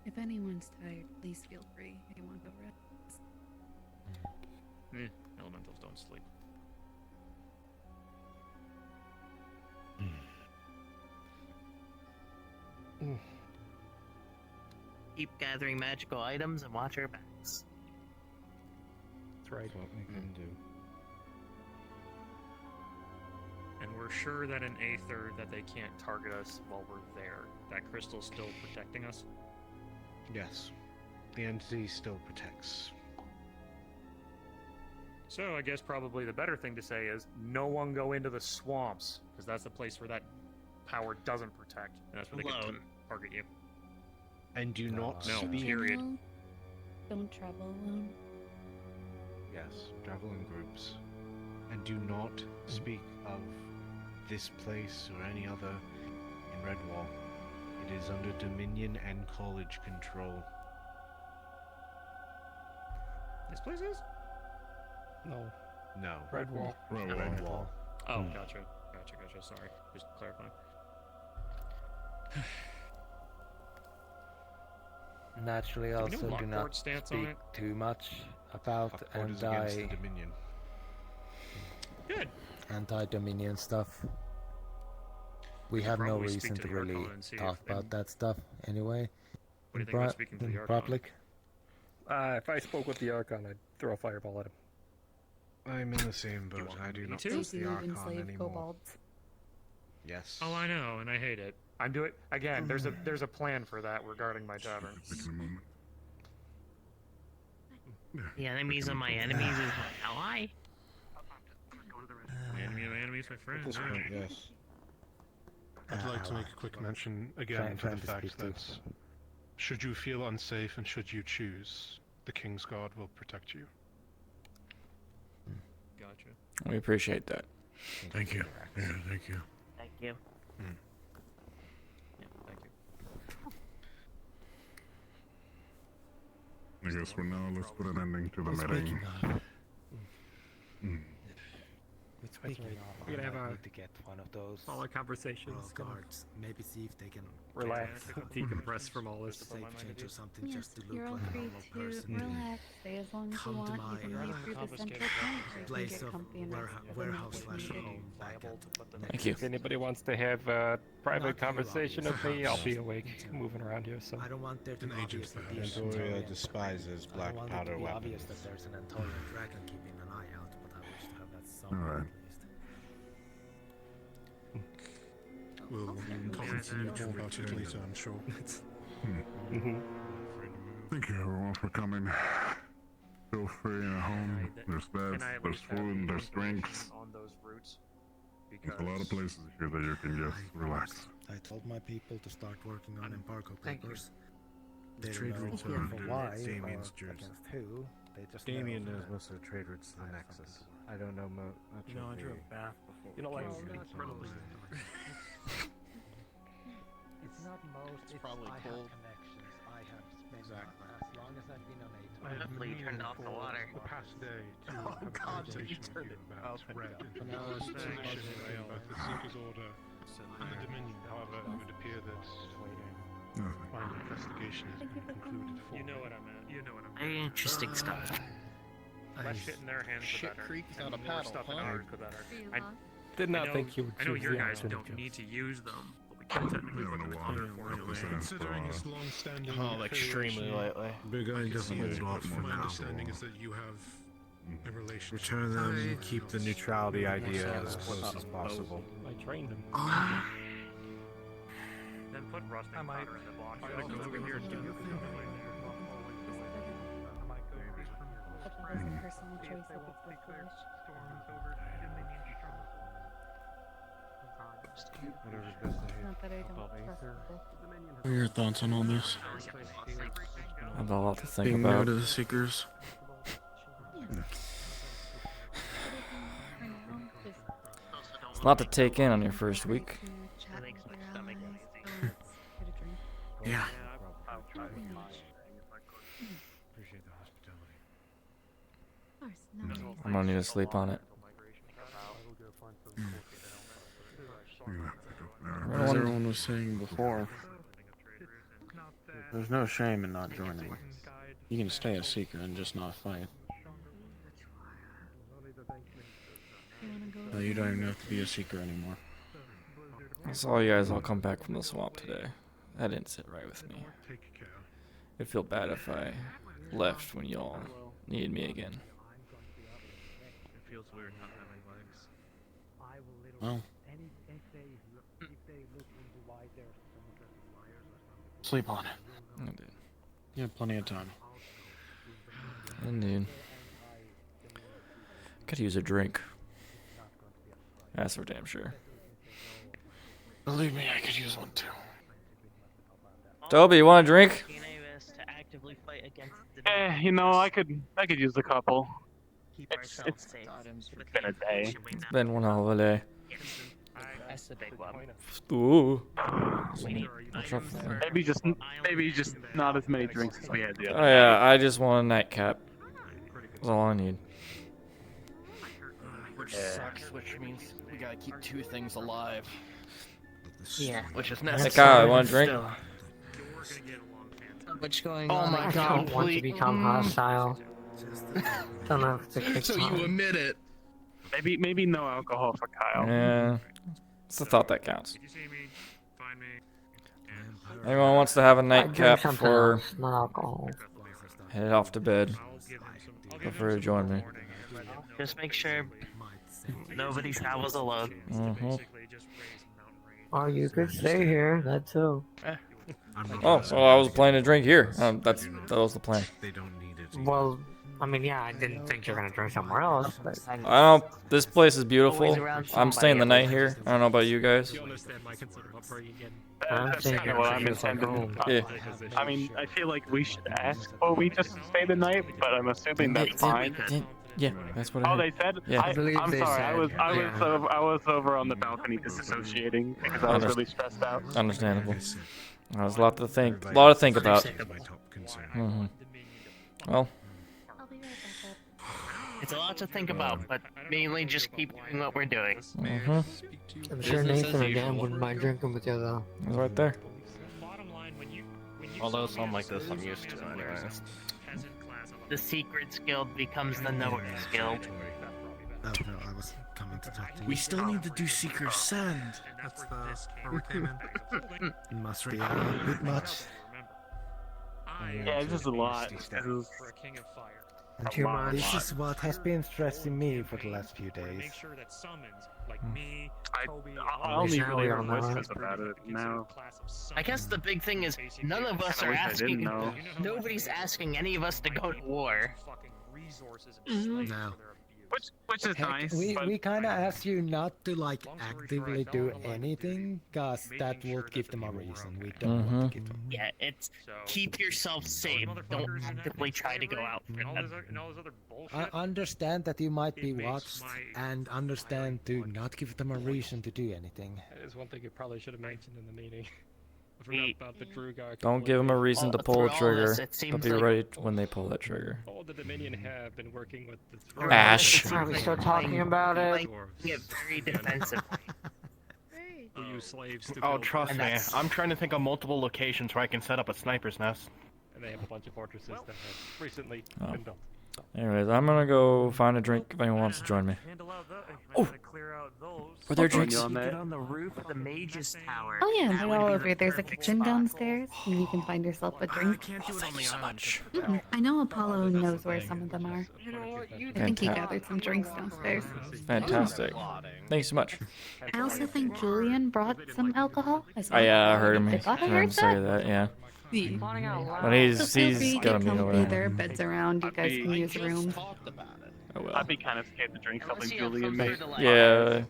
If anyone's tired, please feel free. I want to rest. Elementals don't sleep. Keep gathering magical items and watch our backs. That's right. What we can do. And we're sure that in Aether that they can't target us while we're there. That crystal's still protecting us? Yes. The entity still protects. So I guess probably the better thing to say is no one go into the swamps, because that's the place where that power doesn't protect. And that's where they can target you. And do not No, speak. period. Don't travel alone. Yes, travel in groups. And do not speak of this place or any other in Redwall. It is under Dominion and College control. This place is? No. No. Redwall. Redwall. Oh, gotcha. Gotcha. Sorry. Just clarifying. Naturally, Do we know also do Lockport's not stance on speak it? too much about Lockport is against the Dominion. Good. anti-Dominion stuff. We should have no probably speak reason to to the really Archon and see talk if about that stuff anyway. What do you think about speaking to the in Archon? public? If I spoke with the Archon, I'd throw a fireball at him. I'm in the same boat. I do not too? trust They the do Archon enslave anymore. kobolds. Yes. Oh, I know, and I hate it. I'm doing again. There's a plan for that regarding my tavern. The enemies of my enemies is my ally. My enemy of my enemy is my friend. At this point, yes. I'd like to make a quick mention again to the fact that should you feel unsafe and should you choose, the King's Guard will protect you. Gotcha. We appreciate that. Thank you. Yeah, thank you. Thank you. Yeah, thank you. I guess for now, let's put an ending to the meeting. We're gonna have a to get one of those solid conversations. guards. Maybe see if they can Relax, decompress from all this. change or something Yes, just to you're look all like a free normal to person. relax. Stay as long as you Come to want. You my can leave through the central point, or you place can get of comfy and rest within warehouse the slash community. home back at Thank you. If anybody wants to have a private Not you, conversation with me, I'll be obviously. awake, moving around here. So I don't want there to be obvious that there's Antoria Antorian despises I black don't want it powder to be obvious weapons. that there's an Antorian dragon keeping an eye out, but I wish to have that Alright. somewhere at least. We'll continue more about it later, I'm sure. Thank you everyone for coming. Feel free at home. There's beds, there's food, there's drinks. On those routes. There's a lot of places here that you can just relax. I told my people to start working on embargo Thank you. papers. The They trade don't routes know are for under why Damien's or jurisdiction. against who. They just Damien know knows that most of the trade routes to the Nexus. I don't know much You know, I of drew the... a bath before. You know, like, It's not most. It's probably I cold. have connections. I have spent Exactly. as long as I've been on Aether. I have been Hopefully you turned meaning off the for water. the past day to Oh, have a God, did you conversation turn with you it about off? red No, information it's about the Seeker's Order and the Dominion. However, it would appear that my investigation has been concluded for. You know what I meant. You know what I meant. Very interesting stuff. Less shit in their hands, the Shit better. creek without And a more paddle, stuff in huh? ours, the better. I Did not know, think you would I know choose your the guys opposite of don't need Joe. to use them, but we can technically put them in water. Considering his long-standing Oh, extremely affiliation, lately. We're going to see hold that off for my now. understanding is that you have a relationship. Return them, keep the neutrality idea as close as possible. I trained him. Then put rusting powder in the box. I'm gonna go over here and do your food. Such as a personal choice if it's the foolish. Whatever's best to hear. Not that I don't trust the What are your thoughts on all this? I have a lot to think Being about. new to the Seekers. It's a lot to take in on your first week. Yeah. Appreciate the hospitality. I'm gonna need to sleep on it. As everyone was saying before, there's no shame in not joining. You can stay a Seeker and just not fight. You don't even have to be a Seeker anymore. I saw you guys all come back from the swamp today. That didn't sit right with me. It'd feel bad if I left when y'all needed me again. It feels weird not having legs. Well, sleep on it. I did. You have plenty of time. Indeed. Could use a drink. That's for damn sure. Believe me, I could use one too. Toby, you want a drink? You know, I could use a couple. It's been a day. It's been one hell of a day. That's the big one. Ooh. Maybe just not as many drinks as we had the Oh other yeah, I just want a nightcap. That's all I need. Which sucks, which means we gotta keep two things alive. Yeah. Which is Hey necessary. Kyle, you want a drink? Still. What's going Oh on? my I god, don't want to please. become hostile. Don't know if it's a good So you time. admit it. Maybe no alcohol for Kyle. Yeah. It's the thought that counts. Anyone wants to have a I drink nightcap something before else, not alcohol. head off to bed? Feel free to join me. Just make sure nobody travels alone. Or you could stay here, that's all. Oh, so I was planning to drink here. That was the plan. They don't need it. Well, I mean, yeah, I didn't think you were gonna drink somewhere else, but I don't. This place is beautiful. Always around I'm staying the somebody. night here. I don't know about you guys. You understand my concern about bringing in. That's kind of what I'm intending. Yeah. I mean, I feel like we should ask for we just stay the night, but I'm assuming that's fine. Yeah, that's what I Oh, heard. they said. Yeah. I'm sorry. I was over on the balcony disassociating because I was really stressed out. Understandable. There's a lot to think. A lot to think about. Well. It's a lot to think about, but mainly just keep doing what we're doing. I'm sure Nathan again wouldn't mind drinking with you though. It's right there. Although something like this I'm used to anyways. The Secrets Guild becomes the Knowers Guild. Oh, no, I was coming to talk to you. We still need to do Seeker Send. That's where we came in. It must be a bit much. Yeah, it's just a lot. For a king of fire. Too much. This is what has been stressing me for the last few days. Make sure that summons, like me, Toby, I only really hear whispers about it now. I guess the big thing is none of us are asking. Nobody's asking any of us to go to war. No. Which is nice. We kind of ask you not to like actively do anything, cause that would give them a reason. We don't want to give them. Yeah, it's keep yourself safe. Don't actively try to go out. I understand that you might be watched, and understand to not give them a reason to do anything. That is one thing you probably should have mentioned in the meeting. I forgot about the Drugar. Don't give them a reason to pull the trigger, but be like- ready when they pull that trigger. All the Dominion have been working with the Ash. Are we still talking about it? Get very defensive. We use slaves to Oh, build- trust me. I'm trying to think of multiple locations where I can set up a sniper's nest. And they have a bunch of fortresses that have recently Oh. been built. Anyways, I'm gonna go find a drink if anyone wants to join me. Oh, were there drinks? You get on the roof of the Mage's Tower. Oh yeah, they're all over. There's a kitchen downstairs, and you can find yourself a drink. Thank you so much. I know Apollo knows where some of them are. I think he gathered some drinks downstairs. Fantastic. Thank you so much. I also think Julian brought some alcohol as well. I heard him. I thought I Heard him heard say that. that. Yeah. See. But he's Get gotta be comfy, away. there are beds around. You guys can use rooms. Oh well. I'd be kind of scared to drink something Julian made. Yeah.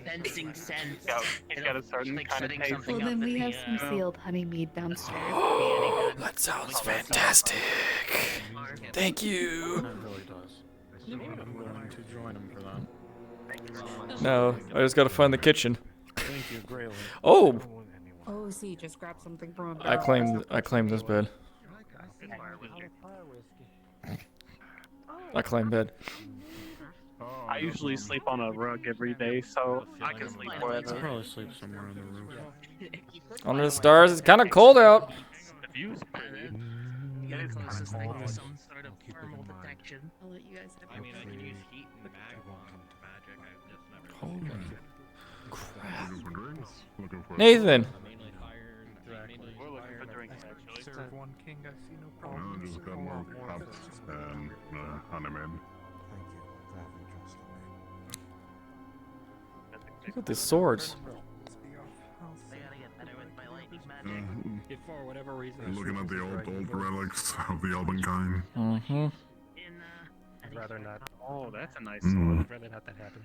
Fencing sense. He's got a certain kind of taste. Well, then we have some sealed honey mead downstairs. That sounds fantastic. Thank you. That really does. I'm willing to join him for that. No, I just gotta find the kitchen. Thank you, Graylin. Oh, Oh, see, just grab something from a bed. I claimed this bed. I claim bed. I usually sleep on a rug every day, so I can sleep I'll wherever. probably sleep somewhere on the roof. Under the stars, it's kind of cold out. The view's pretty. It is closest thing to some sort of thermal protection. I'll let you guys have I mean, I can use heat and mag to magic. I've just never. Holy crap. Looking for drinks? Looking for Nathan. We're looking for drinks, actually. Serve one king, I see no No, problem. just got more cups and honey man. Look at these swords. If for whatever reason. Looking at the old relics of the Elven kind. Mm-hmm. I'd rather not. Oh, that's a nice Mm. I'd rather not that happen.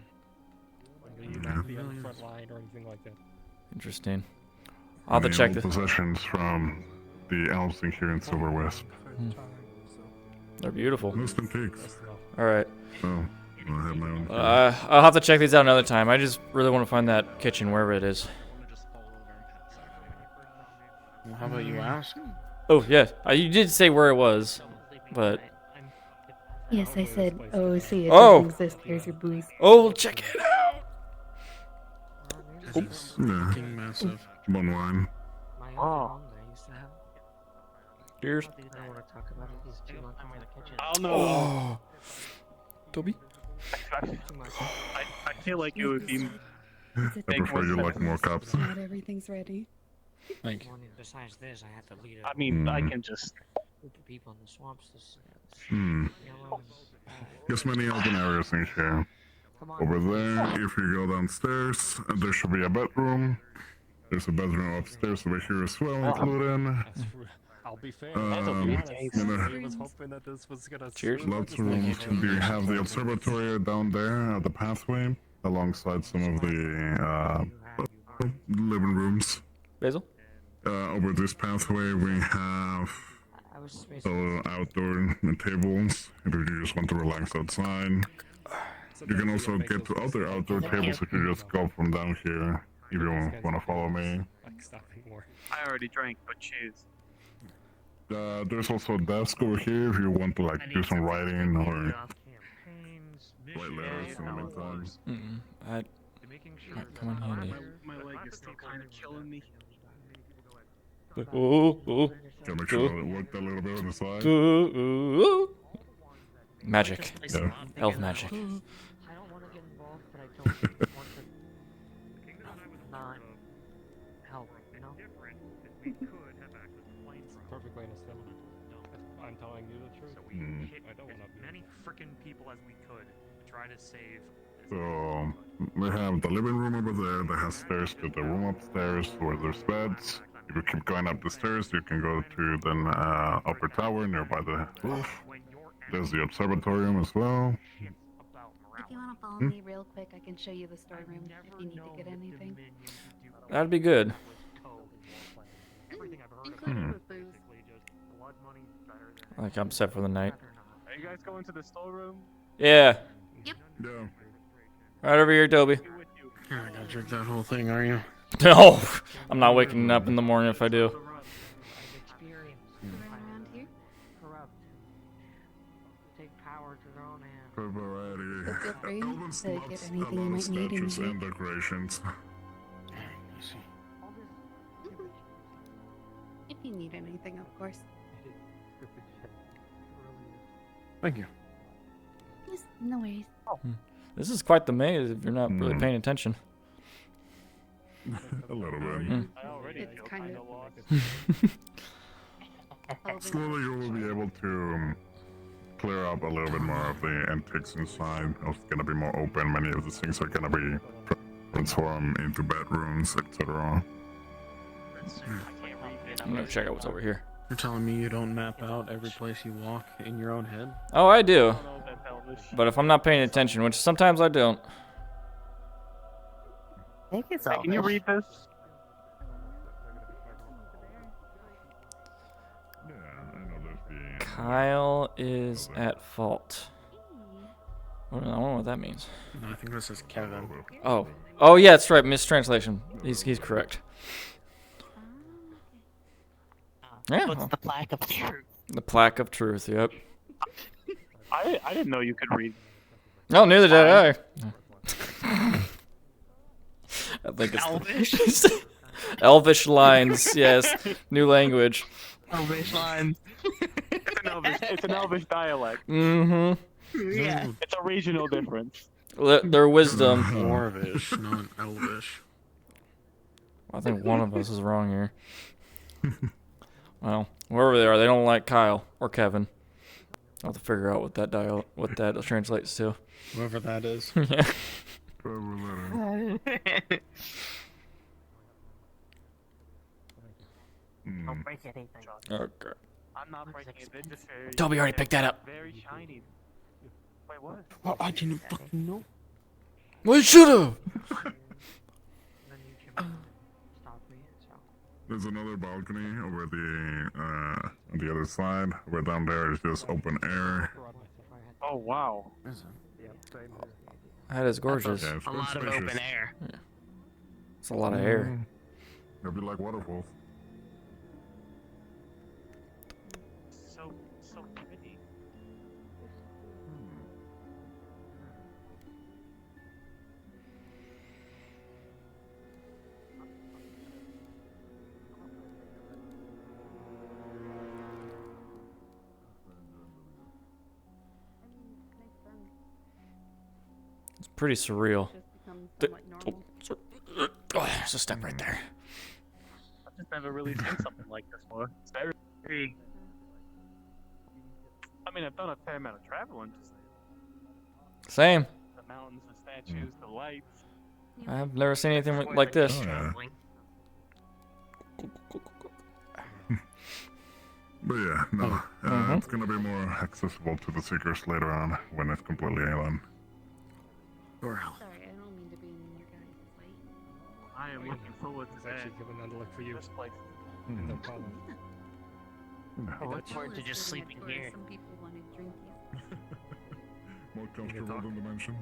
Whether you not be on the front line or anything like that. Interesting. I'll have to Any check old this. possessions from the elves in here in Silver Wisp. They're beautiful. Most antiques. All right. So, I have my own. I'll have to check these out another time. I just really want to find that kitchen wherever it is. Well, how about you ask? Oh yeah, you did say where it was, but Yes, I said, oh, see, it Oh. doesn't exist. Here's your booze. oh, check it out. Oops. Yeah. King Massive. One wine. Oh. Cheers. I don't want to talk about it. He's too much in the kitchen. I don't know. Oh, Toby. I feel like it would be. I prefer you like more cups. Not everything's ready. Thank you. Besides this, I have to lead I mean, I Mm. can just. group of people in the swamps. Hmm. There's many open areas in here. Over there, if you go downstairs, there should be a bedroom. There's a bedroom upstairs over here as well, included. I'll be fair. Um, I was hoping that this was gonna. Cheers. Lots of rooms. You have the observatory down there at the pathway, alongside some of the living rooms. Basil. Over this pathway, we have outdoor tables. If you just want to relax outside, you can also get to other outdoor tables if you just go from down here. If you want to follow me. I already drank, but cheers. There's also a desk over here if you want to like do some writing or write letters in the meantime. That might come in handy. My leg is still kind of killing me. Oh. Gotta make sure that it worked a little bit on the side. Magic. Yeah. Elf magic. I don't want to get involved, but I don't want to not help, you know? Perfect way to sell it. I'm telling you the truth. So we hit I don't as want to many freaking people as we could to try to save. So we have the living room over there that has stairs to the room upstairs where there's beds. If you keep going up the stairs, you can go to the upper tower nearby the roof. There's the observatorium as well. If you want to follow me real quick, I can show you the storeroom if you need to get anything. That'd be good. Including the booze. Like I'm set for the night. Are you guys going to the storeroom? Yeah. Yep. Yeah. Right over here, Toby. You're not gonna drink that whole thing, are you? No, I'm not waking up in the morning if I do. Around here? Corrupt. Take power to their own hands. Good variety. So feel free Elves to loves get a anything you lot of might need statues and and decorations. if you need anything, of course. Thank you. Yes, no worries. This is quite the maze if you're not really paying attention. A little bit. I already It's feel kind of lost. Slowly you will be able to clear up a little bit more of the antiques inside. It's gonna be more open. Many of the things are gonna be transformed into bedrooms, etc. I'm gonna check out what's over here. You're telling me you don't map out every place you walk in your own head? Oh, I do. But if I'm not paying attention, which sometimes I don't. I think it's Hey, can you read this? Yeah, I know there's the... Kyle is at fault. I don't know what that means. No, I think this is Kevin. Oh. Oh, yeah, that's right. Mistranslation. He's correct. Yeah. What's the plaque of truth? The plaque of truth, yep. I didn't know you could read. No, neither did I. I think it's Elvish. Elvish lines, yes. New language. Elvish lines. It's an Elvish dialect. Mm-hmm. Yeah. It's a regional difference. Their wisdom. Dwarvish, not Elvish. I think one of us is wrong here. Well, wherever they are, they don't like Kyle or Kevin. I'll have to figure out what that translates to. Whoever that is. Yeah. Don't break anything. Okay. I'm not breaking it. They're just very, Toby already picked that up. Very shiny. Wait, what? Well, I didn't fucking know. Well, you should have. There's another balcony over on the other side. Where down there is just open air. Oh wow. That is gorgeous. Yeah, it's A quite lot of spacious. open air. Yeah. It's a lot of air. It'll be like waterfalls. So pretty. It's pretty surreal. Just becomes somewhat normal. Oh, there's a step right there. I've just never really seen something like this before. It's very. I mean, I've done a fair amount of traveling. Just Same. the mountains, the statues, the lights. I've never seen anything like this. Oh, yeah. But yeah, no. It's gonna be more accessible to the seekers later on when it's completely alien. Sorry, I don't mean to be in your guys' fight. I am looking forward to that. Actually, give another look for you. This place. No problem. I look forward to just sleeping here. Some people want to drink you. More comfortable than the mansion.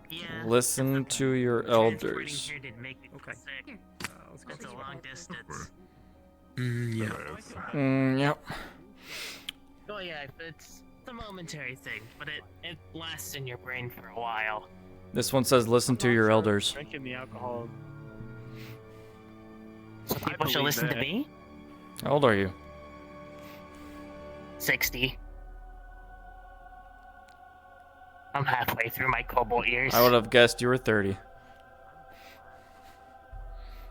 Yeah. Listen to your elders. Here did make me sick. Let's go. It's a long distance. Yeah. Yep. Oh yeah, it's a momentary thing, but it lasts in your brain for a while. This one says, listen to your elders. Drinking the alcohol. So people should listen to me? How old are you? 60. I'm halfway through my cobalt years. I would have guessed you were 30.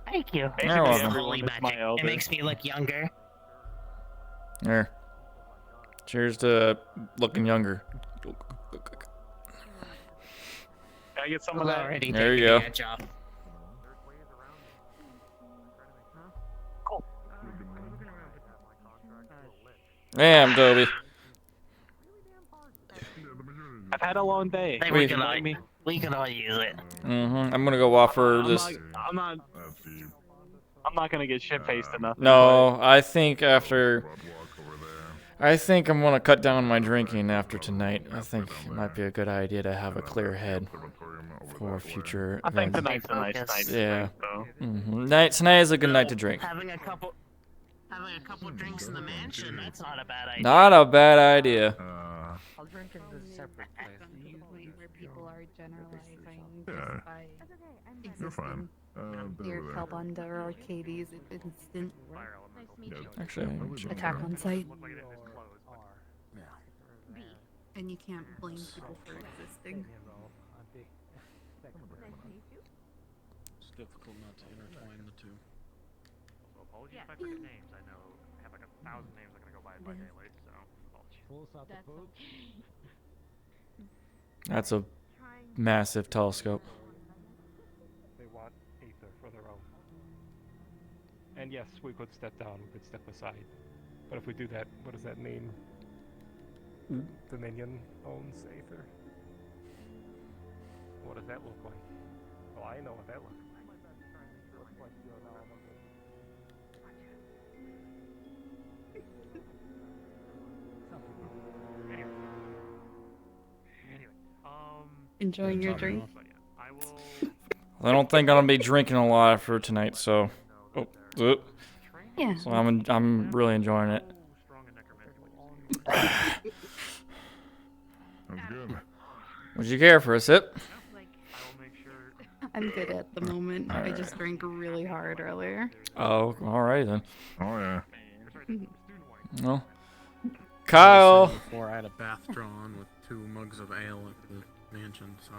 Thank you. You're welcome. Holy magic. It makes me look younger. Here, Cheers to looking younger. Can I get some of that? Already There you taking go. the edge off. Damn, Toby. I've had a long day. Hey, we can all use it. I'm gonna go offer this. I'm not gonna get shit faced enough. No, I think after. I think I'm gonna cut down my drinking after tonight. I think it might be a good idea to have a clear head for future I think events. tonight's a nice night to Yeah. drink, though. Tonight is a good night to drink. Having a couple drinks in the mansion, that's not a bad idea. Not a bad idea. I'll drink in the separate place. Where people are generalizing Yeah. by You're fine. near Calbunda or Arcades, it's instant Actually, attack on site. And you can't blame people for existing. It's difficult not to intertwine the two. So apologies if I forget names. I know I have like 1,000 names I'm gonna go by daily, so apologies. that's a massive telescope. They want Aether for their own. And yes, we could step down, we could step aside. But if we do that, what does that mean? Dominion owns Aether. What does that look like? Well, I know what that looks like. Enjoying your drink? I don't think I'm gonna be drinking a lot for tonight, so. Yeah. So I'm really enjoying it. That's good. Would you care for a sip? I'm good at the moment. I just drank really hard earlier. Oh, alright then. Oh yeah. Well, Kyle. Before I had a bath drawn with 2 mugs of ale at the mansion, so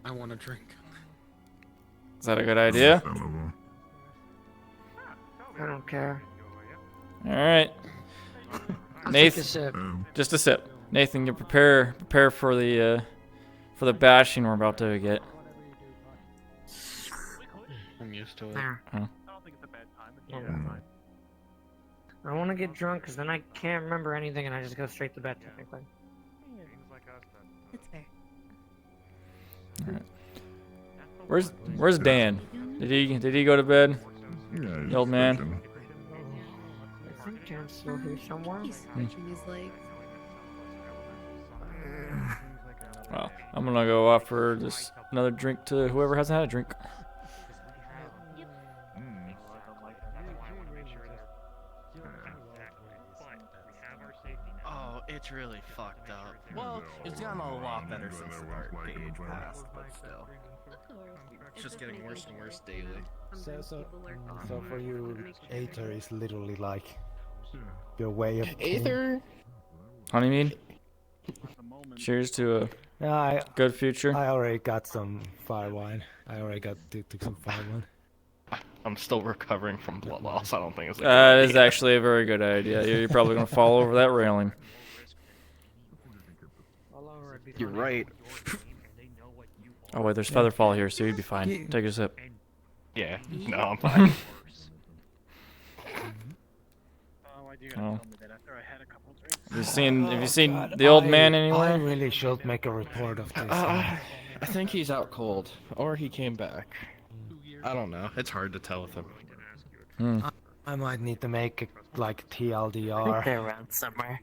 I want a drink. Is that a good idea? I don't care. All right. I'll Nathan, take a sip. just a sip. Nathan, you prepare for the bashing we're about to get. I'm used to it. There. Oh. I want to get drunk because then I can't remember anything and I just go straight to bed technically. It's fair. All right. Where's Dan? Did he go to bed? Yeah, The old man. I think Dan's still here somewhere. He's stretching his legs. Well, I'm gonna go offer this another drink to whoever hasn't had a drink. Oh, it's really fucked up. Well, it's gotten a lot better since the dark age passed, but still. It's just getting worse and worse daily. So for you, Aether is literally like your way of Aether? Honeymead. Cheers to a good future. I already got some fire wine. I already took some fire wine. I'm still recovering from blood loss. I don't think it's. That is actually a very good idea. You're probably gonna fall over that railing. You're right. Oh wait, there's Featherfall here, so you'd be fine. Take a sip. Yeah. No, I'm fine. Oh. Have you Oh, seen God, the old man anywhere? I really should make a report of this. I think he's out cold, or he came back. I don't know. It's hard to tell with him. I might need to make a like They're TLDR around somewhere.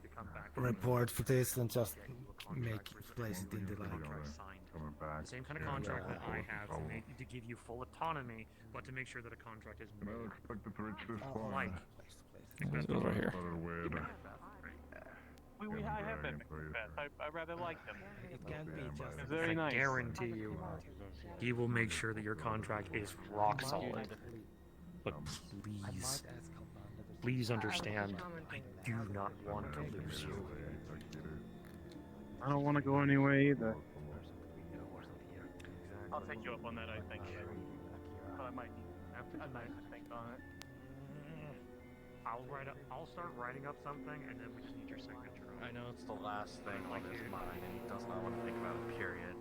report for this and just place it in the like. The same kind of contract that I have to give you full autonomy, but to make sure that a contract is more like. This goes right here. I have been I rather like them. It can't be just. It's very nice. I guarantee you, he will make sure that your contract is rock solid. But please understand, I do not want to lose you. I don't want to go anywhere either. I'll take you up on that, I think. But I might think on it. I'll start writing up something, and then we just need your signature. I know it's the last thing on his mind, and he does not want to think about it. Period.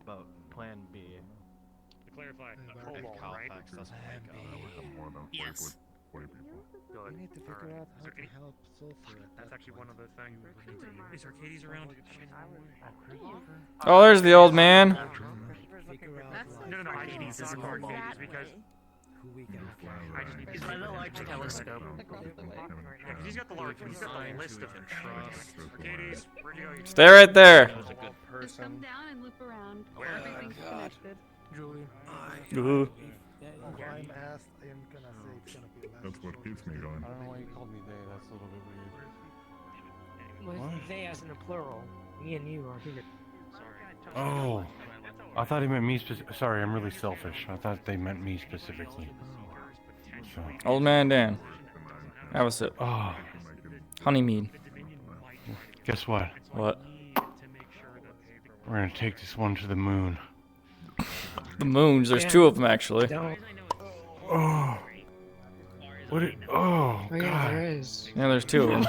But Plan B. To clarify, If Halifax doesn't wake up. Yes. Good. We need to figure out how to help Sulfur. That's actually one of the things we need to do. Is Arcades around? Oh, there's the old man. No, I need to talk to Arcades because I just need to. He's by the large telescope. Yeah, because he's got the list of it. Arcades, where'd you go? Stay right there. Just come down and loop around. Everything's connected. Julie. Ooh. I'm asked, I am gonna say it's gonna be last. That's what keeps me going. I don't know why you called me they. That's a little bit weird. Well, they as in a plural. Me and you are here. Oh, I thought he meant me. Sorry, I'm really selfish. I thought they meant me specifically. So. Old man Dan. Have a sip. Oh. Honeymead. Guess what? What? We're gonna take this one to the moon. The moons. There's two of them actually. Oh. What? Oh, God. Yeah, there is. Yeah, there's two of them.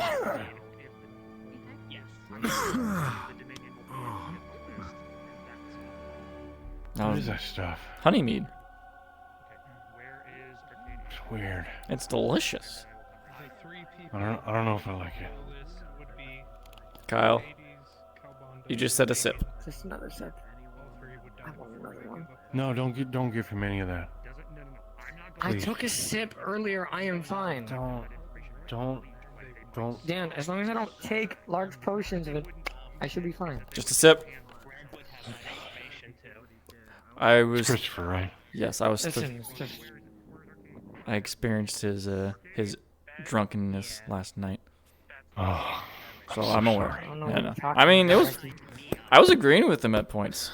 What is that stuff? Honeymead. It's weird. It's delicious. I don't know if I like it. Kyle, you just said a sip. Just another sip. I want another one. No, don't give him any of that. I Please. took a sip earlier. I am fine. Don't. Dan, as long as I don't take large potions of it, I should be fine. Just a sip. I was It's Christopher, right? Yes, I was. Listen, it's just... I experienced his drunkenness last night. Oh, so I'm I'm so aware. sorry. I don't know Yeah, what no. you're talking I mean, it about. was. I was agreeing with him at points.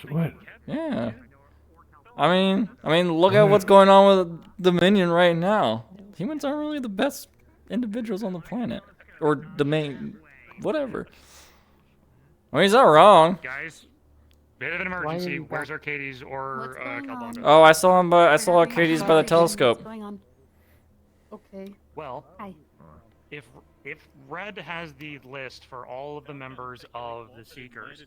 What? Yeah. I mean, look at what's going on with Dominion right now. Humans aren't really the best individuals on the planet, or the main, whatever. I mean, he's not wrong. Guys, bit of an emergency. Where's Arcades or Calbondo? Oh, I saw him. I saw Arcades by the telescope. What's going on? Okay. Well, Hi. if Red has the list for all of the members of the Seekers,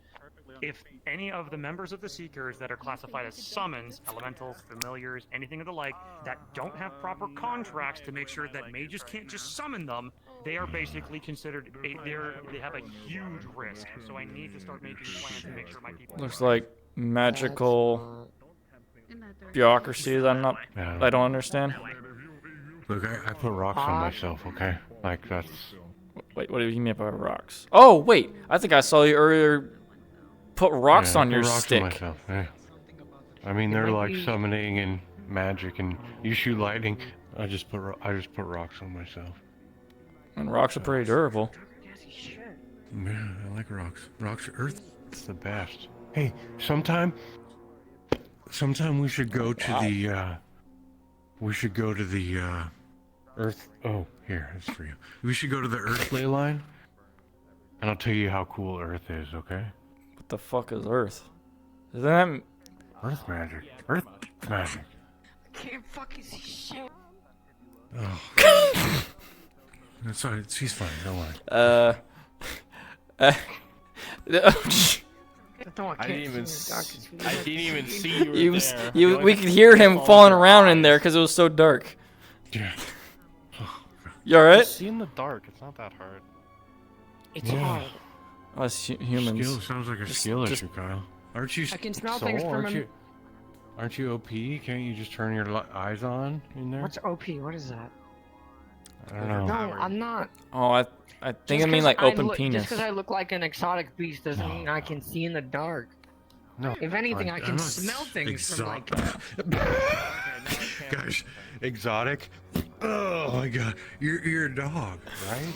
if any of the members of the Seekers that are classified as summons, elementals, familiars, anything of the like, that don't have proper contracts to make sure that mages can't just summon them, they are basically considered, they have a huge risk. So I need to start making plans to make sure my people... Looks like magical bureaucracy that I don't understand. Look, I put rocks on myself. Okay, like that's. Wait, what do you mean by rocks? Oh, wait, I think I saw you earlier. Put rocks on I your put rocks stick. On myself. Yeah. I mean, they're like summoning and magic, and you shoot lightning. I just put rocks on myself. And rocks are pretty durable. Yeah, I like rocks. Rocks, earth, it's the best. Hey, sometime we should go to the. We should go to the Earth. Oh, here, it's for you. We should go to the Earth ley line, and I'll tell you how cool Earth is. Okay? What the fuck is Earth? Isn't that Earth magic? Earth magic. I can't fucking see shit. Oh. That's all right. She's fine. Don't worry. I didn't even see you were there. We could hear him falling around in there because it was so dark. Yeah. You alright? See in the dark. It's not that hard. It's hard. Us humans. Skill sounds like a skill issue, Kyle. Aren't you? I can smell things from him. Aren't you OP? Can't you just turn your eyes on in there? What's OP? What is that? I don't know. No, I'm not. Oh, I think I mean like open penis. Just because I look like an exotic beast doesn't mean I can see in the dark. No. If anything, I can smell things from like. Gosh, exotic. Oh my God, you're a dog, right?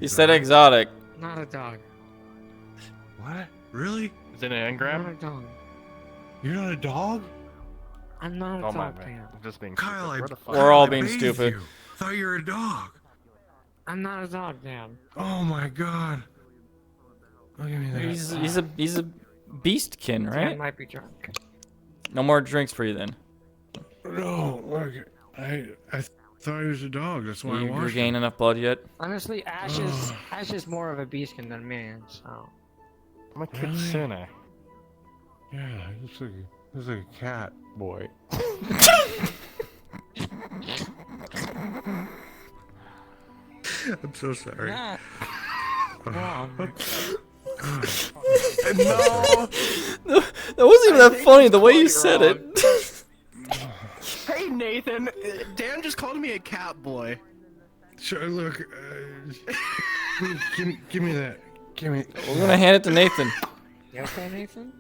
You said exotic. Not a dog. What? Really? Is it an anagram? Not a dog. You're not a dog? I'm not a Oh my dog, man. man. I'm just being Kyle, stupid. We're all being stupid. I thought you were a dog. I'm not a dog, man. Oh my God. Look at me there. He's a beastkin, I right? might be drunk. No more drinks for you then. No, look. I thought he was a dog. That's why I You watched regain him. enough blood yet? Honestly, Ash is more of a beastkin than me, so. I'm a kitsune. Yeah, he looks like a cat boy. I'm so sorry. Not wrong. No, that wasn't even that funny. The way you said it. Hey Nathan, Dan just called me a cat boy. Sure, look, give me that. Give me. We're gonna hand it to Nathan. You okay, Nathan?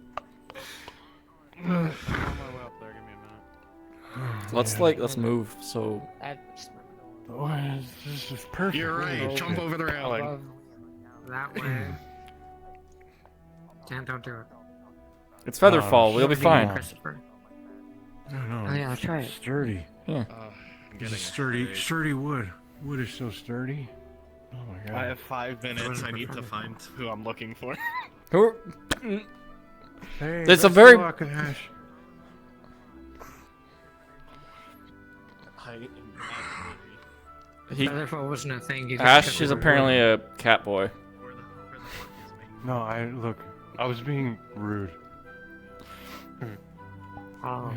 Let's move. So. This is perfect. You're right. Jump over the railing. That way. Dan, don't do it. It's Featherfall. We'll be fine. Christopher. No, Oh yeah, I'll try it. Sturdy. Yeah. This is sturdy wood. Wood is so sturdy. Oh my god. I have 5 minutes. I need to find who I'm looking for. Who? Hey, It's a best very. of luck, Ash. Featherfall wasn't a thing. You just Ash kept is it apparently a cat boy. No, I was being rude. Oh,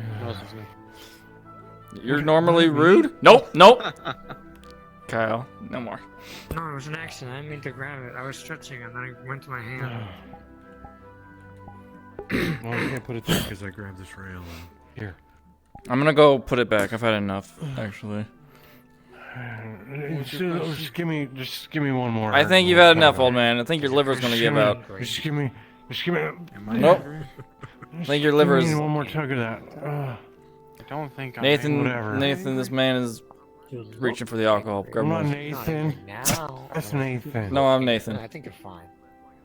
You're normally rude? Nope, nope. Kyle, no more. No, it was an accident. I didn't mean to grab it. I was stretching and then it went to my hand. Well, I can't put it there because I grabbed this rail. And here. I'm gonna go put it back. I've had enough, actually. Just give me one more. I think you've had enough, old man. I think your liver's gonna give out. Just give me. Nope. I think your liver is. One more tug of that. I don't think I'm Nathan, this man is reaching for the alcohol. Grab Come on, one. Nathan. That's Nathan. No, I'm Nathan. I think you're fine.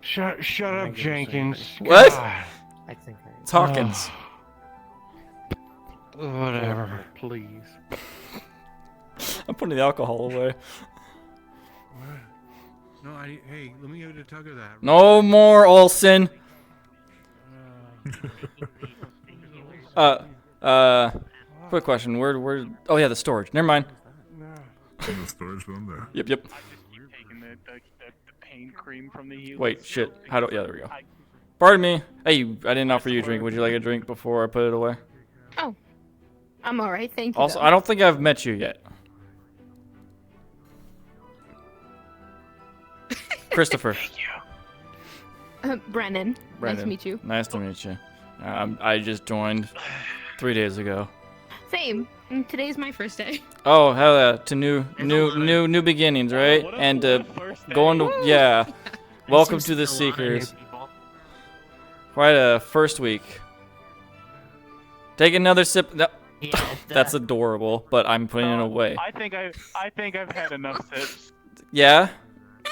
Shut up, Jenkins. What? God. I think It's Hopkins. Whatever. Please. I'm putting the alcohol away. No, hey, let me give it a tug of that. No more Olsen. Quick question. Where? Oh yeah, the storage. Never mind. In the storage room there. Yep. Taking the pain cream from the healer. Wait, shit. How do? Yeah, there we go. Pardon me. Hey, I didn't offer you a drink. Would you like a drink before I put it away? Oh, I'm all right. Thank you. Also, though. I don't think I've met you yet. Christopher. Brennan. Nice to meet you. Nice to meet you. I just joined 3 days ago. Same. And today's my first day. Oh hell yeah! To new beginnings, right? And going to yeah. Welcome to the Seekers. Quite a first week. Take another sip. No. That's adorable, but I'm putting it away. I think I've had enough sips. Yeah.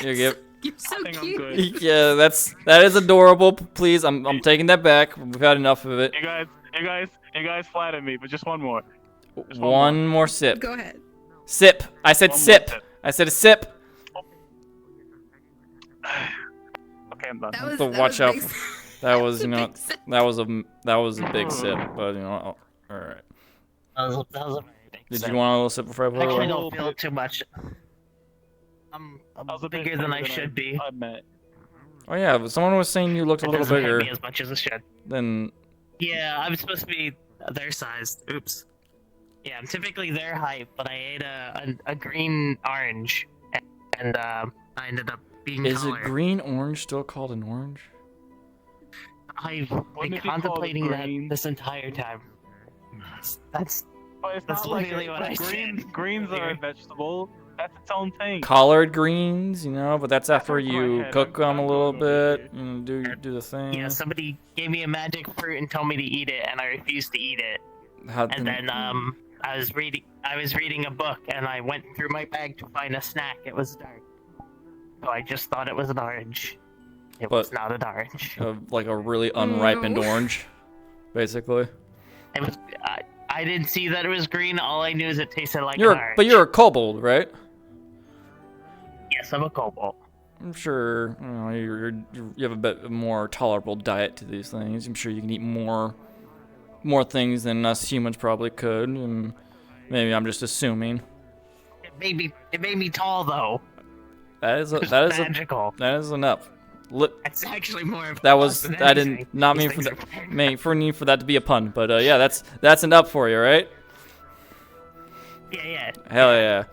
You're good. You're so cute. I'm good. Yeah, that is adorable. Please, I'm taking that back. We've had enough of it. You guys flattered me, but just one more. One more sip. Go ahead. Sip. I said sip. I said a sip. Okay, I'm done. So watch out. That was, you know, that was a big sip, but you know, all right. That was a big Did sip. you want a little sip before I put it Actually, away? don't feel too much. I'm bigger than I should be. Oh yeah, but someone was saying you looked a It little doesn't hit bigger me as much as it should. than. Yeah, I'm supposed to be their size. Oops. Yeah, I'm typically their height, but I ate a green orange, and I ended up being Is taller. it green orange still called an orange? I've Wouldn't been it be called contemplating that green? this entire time. That's But it's That's not like literally what I greens are a vegetable. That's its own thing. Collard greens, you know, but that's after That's my you head. cook them a little good bit, you know, do the thing. yeah. Somebody gave me a magic fruit and told me to eat it, and I refused to eat it. And then I was reading a book, and I went through my bag to find a snack. It was dark, so I just thought it was an orange. It was not an orange. Like a really unripened orange, basically. It was. I didn't see that it was green. All I knew is it tasted like an orange. But you're a kobold, right? Yes, I'm a kobold. I'm sure you know you have a bit more tolerable diet to these things. I'm sure you can eat more things than us humans probably could. And Maybe I'm just assuming. It made me tall though. That is magical. That is enough. Look, That's actually more. that was than I anything. didn't not These mean for things that for that to be a pun, but yeah, that's an up for you, right? Yeah. Hell yeah.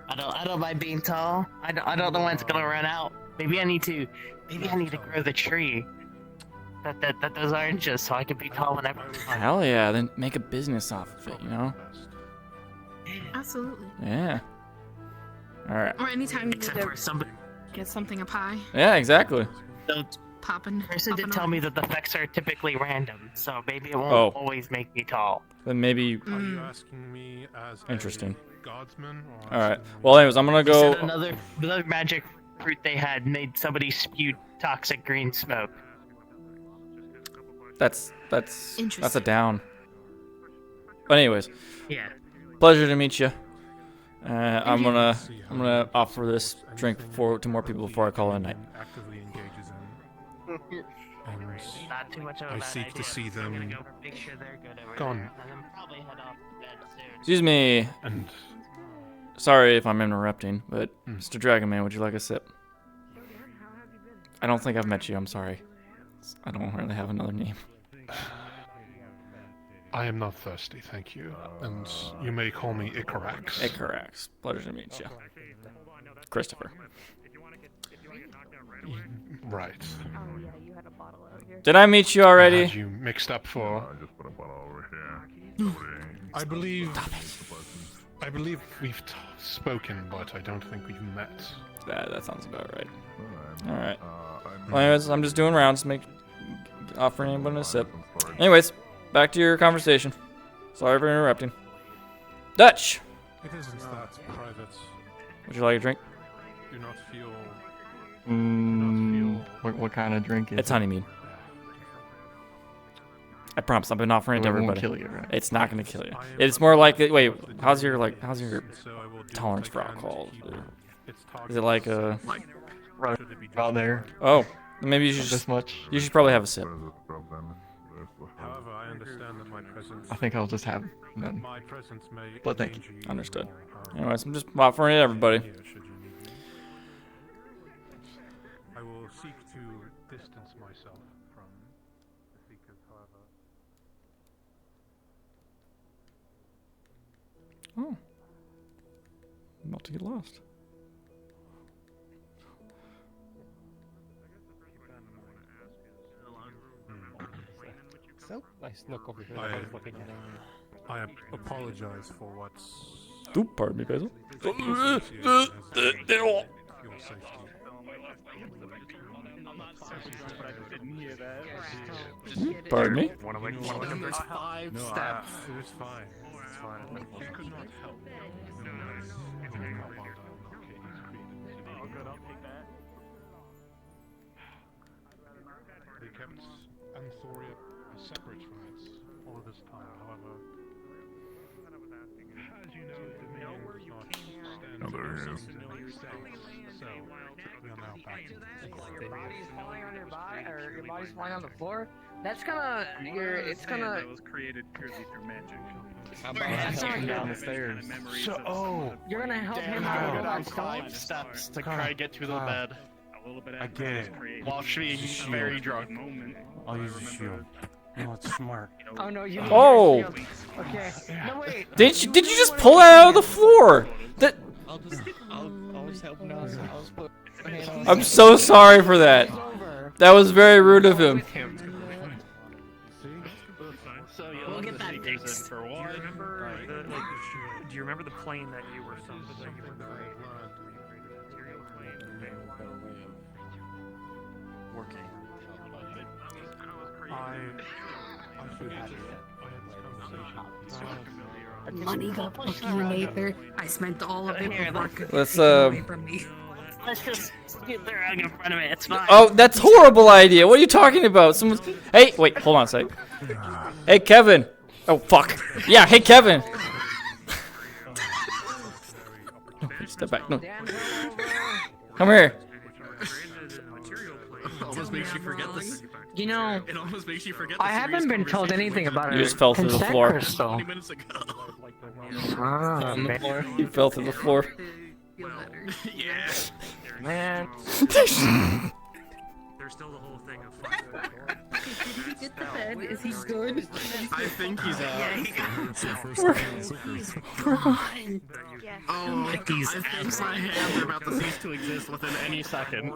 I don't mind being tall. I don't know when it's gonna run out. Maybe I need to grow the tree. That those oranges so I can be tall whenever I want. Hell yeah, then make a business off of it, you know? Absolutely. Yeah. All right. Or anytime you Except for somebody. get something a pie. Yeah, exactly. Popping. Person did tell me that the effects are typically random, so maybe it won't Oh. always make me tall. Then maybe. Are you asking me as Interesting. a guardsman? Or All right. Well, anyways, I'm gonna He go. said another magic fruit they had made somebody spew toxic green smoke. That's a Interesting. down. But anyways. Yeah. Pleasure to meet you. I'm gonna offer this drink to more people before I call it a night. Actively engages in. And Not too much of a I bad seek idea. to see I'm gonna them go make sure they're good over gone. there, and then probably head off to bed soon. Excuse me. And Sorry if I'm interrupting, but Mr. Dragonman, would you like a sip? I don't think I've met you. I'm sorry. I don't really have another name. I am not thirsty, thank you. And you may call me Icarax. Icarax. Pleasure to meet you. Christopher. Right. Did I meet you I already? had you mixed up for. I believe we've spoken, but I don't think we've met. That sounds about right. All right. Well, anyways, I'm just doing rounds, offering anyone a sip. Anyways, back to your conversation. Sorry for interrupting. Dutch. It isn't that private. Would you like a drink? Do not feel. What kind of drink is It's it? honeymead. I promise. I've been offering it to It won't everybody. kill you, right? It's not gonna kill you. It's more like wait. How's your tolerance for alcohol? Is it like a? Right about there. Oh, maybe you should This much. You should probably have a sip. However, I understand that my presence. I think I'll just have none. My presence may. But thank you. Understood. Anyways, I'm just offering it to everybody. I will seek to distance myself from the seekers, however. Oh. I'm about to get lost. So I snuck over here. I was looking at it. I apologize for what's. Ooh, pardon me, Basil. Your safety. Pardon me? There's 5 steps. It was fine. It's fine. You could not help. They kept Anthoria separate from it all this time. However, as you know, the Dominion does not stand for familiar states. So we are now back to Your body's falling on your body, or your body's falling on the floor. That's gonna, it's gonna. That was created purely through magic. How about helping down the stairs? You're gonna help him Go out down with 5 steps to try to get to the bed. A little bit I get it. While being very drunk. I'll use a shield. No, it's smart. Oh no, you. Oh. Okay. No wait. Did you just pull that out of the floor? That. I'll just help him out. I'll just put my hand on I'm so sorry for that. That was very rude of him. So We'll get that fixed. for water. Do you remember the plane that you were from? working. I should have Money got pushed in Aether. I spent all of it Here, before I could let's, take it away from me. Let's just get the rug in front of it. It's fine. Oh, that's horrible idea. What are you talking about? Someone's. Hey, wait, hold on a sec. Hey, Kevin. Oh, fuck. Yeah, hey, Kevin. Step back. No. Come here. almost makes you forget this. You know, It almost makes you forget. I haven't been told anything about You it. just fell through the floor. Crystal. 20 minutes ago. Ah, On the man. floor. You fell through the floor. Yeah. Man. There's still the whole thing of Did he get the bed? Is he good? I think he's out. Oh, These I think my hands are about to cease to exist within any second.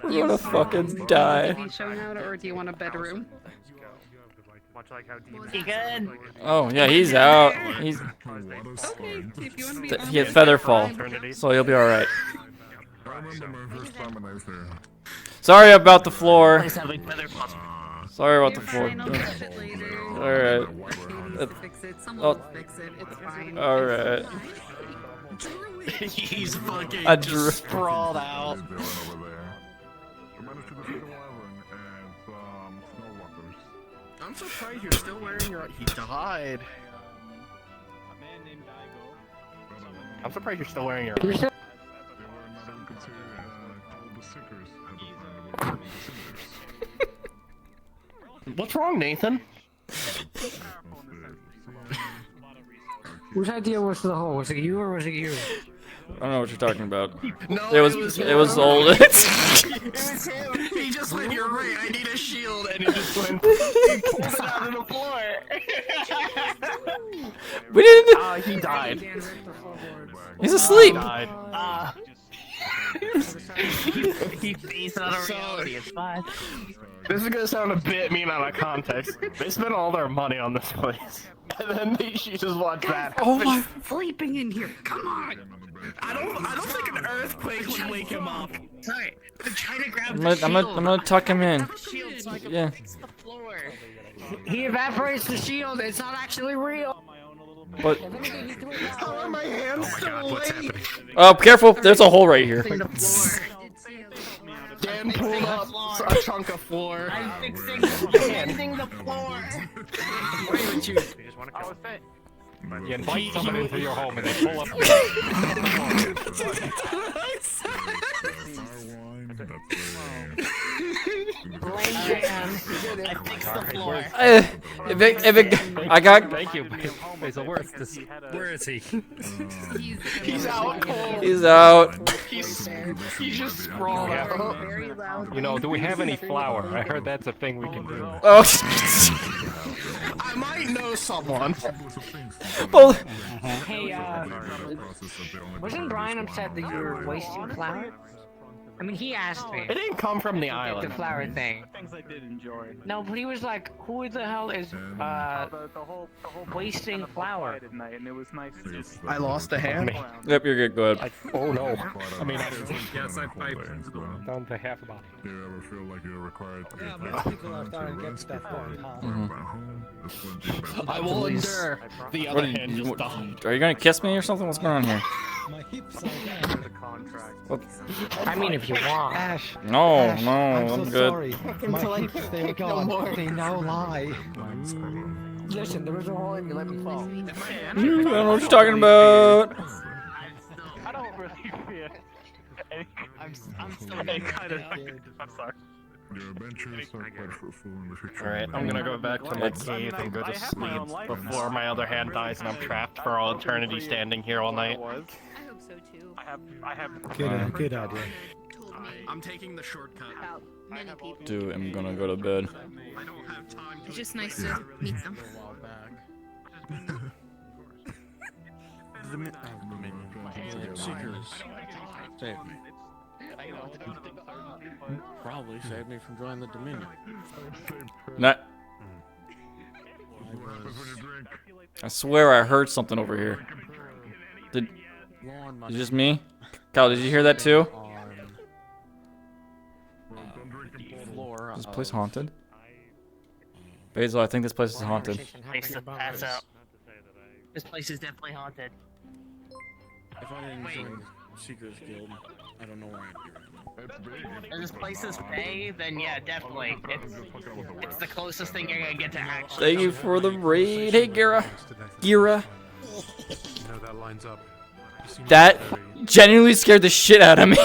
We're gonna fucking die. TV show now, or do you want a bedroom? much like how demons. He good? Oh yeah, he's out. He's Okay, if you want to be he had feather fall, so he'll be all right. Sorry about the floor. Sorry about the floor. All right. Fix it. Someone will fix it. It's fine. All right. He's fucking I just sprawled out. I'm surprised you're still wearing your. He died. I'm surprised you're still wearing your. What's wrong, Nathan? Whose idea was the hole? Was it you or was it you? I don't know what you're talking about. No, it was old. It was him. He just went, "You're right, I need a shield," and he just went. He pulled it out of the floor. We didn't. He died. He's asleep. He died. He phased out of reality. It's fine. This is gonna sound a bit mean out of context. They spent all their money on this place, and then she just watched that. Oh my! Sleeping in here. Come on. I don't think an earthquake would wake him up. Sorry, I'm trying to grab I'm the gonna, shield. I'm gonna tuck him in. Shield so I can Yeah. fix the floor. He evaporates the shield. It's not actually real. But How are my hands still awake? oh, careful! There's a hole right here. Dan pulled up a chunk of floor. I'm fixing the floor. What do you choose? You just want to kill it. You invite someone into your home and they pull up. Blame Dan. I fixed the floor. I got. Thank you. Basil, where is he? He's out cold. He's out. He's just sprawled out. You know, do we have any flour? I heard that's a thing we can do. Oh. I might know someone. Well, Hey, wasn't Brian upset that you were wasting flour? I mean, he asked me. It didn't come from the island. The flour thing. Things I did enjoy. No, but he was like, "Who the hell is The whole wasting flour?" at night, and it was nice to I lost a hand. Yep, you're good. Go ahead. Oh no. I mean, yes, I down to half a body. Do you ever feel like you're required to Yeah, most people are starting to get stuff done, huh? I will endure. The other hand just died. Are you gonna kiss me or something? What's going on here? My hips are down. What? I mean, if you want. Ash. No, Ash, no, I'm so I'm good. sorry. My hips, they're gone. They now lie. Listen, there was a hole in you. Let me fall. I don't know what you're talking about. I don't really feel. I'm still kind of. I'm sorry. Your adventures are quite fruitful in the future. Alright, I'm gonna go back to my cave and go to sleep before my other hand dies and I'm trapped for all eternity standing here all night. I hope so too. I have. Good idea. I'm taking the shortcut. About many people. Dude, I'm gonna go to bed. I don't have time to It's just nice to meet them. Seekers. Save me. Probably saved me from joining the Dominion. Not. I swear I heard something over here. Did? Is it just me? Kyle, did you hear that too? Is this place haunted? Basil, I think this place is haunted. Place to pass out. This place is definitely haunted. If I didn't join Seekers Guild, I don't know where I'd be right now. If this place is Bay, then yeah, definitely. It's the closest thing you're gonna get to actually. Thank you for the raid. Hey, Gira. Gira. No, that lines up. That genuinely scared the shit out of me.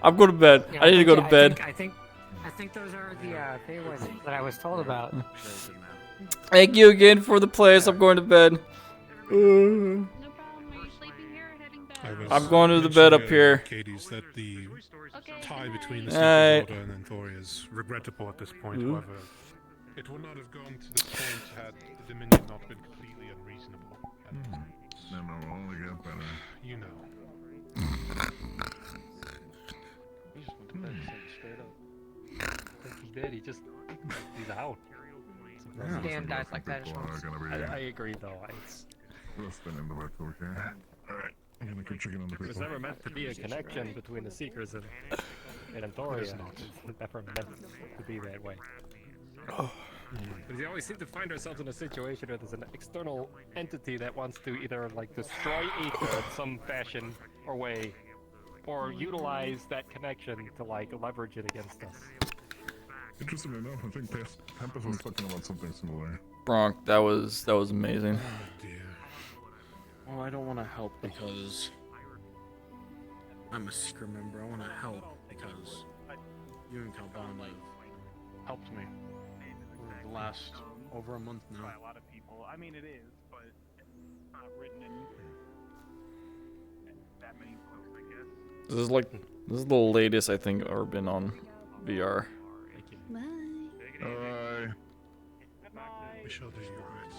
I'm going to bed. Yeah, I need to go to bed. I think those are the favors that I was told about. Thank you again for the place. I'm going to bed. I'm going to the bed up here. Katie's that the tie between the Alright. Seekers Order and Enthori is regrettable at this point. Ooh. However, it would not have gone to this point had the Dominion not been completely unreasonable. Then it will only get better. You know. He just went to bed straight up. He's dead. He's out. Dan dies like that. I agree, though. Let's spin in the back, okay? Alright, I'm gonna keep checking on the There's people. never meant to be a connection between the Seekers and Antoria. It's never meant to be that way. Because we always seem to find ourselves in a situation where there's an external entity that wants to either like destroy Aether in some fashion or way, or utilize that connection to like leverage it against us. Interestingly enough, I think Tempest was talking about something similar. Bronk, that was amazing. Well, I don't want to help because I'm a secret member. I want to help because you and Calbon have helped me over the last over a month now. By a lot of people. I mean, it is, but it's not written in that many books, I guess. This is the latest I think I've ever been on VR. Alright. We shall do you right.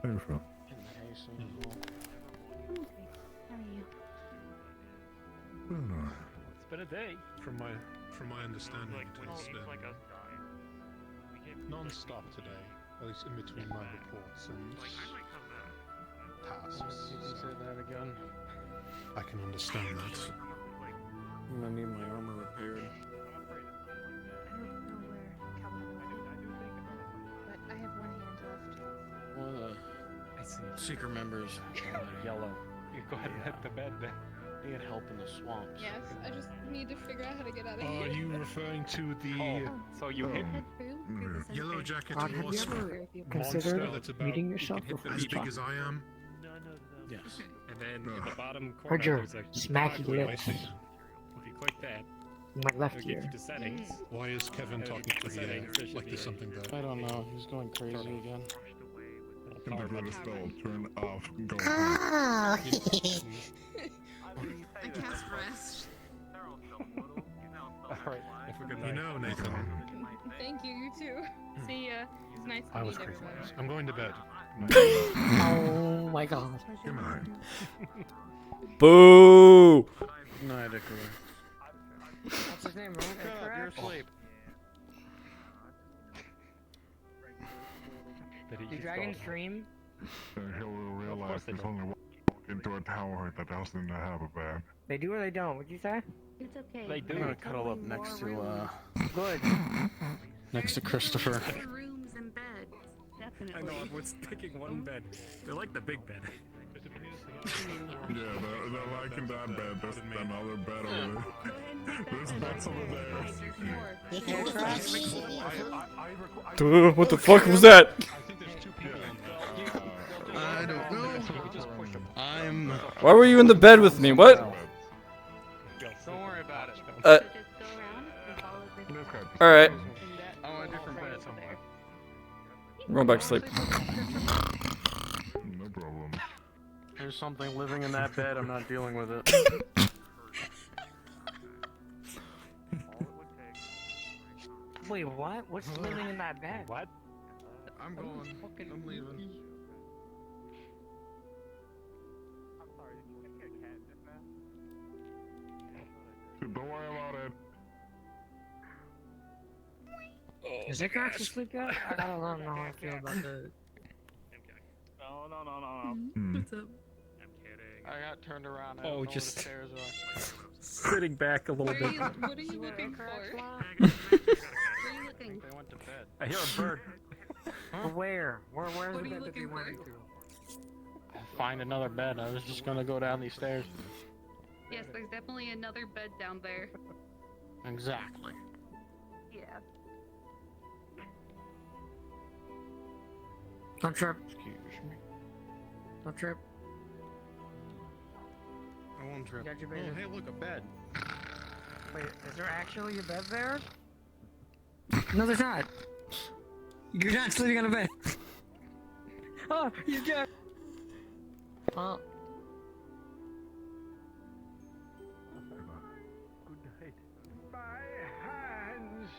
There you go. How are you? It's been a day. From my understanding, it has been non-stop today, at least in between my reports and tasks. You can say that again. I can understand that. I'm gonna need my armor repaired. I don't know where Calvin went, but I have one hand left. One of the secret members, Yellow. You go ahead and hit the bed then. They get help in the swamps. Yes, I just need to figure out how to get out of Are here. you referring to the So you hit Yellow Jacket Rod, have you wasp ever monster considered that's about meeting yourself before as you big talk? as I am? Yes. And then in the bottom corner, Heard your there's a smacky toggle. lips. If you click that, My left it'll get ear. you to settings. Why is Kevin And talking to the settings, there should like be there's a- something there? I don't know. He's going crazy again. Integrate a spell, turn off, go Ah. home. I cast rest. Alright, have a good You night. know, Nathan. Thank you, you too. See ya. It's nice I to was meet crazy. everybody. I'm going to bed. Oh my god. Good night. Boo! Good night, Icarus. What's his name? Shut up, you're asleep. The Dragon's Dream? He'll realize there's only one walk into a tower that doesn't have a bed. They do or they don't? What'd you say? It's okay. They I'm do. gonna cuddle up next to Good. next to Christopher. Rooms and beds. I Definitely. know, everyone's picking one bed. They like the big bed. Yeah, they're liking that bed. There's another bed over there. There's beds over there. Dude, what the fuck was that? I don't know. I'm. Why were you in the bed with me? What? Don't worry about it. Alright. I want a different bed somewhere. I'm going back to sleep. No problem. There's something living in that bed. I'm not dealing with it. Wait, what? What's living in that bed? What? I'm going. I'm leaving. Don't worry about it. Is Icar actually asleep yet? I don't know how I feel about the. Hmm. What's up? I got turned around. I Oh, don't know where just- the stairs are. Sitting back a little What are bit. you, what are you looking for? Where are you looking? They went to bed. I hear a bird. Where? Where's What the are you bed that they looking went for? into? Find another bed. I was just gonna go down these stairs. Yes, there's definitely another bed down there. Exactly. Yeah. Don't trip. Excuse me. Don't trip. I won't trip. You got your Oh, bed. hey, look, a bed. Wait, is there actually a bed there? No, there's not. You're not sleeping on a bed. Oh, he's dead. Well. Good night. My hands.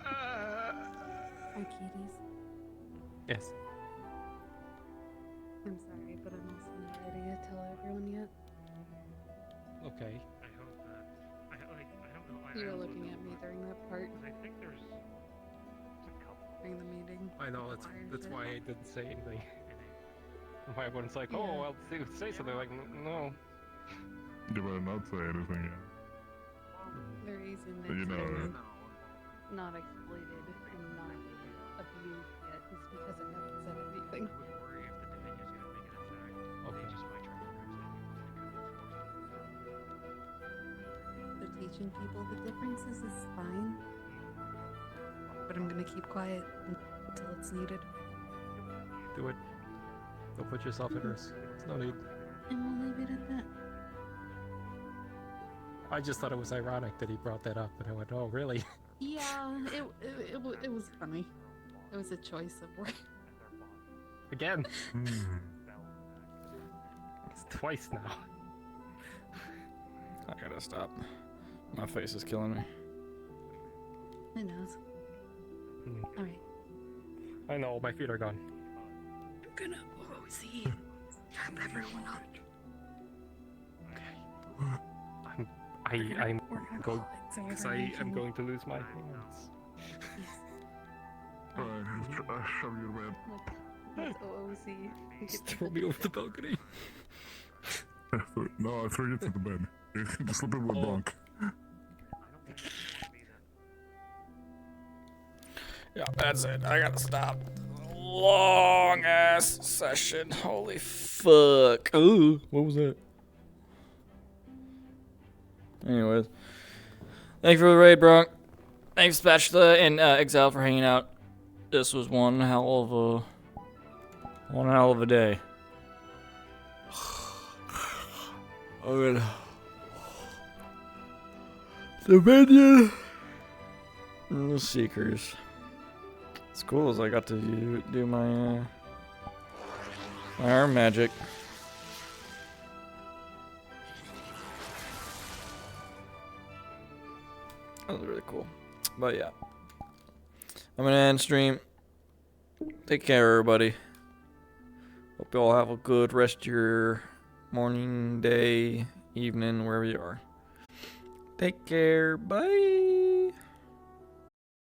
Hi, kitties. Yes. I'm sorry, but I'm also not ready to tell everyone yet. Okay. I hope that. I don't know. You were looking at me during that part. I think there's a couple. During the meeting. I know, that's Fire why I shit. didn't say anything. Why everyone's like, oh, Yeah. I'll say something, like, no. You better not say anything yet. The reason You know it's that. not exploited and not abused yet is because I haven't said anything. Okay. So teaching people the differences is fine. But I'm gonna keep quiet until it's needed. Do it. Don't put yourself at risk. There's no need. And we'll leave it at that. I just thought it was ironic that he brought that up, and I went, oh, really? Yeah, it was funny. It was a choice of words. Again? It's twice now. I gotta stop. My face is killing me. Who knows? Alright. I know, my feet are gone. I'm gonna OC. Turn everyone up. I'm gonna going, call it so because everyone I can- am going to lose my hands. Alright, shove your bed. Let's OOC. Just throw me over the balcony. No, I threw you to the bed. Just slip in the bunk. Yeah, that's it. I gotta stop. Long ass session. Holy fuck. Ooh, what was that? Anyways, thank you for the raid, bro. Thanks, Spatula and Exile, for hanging out. This was one hell of a day. Oh, good. The menu. The Seekers. It's cool as I got to do my my arm magic. That was really cool. But yeah. I'm gonna end stream. Take care, everybody. Hope you all have a good rest of your morning, day, evening, wherever you are. Take care. Bye.